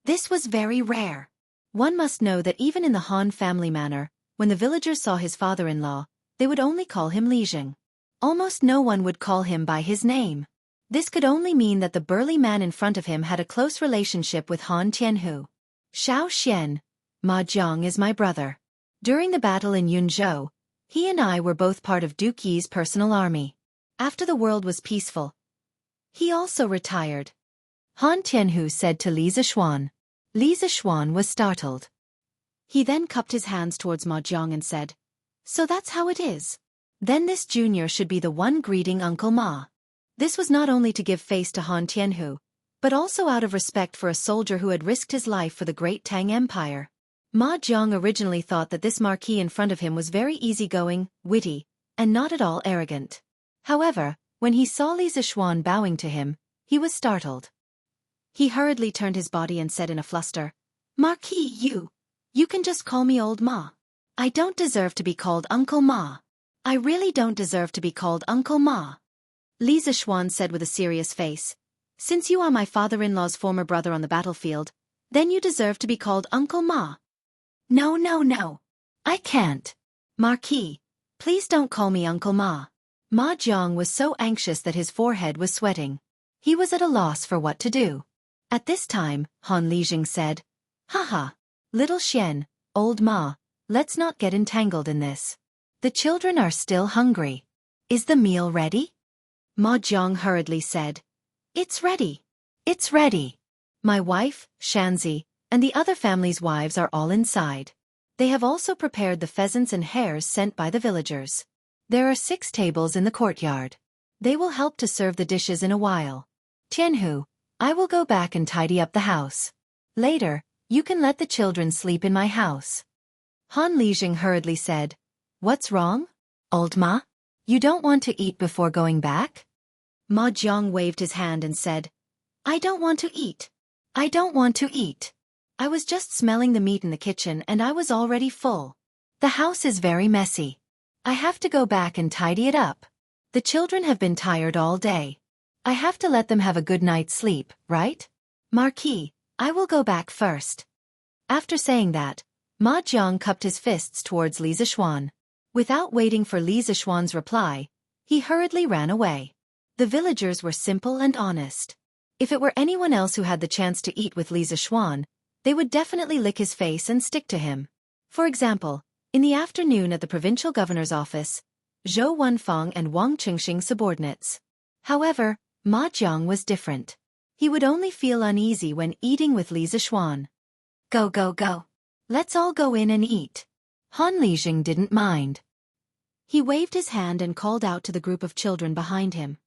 This was very rare. One must know that even in the Han family manor, when the villagers saw his father-in-law, they would only call him Lijing. Almost no one would call him by his name. This could only mean that the burly man in front of him had a close relationship with Han Tianhu. Xiao, Ma Jiang is my brother. During the battle in Yunzhou, he and I were both part of Duke Yi's personal army. After the world was peaceful, he also retired. Han Tianhu said to Li Zixuan. Li Zixuan was startled. He then cupped his hands towards Ma Jiang and said, "So that's how it is. Then this junior should be the one greeting Uncle Ma." This was not only to give face to Han Tianhu, but also out of respect for a soldier who had risked his life for the great Tang Empire. Ma Jiang originally thought that this marquis in front of him was very easygoing, witty, and not at all arrogant. However, when he saw Li Zixuan bowing to him, he was startled. He hurriedly turned his body and said in a fluster, "Marquis, you can just call me Old Ma. I don't deserve to be called Uncle Ma. I really don't deserve to be called Uncle Ma." Li Zixuan said with a serious face, "Since you are my father-in-law's former brother on the battlefield, then you deserve to be called Uncle Ma." No. I can't. Marquis, please don't call me Uncle Ma." Ma Jiang was so anxious that his forehead was sweating. He was at a loss for what to do. At this time, Han Lijing said, "Haha, little Xian, Old Ma, let's not get entangled in this. The children are still hungry. Is the meal ready?" Ma Jiang hurriedly said, "It's ready. It's ready. My wife, Xianxia, and the other family's wives are all inside. They have also prepared the pheasants and hares sent by the villagers. There are 6 tables in the courtyard. They will help to serve the dishes in a while. Jianghu, I will go back and tidy up the house. Later, you can let the children sleep in my house." Han Lijing hurriedly said, "What's wrong? Old Ma? You don't want to eat before going back?" Ma Jiang waved his hand and said, "I don't want to eat. I don't want to eat. I was just smelling the meat in the kitchen and I was already full. The house is very messy. I have to go back and tidy it up. The children have been tired all day. I have to let them have a good night's sleep, right? Marquis, I will go back first." After saying that, Ma Jiang cupped his fists towards Li Zixuan. Without waiting for Li Zixuan's reply, he hurriedly ran away. The villagers were simple and honest. If it were anyone else who had the chance to eat with Li Zixuan, they would definitely lick his face and stick to him. For example, in the afternoon at the provincial governor's office, Zhou Wenfeng and Wang Qingxing subordinates. However, Ma Jiang was different. He would only feel uneasy when eating with Li Zixuan. Go. Let's all go in and eat." Han Lijing didn't mind. He waved his hand and called out to the group of children behind him.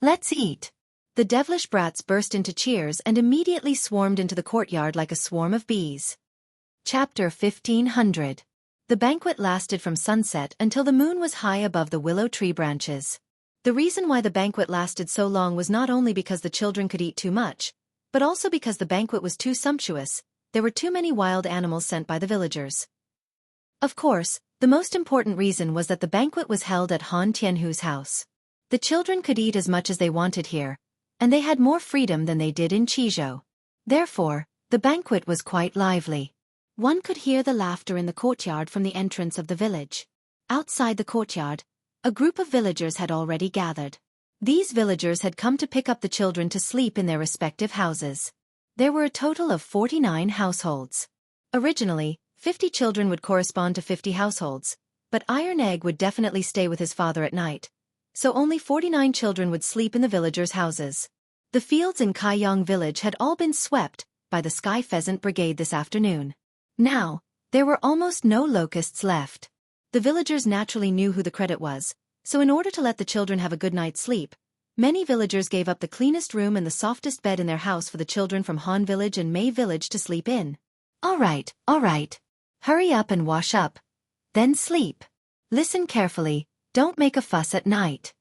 "Let's eat." The devilish brats burst into cheers and immediately swarmed into the courtyard like a swarm of bees. Chapter 1500. The banquet lasted from sunset until the moon was high above the willow tree branches. The reason why the banquet lasted so long was not only because the children could eat too much, but also because the banquet was too sumptuous. There were too many wild animals sent by the villagers. Of course, the most important reason was that the banquet was held at Han Tianhu's house. The children could eat as much as they wanted here, and they had more freedom than they did in Qizhou. Therefore, the banquet was quite lively. One could hear the laughter in the courtyard from the entrance of the village. Outside the courtyard, a group of villagers had already gathered. These villagers had come to pick up the children to sleep in their respective houses. There were a total of 49 households. Originally, 50 children would correspond to 50 households, but Iron Egg would definitely stay with his father at night, so only 49 children would sleep in the villagers' houses. The fields in Kaiyang village had all been swept by the Sky Pheasant Brigade this afternoon. Now, there were almost no locusts left. The villagers naturally knew who the credit was, so in order to let the children have a good night's sleep, many villagers gave up the cleanest room and the softest bed in their house for the children from Han village and Mei village to sleep in. All right. Hurry up and wash up. Then sleep. Listen carefully, don't make a fuss at night.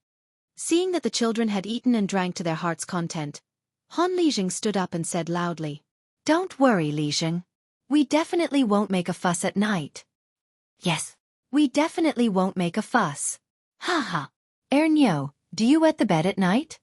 Seeing that the children had eaten and drank to their heart's content, Han Lijing stood up and said loudly, "Don't worry, Lijing. We definitely won't make a fuss at night." "Yes, we definitely won't make a fuss. Haha. Ernyo, do you wet the bed at night?"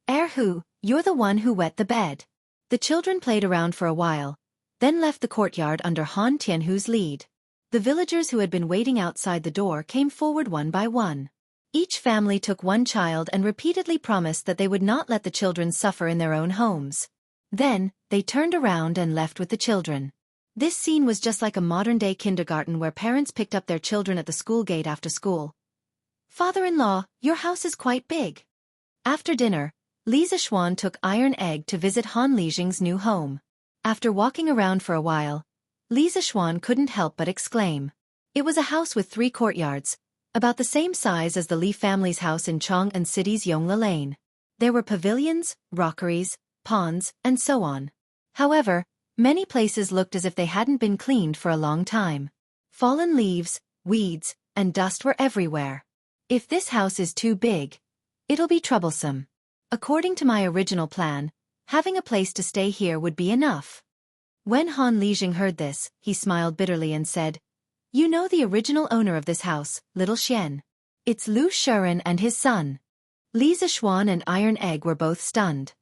"Erhu, you're the one who wet the bed." The children played around for a while, then left the courtyard under Han Tianhu's lead. The villagers who had been waiting outside the door came forward one by one. Each family took one child and repeatedly promised that they would not let the children suffer in their own homes. Then, they turned around and left with the children. This scene was just like a modern-day kindergarten where parents picked up their children at the school gate after school. "Father-in-law, your house is quite big." After dinner, Li Zixuan took Iron Egg to visit Han Lijing's new home. After walking around for a while, Li Zixuan couldn't help but exclaim. It was a house with 3 courtyards, about the same size as the Li family's house in Chang'an City's Yongla Lane. There were pavilions, rockeries, ponds, and so on. However, Many places looked as if they hadn't been cleaned for a long time. Fallen leaves, weeds, and dust were everywhere. If this house is too big, it'll be troublesome. According to my original plan, having a place to stay here would be enough. When Han Lijing heard this, he smiled bitterly and said, "You know the original owner of this house, little Xian. It's Lu Shiren and his son." Li Zixuan and Iron Egg were both stunned.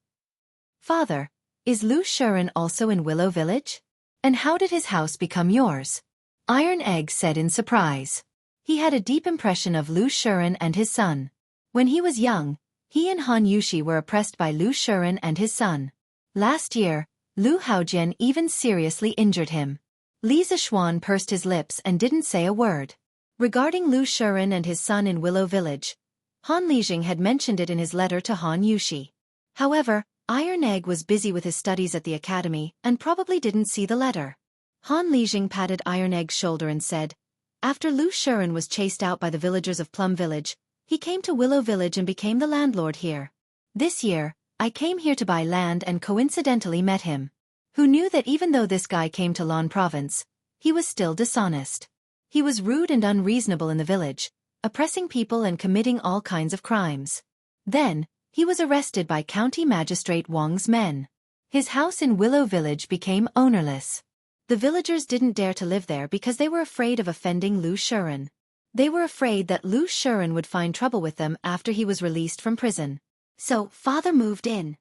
"Father, is Lu Shiren also in Willow Village? And how did his house become yours?" Iron Egg said in surprise. He had a deep impression of Lu Shiren and his son. When he was young, he and Han Yushi were oppressed by Lu Shiren and his son. Last year, Lu Haojian even seriously injured him. Li Zixuan pursed his lips and didn't say a word. Regarding Lu Shiren and his son in Willow Village, Han Lijing had mentioned it in his letter to Han Yushi. However, Iron Egg was busy with his studies at the academy and probably didn't see the letter. Han Lijing patted Iron Egg's shoulder and said, "After Lu Shiren was chased out by the villagers of Plum Village, he came to Willow Village and became the landlord here. This year, I came here to buy land and coincidentally met him. Who knew that even though this guy came to Lan Province, he was still dishonest. He was rude and unreasonable in the village, oppressing people and committing all kinds of crimes. Then, he was arrested by County Magistrate Wang's men. His house in Willow Village became ownerless. The villagers didn't dare to live there because they were afraid of offending Lu Shiren. They were afraid that Lu Shiren would find trouble with them after he was released from prison. So, father moved in."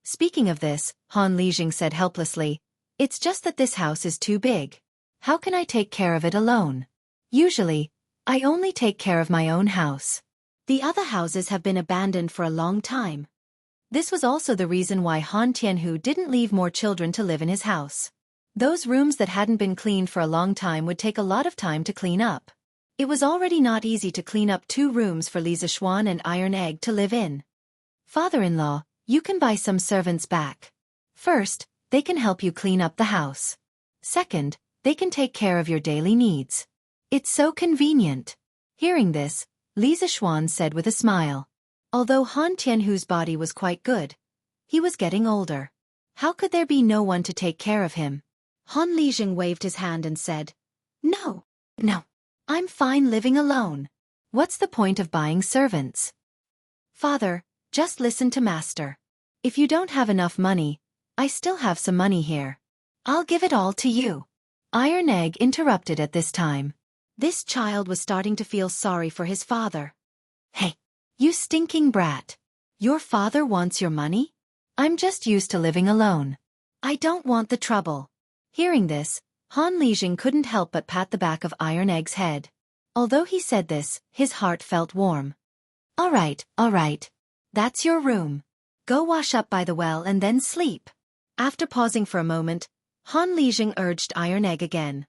Speaking of this, Han Lijing said helplessly, "It's just that this house is too big. How can I take care of it alone? Usually, I only take care of my own house. The other houses have been abandoned for a long time." This was also the reason why Han Tianhu didn't leave more children to live in his house. Those rooms that hadn't been cleaned for a long time would take a lot of time to clean up. It was already not easy to clean up 2 rooms for Li Zixuan and Iron Egg to live in. "Father-in-law, you can buy some servants back. First, they can help you clean up the house. Second, they can take care of your daily needs. It's so convenient." Hearing this, Li Zixuan said with a smile. Although Han Tianhu's body was quite good, he was getting older. How could there be no one to take care of him? Han Lijing waved his hand and said, No, I'm fine living alone. What's the point of buying servants?" "Father, just listen to Master. If you don't have enough money, I still have some money here. I'll give it all to you." Iron Egg interrupted at this time. This child was starting to feel sorry for his father. "Hey, you stinking brat. Your father wants your money? I'm just used to living alone. I don't want the trouble." Hearing this, Han Lijing couldn't help but pat the back of Iron Egg's head. Although he said this, his heart felt warm. All right. That's your room. Go wash up by the well and then sleep." After pausing for a moment, Han Lijing urged Iron Egg again.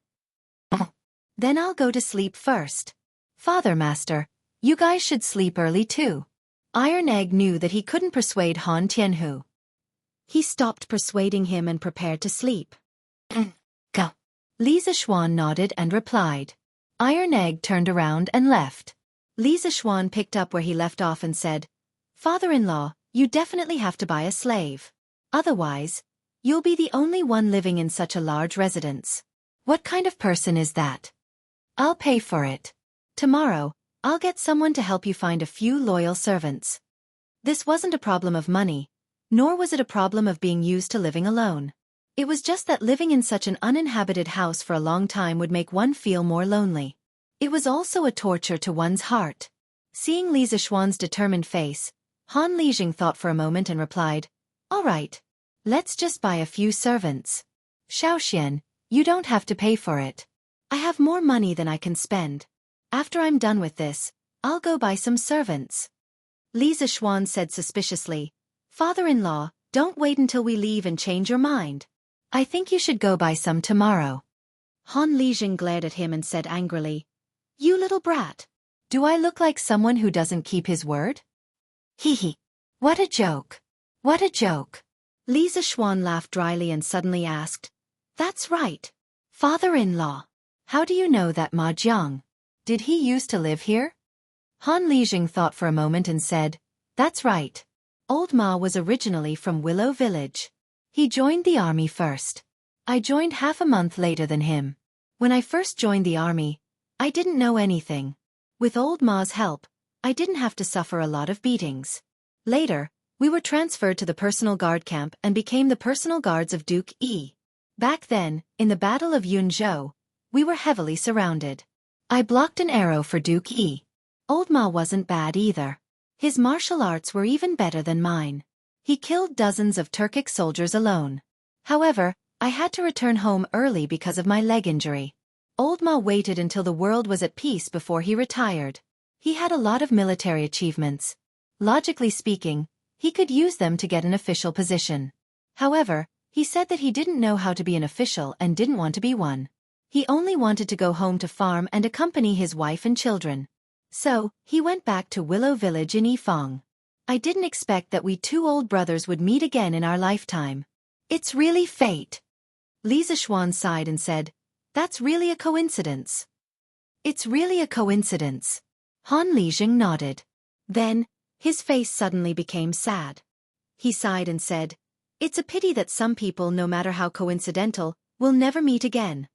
"Then I'll go to sleep first." "Father, Master, you guys should sleep early too." Iron Egg knew that he couldn't persuade Han Tianhu. He stopped persuading him and prepared to sleep. "Go." Li Zixuan nodded and replied. Iron Egg turned around and left. Li Zixuan picked up where he left off and said, "Father-in-law, you definitely have to buy a slave. Otherwise, you'll be the only one living in such a large residence." "What kind of person is that?" "I'll pay for it. Tomorrow, I'll get someone to help you find a few loyal servants." This wasn't a problem of money, nor was it a problem of being used to living alone. It was just that living in such an uninhabited house for a long time would make one feel more lonely. It was also a torture to one's heart. Seeing Li Zixuan's determined face, Han Lijing thought for a moment and replied, "All right. Let's just buy a few servants. Xiaoxian, you don't have to pay for it. I have more money than I can spend. After I'm done with this, I'll go buy some servants." Li Zixuan said suspiciously, "Father-in-law, don't wait until we leave and change your mind. I think you should go buy some tomorrow." Han Lijing glared at him and said angrily, "You little brat. Do I look like someone who doesn't keep his word?" "Hee. What a joke. What a joke." Li Zixuan laughed dryly and suddenly asked, "That's right. Father-in-law. How do you know that Ma Jiang? Did he used to live here?" Han Lijing thought for a moment and said, "That's right. Old Ma was originally from Willow Village. He joined the army first. I joined half a month later than him. When I first joined the army, I didn't know anything. With old Ma's help, I didn't have to suffer a lot of beatings. Later, we were transferred to the personal guard camp and became the personal guards of Duke E. Back then, in the Battle of Yunzhou, we were heavily surrounded. I blocked an arrow for Duke E. Old Ma wasn't bad either. His martial arts were even better than mine. He killed dozens of Turkic soldiers alone. However, I had to return home early because of my leg injury. Old Ma waited until the world was at peace before he retired. He had a lot of military achievements. Logically speaking, he could use them to get an official position. However, he said that he didn't know how to be an official and didn't want to be one. He only wanted to go home to farm and accompany his wife and children. So, he went back to Willow Village in Yifeng. I didn't expect that we two old brothers would meet again in our lifetime. It's really fate. Li Zishuan sighed and said, "That's really a coincidence." "It's really a coincidence." Han Lijing nodded. Then, his face suddenly became sad. He sighed and said, "It's a pity that some people, no matter how coincidental, will never meet again."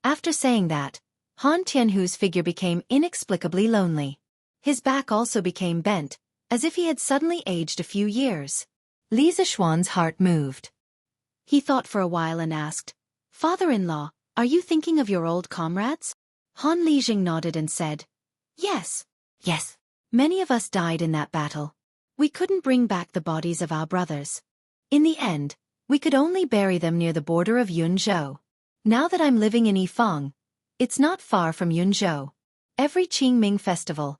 After saying that, Han Tianhu's figure became inexplicably lonely. His back also became bent, as if he had suddenly aged a few years. Li Zishuan's heart moved. He thought for a while and asked, "Father-in-law, are you thinking of your old comrades?" Han Lijing nodded and said, "Yes. Yes. Many of us died in that battle. We couldn't bring back the bodies of our brothers. In the end, we could only bury them near the border of Yunzhou. Now that I'm living in Yifeng, it's not far from Yunzhou. Every Qingming festival,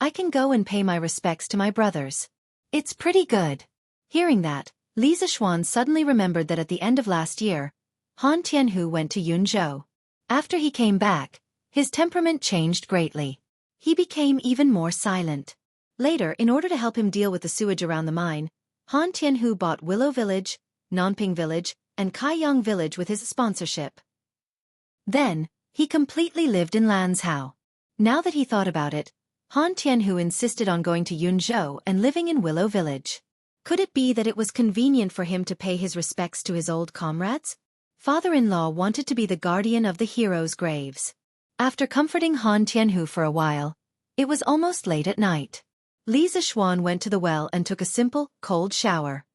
I can go and pay my respects to my brothers. It's pretty good." Hearing that, Li Zishuan suddenly remembered that at the end of last year, Han Tianhu went to Yunzhou. After he came back, his temperament changed greatly. He became even more silent. Later, in order to help him deal with the sewage around the mine, Han Tianhu bought Willow Village, Nanping Village, and Kaiyang Village with his sponsorship. Then, he completely lived in Lanzhou. Now that he thought about it, Han Tianhu insisted on going to Yunzhou and living in Willow Village. Could it be that it was convenient for him to pay his respects to his old comrades? Father-in-law wanted to be the guardian of the heroes' graves. After comforting Han Tianhu for a while, it was almost late at night. Li Zishuan went to the well and took a simple, cold shower.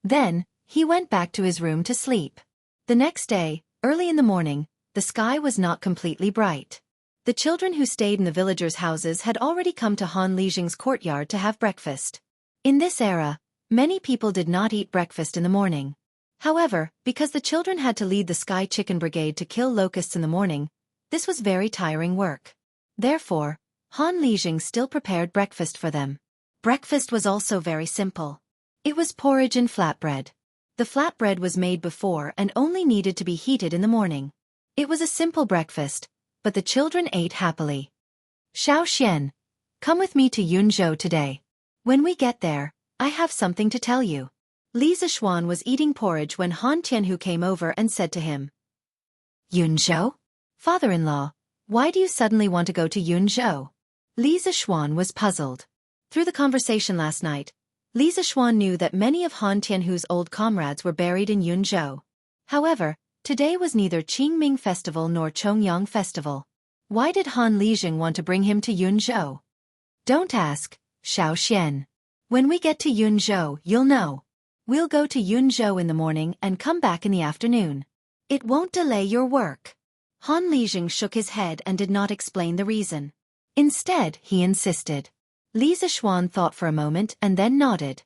Then, he went back to his room to sleep. The next day, early in the morning, the sky was not completely bright. The children who stayed in the villagers' houses had already come to Han Lijing's courtyard to have breakfast. In this era, many people did not eat breakfast in the morning. However, because the children had to lead the Sky Chicken Brigade to kill locusts in the morning, this was very tiring work. Therefore, Han Lijing still prepared breakfast for them. Breakfast was also very simple. It was porridge and flatbread. The flatbread was made before and only needed to be heated in the morning. It was a simple breakfast, but the children ate happily. "Xiao, come with me to Yunzhou today. When we get there, I have something to tell you." Li Zishuan was eating porridge when Han Tianhu came over and said to him, "Yunzhou? Father-in-law, why do you suddenly want to go to Yunzhou?" Li Zishuan was puzzled. Through the conversation last night, Li Zishuan knew that many of Han Tianhu's old comrades were buried in Yunzhou. However, today was neither Qingming Festival nor Chongyang Festival. Why did Han Lijing want to bring him to Yunzhou? "Don't ask, Xiao. When we get to Yunzhou, you'll know. We'll go to Yunzhou in the morning and come back in the afternoon. It won't delay your work." Han Lijing shook his head and did not explain the reason. Instead, he insisted. Li Zishuan thought for a moment and then nodded.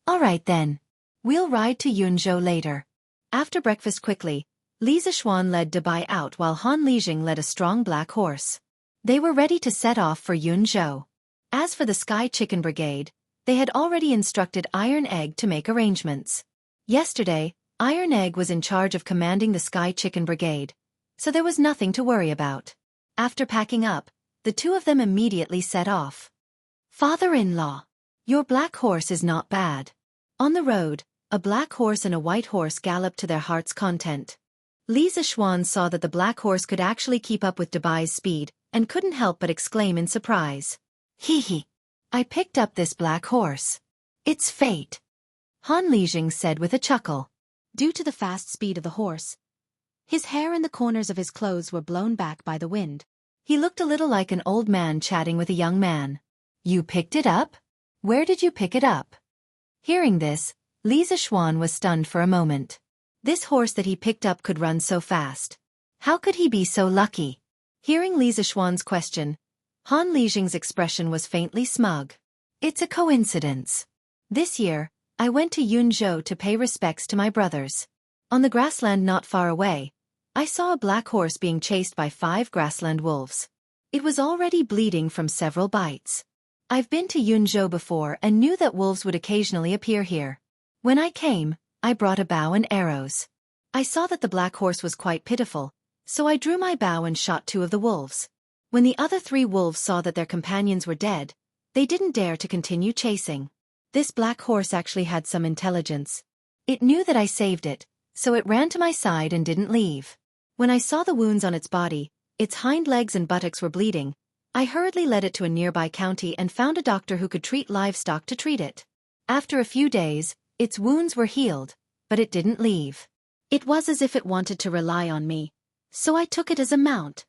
"All right then. We'll ride to Yunzhou later." After breakfast quickly, Li Zishuan led Dabai out while Han Lijing led a strong black horse. They were ready to set off for Yunzhou. As for the Sky Chicken Brigade, they had already instructed Iron Egg to make arrangements. Yesterday, Iron Egg was in charge of commanding the Sky Chicken Brigade, so there was nothing to worry about. After packing up, the two of them immediately set off. "Father-in-law, your black horse is not bad." On the road, a black horse and a white horse galloped to their heart's content. Li Zishuan saw that the black horse could actually keep up with Dabai's speed, and couldn't help but exclaim in surprise. "Hee. I picked up this black horse. It's fate." Han Lijing said with a chuckle. due to the fast speed of the horse. His hair and the corners of his clothes were blown back by the wind. He looked a little like an old man chatting with a young man. You picked it up? Where did you pick it up? Hearing this, Li Zixuan was stunned for a moment. This horse that he picked up could run so fast. How could he be so lucky? Hearing Li Zixuan's question, Han Lijing's expression was faintly smug. It's a coincidence. This year, I went to Yunzhou to pay respects to my brothers. On the grassland not far away, I saw a black horse being chased by 5 grassland wolves. It was already bleeding from several bites. I've been to Yunzhou before and knew that wolves would occasionally appear here. When I came, I brought a bow and arrows. I saw that the black horse was quite pitiful, so I drew my bow and shot 2 of the wolves. When the other 3 wolves saw that their companions were dead, they didn't dare to continue chasing. This black horse actually had some intelligence. It knew that I saved it, so it ran to my side and didn't leave. When I saw the wounds on its body, its hind legs and buttocks were bleeding, I hurriedly led it to a nearby county and found a doctor who could treat livestock to treat it. After a few days, its wounds were healed, but it didn't leave. It was as if it wanted to rely on me, so I took it as a mount.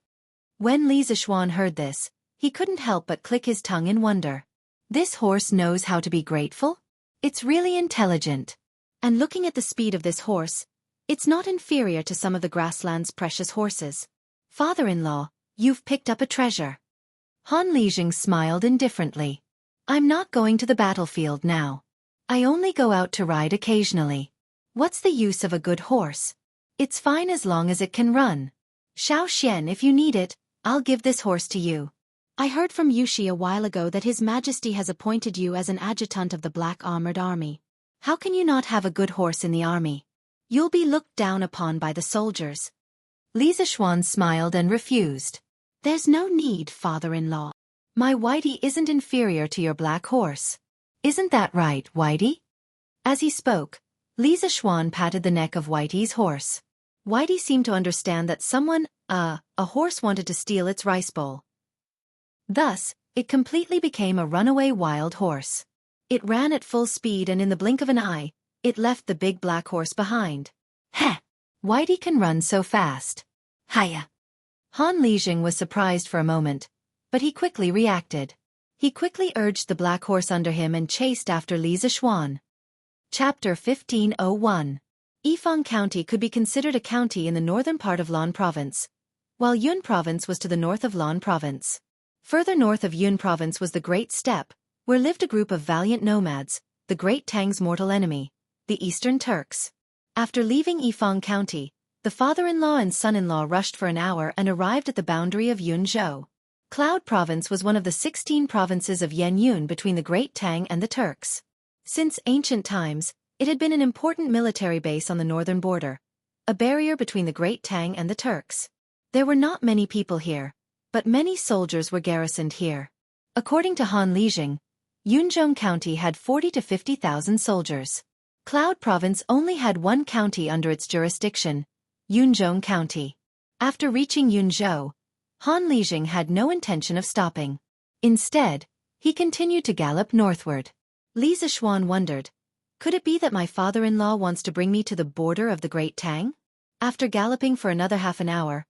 When Li Zixuan heard this, he couldn't help but click his tongue in wonder. This horse knows how to be grateful? It's really intelligent. And looking at the speed of this horse, it's not inferior to some of the grassland's precious horses. Father-in-law, you've picked up a treasure. Han Lijing smiled indifferently. I'm not going to the battlefield now. I only go out to ride occasionally. What's the use of a good horse? It's fine as long as it can run. Xiao, if you need it, I'll give this horse to you. I heard from Wuxia a while ago that His Majesty has appointed you as an adjutant of the Black Armored Army. How can you not have a good horse in the army? You'll be looked down upon by the soldiers. Li Zixuan smiled and refused. There's no need, father-in-law. My Whitey isn't inferior to your black horse. Isn't that right, Whitey? As he spoke, Li Zixuan patted the neck of Whitey's horse. Whitey seemed to understand that someone, a horse wanted to steal its rice bowl. Thus, it completely became a runaway wild horse. It ran at full speed and in the blink of an eye, it left the big black horse behind. Heh! Whitey can run so fast. Hiya! Han Lijing was surprised for a moment, but he quickly reacted. He quickly urged the black horse under him and chased after Li Zixuan. Chapter 1501. Yifang County could be considered a county in the northern part of Lan Province, while Yun Province was to the north of Lan Province. Further north of Yun Province was the Great Steppe, where lived a group of valiant nomads, the Great Tang's mortal enemy, the Eastern Turks. After leaving Yifang County, the father-in-law and son-in-law rushed for an hour and arrived at the boundary of Yunzhou. Cloud Province was one of the 16 provinces of Yanyun between the Great Tang and the Turks. Since ancient times, it had been an important military base on the northern border, a barrier between the Great Tang and the Turks. There were not many people here, but many soldiers were garrisoned here. According to Han Lijing, Yunzhou County had 40 to 50,000 soldiers. Cloud Province only had one county under its jurisdiction, Yunzhou County. After reaching Yunzhou, Han Lijing had no intention of stopping. Instead, he continued to gallop northward. Li Zixuan wondered, could it be that my father-in-law wants to bring me to the border of the Great Tang? After galloping for another half an hour,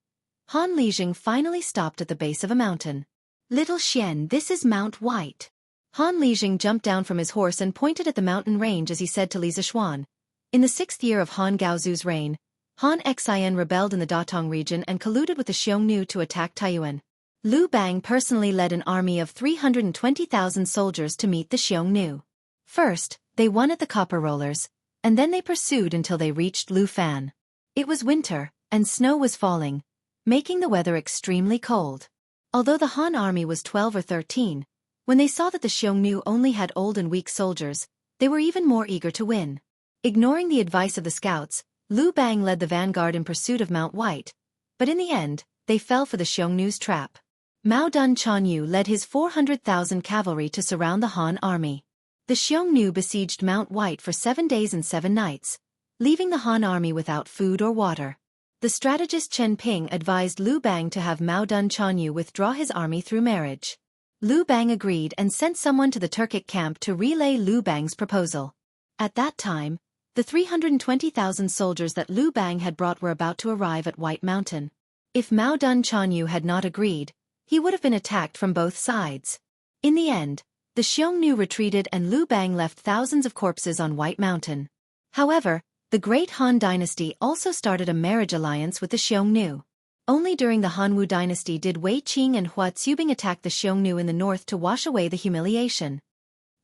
Han Lijing finally stopped at the base of a mountain. Little Xian, this is Mount White. Han Lijing jumped down from his horse and pointed at the mountain range as he said to Li Zixuan. In the 6th year of Han Gaozu's reign, Han Xian rebelled in the Datong region and colluded with the Xiongnu to attack Taiyuan. Liu Bang personally led an army of 320,000 soldiers to meet the Xiongnu. First, they won at the Copper Rollers, and then they pursued until they reached Lufan. It was winter, and snow was falling, making the weather extremely cold. Although the Han army was 12 or 13, when they saw that the Xiongnu only had old and weak soldiers, they were even more eager to win. Ignoring the advice of the scouts, Liu Bang led the vanguard in pursuit of Mount White, but in the end, they fell for the Xiongnu's trap. Mao Dun Chanyu led his 400,000 cavalry to surround the Han army. The Xiongnu besieged Mount White for 7 days and 7 nights, leaving the Han army without food or water. The strategist Chen Ping advised Liu Bang to have Mao Dun Chanyu withdraw his army through marriage. Liu Bang agreed and sent someone to the Turkic camp to relay Liu Bang's proposal. At that time, The 320,000 soldiers that Liu Bang had brought were about to arrive at White Mountain. If Mao Dun Chanyu had not agreed, he would have been attacked from both sides. In the end, the Xiongnu retreated and Liu Bang left thousands of corpses on White Mountain. However, the Great Han Dynasty also started a marriage alliance with the Xiongnu. Only during the Hanwu Dynasty did Wei Qing and Hua Tsubing attack the Xiongnu in the north to wash away the humiliation.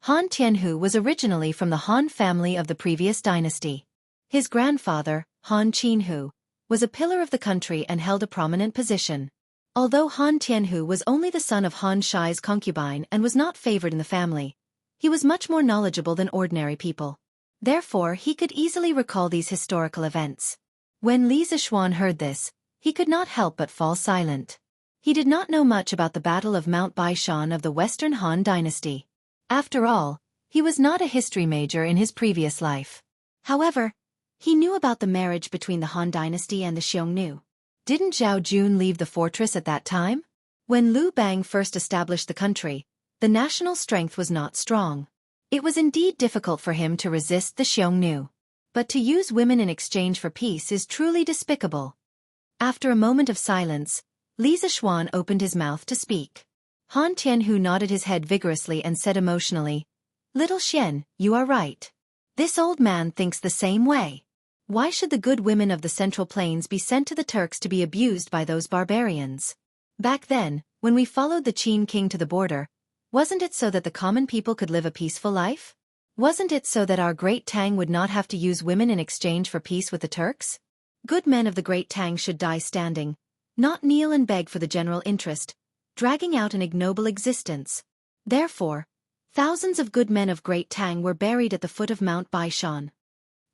Han Tianhu was originally from the Han family of the previous dynasty. His grandfather, Han Qinhu, was a pillar of the country and held a prominent position. Although Han Tianhu was only the son of Han Shai's concubine and was not favored in the family, he was much more knowledgeable than ordinary people. Therefore, he could easily recall these historical events. When Li Zishuan heard this, he could not help but fall silent. He did not know much about the Battle of Mount Baishan of the Western Han Dynasty. After all, he was not a history major in his previous life. However, he knew about the marriage between the Han Dynasty and the Xiongnu. Didn't Zhao Jun leave the fortress at that time? When Liu Bang first established the country, the national strength was not strong. It was indeed difficult for him to resist the Xiongnu. But to use women in exchange for peace is truly despicable. After a moment of silence, Li Zishuan opened his mouth to speak. Han Tianhu nodded his head vigorously and said emotionally, "Little Xian, you are right. This old man thinks the same way. Why should the good women of the Central Plains be sent to the Turks to be abused by those barbarians? Back then, when we followed the Qin king to the border, wasn't it so that the common people could live a peaceful life? Wasn't it so that our Great Tang would not have to use women in exchange for peace with the Turks? Good men of the Great Tang should die standing, not kneel and beg for the general interest, dragging out an ignoble existence. Therefore, thousands of good men of Great Tang were buried at the foot of Mount Baishan."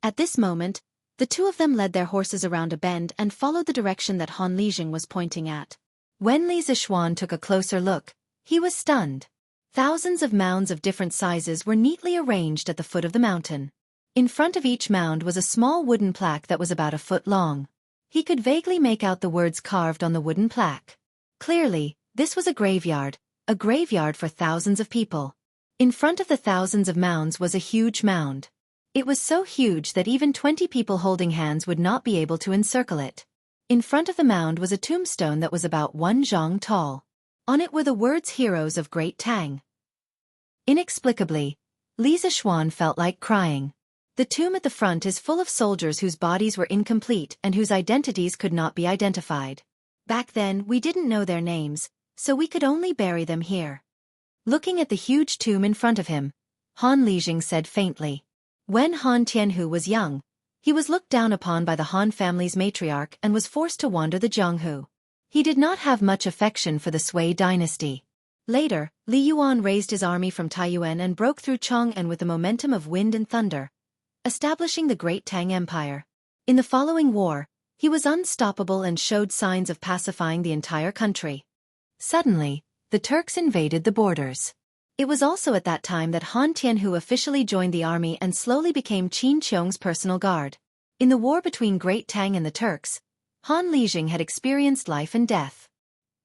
At this moment, the two of them led their horses around a bend and followed the direction that Han Lijing was pointing at. When Li Zishuan took a closer look, he was stunned. Thousands of mounds of different sizes were neatly arranged at the foot of the mountain. In front of each mound was a small wooden plaque that was about a foot long. He could vaguely make out the words carved on the wooden plaque. Clearly, this was a graveyard for thousands of people. In front of the thousands of mounds was a huge mound. It was so huge that even 20 people holding hands would not be able to encircle it. In front of the mound was a tombstone that was about 1 zhang tall. On it were the words "Heroes of Great Tang." Inexplicably, Li Zishuan felt like crying. The tomb at the front is full of soldiers whose bodies were incomplete and whose identities could not be identified. Back then, we didn't know their names, so we could only bury them here. Looking at the huge tomb in front of him, Han Lijing said faintly. When Han Tianhu was young, he was looked down upon by the Han family's matriarch and was forced to wander the Jianghu. He did not have much affection for the Sui dynasty. Later, Li Yuan raised his army from Taiyuan and broke through Chong'an with the momentum of wind and thunder, establishing the Great Tang Empire. In the following war, he was unstoppable and showed signs of pacifying the entire country. Suddenly, the Turks invaded the borders. It was also at that time that Han Tianhu officially joined the army and slowly became Qin Qiong's personal guard. In the war between Great Tang and the Turks, Han Lijing had experienced life and death.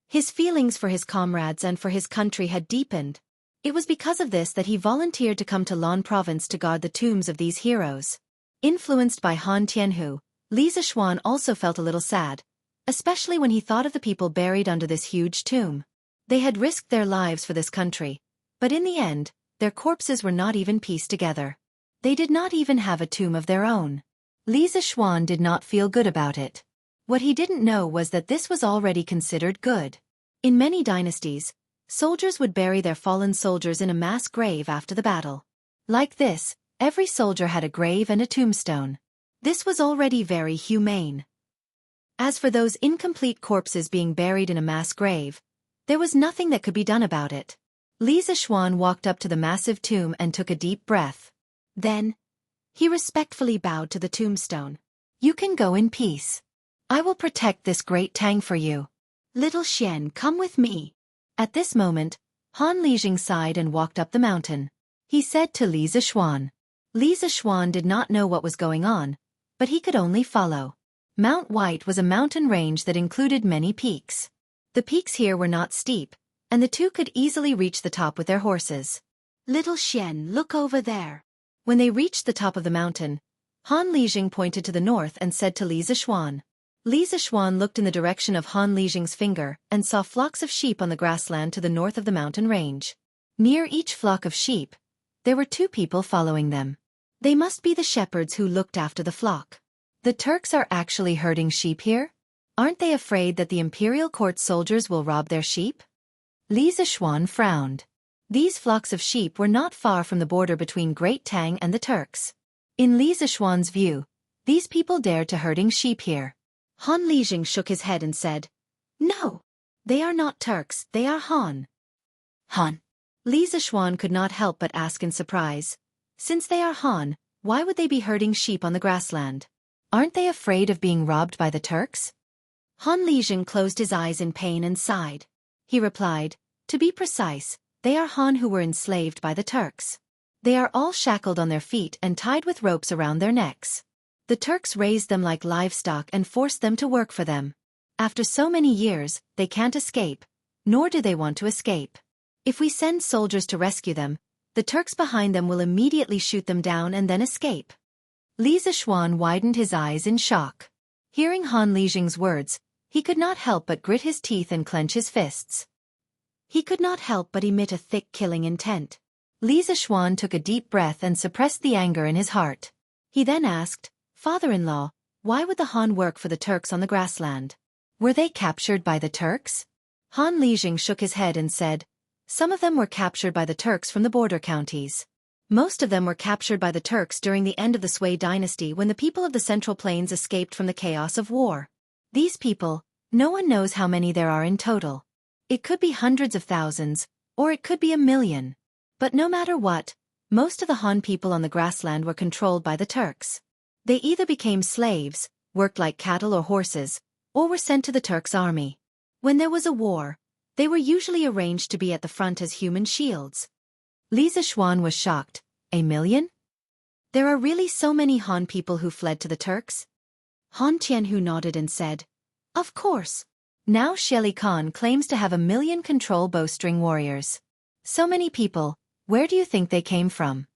His feelings for his comrades and for his country had deepened. It was because of this that he volunteered to come to Lan province to guard the tombs of these heroes. Influenced by Han Tianhu, Li Zishuan also felt a little sad, especially when he thought of the people buried under this huge tomb. They had risked their lives for this country, but in the end, their corpses were not even pieced together. They did not even have a tomb of their own. Li Zishuan did not feel good about it. What he didn't know was that this was already considered good. In many dynasties, soldiers would bury their fallen soldiers in a mass grave after the battle. Like this, every soldier had a grave and a tombstone. This was already very humane. As for those incomplete corpses being buried in a mass grave, there was nothing that could be done about it. Li Zishuan walked up to the massive tomb and took a deep breath. Then, he respectfully bowed to the tombstone. "You can go in peace. I will protect this Great Tang for you. Little Xian, come with me." At this moment, Han Lijing sighed and walked up the mountain. He said to Li Zishuan. Li Zishuan did not know what was going on, but he could only follow. Mount White was a mountain range that included many peaks. The peaks here were not steep, and the two could easily reach the top with their horses. "Little Xian, look over there." When they reached the top of the mountain, Han Lijing pointed to the north and said to Li Zixuan. Li Zixuan looked in the direction of Han Lijing's finger and saw flocks of sheep on the grassland to the north of the mountain range. Near each flock of sheep, there were 2 people following them. They must be the shepherds who looked after the flock. The Turks are actually herding sheep here? Aren't they afraid that the imperial court soldiers will rob their sheep? Li Zixuan frowned. These flocks of sheep were not far from the border between Great Tang and the Turks. In Li Zixuan's view, these people dared to herding sheep here. Han Lijing shook his head and said, "No, they are not Turks, they are Han." Han. Li Zixuan could not help but ask in surprise. Since they are Han, why would they be herding sheep on the grassland? Aren't they afraid of being robbed by the Turks? Han Lijing closed his eyes in pain and sighed. He replied, "To be precise, they are Han who were enslaved by the Turks. They are all shackled on their feet and tied with ropes around their necks. The Turks raised them like livestock and forced them to work for them. After so many years, they can't escape, nor do they want to escape. If we send soldiers to rescue them, the Turks behind them will immediately shoot them down and then escape." Li Zixuan widened his eyes in shock. Hearing Han Lijing's words, he could not help but grit his teeth and clench his fists. He could not help but emit a thick killing intent. Li Zixuan took a deep breath and suppressed the anger in his heart. He then asked, "Father-in-law, why would the Han work for the Turks on the grassland? Were they captured by the Turks?" Han Lijing shook his head and said, "Some of them were captured by the Turks from the border counties. Most of them were captured by the Turks during the end of the Sui dynasty when the people of the Central Plains escaped from the chaos of war. These people, no one knows how many there are in total. It could be hundreds of thousands, or it could be 1,000,000. But no matter what, most of the Han people on the grassland were controlled by the Turks. They either became slaves, worked like cattle or horses, or were sent to the Turks' army. When there was a war, they were usually arranged to be at the front as human shields." Li Zixuan was shocked. 1,000,000? There are really so many Han people who fled to the Turks? Han Tianhu nodded and said, "Of course. Now Sheli Khan claims to have 1,000,000 control bowstring warriors. So many people, where do you think they came from?"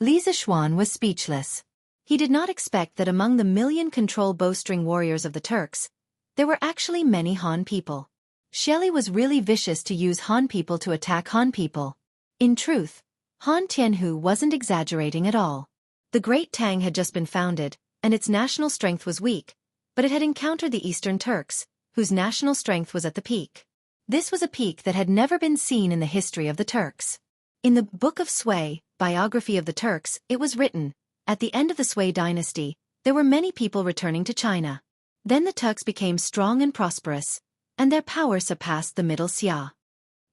Li Zixuan was speechless. He did not expect that among the 1,000,000 control bowstring warriors of the Turks, there were actually many Han people. Sheli was really vicious to use Han people to attack Han people. In truth, Han Tianhu wasn't exaggerating at all. The Great Tang had just been founded, and its national strength was weak, but it had encountered the Eastern Turks, whose national strength was at the peak. This was a peak that had never been seen in the history of the Turks. In the Book of Sui, Biography of the Turks, it was written, "At the end of the Sui dynasty, there were many people returning to China. Then the Turks became strong and prosperous, and their power surpassed the Middle Xia."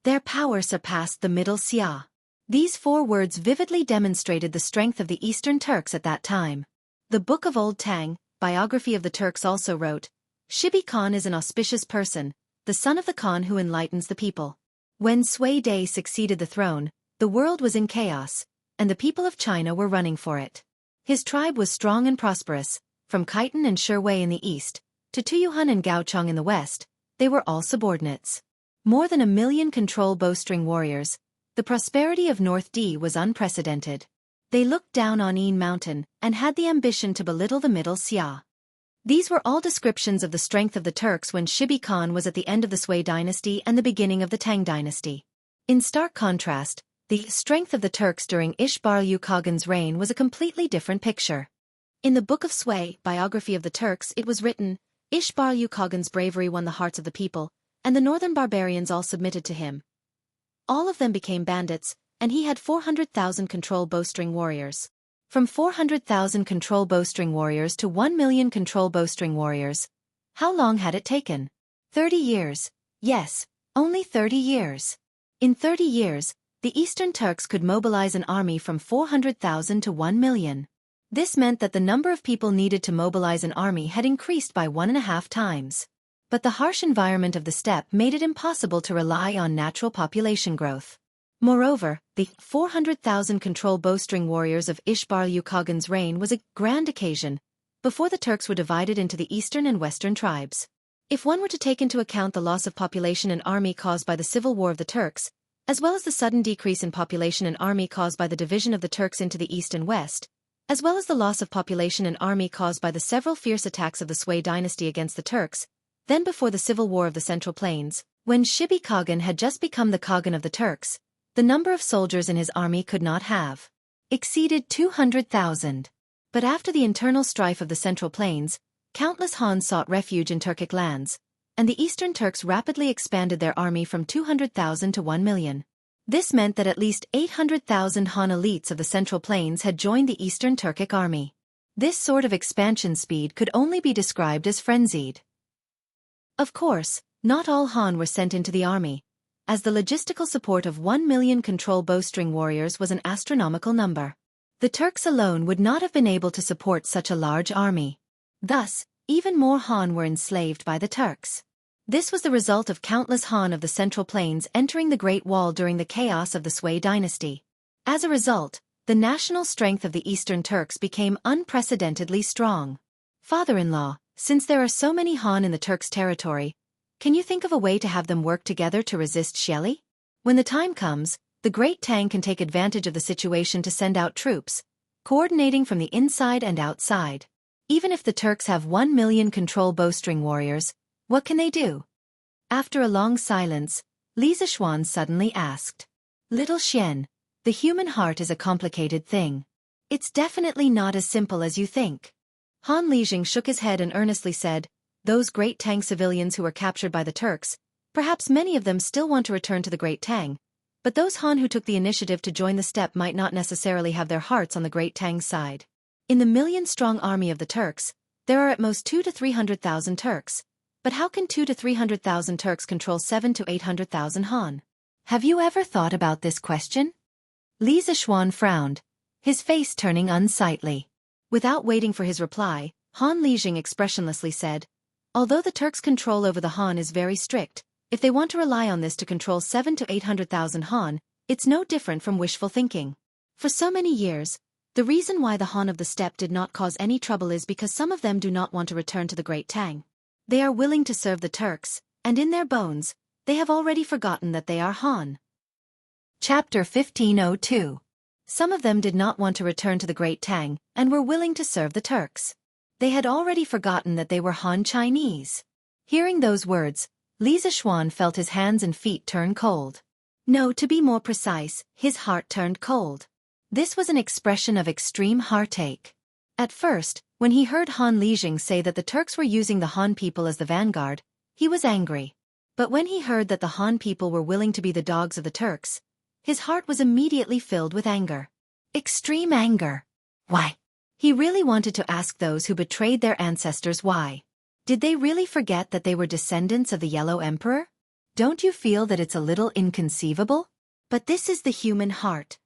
Their power surpassed the Middle Xia. These 4 words vividly demonstrated the strength of the Eastern Turks at that time. The Book of Old Tang, Biography of the Turks also wrote, "Shibi Khan is an auspicious person, the son of the Khan who enlightens the people. When Sui Dai succeeded the throne, the world was in chaos, and the people of China were running for it. His tribe was strong and prosperous, from Khitan and Shirwei in the east, to Tuyuhun and Gaochong in the west, they were all subordinates. More than 1,000,000 control bowstring warriors, the prosperity of North D was unprecedented. They looked down on Yin Mountain and had the ambition to belittle the Middle Xia." These were all descriptions of the strength of the Turks when Shibi Khan was at the end of the Sui dynasty and the beginning of the Tang dynasty. In stark contrast, the strength of the Turks during Ishbar-ul-Khagan's reign was a completely different picture. In the Book of Sui, Biography of the Turks, it was written, "Ishbar-ul-Khagan's bravery won the hearts of the people, and the northern barbarians all submitted to him. All of them became bandits, and he had 400,000 control bowstring warriors." From 400,000 control bowstring warriors to 1,000,000 control bowstring warriors. How long had it taken? 30 years. Yes, only 30 years. In 30 years, the Eastern Turks could mobilize an army from 400,000 to 1,000,000. This meant that the number of people needed to mobilize an army had increased by 1.5 times. But the harsh environment of the steppe made it impossible to rely on natural population growth. Moreover, the 400,000 control bowstring warriors of Ishbar-ul-Khagan's reign was a grand occasion, before the Turks were divided into the eastern and western tribes. If one were to take into account the loss of population and army caused by the civil war of the Turks, as well as the sudden decrease in population and army caused by the division of the Turks into the east and west, as well as the loss of population and army caused by the several fierce attacks of the Sui dynasty against the Turks, then before the civil war of the Central Plains, when Shibi Khagan had just become the Khagan of the Turks, the number of soldiers in his army could not have exceeded 200,000. But after the internal strife of the Central Plains, countless Hans sought refuge in Turkic lands, and the Eastern Turks rapidly expanded their army from 200,000 to 1 million. This meant that at least 800,000 Han elites of the Central Plains had joined the Eastern Turkic army. This sort of expansion speed could only be described as frenzied. Of course, not all Han were sent into the army, as the logistical support of 1 million control bowstring warriors was an astronomical number. The Turks alone would not have been able to support such a large army. Thus, even more Han were enslaved by the Turks. This was the result of countless Han of the Central Plains entering the Great Wall during the chaos of the Sui dynasty. As a result, the national strength of the Eastern Turks became unprecedentedly strong. Father-in-law, since there are so many Han in the Turks' territory, can you think of a way to have them work together to resist Xieli? When the time comes, the Great Tang can take advantage of the situation to send out troops, coordinating from the inside and outside. Even if the Turks have 1 million control bowstring warriors, what can they do? After a long silence, Li Zishuan suddenly asked. Little Xian, the human heart is a complicated thing. It's definitely not as simple as you think. Han Lijing shook his head and earnestly said, those Great Tang civilians who were captured by the Turks, perhaps many of them still want to return to the Great Tang, but those Han who took the initiative to join the steppe might not necessarily have their hearts on the Great Tang's side. In the million-strong army of the Turks, there are at most 200,000 to 300,000 Turks, but how can 200,000 to 300,000 Turks control 700,000 to 800,000 Han? Have you ever thought about this question? Li Zishuan frowned, his face turning unsightly. Without waiting for his reply, Han Lijing expressionlessly said, although the Turks' control over the Han is very strict, if they want to rely on this to control 700,000 to 800,000 Han, it's no different from wishful thinking. For so many years, the reason why the Han of the steppe did not cause any trouble is because some of them do not want to return to the Great Tang. They are willing to serve the Turks, and in their bones, they have already forgotten that they are Han. Chapter 1502. Some of them did not want to return to the Great Tang, and were willing to serve the Turks. They had already forgotten that they were Han Chinese. Hearing those words, Li Zishuan felt his hands and feet turn cold. No, to be more precise, his heart turned cold. This was an expression of extreme heartache. At first, when he heard Han Lijing say that the Turks were using the Han people as the vanguard, he was angry. But when he heard that the Han people were willing to be the dogs of the Turks, his heart was immediately filled with anger. Extreme anger. Why? He really wanted to ask those who betrayed their ancestors why. Did they really forget that they were descendants of the Yellow Emperor? Don't you feel that it's a little inconceivable? But this is the human heart.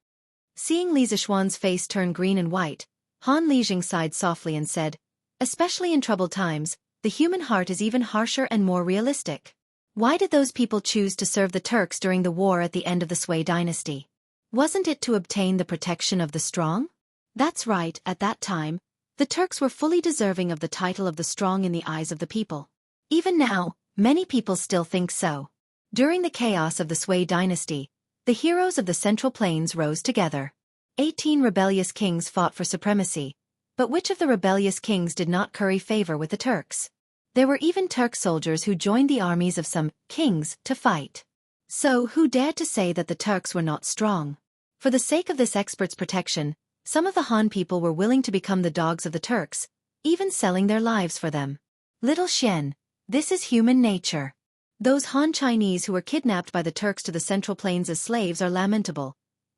Seeing Li Zishuan's face turn green and white, Han Lijing sighed softly and said, especially in troubled times, the human heart is even harsher and more realistic. Why did those people choose to serve the Turks during the war at the end of the Sui dynasty? Wasn't it to obtain the protection of the strong? That's right, at that time, the Turks were fully deserving of the title of the strong in the eyes of the people. Even now, many people still think so. During the chaos of the Sui dynasty, the heroes of the Central Plains rose together. 18 rebellious kings fought for supremacy, but which of the rebellious kings did not curry favor with the Turks? There were even Turk soldiers who joined the armies of some kings to fight. So who dared to say that the Turks were not strong? For the sake of this expert's protection, some of the Han people were willing to become the dogs of the Turks, even selling their lives for them. Little Xian, this is human nature. Those Han Chinese who were kidnapped by the Turks to the Central Plains as slaves are lamentable,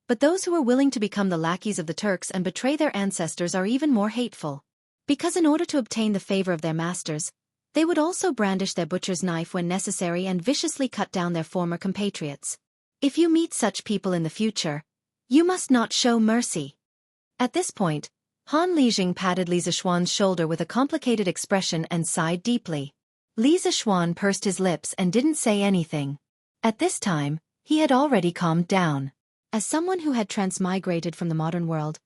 but those who were willing to become the lackeys of the Turks and betray their ancestors are even more hateful. Because in order to obtain the favor of their masters, they would also brandish their butcher's knife when necessary and viciously cut down their former compatriots. If you meet such people in the future, you must not show mercy. At this point, Han Lijing patted Li Zishuan's shoulder with a complicated expression and sighed deeply. Li Zishuan pursed his lips and didn't say anything. At this time, he had already calmed down. As someone who had transmigrated from the modern world,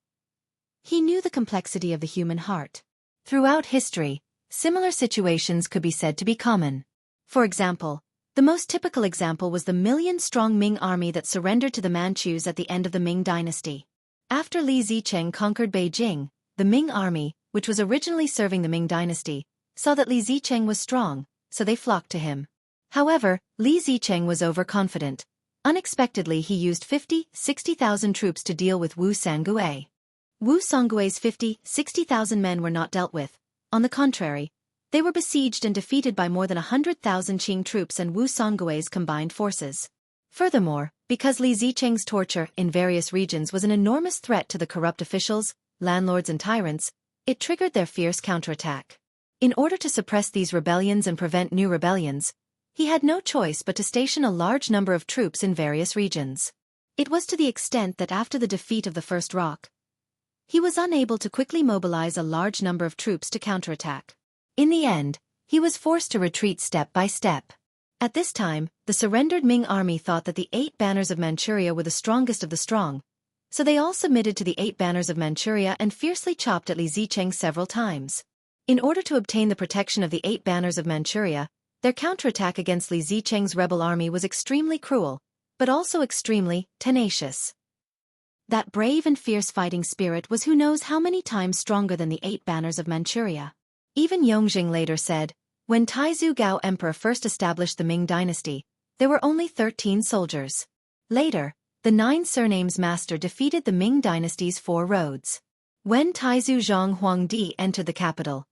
he knew the complexity of the human heart. Throughout history, similar situations could be said to be common. For example, the most typical example was the million-strong Ming army that surrendered to the Manchus at the end of the Ming dynasty. After Li Zicheng conquered Beijing, the the Ming army, which was originally serving the Ming dynasty, saw that Li Zicheng was strong, so they flocked to him. However, Li Zicheng was overconfident. Unexpectedly he used 50,000-60,000 troops to deal with Wu Sangui. Wu Sanggui's 50,000-60,000 men were not dealt with. On the contrary, they were besieged and defeated by more than 100,000 Qing troops and Wu Sanggui's combined forces. Furthermore, because Li Zicheng's torture in various regions was an enormous threat to the corrupt officials, landlords and tyrants, it triggered their fierce counterattack. In order to suppress these rebellions and prevent new rebellions, he had no choice but to station a large number of troops in various regions. It was to the extent that after the defeat of the First Rock, he was unable to quickly mobilize a large number of troops to counterattack. In the end, he was forced to retreat step by step. At this time, the surrendered Ming army thought that the 8 banners of Manchuria were the strongest of the strong, so they all submitted to the 8 banners of Manchuria and fiercely chopped at Li Zicheng several times. In order to obtain the protection of the 8 banners of Manchuria, their counterattack against Li Zicheng's rebel army was extremely cruel, but also extremely tenacious. That brave and fierce fighting spirit was who knows how many times stronger than the 8 banners of Manchuria. Even Yongjing later said, when Taizu Gao Emperor first established the Ming dynasty, there were only 13 soldiers. Later, the 9 surnames master defeated the Ming dynasty's 4 roads. When Taizu Zhang Huangdi entered the capital,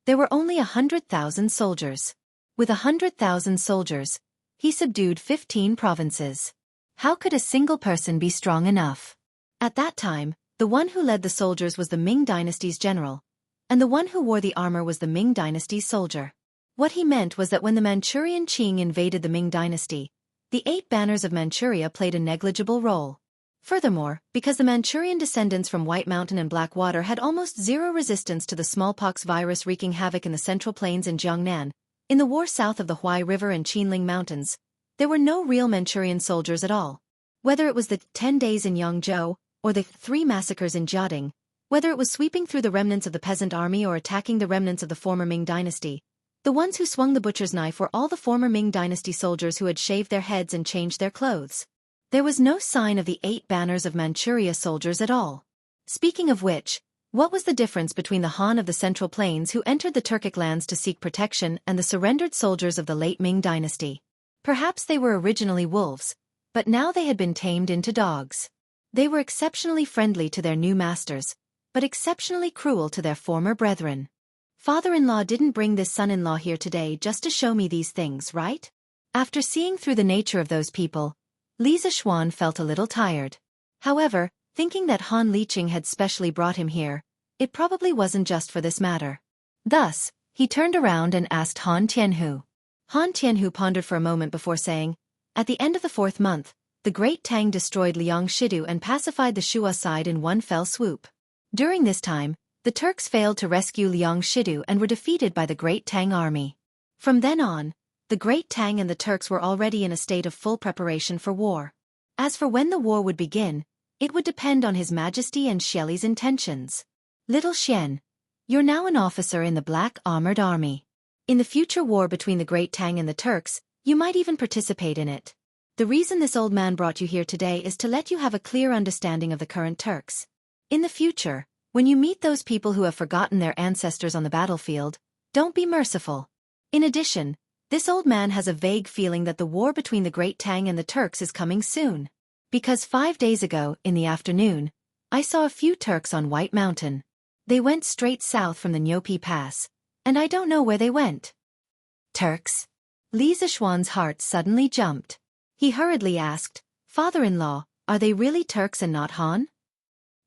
there were only 100,000 soldiers. With 100,000 soldiers, he subdued 15 provinces. How could a single person be strong enough? At that time, the one who led the soldiers was the Ming dynasty's general, and the one who wore the armor was the Ming dynasty's soldier. What he meant was that when the Manchurian Qing invaded the Ming dynasty, the 8 banners of Manchuria played a negligible role. Furthermore, because the Manchurian descendants from White Mountain and Blackwater had almost zero resistance to the smallpox virus wreaking havoc in the Central Plains and Jiangnan, in the war south of the Huai River and Qinling Mountains, there were no real Manchurian soldiers at all. Whether it was the 10 days in Yangzhou, or the 3 massacres in Jiading, whether it was sweeping through the remnants of the peasant army or attacking the remnants of the former Ming dynasty, the ones who swung the butcher's knife were all the former Ming dynasty soldiers who had shaved their heads and changed their clothes. There was no sign of the 8 banners of Manchuria soldiers at all. Speaking of which, what was the difference between the Han of the Central Plains who entered the Turkic lands to seek protection and the surrendered soldiers of the late Ming dynasty? Perhaps they were originally wolves, but now they had been tamed into dogs. They were exceptionally friendly to their new masters, but exceptionally cruel to their former brethren. Father-in-law didn't bring this son-in-law here today just to show me these things, right? After seeing through the nature of those people, Li Zishuan felt a little tired. However, thinking that Han Liqing had specially brought him here, it probably wasn't just for this matter. Thus, he turned around and asked Han Tianhu. Han Tianhu pondered for a moment before saying, at the end of the 4th month, the Great Tang destroyed Liang Shidu and pacified the Shuo side in one fell swoop. During this time, the Turks failed to rescue Liang Shidu and were defeated by the Great Tang army. From then on, the Great Tang and the Turks were already in a state of full preparation for war. As for when the war would begin, it would depend on His Majesty and Xieli's intentions. Little Xian, you're now an officer in the Black Armored Army. In the future war between the Great Tang and the Turks, you might even participate in it. The reason this old man brought you here today is to let you have a clear understanding of the current Turks. In the future, when you meet those people who have forgotten their ancestors on the battlefield, don't be merciful. In addition, this old man has a vague feeling that the war between the Great Tang and the Turks is coming soon. Because 5 days ago, in the afternoon, I saw a few Turks on White Mountain. They went straight south from the Nyopi Pass, and I don't know where they went. Turks? Li Zishuan's heart suddenly jumped. He hurriedly asked, Father-in-law, are they really Turks and not Han?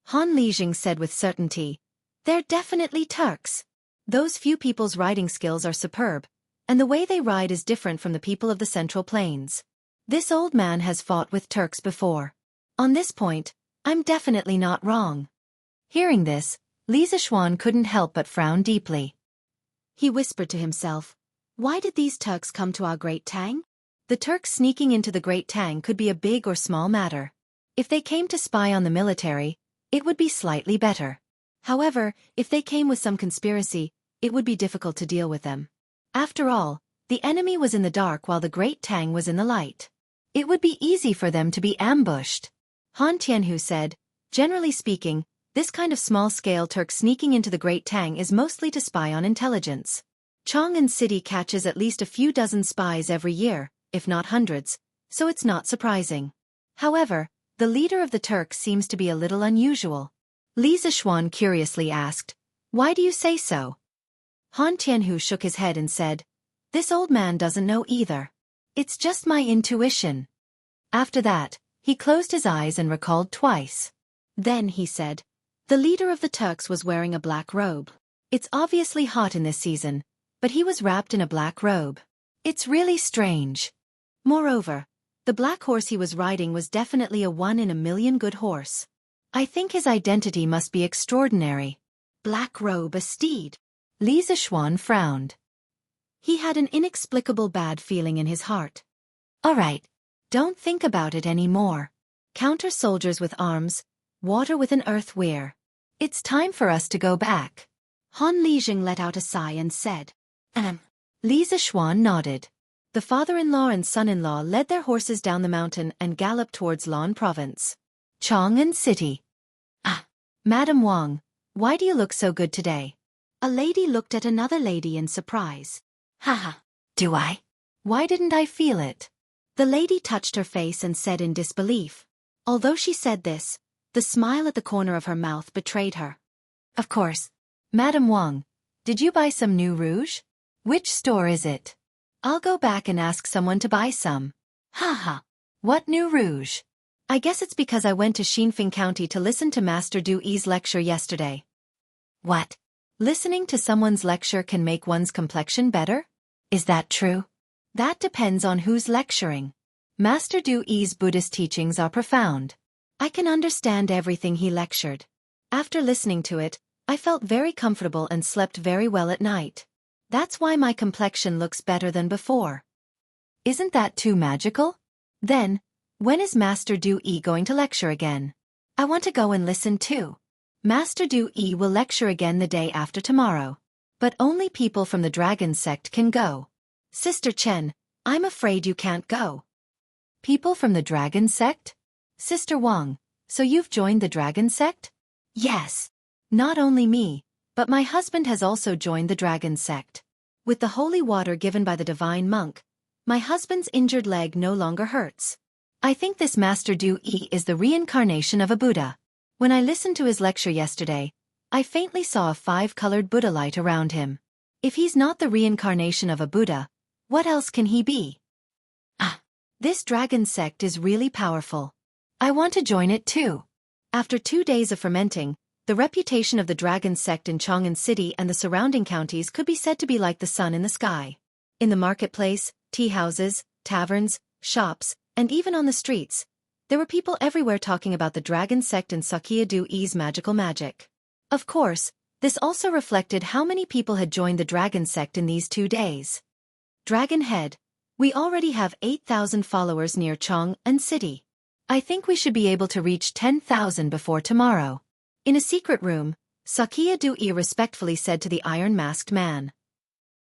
Han Lijing said with certainty, they're definitely Turks. Those few people's riding skills are superb, and the way they ride is different from the people of the Central Plains. This old man has fought with Turks before. On this point, I'm definitely not wrong. Hearing this, Li Zishuan couldn't help but frown deeply. He whispered to himself, why did these Turks come to our Great Tang? The Turks sneaking into the Great Tang could be a big or small matter. If they came to spy on the military, it would be slightly better. However, if they came with some conspiracy, it would be difficult to deal with them. After all, the enemy was in the dark while the Great Tang was in the light. It would be easy for them to be ambushed. Han Tianhu said, generally speaking, This kind of small-scale Turk sneaking into the Great Tang is mostly to spy on intelligence. Chang'an City catches at least a few dozen spies every year, if not hundreds, so it's not surprising. However, the leader of the Turks seems to be a little unusual. Li Zishuan curiously asked, "Why do you say so?" Han Tianhu shook his head and said, "This old man doesn't know either. It's just my intuition." After that, he closed his eyes and recalled twice. Then he said, "The leader of the Turks was wearing a black robe. It's obviously hot in this season, but he was wrapped in a black robe. It's really strange. Moreover, the black horse he was riding was definitely a 1 in a million good horse. I think his identity must be extraordinary." Black robe, a steed. Li Zishuan frowned. He had an inexplicable bad feeling in his heart. "All right, don't think about it anymore. Counter soldiers with arms, water with an earth weir. It's time for us to go back." Han Lijing let out a sigh and said, Li Zishuan nodded. The father-in-law and son-in-law led their horses down the mountain and galloped towards Lan Province. Chang'an City. Madam Wang, why do you look so good today?" A lady looked at another lady in surprise. Haha, do I? Why didn't I feel it? The lady touched her face and said in disbelief. Although she said this, the smile at the corner of her mouth betrayed her. "Of course. Madam Wang, did you buy some new rouge? Which store is it? I'll go back and ask someone to buy some." "Haha, what new rouge? I guess it's because I went to Xinfeng County to listen to Master Du Yi's lecture yesterday." "What? Listening to someone's lecture can make one's complexion better? Is that true?" "That depends on who's lecturing. Master Du Yi's Buddhist teachings are profound. I can understand everything he lectured. After listening to it, I felt very comfortable and slept very well at night. That's why my complexion looks better than before." "Isn't that too magical? Then, when is Master Du Yi going to lecture again? I want to go and listen too." "Master Du Yi will lecture again the day after tomorrow. But only people from the Dragon Sect can go. Sister Chen, I'm afraid you can't go." "People from the Dragon Sect? Sister Wang, so you've joined the Dragon Sect?" "Yes. Not only me, but my husband has also joined the Dragon Sect. With the holy water given by the divine monk, my husband's injured leg no longer hurts. I think this Master Du Yi is the reincarnation of a Buddha. When I listened to his lecture yesterday, I faintly saw a 5-colored Buddha light around him. If he's not the reincarnation of a Buddha, what else can he be? This Dragon Sect is really powerful. I want to join it too." After 2 days of fermenting, the reputation of the Dragon Sect in Chang'an City and the surrounding counties could be said to be like the sun in the sky. In the marketplace, tea houses, taverns, shops, and even on the streets, there were people everywhere talking about the Dragon Sect and Xianxia Du Yi's magical magic. Of course, this also reflected how many people had joined the Dragon Sect in these 2 days. "Dragon Head, we already have 8,000 followers near Chang'an City. I think we should be able to reach 10,000 before tomorrow." In a secret room, Xianxia Du Yi respectfully said to the iron-masked man.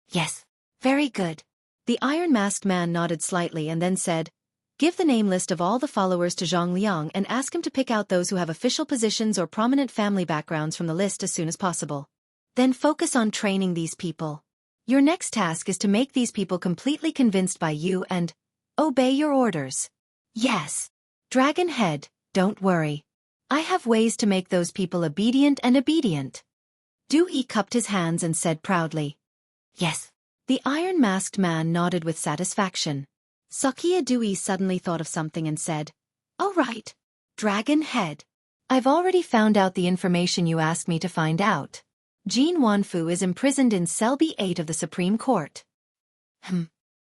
"Yes, very good." The iron-masked man nodded slightly and then said, "Give the name list of all the followers to Zhang Liang and ask him to pick out those who have official positions or prominent family backgrounds from the list as soon as possible. Then focus on training these people. Your next task is to make these people completely convinced by you and obey your orders." "Yes. Dragon Head, don't worry. I have ways to make those people obedient and obedient." Du Yi cupped his hands and said proudly, "Yes." The iron-masked man nodded with satisfaction. Xianxia Du Yi suddenly thought of something and said, "All right, Dragon Head. I've already found out the information you asked me to find out. Jin Wanfu is imprisoned in Cell B8 of the Supreme Court."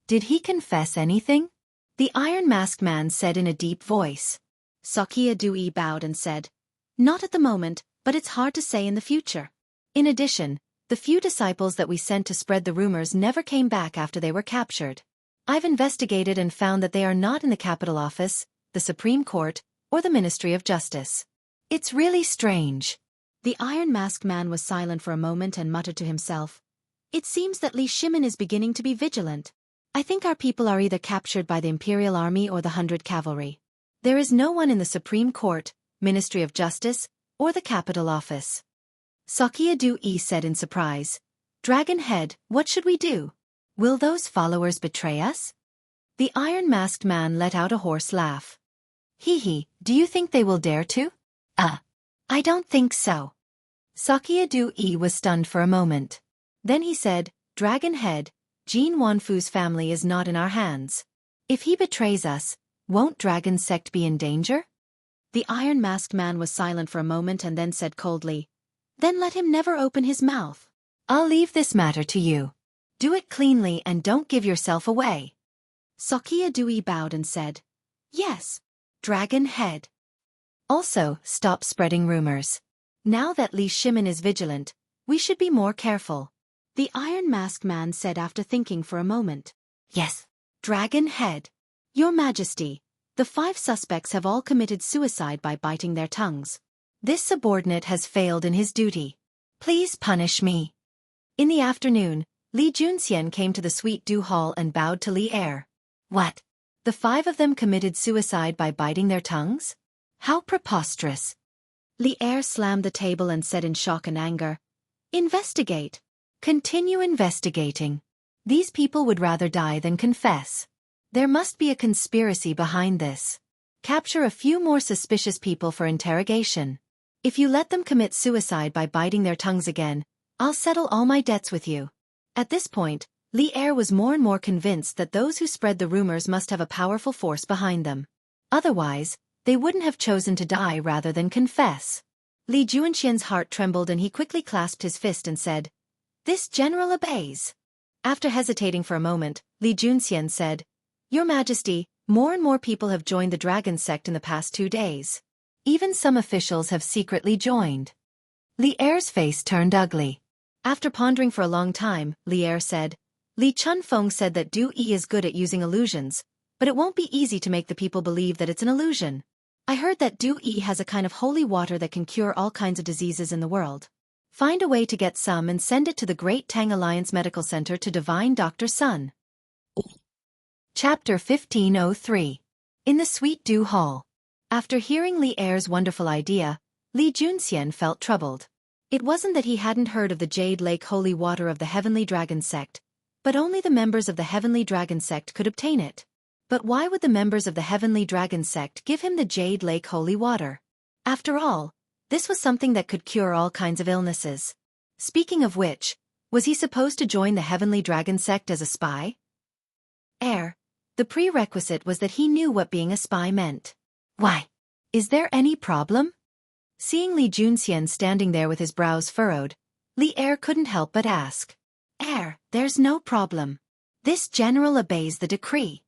Did he confess anything?" the iron-masked man said in a deep voice. Xianxia Du Yi bowed and said, "Not at the moment, but it's hard to say in the future. In addition, the few disciples that we sent to spread the rumors never came back after they were captured. I've investigated and found that they are not in the capital office, the Supreme Court, or the Ministry of Justice. It's really strange." The iron-masked man was silent for a moment and muttered to himself, "It seems that Li Shimin is beginning to be vigilant. I think our people are either captured by the Imperial Army or the 100 Cavalry. There is no one in the Supreme Court, Ministry of Justice, or the capital office? Xianxia said in surprise. Dragon Head, what should we do? Will those followers betray us? The iron-masked man let out a hoarse laugh. Hee, do you think they will dare to? I don't think so. Xianxia was stunned for a moment. Then he said, Dragon Head, Jianghu's family is not in our hands. If he betrays us, won't Dragon Sect be in danger? The iron-masked man was silent for a moment and then said coldly, Then let him never open his mouth. I'll leave this matter to you. Do it cleanly and don't give yourself away. Xianxia bowed and said, Yes, Dragon Head. Also, stop spreading rumors. Now that Li Shimin is vigilant, we should be more careful. The iron-masked man said after thinking for a moment. Yes, Dragon Head. Your Majesty, the 5 suspects have all committed suicide by biting their tongues. This subordinate has failed in his duty. Please punish me. In the afternoon, Li Junxian came to the Sweet Dew Hall and bowed to Li Er. What? The 5 of them committed suicide by biting their tongues? How preposterous. Li Er slammed the table and said in shock and anger, Investigate. Continue investigating. These people would rather die than confess. There must be a conspiracy behind this. Capture a few more suspicious people for interrogation. If you let them commit suicide by biting their tongues again, I'll settle all my debts with you. At this point, Li Er was more and more convinced that those who spread the rumors must have a powerful force behind them. Otherwise, they wouldn't have chosen to die rather than confess. Li Junxian's heart trembled and he quickly clasped his fist and said, This general obeys. After hesitating for a moment, Li Junxian said, Your Majesty, more and more people have joined the Dragon Sect in the past 2 days. Even some officials have secretly joined. Li Er's face turned ugly. After pondering for a long time, Li Er said, Li Chunfeng said that Du Yi is good at using illusions, but it won't be easy to make the people believe that it's an illusion. I heard that Du Yi has a kind of holy water that can cure all kinds of diseases in the world. Find a way to get some and send it to the Great Tang Alliance Medical Center to Divine Dr. Sun. Chapter 1503. In the Sweet Dew Hall. After hearing Li Er's wonderful idea, Li Junxian felt troubled. It wasn't that he hadn't heard of the Jade Lake holy water of the Heavenly Dragon Sect, but only the members of the Heavenly Dragon Sect could obtain it. But why would the members of the Heavenly Dragon Sect give him the Jade Lake holy water? After all, this was something that could cure all kinds of illnesses. Speaking of which, was he supposed to join the Heavenly Dragon Sect as a spy? The prerequisite was that he knew what being a spy meant. Why? Is there any problem? Seeing Li Junxian standing there with his brows furrowed, Li Er couldn't help but ask. There's no problem. This general obeys the decree.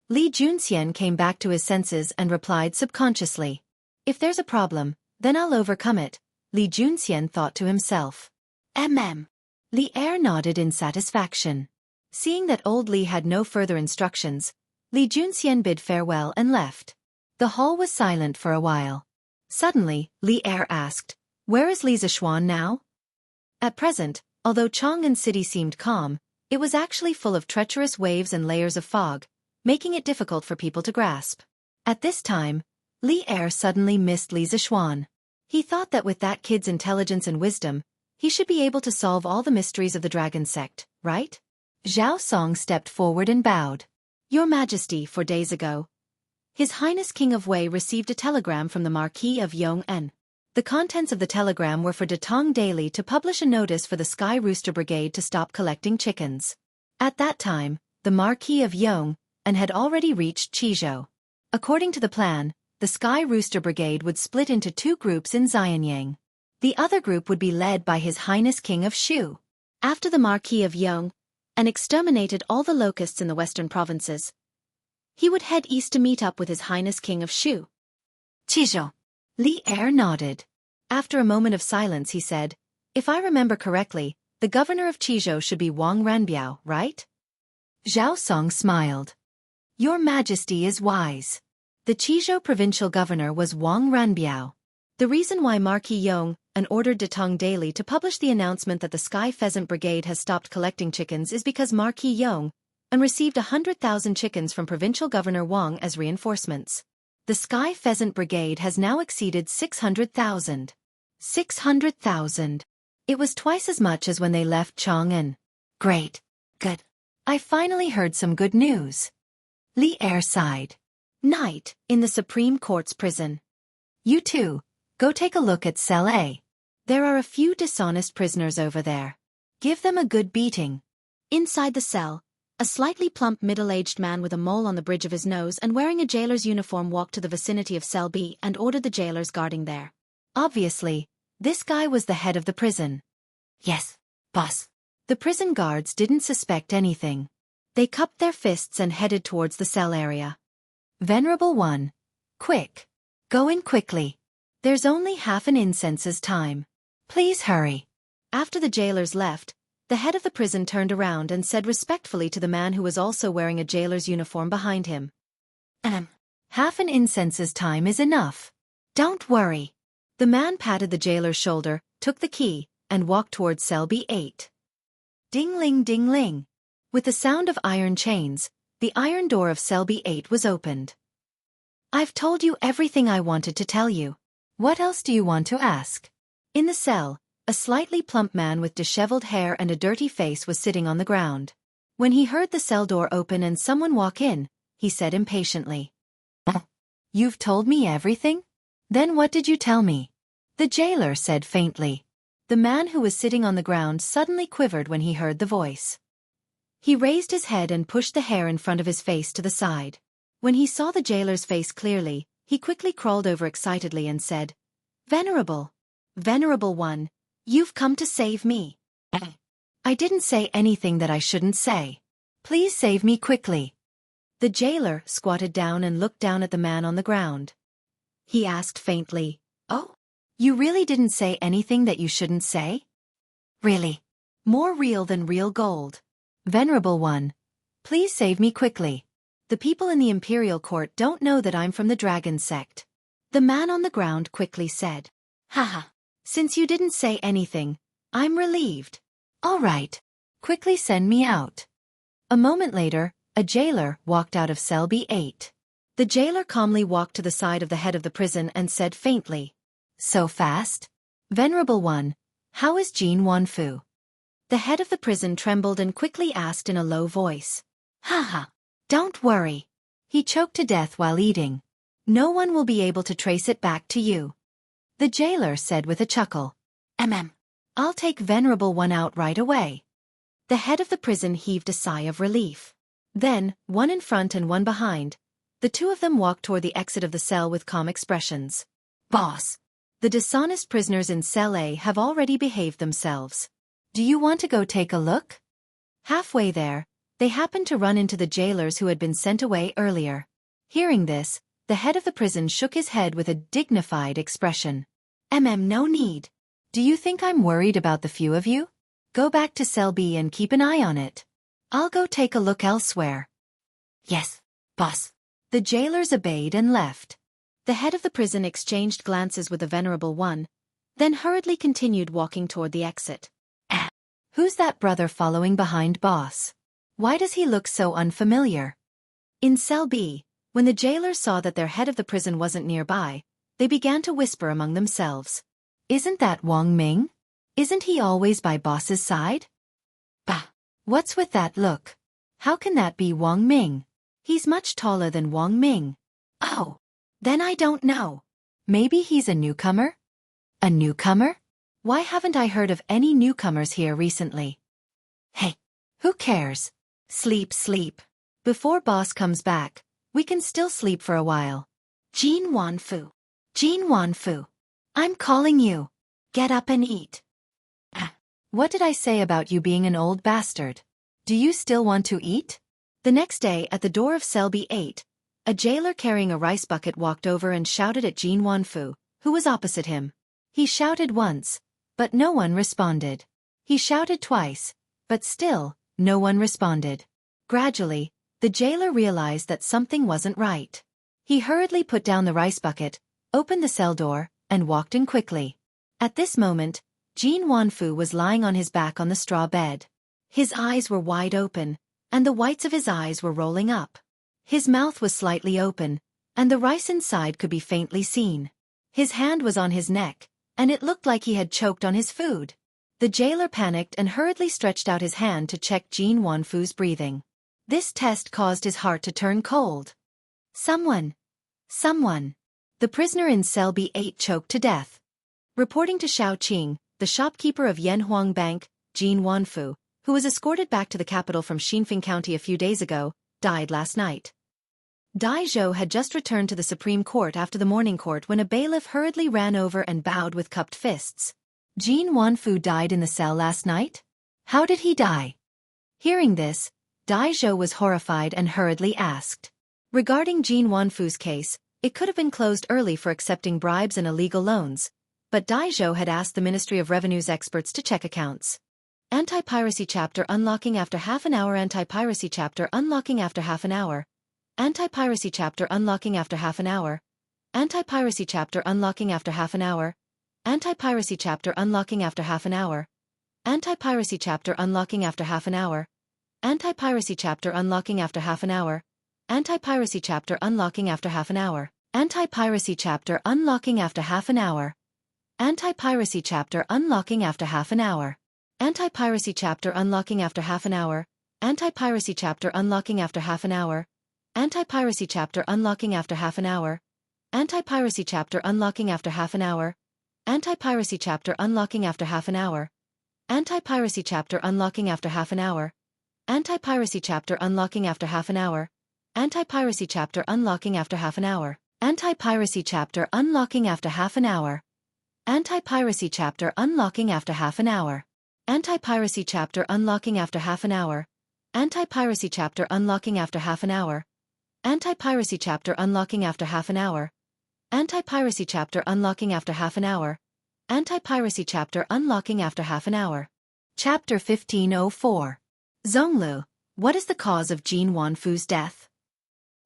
Li Junxian came back to his senses and replied subconsciously. If there's a problem, then I'll overcome it, Li Junxian thought to himself. Li Er nodded in satisfaction. Seeing that old Li had no further instructions, Li Junxian bid farewell and left. The hall was silent for a while. Suddenly, Li Er asked, Where is Li Zishuan now? At present, although Chang'an City seemed calm, it was actually full of treacherous waves and layers of fog, making it difficult for people to grasp. At this time, Li Er suddenly missed Li Zishuan. He thought that with that kid's intelligence and wisdom, he should be able to solve all the mysteries of the Dragon Sect, right? Zhao Song stepped forward and bowed. Your Majesty, 4 days ago, His Highness King of Wei received a telegram from the Marquis of Yong'an. The contents of the telegram were for Datong Daily to publish a notice for the Sky Rooster Brigade to stop collecting chickens. At that time, the Marquis of Yong'an had already reached Qizhou. According to the plan, the Sky Rooster Brigade would split into 2 groups in Xianyang. The other group would be led by His Highness King of Shu. After the Marquis of Yong'an exterminated all the locusts in the western provinces, he would head east to meet up with His Highness King of Shu. Qizhou. Li Er nodded. After a moment of silence he said, If I remember correctly, the governor of Qizhou should be Wang Ranbiao, right? Zhao Song smiled. Your Majesty is wise. The Qizhou provincial governor was Wang Ranbiao. The reason why Marquis Yong'an ordered Datong Daily to publish the announcement that the Sky Pheasant Brigade has stopped collecting chickens is because Marquis Yong'an received 100,000 chickens from Provincial Governor Wang as reinforcements. The Sky Pheasant Brigade has now exceeded 600,000. 600,000. It was twice as much as when they left Chang'an. Great. Good. I finally heard some good news. Li Er sighed. Night, in the Supreme Court's prison. You two, go take a look at Cell A. There are a few dishonest prisoners over there. Give them a good beating. Inside the cell, a slightly plump middle-aged man with a mole on the bridge of his nose and wearing a jailer's uniform walked to the vicinity of Cell B and ordered the jailers guarding there. Obviously, this guy was the head of the prison. Yes, boss. The prison guards didn't suspect anything. They cupped their fists and headed towards the cell area. Venerable One, quick. Go in quickly. There's only half an incense's time. Please hurry. After the jailers left, the head of the prison turned around and said respectfully to the man who was also wearing a jailer's uniform behind him. Half an incense's time is enough. Don't worry. The man patted the jailer's shoulder, took the key, and walked towards cell B8. Ding-ling ding-ling. With the sound of iron chains, the iron door of cell B8 was opened. I've told you everything I wanted to tell you. What else do you want to ask? In the cell, a slightly plump man with disheveled hair and a dirty face was sitting on the ground. When he heard the cell door open and someone walk in, he said impatiently. You've told me everything? Then what did you tell me? The jailer said faintly. The man who was sitting on the ground suddenly quivered when he heard the voice. He raised his head and pushed the hair in front of his face to the side. When he saw the jailer's face clearly, he quickly crawled over excitedly and said, Venerable One, you've come to save me. I didn't say anything that I shouldn't say. Please save me quickly. The jailer squatted down and looked down at the man on the ground. He asked faintly, Oh? You really didn't say anything that you shouldn't say? Really? More real than real gold. Venerable One, please save me quickly. The people in the imperial court don't know that I'm from the dragon sect. The man on the ground quickly said. Haha. Since you didn't say anything, I'm relieved. All right. Quickly send me out. A moment later, a jailer walked out of cell B8. The jailer calmly walked to the side of the head of the prison and said faintly. So fast? Venerable One, how is Jianghu? The head of the prison trembled and quickly asked in a low voice. Haha. Don't worry. He choked to death while eating. No one will be able to trace it back to you. The jailer said with a chuckle. I'll take Venerable One out right away. The head of the prison heaved a sigh of relief. Then, one in front and one behind, the two of them walked toward the exit of the cell with calm expressions. Boss, the dishonest prisoners in Cell A have already behaved themselves. Do you want to go take a look? Halfway there, they happened to run into the jailers who had been sent away earlier. Hearing this, the head of the prison shook his head with a dignified expression. No need. Do you think I'm worried about the few of you? Go back to Cell B and keep an eye on it. I'll go take a look elsewhere. Yes, boss. The jailers obeyed and left. The head of the prison exchanged glances with the Venerable One, then hurriedly continued walking toward the exit. Who's that brother following behind boss? Why does he look so unfamiliar? In Cell B, when the jailers saw that their head of the prison wasn't nearby, they began to whisper among themselves. Isn't that Wang Ming? Isn't he always by boss's side? Bah! What's with that look? How can that be Wang Ming? He's much taller than Wang Ming. Oh! Then I don't know. Maybe he's a newcomer? A newcomer? Why haven't I heard of any newcomers here recently? Hey! Who cares? Sleep. Before boss comes back, we can still sleep for a while. Jianghu. I'm calling you. Get up and eat. What did I say about you being an old bastard? Do you still want to eat? The next day at the door of Cell B8, a jailer carrying a rice bucket walked over and shouted at Jianghu, who was opposite him. He shouted once, but no one responded. He shouted twice, but still, no one responded. Gradually, the jailer realized that something wasn't right. He hurriedly put down the rice bucket, opened the cell door, and walked in quickly. At this moment, Jianghu was lying on his back on the straw bed. His eyes were wide open, and the whites of his eyes were rolling up. His mouth was slightly open, and the rice inside could be faintly seen. His hand was on his neck, and it looked like he had choked on his food. The jailer panicked and hurriedly stretched out his hand to check Jin Wanfu's breathing. This test caused his heart to turn cold. Someone. The prisoner in cell B8 choked to death. Reporting to Xiaoqing, the shopkeeper of Yanhuang Bank, Jin Wanfu, who was escorted back to the capital from Xinfeng County a few days ago, died last night. Dai Zhou had just returned to the Supreme Court after the morning court when a bailiff hurriedly ran over and bowed with cupped fists. Jin Wanfu died in the cell last night? How did he die? Hearing this, Dai Zhou was horrified and hurriedly asked. Regarding Jin Wanfu's case, it could have been closed early for accepting bribes and illegal loans, but Dai Zhou had asked the Ministry of Revenue's experts to check accounts. Anti-piracy chapter unlocking after half an hour. Anti-piracy chapter unlocking after half an hour. Anti-piracy chapter unlocking after half an hour. Anti-piracy chapter unlocking after half an hour. Anti-piracy chapter unlocking after half an hour. Anti-piracy chapter unlocking after half an hour. Anti-piracy chapter unlocking after half an hour. Anti-piracy chapter unlocking after half an hour. Anti-piracy chapter unlocking after half an hour. Anti-piracy chapter unlocking after half an hour. Anti-piracy chapter unlocking after half an hour. Anti-piracy chapter unlocking after half an hour. Anti-piracy chapter unlocking after half an hour. Anti-piracy chapter unlocking after half an hour. Anti-piracy chapter unlocking after half an hour. Anti-piracy chapter unlocking after half an hour. Anti-piracy chapter unlocking after half an hour. Anti-piracy chapter unlocking after half an hour. Anti-piracy chapter unlocking after half an hour. Anti-piracy chapter unlocking after half an hour. Anti-piracy chapter unlocking after half an hour. Anti-piracy chapter unlocking after half an hour. Anti-piracy chapter unlocking after half an hour. Anti-piracy chapter unlocking after half an hour. Anti-piracy chapter unlocking after half an hour. Chapter 1504. Zhonglu, what is the cause of Jin Wanfu's death?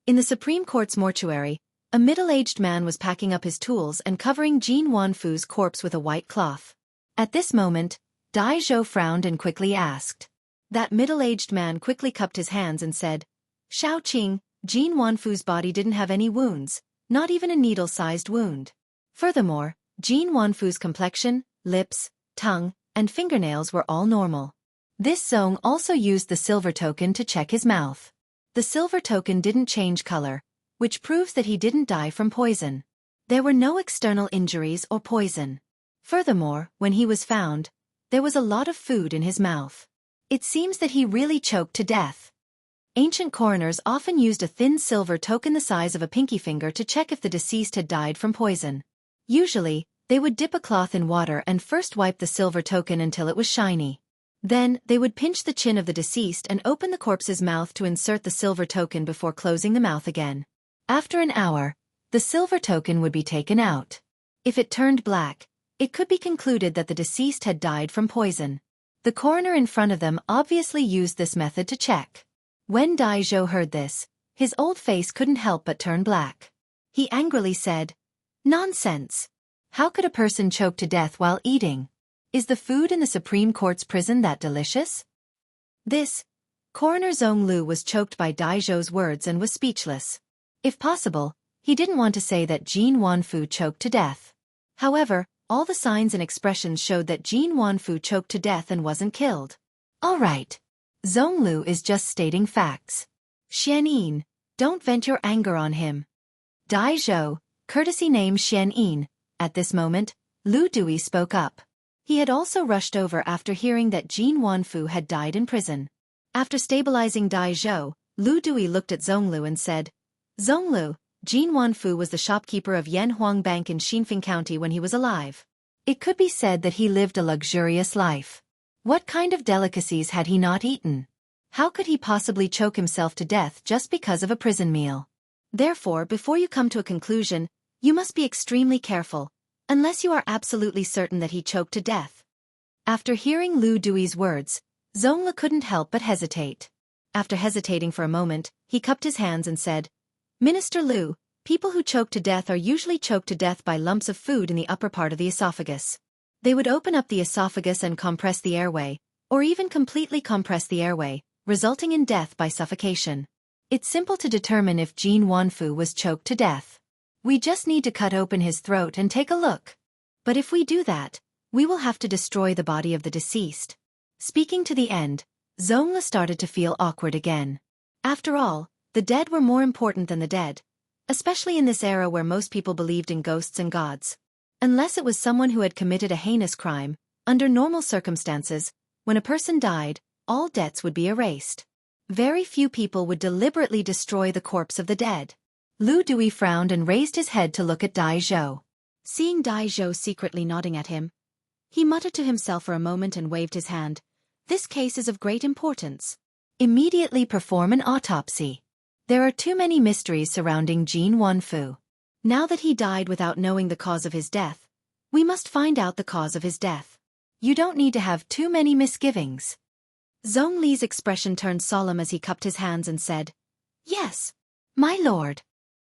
In the Supreme Court's mortuary, a middle-aged man was packing up his tools and covering Jin Wanfu's corpse with a white cloth. At this moment, Dai Zhou frowned and quickly asked. That middle-aged man quickly cupped his hands and said, Xiaoqing, Jin Wanfu's body didn't have any wounds, not even a needle-sized wound. Furthermore, Jin Wanfu's complexion, lips, tongue, and fingernails were all normal. This Zong also used the silver token to check his mouth. The silver token didn't change color, which proves that he didn't die from poison. There were no external injuries or poison. Furthermore, when he was found, there was a lot of food in his mouth. It seems that he really choked to death. Ancient coroners often used a thin silver token the size of a pinky finger to check if the deceased had died from poison. Usually, they would dip a cloth in water and first wipe the silver token until it was shiny. Then, they would pinch the chin of the deceased and open the corpse's mouth to insert the silver token before closing the mouth again. After an hour, the silver token would be taken out. If it turned black, it could be concluded that the deceased had died from poison. The coroner in front of them obviously used this method to check. When Dai Zhou heard this, his old face couldn't help but turn black. He angrily said, Nonsense! How could a person choke to death while eating? Is the food in the Supreme Court's prison that delicious? Coroner Zhonglu was choked by Dai Zhou's words and was speechless. If possible, he didn't want to say that Jin Wanfu choked to death. However, all the signs and expressions showed that Jin Wanfu choked to death and wasn't killed. All right. Zhonglu is just stating facts. Xianyin, don't vent your anger on him. Dai Zhou, courtesy name Xianyin. At this moment, Lu Dui spoke up. He had also rushed over after hearing that Jin Wanfu had died in prison. After stabilizing Dai Zhou, Lu Dui looked at Zhonglu and said, Zhonglu, Jin Wanfu was the shopkeeper of Yanhuang Bank in Xinfeng County when he was alive. It could be said that he lived a luxurious life. What kind of delicacies had he not eaten? How could he possibly choke himself to death just because of a prison meal? Therefore, before you come to a conclusion, you must be extremely careful, unless you are absolutely certain that he choked to death. After hearing Lu Dui's words, Zhonglu couldn't help but hesitate. After hesitating for a moment, he cupped his hands and said, Minister Lu, people who choke to death are usually choked to death by lumps of food in the upper part of the esophagus. They would open up the esophagus and compress the airway, or even completely compress the airway, resulting in death by suffocation. It's simple to determine if Jin Wanfu was choked to death. We just need to cut open his throat and take a look. But if we do that, we will have to destroy the body of the deceased. Speaking to the end, Zhongli started to feel awkward again. After all, the dead were more important than the dead, especially in this era where most people believed in ghosts and gods. Unless it was someone who had committed a heinous crime, under normal circumstances, when a person died, all debts would be erased. Very few people would deliberately destroy the corpse of the dead. Lu Dui frowned and raised his head to look at Dai Zhou. Seeing Dai Zhou secretly nodding at him, he muttered to himself for a moment and waved his hand. This case is of great importance. Immediately perform an autopsy. There are too many mysteries surrounding Jin Wanfu. Now that he died without knowing the cause of his death, we must find out the cause of his death. You don't need to have too many misgivings. Zhongli's expression turned solemn as he cupped his hands and said, "Yes, my lord."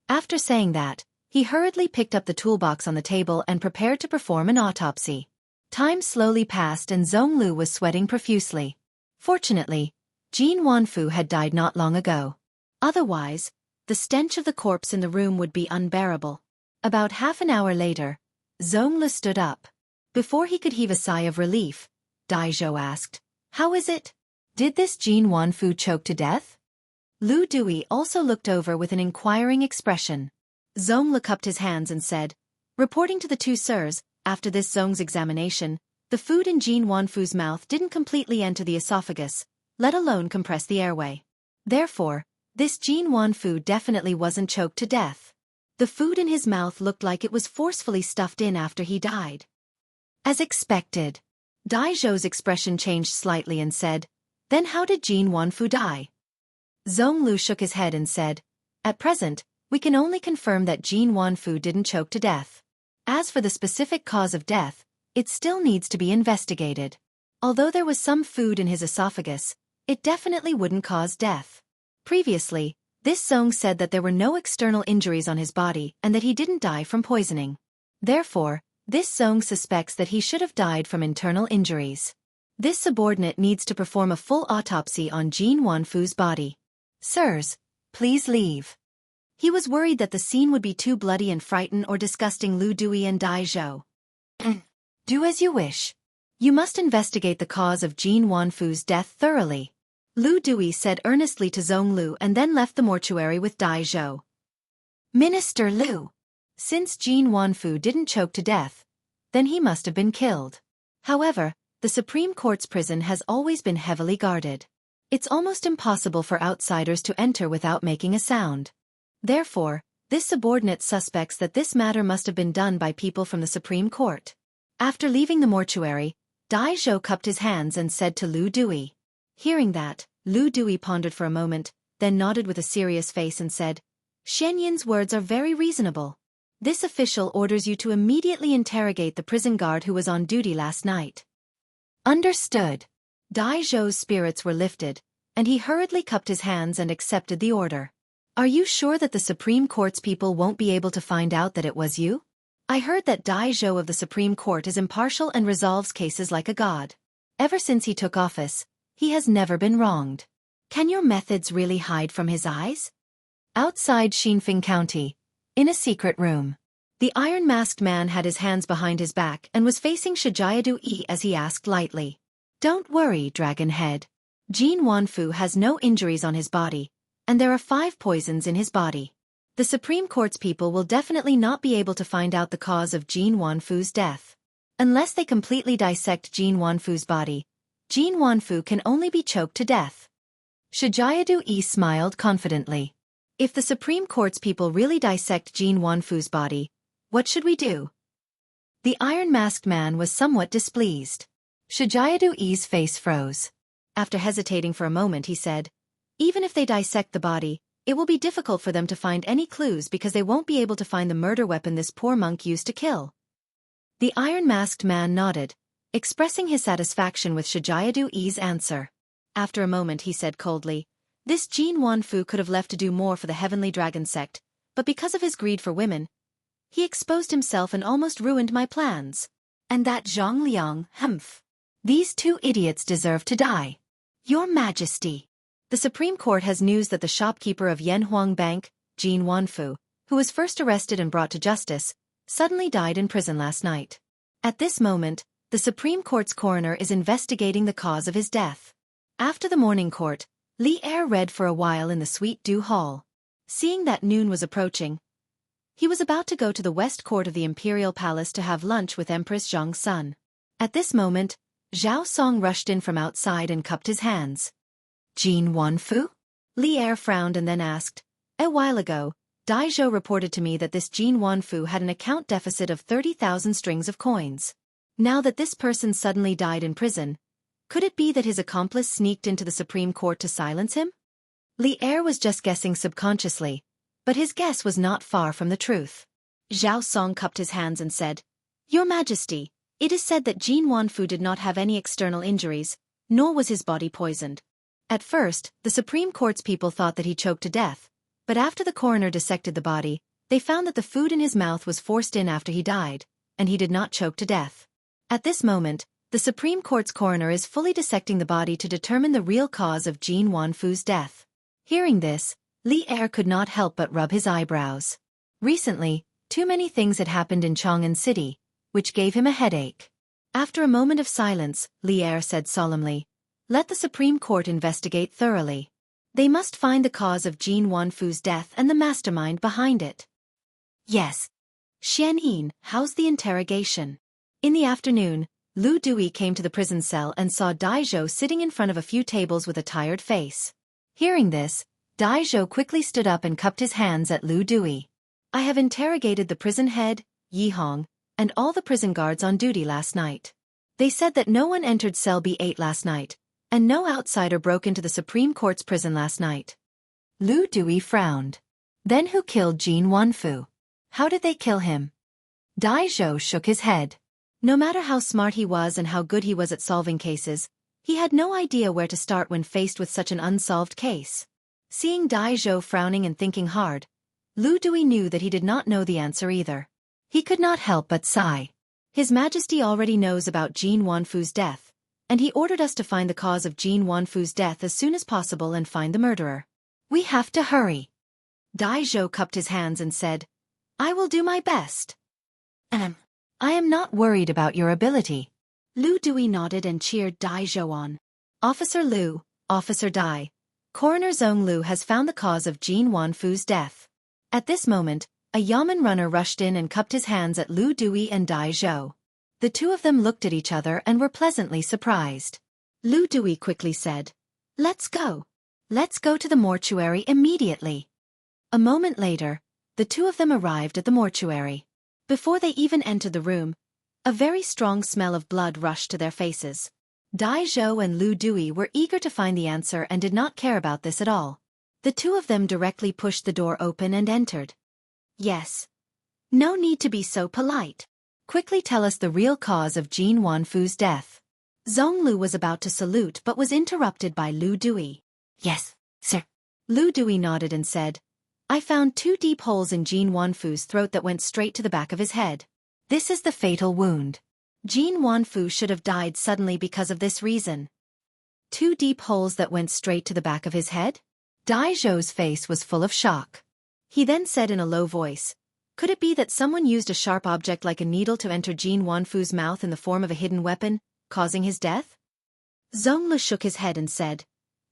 After saying that, he hurriedly picked up the toolbox on the table and prepared to perform an autopsy. Time slowly passed and Zhongli was sweating profusely. Fortunately, Jin Wanfu had died not long ago. Otherwise, the stench of the corpse in the room would be unbearable. About half an hour later, Zhongli stood up. Before he could heave a sigh of relief, Dai Zhou asked, "How is it? Did this Jin Wanfu choke to death?" Lu Dui also looked over with an inquiring expression. Zhongli cupped his hands and said, "Reporting to the two sirs, after this Zhong's examination, the food in Jin Wanfu's mouth didn't completely enter the esophagus, let alone compress the airway. Therefore, this Jin Wanfu definitely wasn't choked to death. The food in his mouth looked like it was forcefully stuffed in after he died." As expected. Dai Zhou's expression changed slightly and said, "Then how did Jin Wanfu die?" Zhongli shook his head and said, "At present, we can only confirm that Jin Wanfu didn't choke to death. As for the specific cause of death, it still needs to be investigated. Although there was some food in his esophagus, it definitely wouldn't cause death. Previously, this Zhong said that there were no external injuries on his body and that he didn't die from poisoning. Therefore, this Zhong suspects that he should have died from internal injuries. This subordinate needs to perform a full autopsy on Jin Wanfu's body. Sirs, please leave." He was worried that the scene would be too bloody and frightened or disgusting Lu Dui and Dai Zhou. "Do as you wish. You must investigate the cause of Jin Wanfu's death thoroughly," Lu Dui said earnestly to Zhongli and then left the mortuary with Dai Zhou. "Minister Lu, since Jin Wanfu didn't choke to death, then he must have been killed. However, the Supreme Court's prison has always been heavily guarded. It's almost impossible for outsiders to enter without making a sound. Therefore, this subordinate suspects that this matter must have been done by people from the Supreme Court." After leaving the mortuary, Dai Zhou cupped his hands and said to Lu Dui. Hearing that, Lu Dui pondered for a moment, then nodded with a serious face and said, "Xianxin's words are very reasonable. This official orders you to immediately interrogate the prison guard who was on duty last night." "Understood." Dai Zhou's spirits were lifted, and he hurriedly cupped his hands and accepted the order. "Are you sure that the Supreme Court's people won't be able to find out that it was you? I heard that Dai Zhou of the Supreme Court is impartial and resolves cases like a god. Ever since he took office, he has never been wronged. Can your methods really hide from his eyes?" Outside Xinfeng County, in a secret room, the iron-masked man had his hands behind his back and was facing Xianxia as he asked lightly, "Don't worry, Dragon Head. Jin Wanfu has no injuries on his body, and there are 5 poisons in his body. The Supreme Court's people will definitely not be able to find out the cause of Jin Wanfu's death. Unless they completely dissect Jin Wanfu's body, Jin Wanfu can only be choked to death." Xianxia smiled confidently. "If the Supreme Court's people really dissect Jin Wanfu's body, what should we do?" The iron-masked man was somewhat displeased. Xianxia's face froze. After hesitating for a moment he said, "Even if they dissect the body, it will be difficult for them to find any clues because they won't be able to find the murder weapon this poor monk used to kill." The iron-masked man nodded, expressing his satisfaction with Xianxia's answer. After a moment he said coldly, "This Jin Wanfu could have left to do more for the Heavenly Dragon sect, but because of his greed for women, he exposed himself and almost ruined my plans. And that Zhang Liang, humph. These 2 idiots deserve to die. Your Majesty. The Supreme Court has news that the shopkeeper of Yanhuang Bank, Jin Wanfu, who was first arrested and brought to justice, suddenly died in prison last night. At this moment, the Supreme Court's coroner is investigating the cause of his death. After the morning court, Li Er read for a while in the Sweet Dew Hall. Seeing that noon was approaching, he was about to go to the west court of the imperial palace to have lunch with Empress Zhang's son. At this moment, Zhao Song rushed in from outside and cupped his hands. Jin Wanfu? Li Er frowned and then asked, "A while ago, Dai Zhou reported to me that this Jin Wanfu had an account deficit of 30,000 strings of coins. Now that this person suddenly died in prison, could it be that his accomplice sneaked into the Supreme Court to silence him?" Li Er was just guessing subconsciously, but his guess was not far from the truth. Zhao Song cupped his hands and said, "Your Majesty, it is said that Jin Wanfu did not have any external injuries, nor was his body poisoned. At first, the Supreme Court's people thought that he choked to death, but after the coroner dissected the body, they found that the food in his mouth was forced in after he died, and he did not choke to death. At this moment, the Supreme Court's coroner is fully dissecting the body to determine the real cause of Jin Wanfu's death." Hearing this, Li Er could not help but rub his eyebrows. Recently, too many things had happened in Chang'an City, which gave him a headache. After a moment of silence, Li Er said solemnly, "Let the Supreme Court investigate thoroughly. They must find the cause of Jin Wanfu's death and the mastermind behind it." "Yes. Xianxia, how's the interrogation?" In the afternoon, Lu Dui came to the prison cell and saw Dai Zhou sitting in front of a few tables with a tired face. Hearing this, Dai Zhou quickly stood up and cupped his hands at Lu Dui. "I have interrogated the prison head, Yi Hong, and all the prison guards on duty last night. They said that no one entered cell B8 last night, and no outsider broke into the Supreme Court's prison last night." Lu Dui frowned. "Then who killed Jin Wanfu? How did they kill him?" Dai Zhou shook his head. No matter how smart he was and how good he was at solving cases, he had no idea where to start when faced with such an unsolved case. Seeing Dai Zhou frowning and thinking hard, Lu Dui knew that he did not know the answer either. He could not help but sigh. "His Majesty already knows about Jin Wanfu's death, and he ordered us to find the cause of Jin Wanfu's death as soon as possible and find the murderer. We have to hurry." Dai Zhou cupped his hands and said, "I will do my best." "I am not worried about your ability." Lu Dui nodded and cheered Dai Zhou on. "Officer Lu, Officer Dai, Coroner Zhong Lu has found the cause of Jin Wanfu's death." At this moment, a yamen runner rushed in and cupped his hands at Lu Dui and Dai Zhou. The two of them looked at each other and were pleasantly surprised. Lu Dui quickly said, "Let's go. Let's go to the mortuary immediately." A moment later, the two of them arrived at the mortuary. Before they even entered the room, a very strong smell of blood rushed to their faces. Dai Zhou and Lu Dui were eager to find the answer and did not care about this at all. The two of them directly pushed the door open and entered. "Yes. No need to be so polite. Quickly tell us the real cause of Jin Wanfu's death." Zhong Lu was about to salute but was interrupted by Lu Dui. "Yes, sir." Lu Dui nodded and said, "I found 2 deep holes in Jin Wanfu's throat that went straight to the back of his head. This is the fatal wound. Jin Wanfu should have died suddenly because of this reason." 2 deep holes that went straight to the back of his head? Dai Zhou's face was full of shock. He then said in a low voice, "Could it be that someone used a sharp object like a needle to enter Jin Wanfu's mouth in the form of a hidden weapon, causing his death?" Zhong Lu shook his head and said,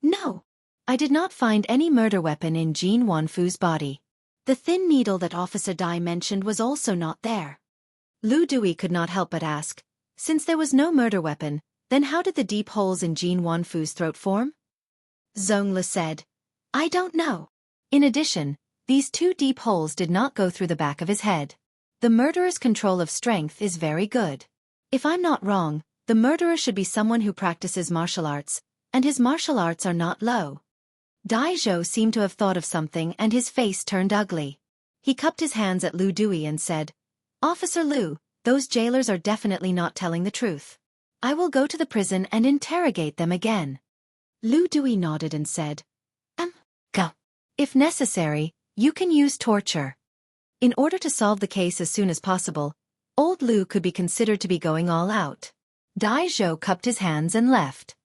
"No. I did not find any murder weapon in Jin Wanfu's body. The thin needle that Officer Dai mentioned was also not there." Lu Dui could not help but ask, "Since there was no murder weapon, then how did the deep holes in Jin Wanfu's throat form?" Zhong Lu said, "I don't know. In addition, these 2 deep holes did not go through the back of his head. The murderer's control of strength is very good. If I'm not wrong, the murderer should be someone who practices martial arts, and his martial arts are not low." Dai Zhou seemed to have thought of something and his face turned ugly. He cupped his hands at Lu Dui and said, "Officer Lu, those jailers are definitely not telling the truth. I will go to the prison and interrogate them again." Lu Dui nodded and said, Go. If necessary, you can use torture." In order to solve the case as soon as possible, old Lu could be considered to be going all out. Dai Zhou cupped his hands and left.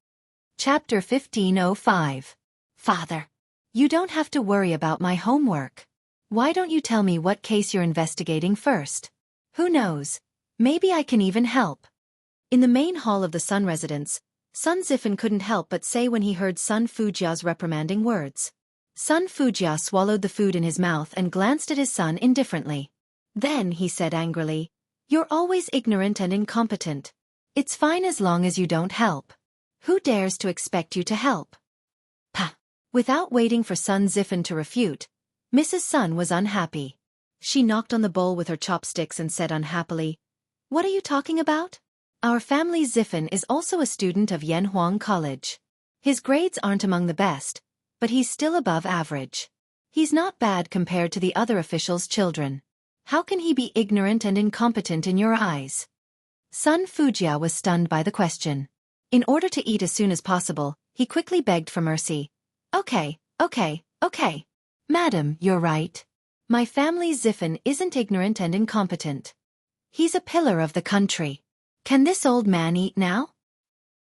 Chapter 1505. "Father, you don't have to worry about my homework. Why don't you tell me what case you're investigating first? Who knows? Maybe I can even help. In the main hall of the Sun residence, Sun Zifan couldn't help but say when he heard Sun Fujia's reprimanding words. Sun Fujia swallowed the food in his mouth and glanced at his son indifferently. Then he said angrily, "You're always ignorant and incompetent. It's fine as long as you don't help. Who dares to expect you to help?" Pah! Without waiting for Sun Zifan to refute, Mrs. Sun was unhappy. She knocked on the bowl with her chopsticks and said unhappily, "What are you talking about? Our family Zifan is also a student of Yanhuang College. His grades aren't among the best, but he's still above average. He's not bad compared to the other officials' children. How can he be ignorant and incompetent in your eyes?" Sun Fujia was stunned by the question. In order to eat as soon as possible, he quickly begged for mercy. Okay. Madam, you're right. My family Zifan isn't ignorant and incompetent. He's a pillar of the country. Can this old man eat now?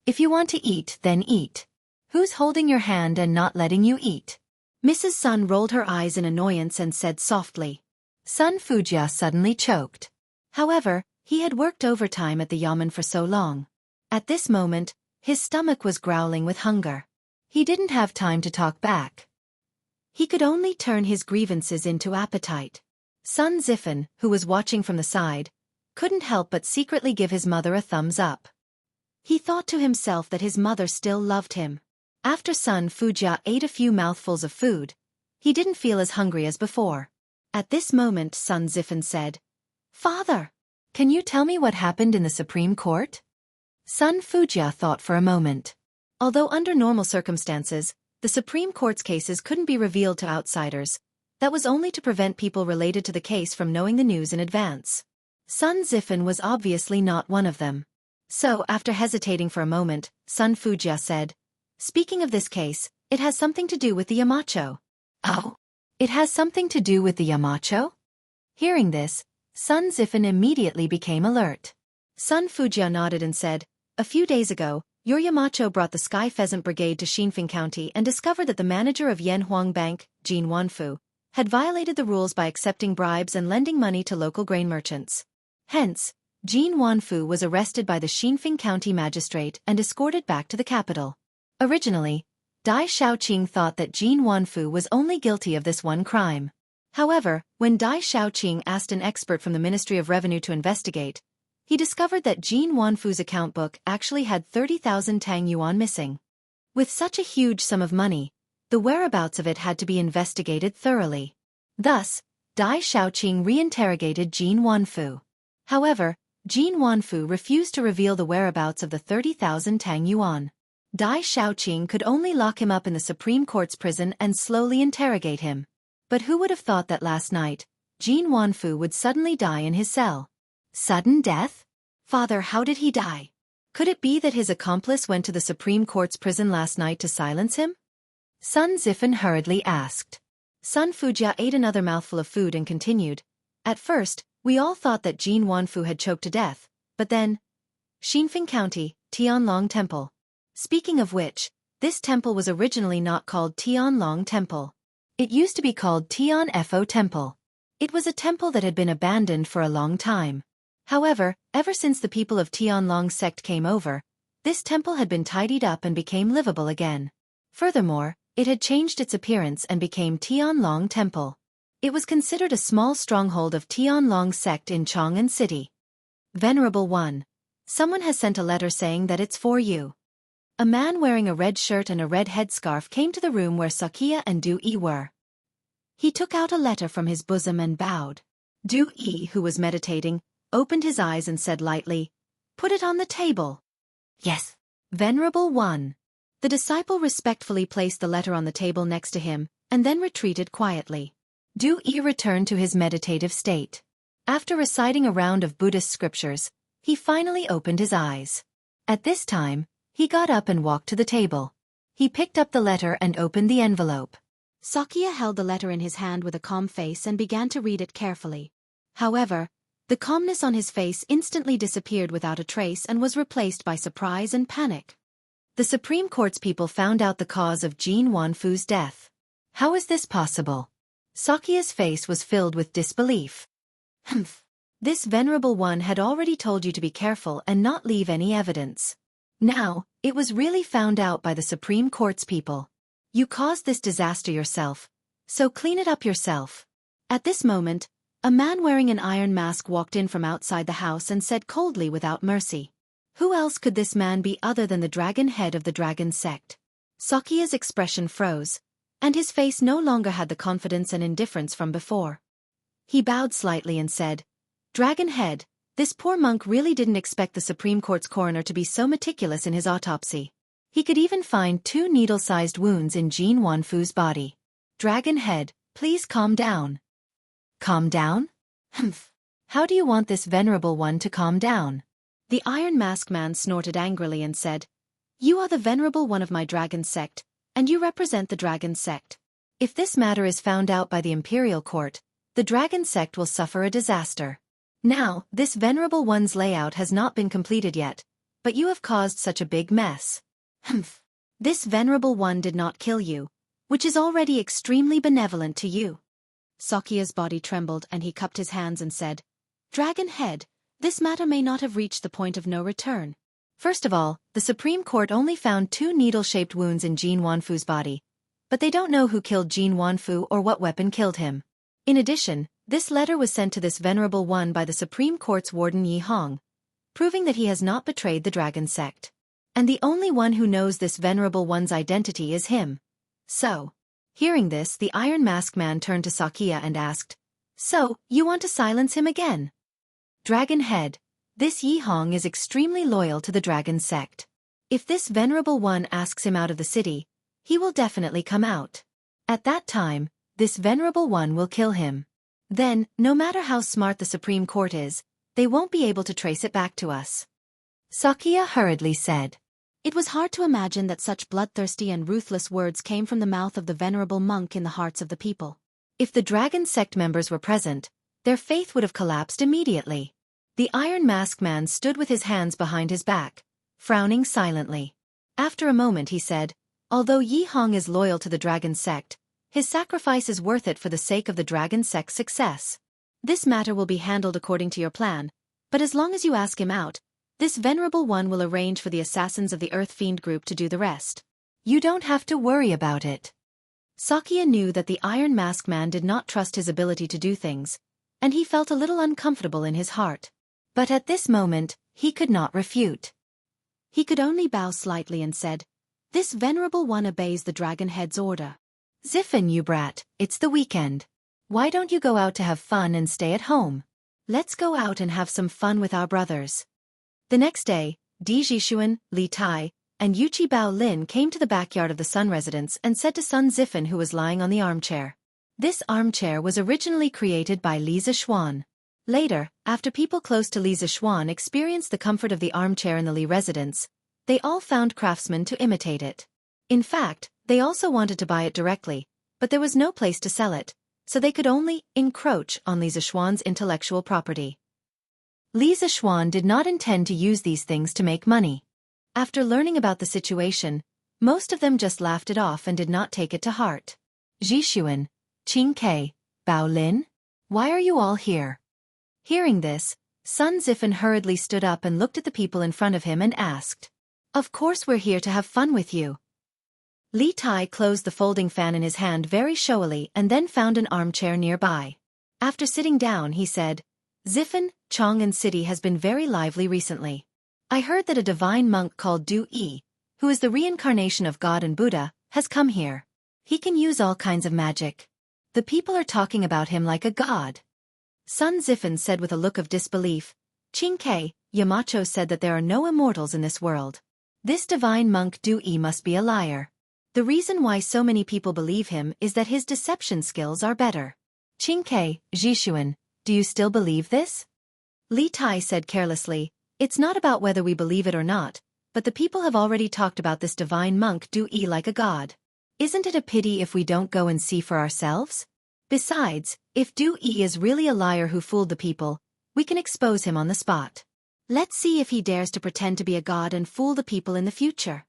If you want to eat, then eat. Who's holding your hand and not letting you eat? Mrs. Sun rolled her eyes in annoyance and said softly. Sun Fujia suddenly choked. However, he had worked overtime at the yamen for so long. At this moment, his stomach was growling with hunger. He didn't have time to talk back. He could only turn his grievances into appetite. Sun Zifan, who was watching from the side, couldn't help but secretly give his mother a thumbs up. He thought to himself that his mother still loved him. After Sun Fujia ate a few mouthfuls of food, he didn't feel as hungry as before. At this moment Sun Zifan said, "Father, can you tell me what happened in the Supreme Court?" Sun Fujia thought for a moment. Although under normal circumstances, the Supreme Court's cases couldn't be revealed to outsiders, that was only to prevent people related to the case from knowing the news in advance. Sun Zifan was obviously not one of them. So, after hesitating for a moment, Sun Fujia said, "Speaking of this case, it has something to do with the Yamacho." "Oh? It has something to do with the Yamacho?" Hearing this, Sun Zifan immediately became alert. Sun Fujia nodded and said, "A few days ago, your Yamacho brought the Sky Pheasant Brigade to Xinfeng County and discovered that the manager of Yanhuang Bank, Jianghu, had violated the rules by accepting bribes and lending money to local grain merchants. Hence, Jianghu was arrested by the Xinfeng County magistrate and escorted back to the capital. Originally, Dai Xiaoqing thought that Jianghu was only guilty of this one crime. However, when Dai Xiaoqing asked an expert from the Ministry of Revenue to investigate, he discovered that Jianghu's account book actually had 30,000 Tang Yuan missing. With such a huge sum of money, the whereabouts of it had to be investigated thoroughly. Thus, Dai Xiaoqing reinterrogated Jianghu. However, Jianghu refused to reveal the whereabouts of the 30,000 Tang Yuan. Dai Xiaoqing could only lock him up in the Supreme Court's prison and slowly interrogate him. But who would have thought that last night, Jianghu would suddenly die in his cell? Sudden death? Father, how did he die? Could it be that his accomplice went to the Supreme Court's prison last night to silence him? Sun Zifan hurriedly asked. Sun Fujia ate another mouthful of food and continued. At first, we all thought that Jianghu had choked to death, but then... Xinfeng County, Tianlong Temple. Speaking of which, this temple was originally not called Tianlong Temple. It used to be called Tianfo Temple. It was a temple that had been abandoned for a long time. However, ever since the people of Tianlong sect came over, this temple had been tidied up and became livable again. Furthermore, it had changed its appearance and became Tianlong Temple. It was considered a small stronghold of Tianlong sect in Chang'an City. Venerable One, someone has sent a letter saying that it's for you. A man wearing a red shirt and a red headscarf came to the room where Xianxia and Du Yi were. He took out a letter from his bosom and bowed. Du Yi, who was meditating, opened his eyes and said lightly, "Put it on the table." "Yes, Venerable One." The disciple respectfully placed the letter on the table next to him, and then retreated quietly. Du Yi returned to his meditative state. After reciting a round of Buddhist scriptures, he finally opened his eyes. At this time, he got up and walked to the table. He picked up the letter and opened the envelope. Xianxia held the letter in his hand with a calm face and began to read it carefully. However, the calmness on his face instantly disappeared without a trace and was replaced by surprise and panic. The Supreme Court's people found out the cause of Jianghu's death. How is this possible? Xianxia's face was filled with disbelief. This venerable one had already told you to be careful and not leave any evidence. Now, it was really found out by the Supreme Court's people. You caused this disaster yourself, so clean it up yourself. At this moment, a man wearing an iron mask walked in from outside the house and said coldly without mercy. Who else could this man be other than the dragon head of the dragon sect? Xianxia's expression froze, and his face no longer had the confidence and indifference from before. He bowed slightly and said, Dragon head, this poor monk really didn't expect the Supreme Court's coroner to be so meticulous in his autopsy. He could even find 2 needle-sized wounds in Jin Wanfu's body. Dragon head, please calm down. Calm down? Humph. How do you want this venerable one to calm down? The Iron Mask man snorted angrily and said, You are the venerable one of my dragon sect, and you represent the dragon sect. If this matter is found out by the imperial court, the dragon sect will suffer a disaster. Now, this venerable one's layout has not been completed yet, but you have caused such a big mess. Humph. This venerable one did not kill you, which is already extremely benevolent to you. Xianxia's body trembled and he cupped his hands and said, Dragon head, this matter may not have reached the point of no return. First of all, the Supreme Court only found 2 needle-shaped wounds in Jin Wanfu's body, but they don't know who killed Jin Wanfu or what weapon killed him. In addition, this letter was sent to this venerable one by the Supreme Court's warden Yi Hong, proving that he has not betrayed the dragon sect. And the only one who knows this venerable one's identity is him. So, hearing this, the Iron Mask man turned to Xianxia and asked, So, you want to silence him again? Dragon head, this Yi Hong is extremely loyal to the dragon sect. If this venerable one asks him out of the city, he will definitely come out. At that time, this venerable one will kill him. Then, no matter how smart the Supreme Court is, they won't be able to trace it back to us. Xianxia hurriedly said. It was hard to imagine that such bloodthirsty and ruthless words came from the mouth of the venerable monk in the hearts of the people. If the dragon sect members were present, their faith would have collapsed immediately. The Iron Mask man stood with his hands behind his back, frowning silently. After a moment he said, Although Yi Hong is loyal to the dragon sect, his sacrifice is worth it for the sake of the dragon sect's success. This matter will be handled according to your plan, but as long as you ask him out, this venerable one will arrange for the assassins of the Earth Fiend group to do the rest. You don't have to worry about it. Xianxia knew that the Iron Mask man did not trust his ability to do things, and he felt a little uncomfortable in his heart. But at this moment, he could not refute. He could only bow slightly and said, This venerable one obeys the dragon head's order. Ziffin, you brat, it's the weekend. Why don't you go out to have fun and stay at home? Let's go out and have some fun with our brothers. The next day, Di Jixuan, Li Tai, and Yuchi Bao Lin came to the backyard of the Sun residence and said to Sun Ziffin, who was lying on the armchair. This armchair was originally created by Li Zixuan. Later, after people close to Li Zixuan experienced the comfort of the armchair in the Li residence, they all found craftsmen to imitate it. In fact, they also wanted to buy it directly, but there was no place to sell it, so they could only encroach on Li Zixuan's intellectual property. Li Zixuan did not intend to use these things to make money. After learning about the situation, most of them just laughed it off and did not take it to heart. Jixuan, Qing Ke, Bao Lin? Why are you all here? Hearing this, Sun Ziffin hurriedly stood up and looked at the people in front of him and asked, Of course we're here to have fun with you. Li Tai closed the folding fan in his hand very showily and then found an armchair nearby. After sitting down he said, Ziffin, Chang'an City has been very lively recently. I heard that a divine monk called Du Yi, who is the reincarnation of God and Buddha, has come here. He can use all kinds of magic. The people are talking about him like a god. Sun Ziffin said with a look of disbelief, Qing Ke, Yamacho said that there are no immortals in this world. This divine monk Du Yi must be a liar. The reason why so many people believe him is that his deception skills are better. Qing Ke, Jixuan, do you still believe this? Li Tai said carelessly, It's not about whether we believe it or not, but the people have already talked about this divine monk Du Yi like a god. Isn't it a pity if we don't go and see for ourselves? Besides, if Du Yi is really a liar who fooled the people, we can expose him on the spot. Let's see if he dares to pretend to be a god and fool the people in the future.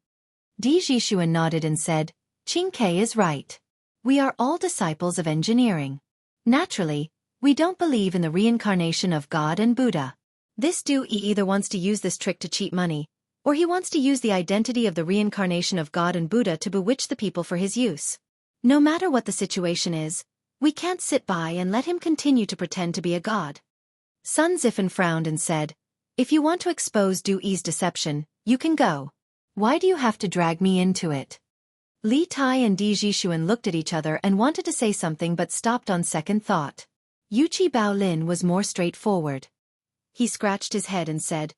Di Jixuan nodded and said, Qing Ke is right. We are all disciples of engineering. Naturally, We don't believe in the reincarnation of God and Buddha. This Du either wants to use this trick to cheat money, or he wants to use the identity of the reincarnation of God and Buddha to bewitch the people for his use. No matter what the situation is, we can't sit by and let him continue to pretend to be a god. Sun Zifan frowned and said, if you want to expose Du Yi's deception, you can go. Why do you have to drag me into it? Li Tai and Di Jixuan looked at each other and wanted to say something but stopped on second thought. Yuqi Baolin was more straightforward. He scratched his head and said,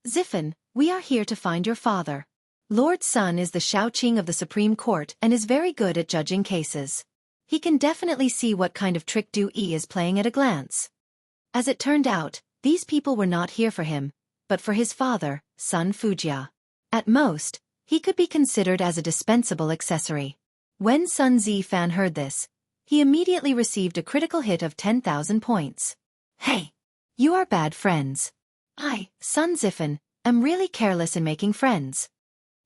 Zifan, we are here to find your father. Lord Sun is the Shaoqing of the Supreme Court and is very good at judging cases. He can definitely see what kind of trick Du Yi is playing at a glance. As it turned out, these people were not here for him, but for his father, Sun Fujia. At most, he could be considered as a dispensable accessory. When Sun Zifan heard this, he immediately received a critical hit of 10,000 points. Hey! You are bad friends. I, Sun Zifan, am really careless in making friends.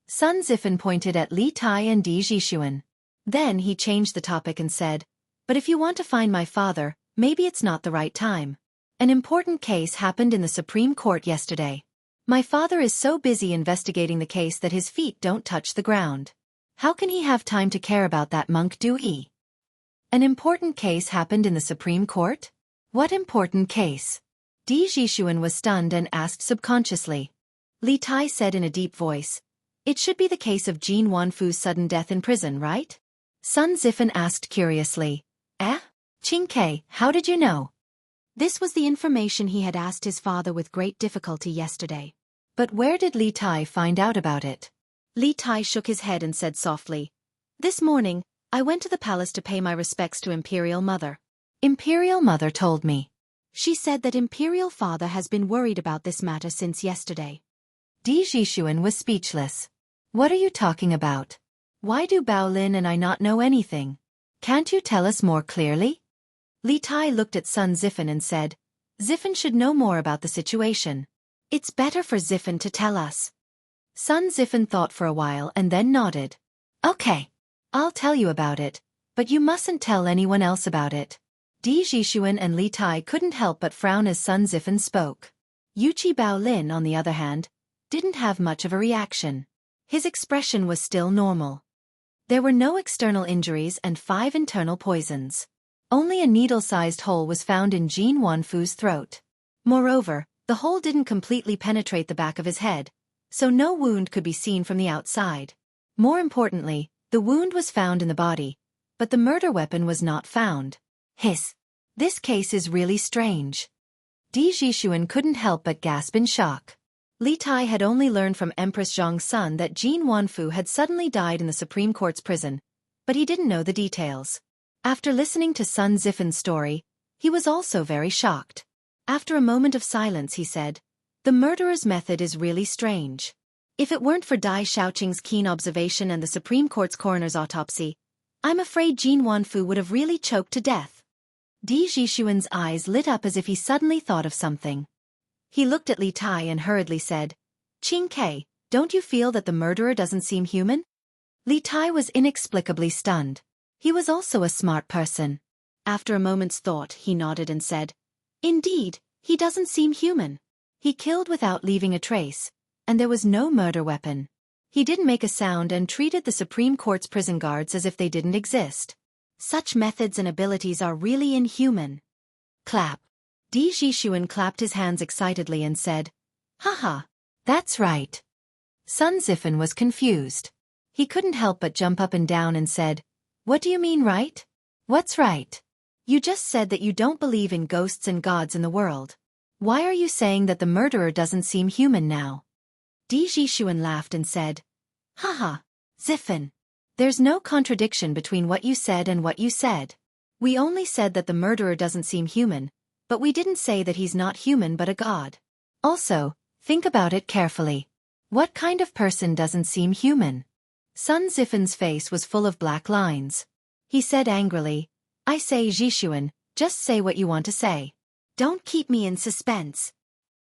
Sun Zifan pointed at Li Tai and Di Jixuan. Then he changed the topic and said, but if you want to find my father, maybe it's not the right time. An important case happened in the Supreme Court yesterday. My father is so busy investigating the case that his feet don't touch the ground. How can he have time to care about that monk Du Yi? An important case happened in the Supreme Court? What important case? Di Jixuan was stunned and asked subconsciously. Li Tai said in a deep voice, it should be the case of Jin Wanfu's sudden death in prison, right? Sun Zifan asked curiously. Qing Ke, how did you know? This was the information he had asked his father with great difficulty yesterday. But where did Li Tai find out about it? Li Tai shook his head and said softly, this morning, I went to the palace to pay my respects to Imperial Mother. Imperial Mother told me. She said that Imperial Father has been worried about this matter since yesterday. Di Jixuan was speechless. What are you talking about? Why do Baolin and I not know anything? Can't you tell us more clearly? Li Tai looked at Sun Zifan and said, Zifan should know more about the situation. It's better for Zifan to tell us. Sun Zifan thought for a while and then nodded. Okay. I'll tell you about it, but you mustn't tell anyone else about it. Di Jixuan and Li Tai couldn't help but frown as Sun Zifan spoke. Yuqi Baolin, on the other hand, didn't have much of a reaction. His expression was still normal. There were no external injuries and 5 internal poisons. Only a needle-sized hole was found in Jin Wanfu's throat. Moreover, the hole didn't completely penetrate the back of his head, so no wound could be seen from the outside. More importantly, the wound was found in the body, but the murder weapon was not found. Hiss! This case is really strange. Di Jixuan couldn't help but gasp in shock. Li Tai had only learned from Empress Zhang's son that Jin Wanfu had suddenly died in the Supreme Court's prison, but he didn't know the details. After listening to Sun Zifan's story, he was also very shocked. After a moment of silence he said, the murderer's method is really strange. If it weren't for Dai Shaoqing's keen observation and the Supreme Court's coroner's autopsy, I'm afraid Jin Wanfu would have really choked to death. Di Jixuan's eyes lit up as if he suddenly thought of something. He looked at Li Tai and hurriedly said, Qing Ke, don't you feel that the murderer doesn't seem human? Li Tai was inexplicably stunned. He was also a smart person. After a moment's thought, he nodded and said, indeed, he doesn't seem human. He killed without leaving a trace, and there was no murder weapon. He didn't make a sound and treated the Supreme Court's prison guards as if they didn't exist. Such methods and abilities are really inhuman. Clap. Di Jixuan clapped his hands excitedly and said, haha, that's right. Sun Zifan was confused. He couldn't help but jump up and down and said, what do you mean right? What's right? You just said that you don't believe in ghosts and gods in the world. Why are you saying that the murderer doesn't seem human now? Di Jixuan laughed and said, haha, Zifan. There's no contradiction between what you said and what you said. We only said that the murderer doesn't seem human, but we didn't say that he's not human but a god. Also, think about it carefully. What kind of person doesn't seem human? Sun Zifan's face was full of black lines. He said angrily, I say Jixuan, just say what you want to say. Don't keep me in suspense.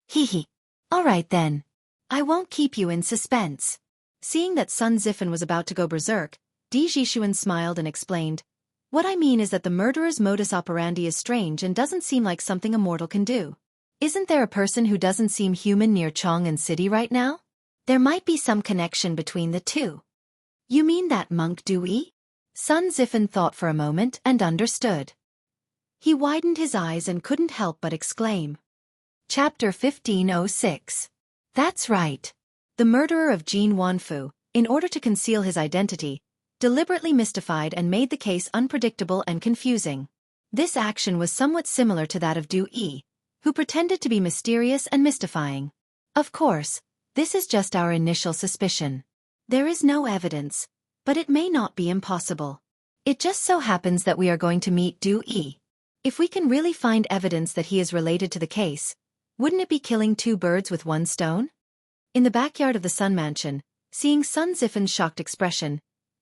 Hee. All right then. I won't keep you in suspense. Seeing that Sun Zifan was about to go berserk, Di Jixuan smiled and explained, What I mean is that the murderer's modus operandi is strange and doesn't seem like something a mortal can do. Isn't there a person who doesn't seem human near Chang'an City right now? There might be some connection between the two. You mean that monk Dui? Sun Zifen thought for a moment and understood. He widened his eyes and couldn't help but exclaim. Chapter 1506. That's right. The murderer of Jin Wanfu, in order to conceal his identity, deliberately mystified and made the case unpredictable and confusing. This action was somewhat similar to that of Du Yi, who pretended to be mysterious and mystifying. Of course, this is just our initial suspicion. There is no evidence, but it may not be impossible. It just so happens that we are going to meet Du Yi. If we can really find evidence that he is related to the case, wouldn't it be killing two birds with one stone? In the backyard of the Sun Mansion, seeing Sun Zifen's shocked expression,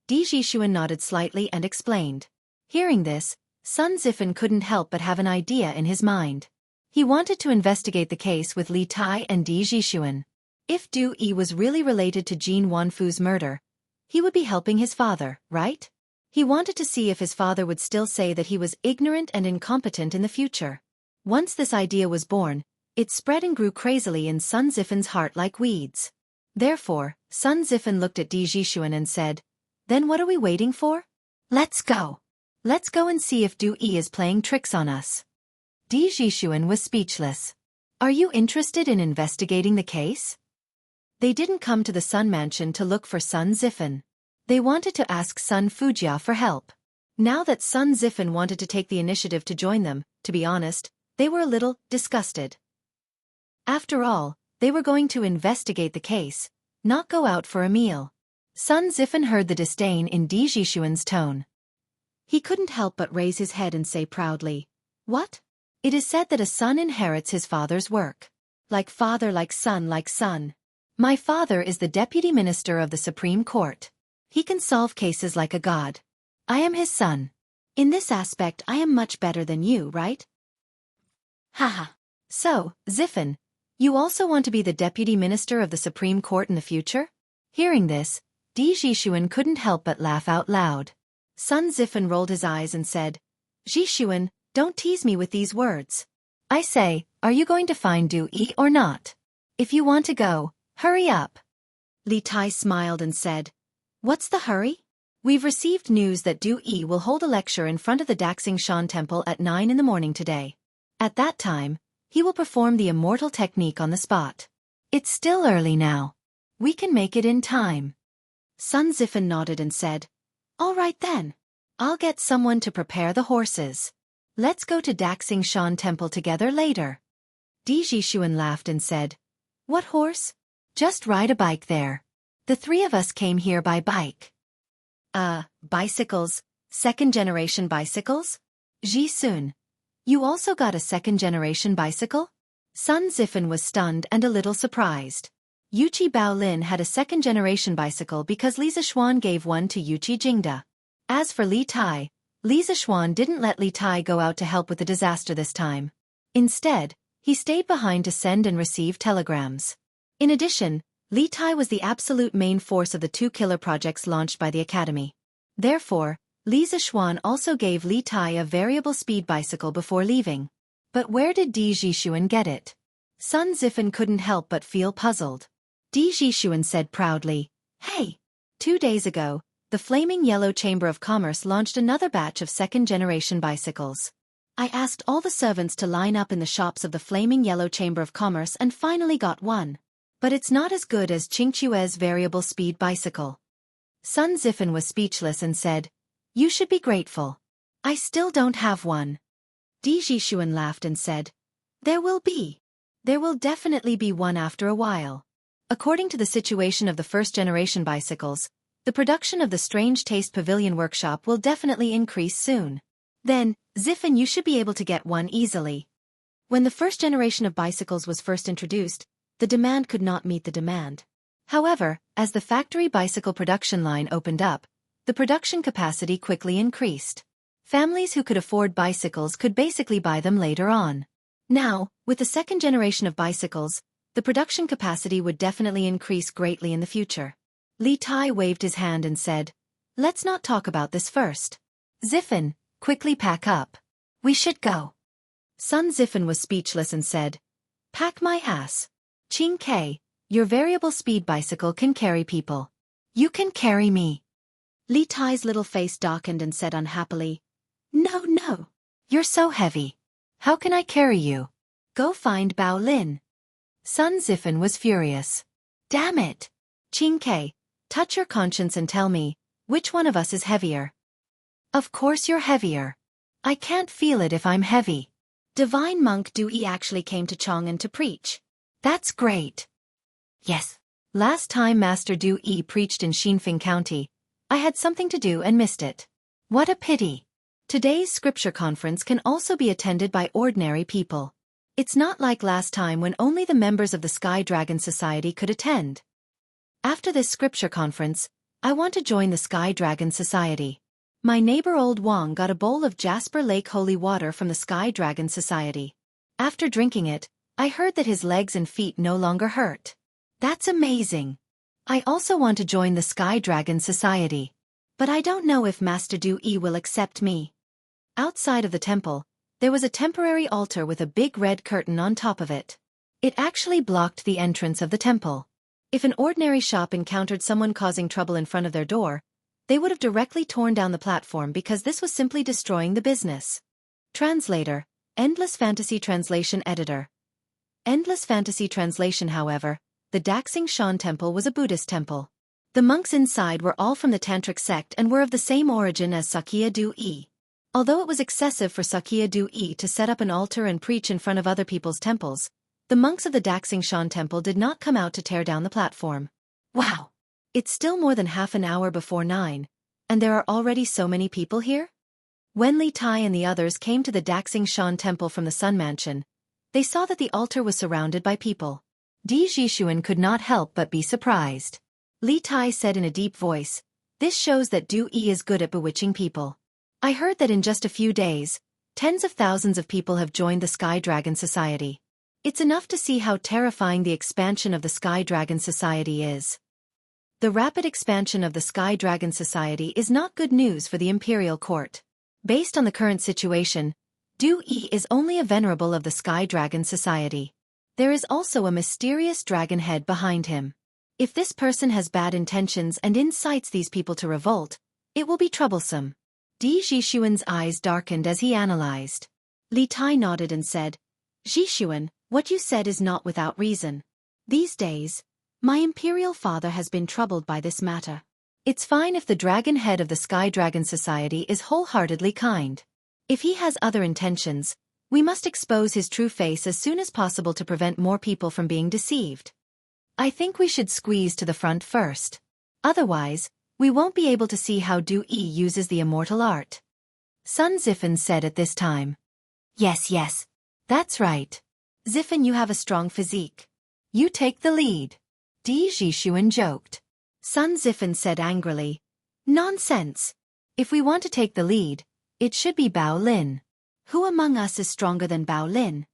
Di Jixuan nodded slightly and explained. Hearing this, Sun Zifen couldn't help but have an idea in his mind. He wanted to investigate the case with Li Tai and Di Jixuan. If Du Yi was really related to Jin Wanfu's murder, he would be helping his father, right? He wanted to see if his father would still say that he was ignorant and incompetent in the future. Once this idea was born, it spread and grew crazily in Sun Zifen's heart like weeds. Therefore, Sun Zifen looked at Di Jixuan and said, "Then what are we waiting for? Let's go. Let's go and see if Du Yi is playing tricks on us." Di Jixuan was speechless. "Are you interested in investigating the case?" They didn't come to the Sun Mansion to look for Sun Zifen. They wanted to ask Sun Fujia for help. Now that Sun Zifen wanted to take the initiative to join them, to be honest, they were a little disgusted. After all, they were going to investigate the case, not go out for a meal. Sun Zifen heard the disdain in Di Jixuan's tone. He couldn't help but raise his head and say proudly, "What? It is said that a son inherits his father's work. Like father, like son, like son. My father is the deputy minister of the Supreme Court. He can solve cases like a god. I am his son. In this aspect I am much better than you, right?" Haha. So, Zifen, you also want to be the deputy minister of the Supreme Court in the future? Hearing this, Di Jixuan couldn't help but laugh out loud. Sun Zifen rolled his eyes and said, "Jixuan, don't tease me with these words. I say, are you going to find Du Yi or not? If you want to go, hurry up." Li Tai smiled and said, "What's the hurry?" "We've received news that Du Yi will hold a lecture in front of the Daxing Temple at 9 in the morning today. At that time, he will perform the immortal technique on the spot. It's still early now. We can make it in time." Sun Zifen nodded and said, "All right then. I'll get someone to prepare the horses. Let's go to Daxing Temple together later." Di Jixuan laughed and said, "What horse? Just ride a bike there. The three of us came here by bike." Bicycles, second-generation bicycles? Ji-sun, you also got a second-generation bicycle? Sun Zifen was stunned and a little surprised. Yuqi Baolin had a second-generation bicycle because Li Zixuan gave one to Yuqi Jingda. As for Li Tai, Li Zixuan didn't let Li Tai go out to help with the disaster this time. Instead, he stayed behind to send and receive telegrams. In addition, Li Tai was the absolute main force of the two killer projects launched by the Academy. Therefore, Li Zixuan also gave Li Tai a variable speed bicycle before leaving. But where did Di Jixuan get it? Sun Zifen couldn't help but feel puzzled. Di Jixuan said proudly, "Hey! 2 days ago, the Flaming Yellow Chamber of Commerce launched another batch of second-generation bicycles. I asked all the servants to line up in the shops of the Flaming Yellow Chamber of Commerce and finally got one. But it's not as good as Qingque's variable speed bicycle." Sun Zifen was speechless and said, "You should be grateful. I still don't have one." Di Jixuan laughed and said, "There will be. There will definitely be one after a while. According to the situation of the first-generation bicycles, the production of the Strange Taste Pavilion workshop will definitely increase soon. Then, Zifen, you should be able to get one easily." When the first generation of bicycles was first introduced, the demand could not meet the demand. However, as the factory bicycle production line opened up, the production capacity quickly increased. Families who could afford bicycles could basically buy them later on. Now, with the second generation of bicycles, the production capacity would definitely increase greatly in the future. Li Tai waved his hand and said, "Let's not talk about this first. Zifen, Quickly pack up. We should go. Sun Zifen was speechless and said, "Pack my ass. Qing Ke, your variable speed bicycle can carry people. You can carry me." Li Tai's little face darkened and said unhappily, "No, no. You're so heavy. How can I carry you? Go find Bao Lin." Sun Zifen was furious. Damn it. Qing Ke, touch your conscience and tell me, which one of us is heavier? Of course you're heavier. I can't feel it if I'm heavy. Divine Monk Du Yi actually came to Chang'an to preach. That's great. Yes. Last time Master Du Yi preached in Xinfeng County, I had something to do and missed it. What a pity. Today's scripture conference can also be attended by ordinary people. It's not like last time when only the members of the Sky Dragon Society could attend. After this scripture conference, I want to join the Sky Dragon Society. My neighbor Old Wang got a bowl of Jasper Lake holy water from the Sky Dragon Society. After drinking it, I heard that his legs and feet no longer hurt. That's amazing. I also want to join the Sky Dragon Society. But I don't know if Master Du Yi will accept me. Outside of the temple, there was a temporary altar with a big red curtain on top of it. It actually blocked the entrance of the temple. If an ordinary shop encountered someone causing trouble in front of their door, they would have directly torn down the platform because this was simply destroying the business. Translator, Endless Fantasy Translation Editor. Endless Fantasy Translation. However, the Daxing Shan Temple was a Buddhist temple. The monks inside were all from the Tantric sect and were of the same origin as Sakya Du Yi. Although it was excessive for Sakya Du Yi to set up an altar and preach in front of other people's temples, the monks of the Daxing Shan Temple did not come out to tear down the platform. Wow! It's still more than half an hour before 9, and there are already so many people here? When Li Tai and the others came to the Daxing Shan Temple from the Sun Mansion, they saw that the altar was surrounded by people. Di Jixuan could not help but be surprised. Li Tai said in a deep voice, "This shows that Du Yi is good at bewitching people. I heard that in just a few days, tens of thousands of people have joined the Sky Dragon Society. It's enough to see how terrifying the expansion of the Sky Dragon Society is." The rapid expansion of the Sky Dragon Society is not good news for the Imperial Court. Based on the current situation, Du Yi is only a venerable of the Sky Dragon Society. There is also a mysterious dragon head behind him. If this person has bad intentions and incites these people to revolt, it will be troublesome. Di Jixuan's eyes darkened as he analyzed. Li Tai nodded and said, "Jixuan, what you said is not without reason. These days, my imperial father has been troubled by this matter. It's fine if the dragon head of the Sky Dragon Society is wholeheartedly kind. If he has other intentions, we must expose his true face as soon as possible to prevent more people from being deceived. I think we should squeeze to the front first. Otherwise, we won't be able to see how Du Yi uses the immortal art." Sun Zifen said at this time. Yes. That's right. Zifen, you have a strong physique. You take the lead. Di Jixuan joked. Sun Zifen said angrily, "Nonsense. If we want to take the lead, it should be Bao Lin. Who among us is stronger than Bao Lin?"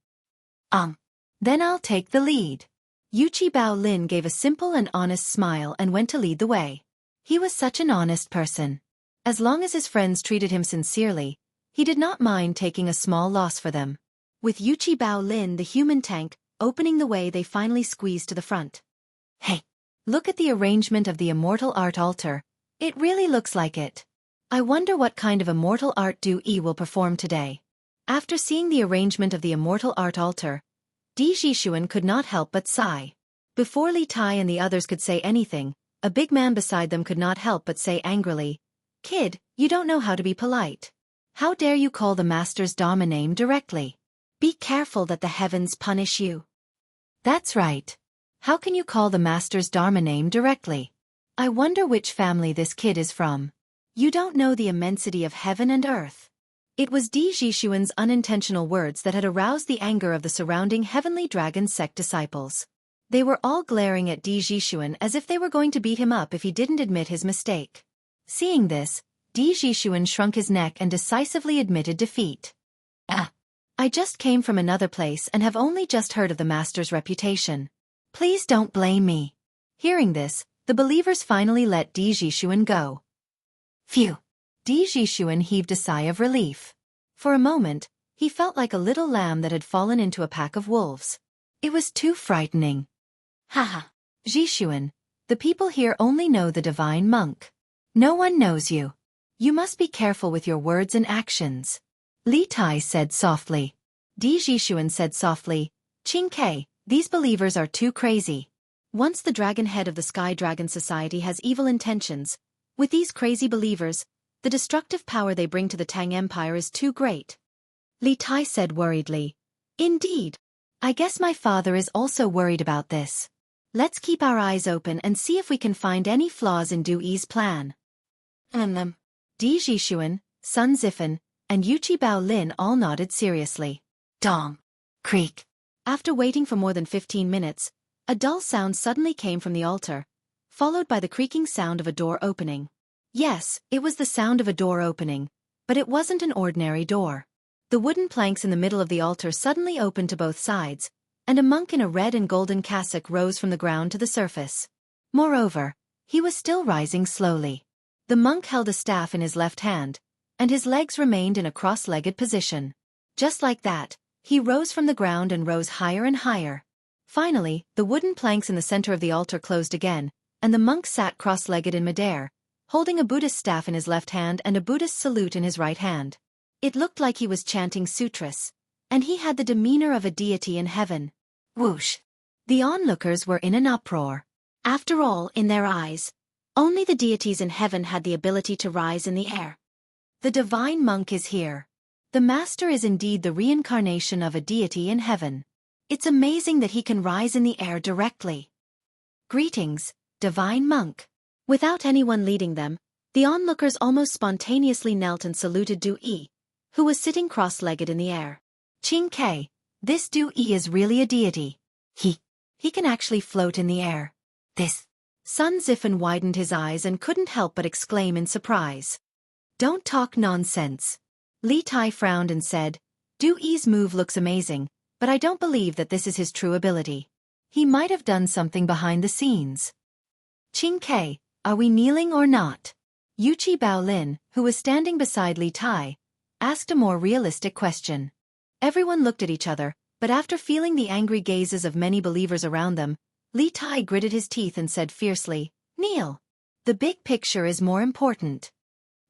Then I'll take the lead." Yuchi Bao Lin gave a simple and honest smile and went to lead the way. He was such an honest person. As long as his friends treated him sincerely, he did not mind taking a small loss for them. With Yuchi Bao Lin, the human tank, opening the way, they finally squeezed to the front. Hey, look at the arrangement of the immortal art altar. It really looks like it. I wonder what kind of immortal art Du Yi will perform today. After seeing the arrangement of the immortal art altar, Di Jixuan could not help but sigh. Before Li Tai and the others could say anything, a big man beside them could not help but say angrily, "Kid, you don't know how to be polite. How dare you call the Master's Dharma name directly? Be careful that the heavens punish you." That's right. How can you call the Master's Dharma name directly? I wonder which family this kid is from. You don't know the immensity of heaven and earth. It was Di Jixuan's unintentional words that had aroused the anger of the surrounding Heavenly Dragon sect disciples. They were all glaring at Di Jixuan as if they were going to beat him up if he didn't admit his mistake. Seeing this, Di Jixuan shrunk his neck and decisively admitted defeat. I just came from another place and have only just heard of the Master's reputation. Please don't blame me." Hearing this, the believers finally let Di Jixuan go. Phew. Di Jixuan heaved a sigh of relief. For a moment, he felt like a little lamb that had fallen into a pack of wolves. It was too frightening. Haha. Jixuan, the people here only know the divine monk. No one knows you. You must be careful with your words and actions. Li Tai said softly. Di Jixuan said softly, Qingke, these believers are too crazy. Once the dragon head of the Sky Dragon Society has evil intentions, with these crazy believers, the destructive power they bring to the Tang Empire is too great. Li Tai said worriedly. Indeed. I guess my father is also worried about this. Let's keep our eyes open and see if we can find any flaws in Du Yi's plan. Di Jixuan, Sun Zifan, and Yuqi Baolin all nodded seriously. Dong. Creak. After waiting for more than 15 minutes, a dull sound suddenly came from the altar, followed by the creaking sound of a door opening. Yes, it was the sound of a door opening, but it wasn't an ordinary door. The wooden planks in the middle of the altar suddenly opened to both sides, and a monk in a red and golden cassock rose from the ground to the surface. Moreover, he was still rising slowly. The monk held a staff in his left hand, and his legs remained in a cross-legged position. Just like that, he rose from the ground and rose higher and higher. Finally, the wooden planks in the center of the altar closed again, and the monk sat cross-legged in midair, holding a Buddhist staff in his left hand and a Buddhist salute in his right hand. It looked like he was chanting sutras, and he had the demeanor of a deity in heaven. Whoosh! The onlookers were in an uproar. After all, in their eyes, only the deities in heaven had the ability to rise in the air. The divine monk is here. The master is indeed the reincarnation of a deity in heaven. It's amazing that he can rise in the air directly. Greetings, divine monk. Without anyone leading them, the onlookers almost spontaneously knelt and saluted Du Yi, who was sitting cross-legged in the air. Qingke, this Du Yi is really a deity. He can actually float in the air. This. Sun Zifan widened his eyes and couldn't help but exclaim in surprise. Don't talk nonsense. Li Tai frowned and said, Du Yi's move looks amazing, but I don't believe that this is his true ability. He might have done something behind the scenes. Qingke, are we kneeling or not? Yuqi Baolin, who was standing beside Li Tai, asked a more realistic question. Everyone looked at each other, but after feeling the angry gazes of many believers around them, Li Tai gritted his teeth and said fiercely, Kneel. The big picture is more important.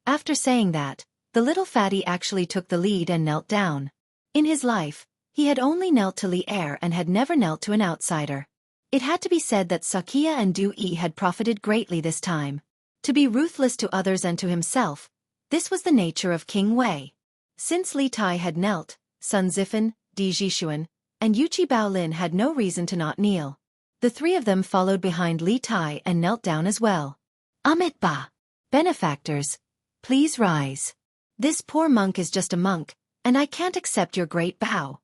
After saying that, the little fatty actually took the lead and knelt down. In his life, he had only knelt to Li Er and had never knelt to an outsider. It had to be said that Xianxia and Du Yi had profited greatly this time. To be ruthless to others and to himself, this was the nature of King Wei. Since Li Tai had knelt, Sun Zifan, Di Jixuan, and Yuqi Baolin had no reason to not kneel. The three of them followed behind Li Tai and knelt down as well. Amit Ba. Benefactors, please rise. This poor monk is just a monk, and I can't accept your great bow.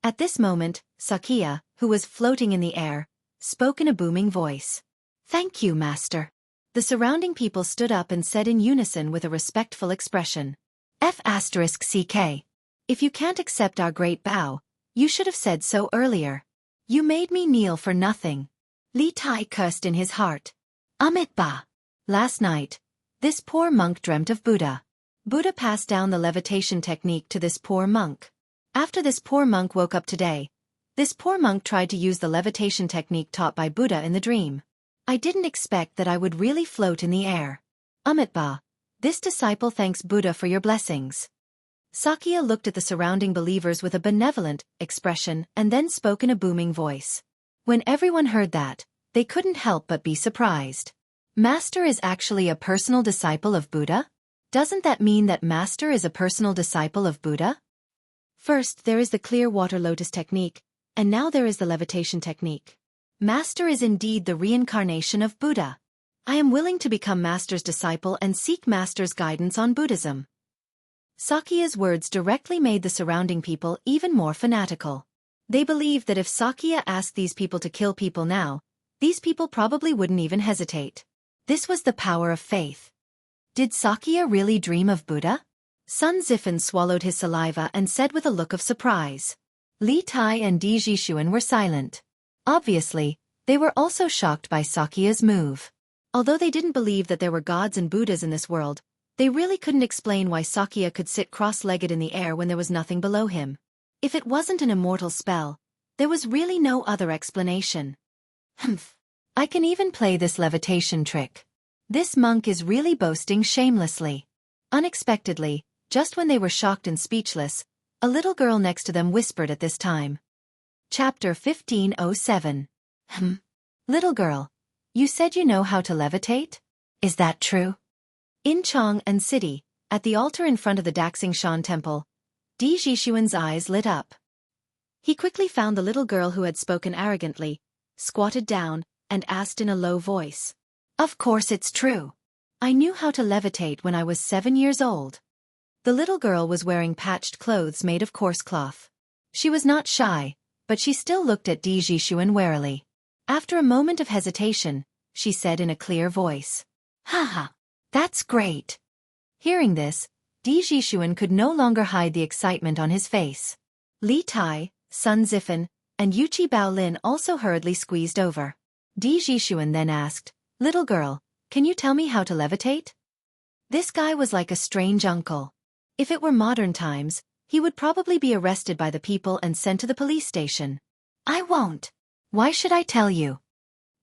At this moment, Xianxia, who was floating in the air, spoke in a booming voice. Thank you, master. The surrounding people stood up and said in unison with a respectful expression. F***CK. If you can't accept our great bow, you should have said so earlier. You made me kneel for nothing. Li Tai cursed in his heart. Amit Ba. Last night, this poor monk dreamt of Buddha. Buddha passed down the levitation technique to this poor monk. After this poor monk woke up today, this poor monk tried to use the levitation technique taught by Buddha in the dream. I didn't expect that I would really float in the air. Amit Ba. This disciple thanks Buddha for your blessings. Xianxia looked at the surrounding believers with a benevolent expression and then spoke in a booming voice. When everyone heard that, they couldn't help but be surprised. Master is actually a personal disciple of Buddha? Doesn't that mean that Master is a personal disciple of Buddha? First there is the clear water lotus technique, and now there is the levitation technique. Master is indeed the reincarnation of Buddha. I am willing to become Master's disciple and seek Master's guidance on Buddhism. Xianxia's words directly made the surrounding people even more fanatical. They believed that if Xianxia asked these people to kill people now, these people probably wouldn't even hesitate. This was the power of faith. Did Xianxia really dream of Buddha? Sun Zifan swallowed his saliva and said with a look of surprise. Li Tai and Di Jixuan were silent. Obviously, they were also shocked by Xianxia's move. Although they didn't believe that there were gods and Buddhas in this world, They really couldn't explain why Xianxia could sit cross-legged in the air when there was nothing below him. If it wasn't an immortal spell, there was really no other explanation. Humph. I can even play this levitation trick. This monk is really boasting shamelessly. Unexpectedly, just when they were shocked and speechless, a little girl next to them whispered at this time. Chapter 1507. Little girl, you said you know how to levitate? Is that true? In Chang'an City, at the altar in front of the Daxing temple, Di Jixuan's eyes lit up. He quickly found the little girl who had spoken arrogantly, squatted down, and asked in a low voice. Of course it's true. I knew how to levitate when I was 7 years old. The little girl was wearing patched clothes made of coarse cloth. She was not shy, but she still looked at Di Jixuan warily. After a moment of hesitation, she said in a clear voice. Haha, that's great. Hearing this, Di Jixuan could no longer hide the excitement on his face. Li Tai, Sun Zifan, and Yuchi Baolin also hurriedly squeezed over. Di Jixuan then asked, Little girl, can you tell me how to levitate? This guy was like a strange uncle. If it were modern times, he would probably be arrested by the people and sent to the police station. I won't. Why should I tell you?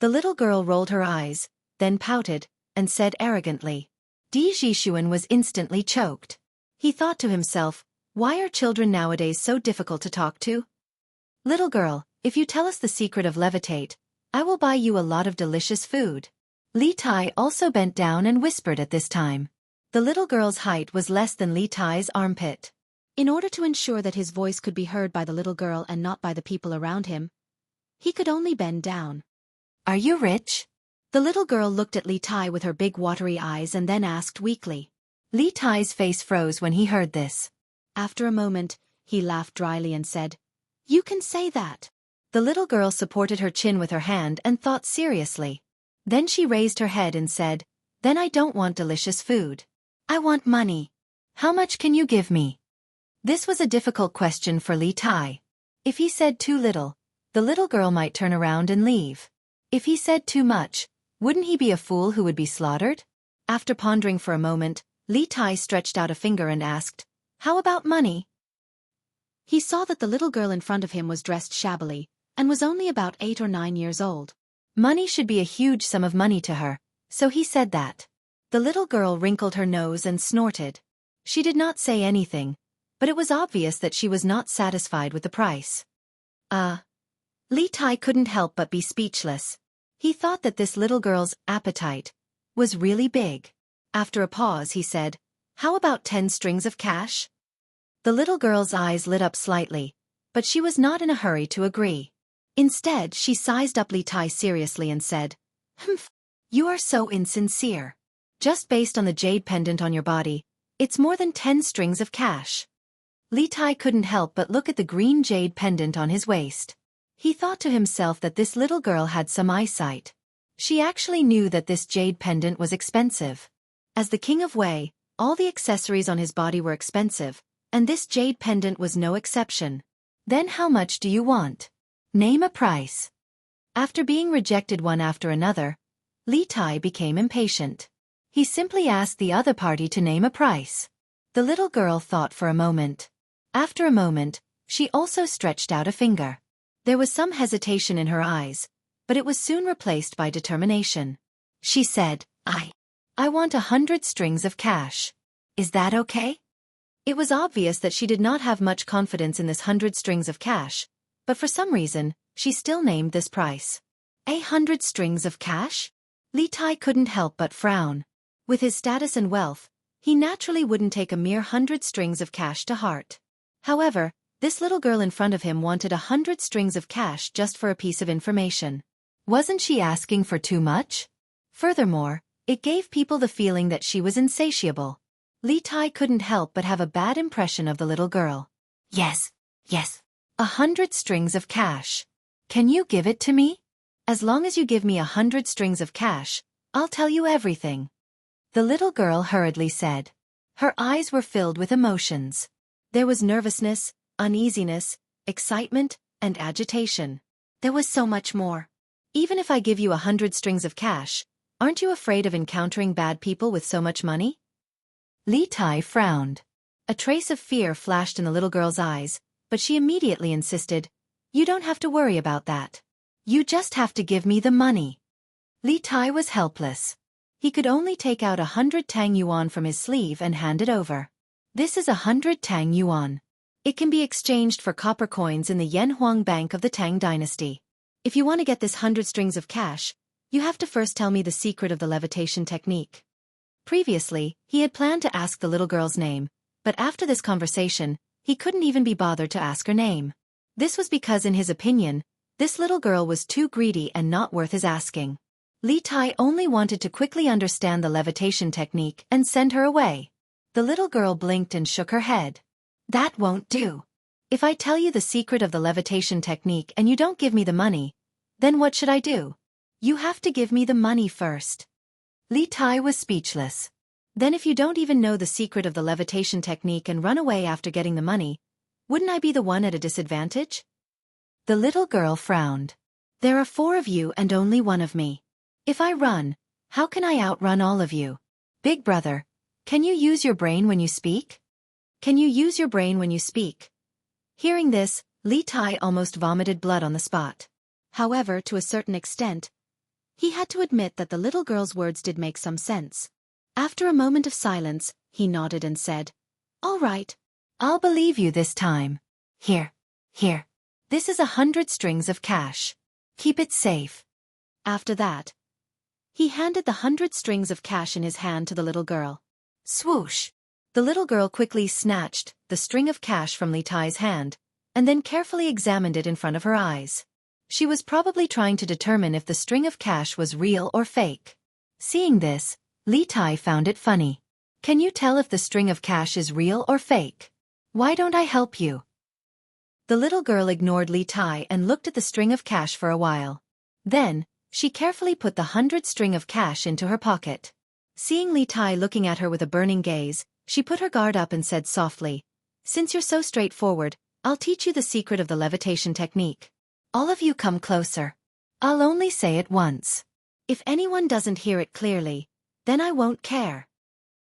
The little girl rolled her eyes, then pouted, and said arrogantly. Di Jixuan was instantly choked. He thought to himself, why are children nowadays so difficult to talk to? Little girl, if you tell us the secret of levitate, I will buy you a lot of delicious food. Li Tai also bent down and whispered at this time. The little girl's height was less than Li Tai's armpit. In order to ensure that his voice could be heard by the little girl and not by the people around him, he could only bend down. Are you rich? The little girl looked at Li Tai with her big watery eyes and then asked weakly. Li Tai's face froze when he heard this. After a moment, he laughed dryly and said, You can say that. The little girl supported her chin with her hand and thought seriously. Then she raised her head and said, Then I don't want delicious food. I want money. How much can you give me? This was a difficult question for Li Tai. If he said too little, the little girl might turn around and leave. If he said too much, wouldn't he be a fool who would be slaughtered? After pondering for a moment, Li Tai stretched out a finger and asked, How about money? He saw that the little girl in front of him was dressed shabbily, and was only about 8 or 9 years old. Money should be a huge sum of money to her, so he said that. The little girl wrinkled her nose and snorted. She did not say anything, but it was obvious that she was not satisfied with the price. Li Tai couldn't help but be speechless. He thought that this little girl's appetite was really big. After a pause he said, How about 10 strings of cash? The little girl's eyes lit up slightly, but she was not in a hurry to agree. Instead, she sized up Li Tai seriously and said, You are so insincere. Just based on the jade pendant on your body, it's more than 10 strings of cash. Li Tai couldn't help but look at the green jade pendant on his waist. He thought to himself that this little girl had some eyesight. She actually knew that this jade pendant was expensive. As the king of Wei, all the accessories on his body were expensive, and this jade pendant was no exception. Then how much do you want? Name a price. After being rejected one after another, Li Tai became impatient. He simply asked the other party to name a price. The little girl thought for a moment. After a moment, she also stretched out a finger. There was some hesitation in her eyes, but it was soon replaced by determination. She said, I want 100 strings of cash. Is that okay? It was obvious that she did not have much confidence in this 100 strings of cash, but for some reason, she still named this price. 100 strings of cash? Li Tai couldn't help but frown. With his status and wealth, he naturally wouldn't take a mere 100 strings of cash to heart. However, this little girl in front of him wanted 100 strings of cash just for a piece of information. Wasn't she asking for too much? Furthermore, it gave people the feeling that she was insatiable. Li Tai couldn't help but have a bad impression of the little girl. Yes. 100 strings of cash. Can you give it to me? As long as you give me 100 strings of cash, I'll tell you everything. The little girl hurriedly said. Her eyes were filled with emotions. There was nervousness, uneasiness, excitement, and agitation. There was so much more. Even if I give you 100 strings of cash, aren't you afraid of encountering bad people with so much money? Li Tai frowned. A trace of fear flashed in the little girl's eyes, but she immediately insisted, "You don't have to worry about that. You just have to give me the money." Li Tai was helpless. He could only take out 100 Tang Yuan from his sleeve and hand it over. "This is 100 Tang Yuan. It can be exchanged for copper coins in the Yanhuang Bank of the Tang Dynasty. If you want to get this 100 strings of cash, you have to first tell me the secret of the levitation technique." Previously, he had planned to ask the little girl's name, but after this conversation, he couldn't even be bothered to ask her name. This was because in his opinion, this little girl was too greedy and not worth his asking. Li Tai only wanted to quickly understand the levitation technique and send her away. The little girl blinked and shook her head. "That won't do. If I tell you the secret of the levitation technique and you don't give me the money, then what should I do? You have to give me the money first." Li Tai was speechless. "Then if you don't even know the secret of the levitation technique and run away after getting the money, wouldn't I be the one at a disadvantage?" The little girl frowned. "There are 4 of you and only 1 of me. If I run, how can I outrun all of you? Big brother, can you use your brain when you speak? Can you use your brain when you speak?" Hearing this, Li Tai almost vomited blood on the spot. However, to a certain extent, he had to admit that the little girl's words did make some sense. After a moment of silence, he nodded and said, "All right. I'll believe you this time. Here. This is 100 strings of cash. Keep it safe." After that, he handed the 100 strings of cash in his hand to the little girl. Swoosh! The little girl quickly snatched the string of cash from Li Tai's hand, and then carefully examined it in front of her eyes. She was probably trying to determine if the string of cash was real or fake. Seeing this, Li Tai found it funny. "Can you tell if the string of cash is real or fake? Why don't I help you?" The little girl ignored Li Tai and looked at the string of cash for a while. Then, she carefully put the 100 string of cash into her pocket. Seeing Li Tai looking at her with a burning gaze, she put her guard up and said softly, "Since you're so straightforward, I'll teach you the secret of the levitation technique. All of you come closer. I'll only say it once. If anyone doesn't hear it clearly, then I won't care."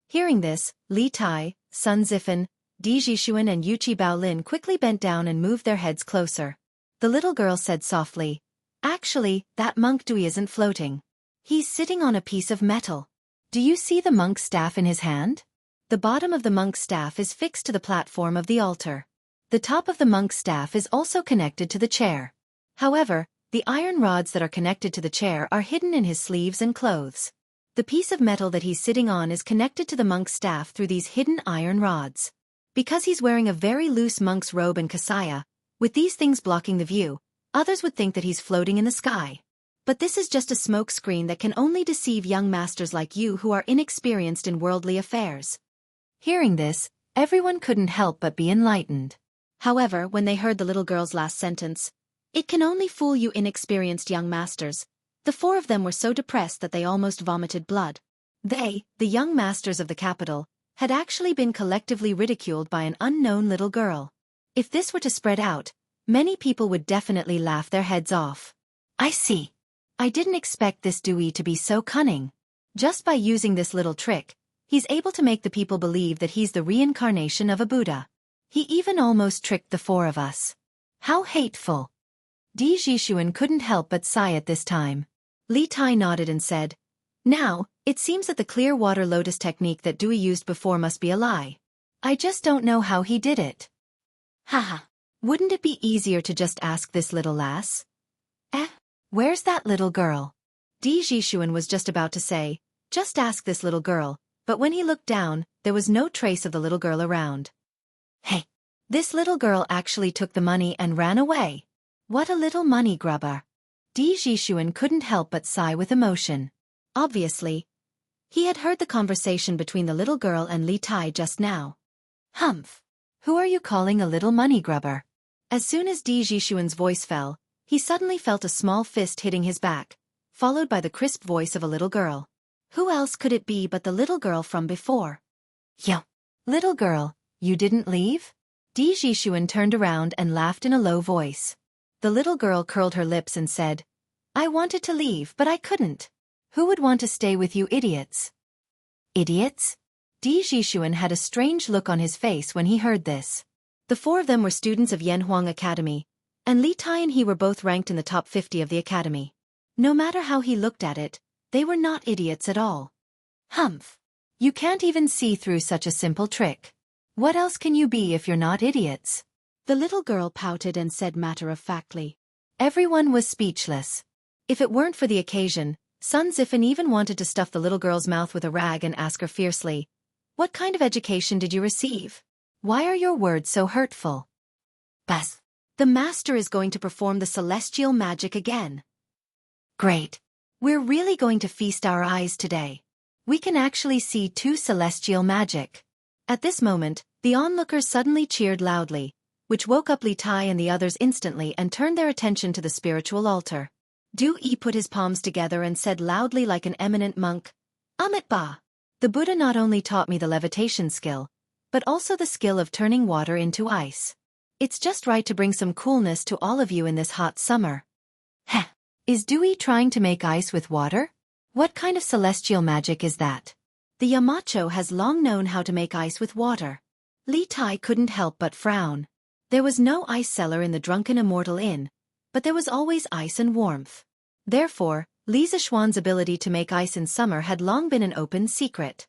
Hearing this, Li Tai, Sun Zifan, Di Jixuan and Yuqi Baolin quickly bent down and moved their heads closer. The little girl said softly, "Actually, that monk Dui isn't floating. He's sitting on a piece of metal. Do you see the monk's staff in his hand? The bottom of the monk's staff is fixed to the platform of the altar. The top of the monk's staff is also connected to the chair. However, the iron rods that are connected to the chair are hidden in his sleeves and clothes. The piece of metal that he's sitting on is connected to the monk's staff through these hidden iron rods. Because he's wearing a very loose monk's robe and kasaya, with these things blocking the view, others would think that he's floating in the sky. But this is just a smoke screen that can only deceive young masters like you who are inexperienced in worldly affairs." Hearing this, everyone couldn't help but be enlightened. However, when they heard the little girl's last sentence, "It can only fool you inexperienced young masters," the 4 of them were so depressed that they almost vomited blood. They, the young masters of the capital, had actually been collectively ridiculed by an unknown little girl. If this were to spread out, many people would definitely laugh their heads off. "I see. I didn't expect this Dewey to be so cunning. Just by using this little trick, he's able to make the people believe that he's the reincarnation of a Buddha. He even almost tricked the 4 of us. How hateful." Di Jixuan couldn't help but sigh at this time. Li Tai nodded and said, "Now, it seems that the clear water lotus technique that Dewey used before must be a lie. I just don't know how he did it." "Haha. Wouldn't it be easier to just ask this little lass?" Where's that little girl?" Di Jixuan was just about to say, "Just ask this little girl," but when he looked down, there was no trace of the little girl around. Hey! This little girl actually took the money and ran away. What a little money grubber. Di Jixuan couldn't help but sigh with emotion. Obviously, he had heard the conversation between the little girl and Li Tai just now. Humph! Who are you calling a little money grubber? As soon as Di Jixuan's voice fell, he suddenly felt a small fist hitting his back, followed by the crisp voice of a little girl. Who else could it be but the little girl from before? Yo! Little girl, you didn't leave? Di Jixuan turned around and laughed in a low voice. The little girl curled her lips and said, "I wanted to leave but I couldn't. Who would want to stay with you idiots?" Idiots? Di Jixuan had a strange look on his face when he heard this. The four of them were students of Yanhuang Academy, and Li Tai and he were both ranked in the top 50 of the academy. No matter how he looked at it, they were not idiots at all. Humph! You can't even see through such a simple trick. What else can you be if you're not idiots? The little girl pouted and said matter-of-factly. Everyone was speechless. If it weren't for the occasion, Sun Zifan even wanted to stuff the little girl's mouth with a rag and ask her fiercely, "What kind of education did you receive? Why are your words so hurtful?" Bas. The master is going to perform the celestial magic again. Great. We're really going to feast our eyes today. We can actually see two celestial magic. At this moment, the onlookers suddenly cheered loudly, which woke up Li Tai and the others instantly and turned their attention to the spiritual altar. Du Yi put his palms together and said loudly like an eminent monk, "Amit Ba! The Buddha not only taught me the levitation skill, but also the skill of turning water into ice. It's just right to bring some coolness to all of you in this hot summer." Heh! Is Dewey trying to make ice with water? What kind of celestial magic is that? The Yamacho has long known how to make ice with water. Li Tai couldn't help but frown. There was no ice cellar in the Drunken Immortal Inn, but there was always ice and warmth. Therefore, Li Zixuan's ability to make ice in summer had long been an open secret.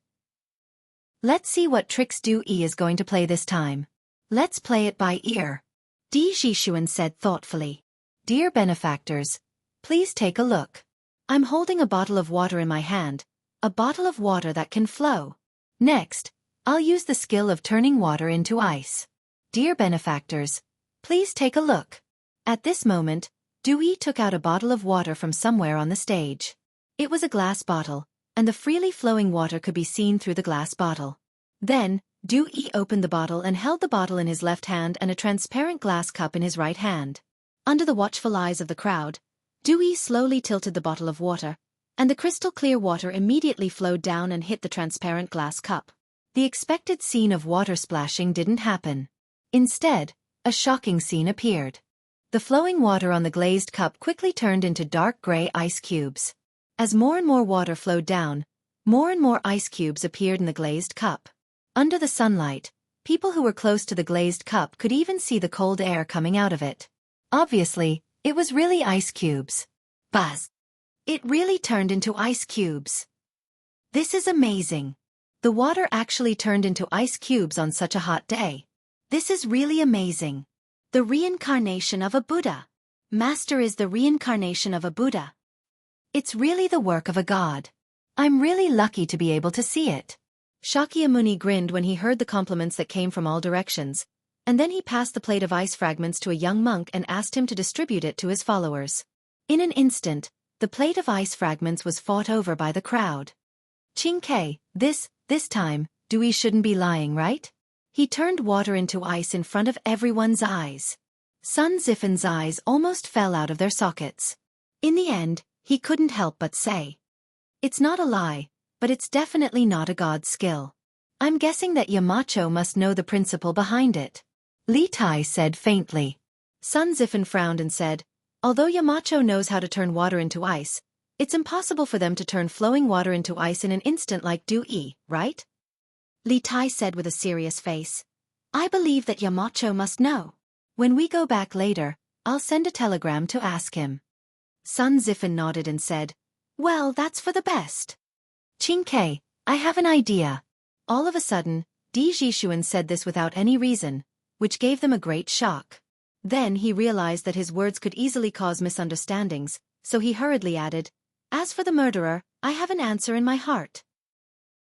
Let's see what tricks Du Yi is going to play this time. Let's play it by ear. Di Jixuan said thoughtfully. Dear benefactors, please take a look. I'm holding a bottle of water in my hand, a bottle of water that can flow. Next, I'll use the skill of turning water into ice. Dear benefactors, please take a look. At this moment, Du Yi took out a bottle of water from somewhere on the stage. It was a glass bottle, and the freely flowing water could be seen through the glass bottle. Then, Du Yi opened the bottle and held the bottle in his left hand and a transparent glass cup in his right hand. Under the watchful eyes of the crowd, Du Yi slowly tilted the bottle of water, and the crystal-clear water immediately flowed down and hit the transparent glass cup. The expected scene of water splashing didn't happen. Instead, a shocking scene appeared. The flowing water on the glazed cup quickly turned into dark gray ice cubes. As more and more water flowed down, more and more ice cubes appeared in the glazed cup. Under the sunlight, people who were close to the glazed cup could even see the cold air coming out of it. Obviously, it was really ice cubes. Buzz! It really turned into ice cubes. This is amazing. The water actually turned into ice cubes on such a hot day. This is really amazing. The reincarnation of a Buddha. Master is the reincarnation of a Buddha. It's really the work of a god. I'm really lucky to be able to see it. Shakyamuni grinned when he heard the compliments that came from all directions, and then he passed the plate of ice fragments to a young monk and asked him to distribute it to his followers. In an instant, the plate of ice fragments was fought over by the crowd. Qingke, this time, Dewey shouldn't be lying, right? He turned water into ice in front of everyone's eyes. Sun Zifan's eyes almost fell out of their sockets. In the end, he couldn't help but say, "It's not a lie, but it's definitely not a god's skill. I'm guessing that Yamacho must know the principle behind it." Li Tai said faintly. Sun Zifan frowned and said, "Although Yamacho knows how to turn water into ice, it's impossible for them to turn flowing water into ice in an instant like Du Yi, right?" Li Tai said with a serious face, "I believe that Yamacho must know. When we go back later, I'll send a telegram to ask him." Sun Zifan nodded and said, "Well, that's for the best." "Qingke, I have an idea." All of a sudden, Di Jixuan said this without any reason, which gave them a great shock. Then he realized that his words could easily cause misunderstandings, so he hurriedly added, "As for the murderer, I have an answer in my heart."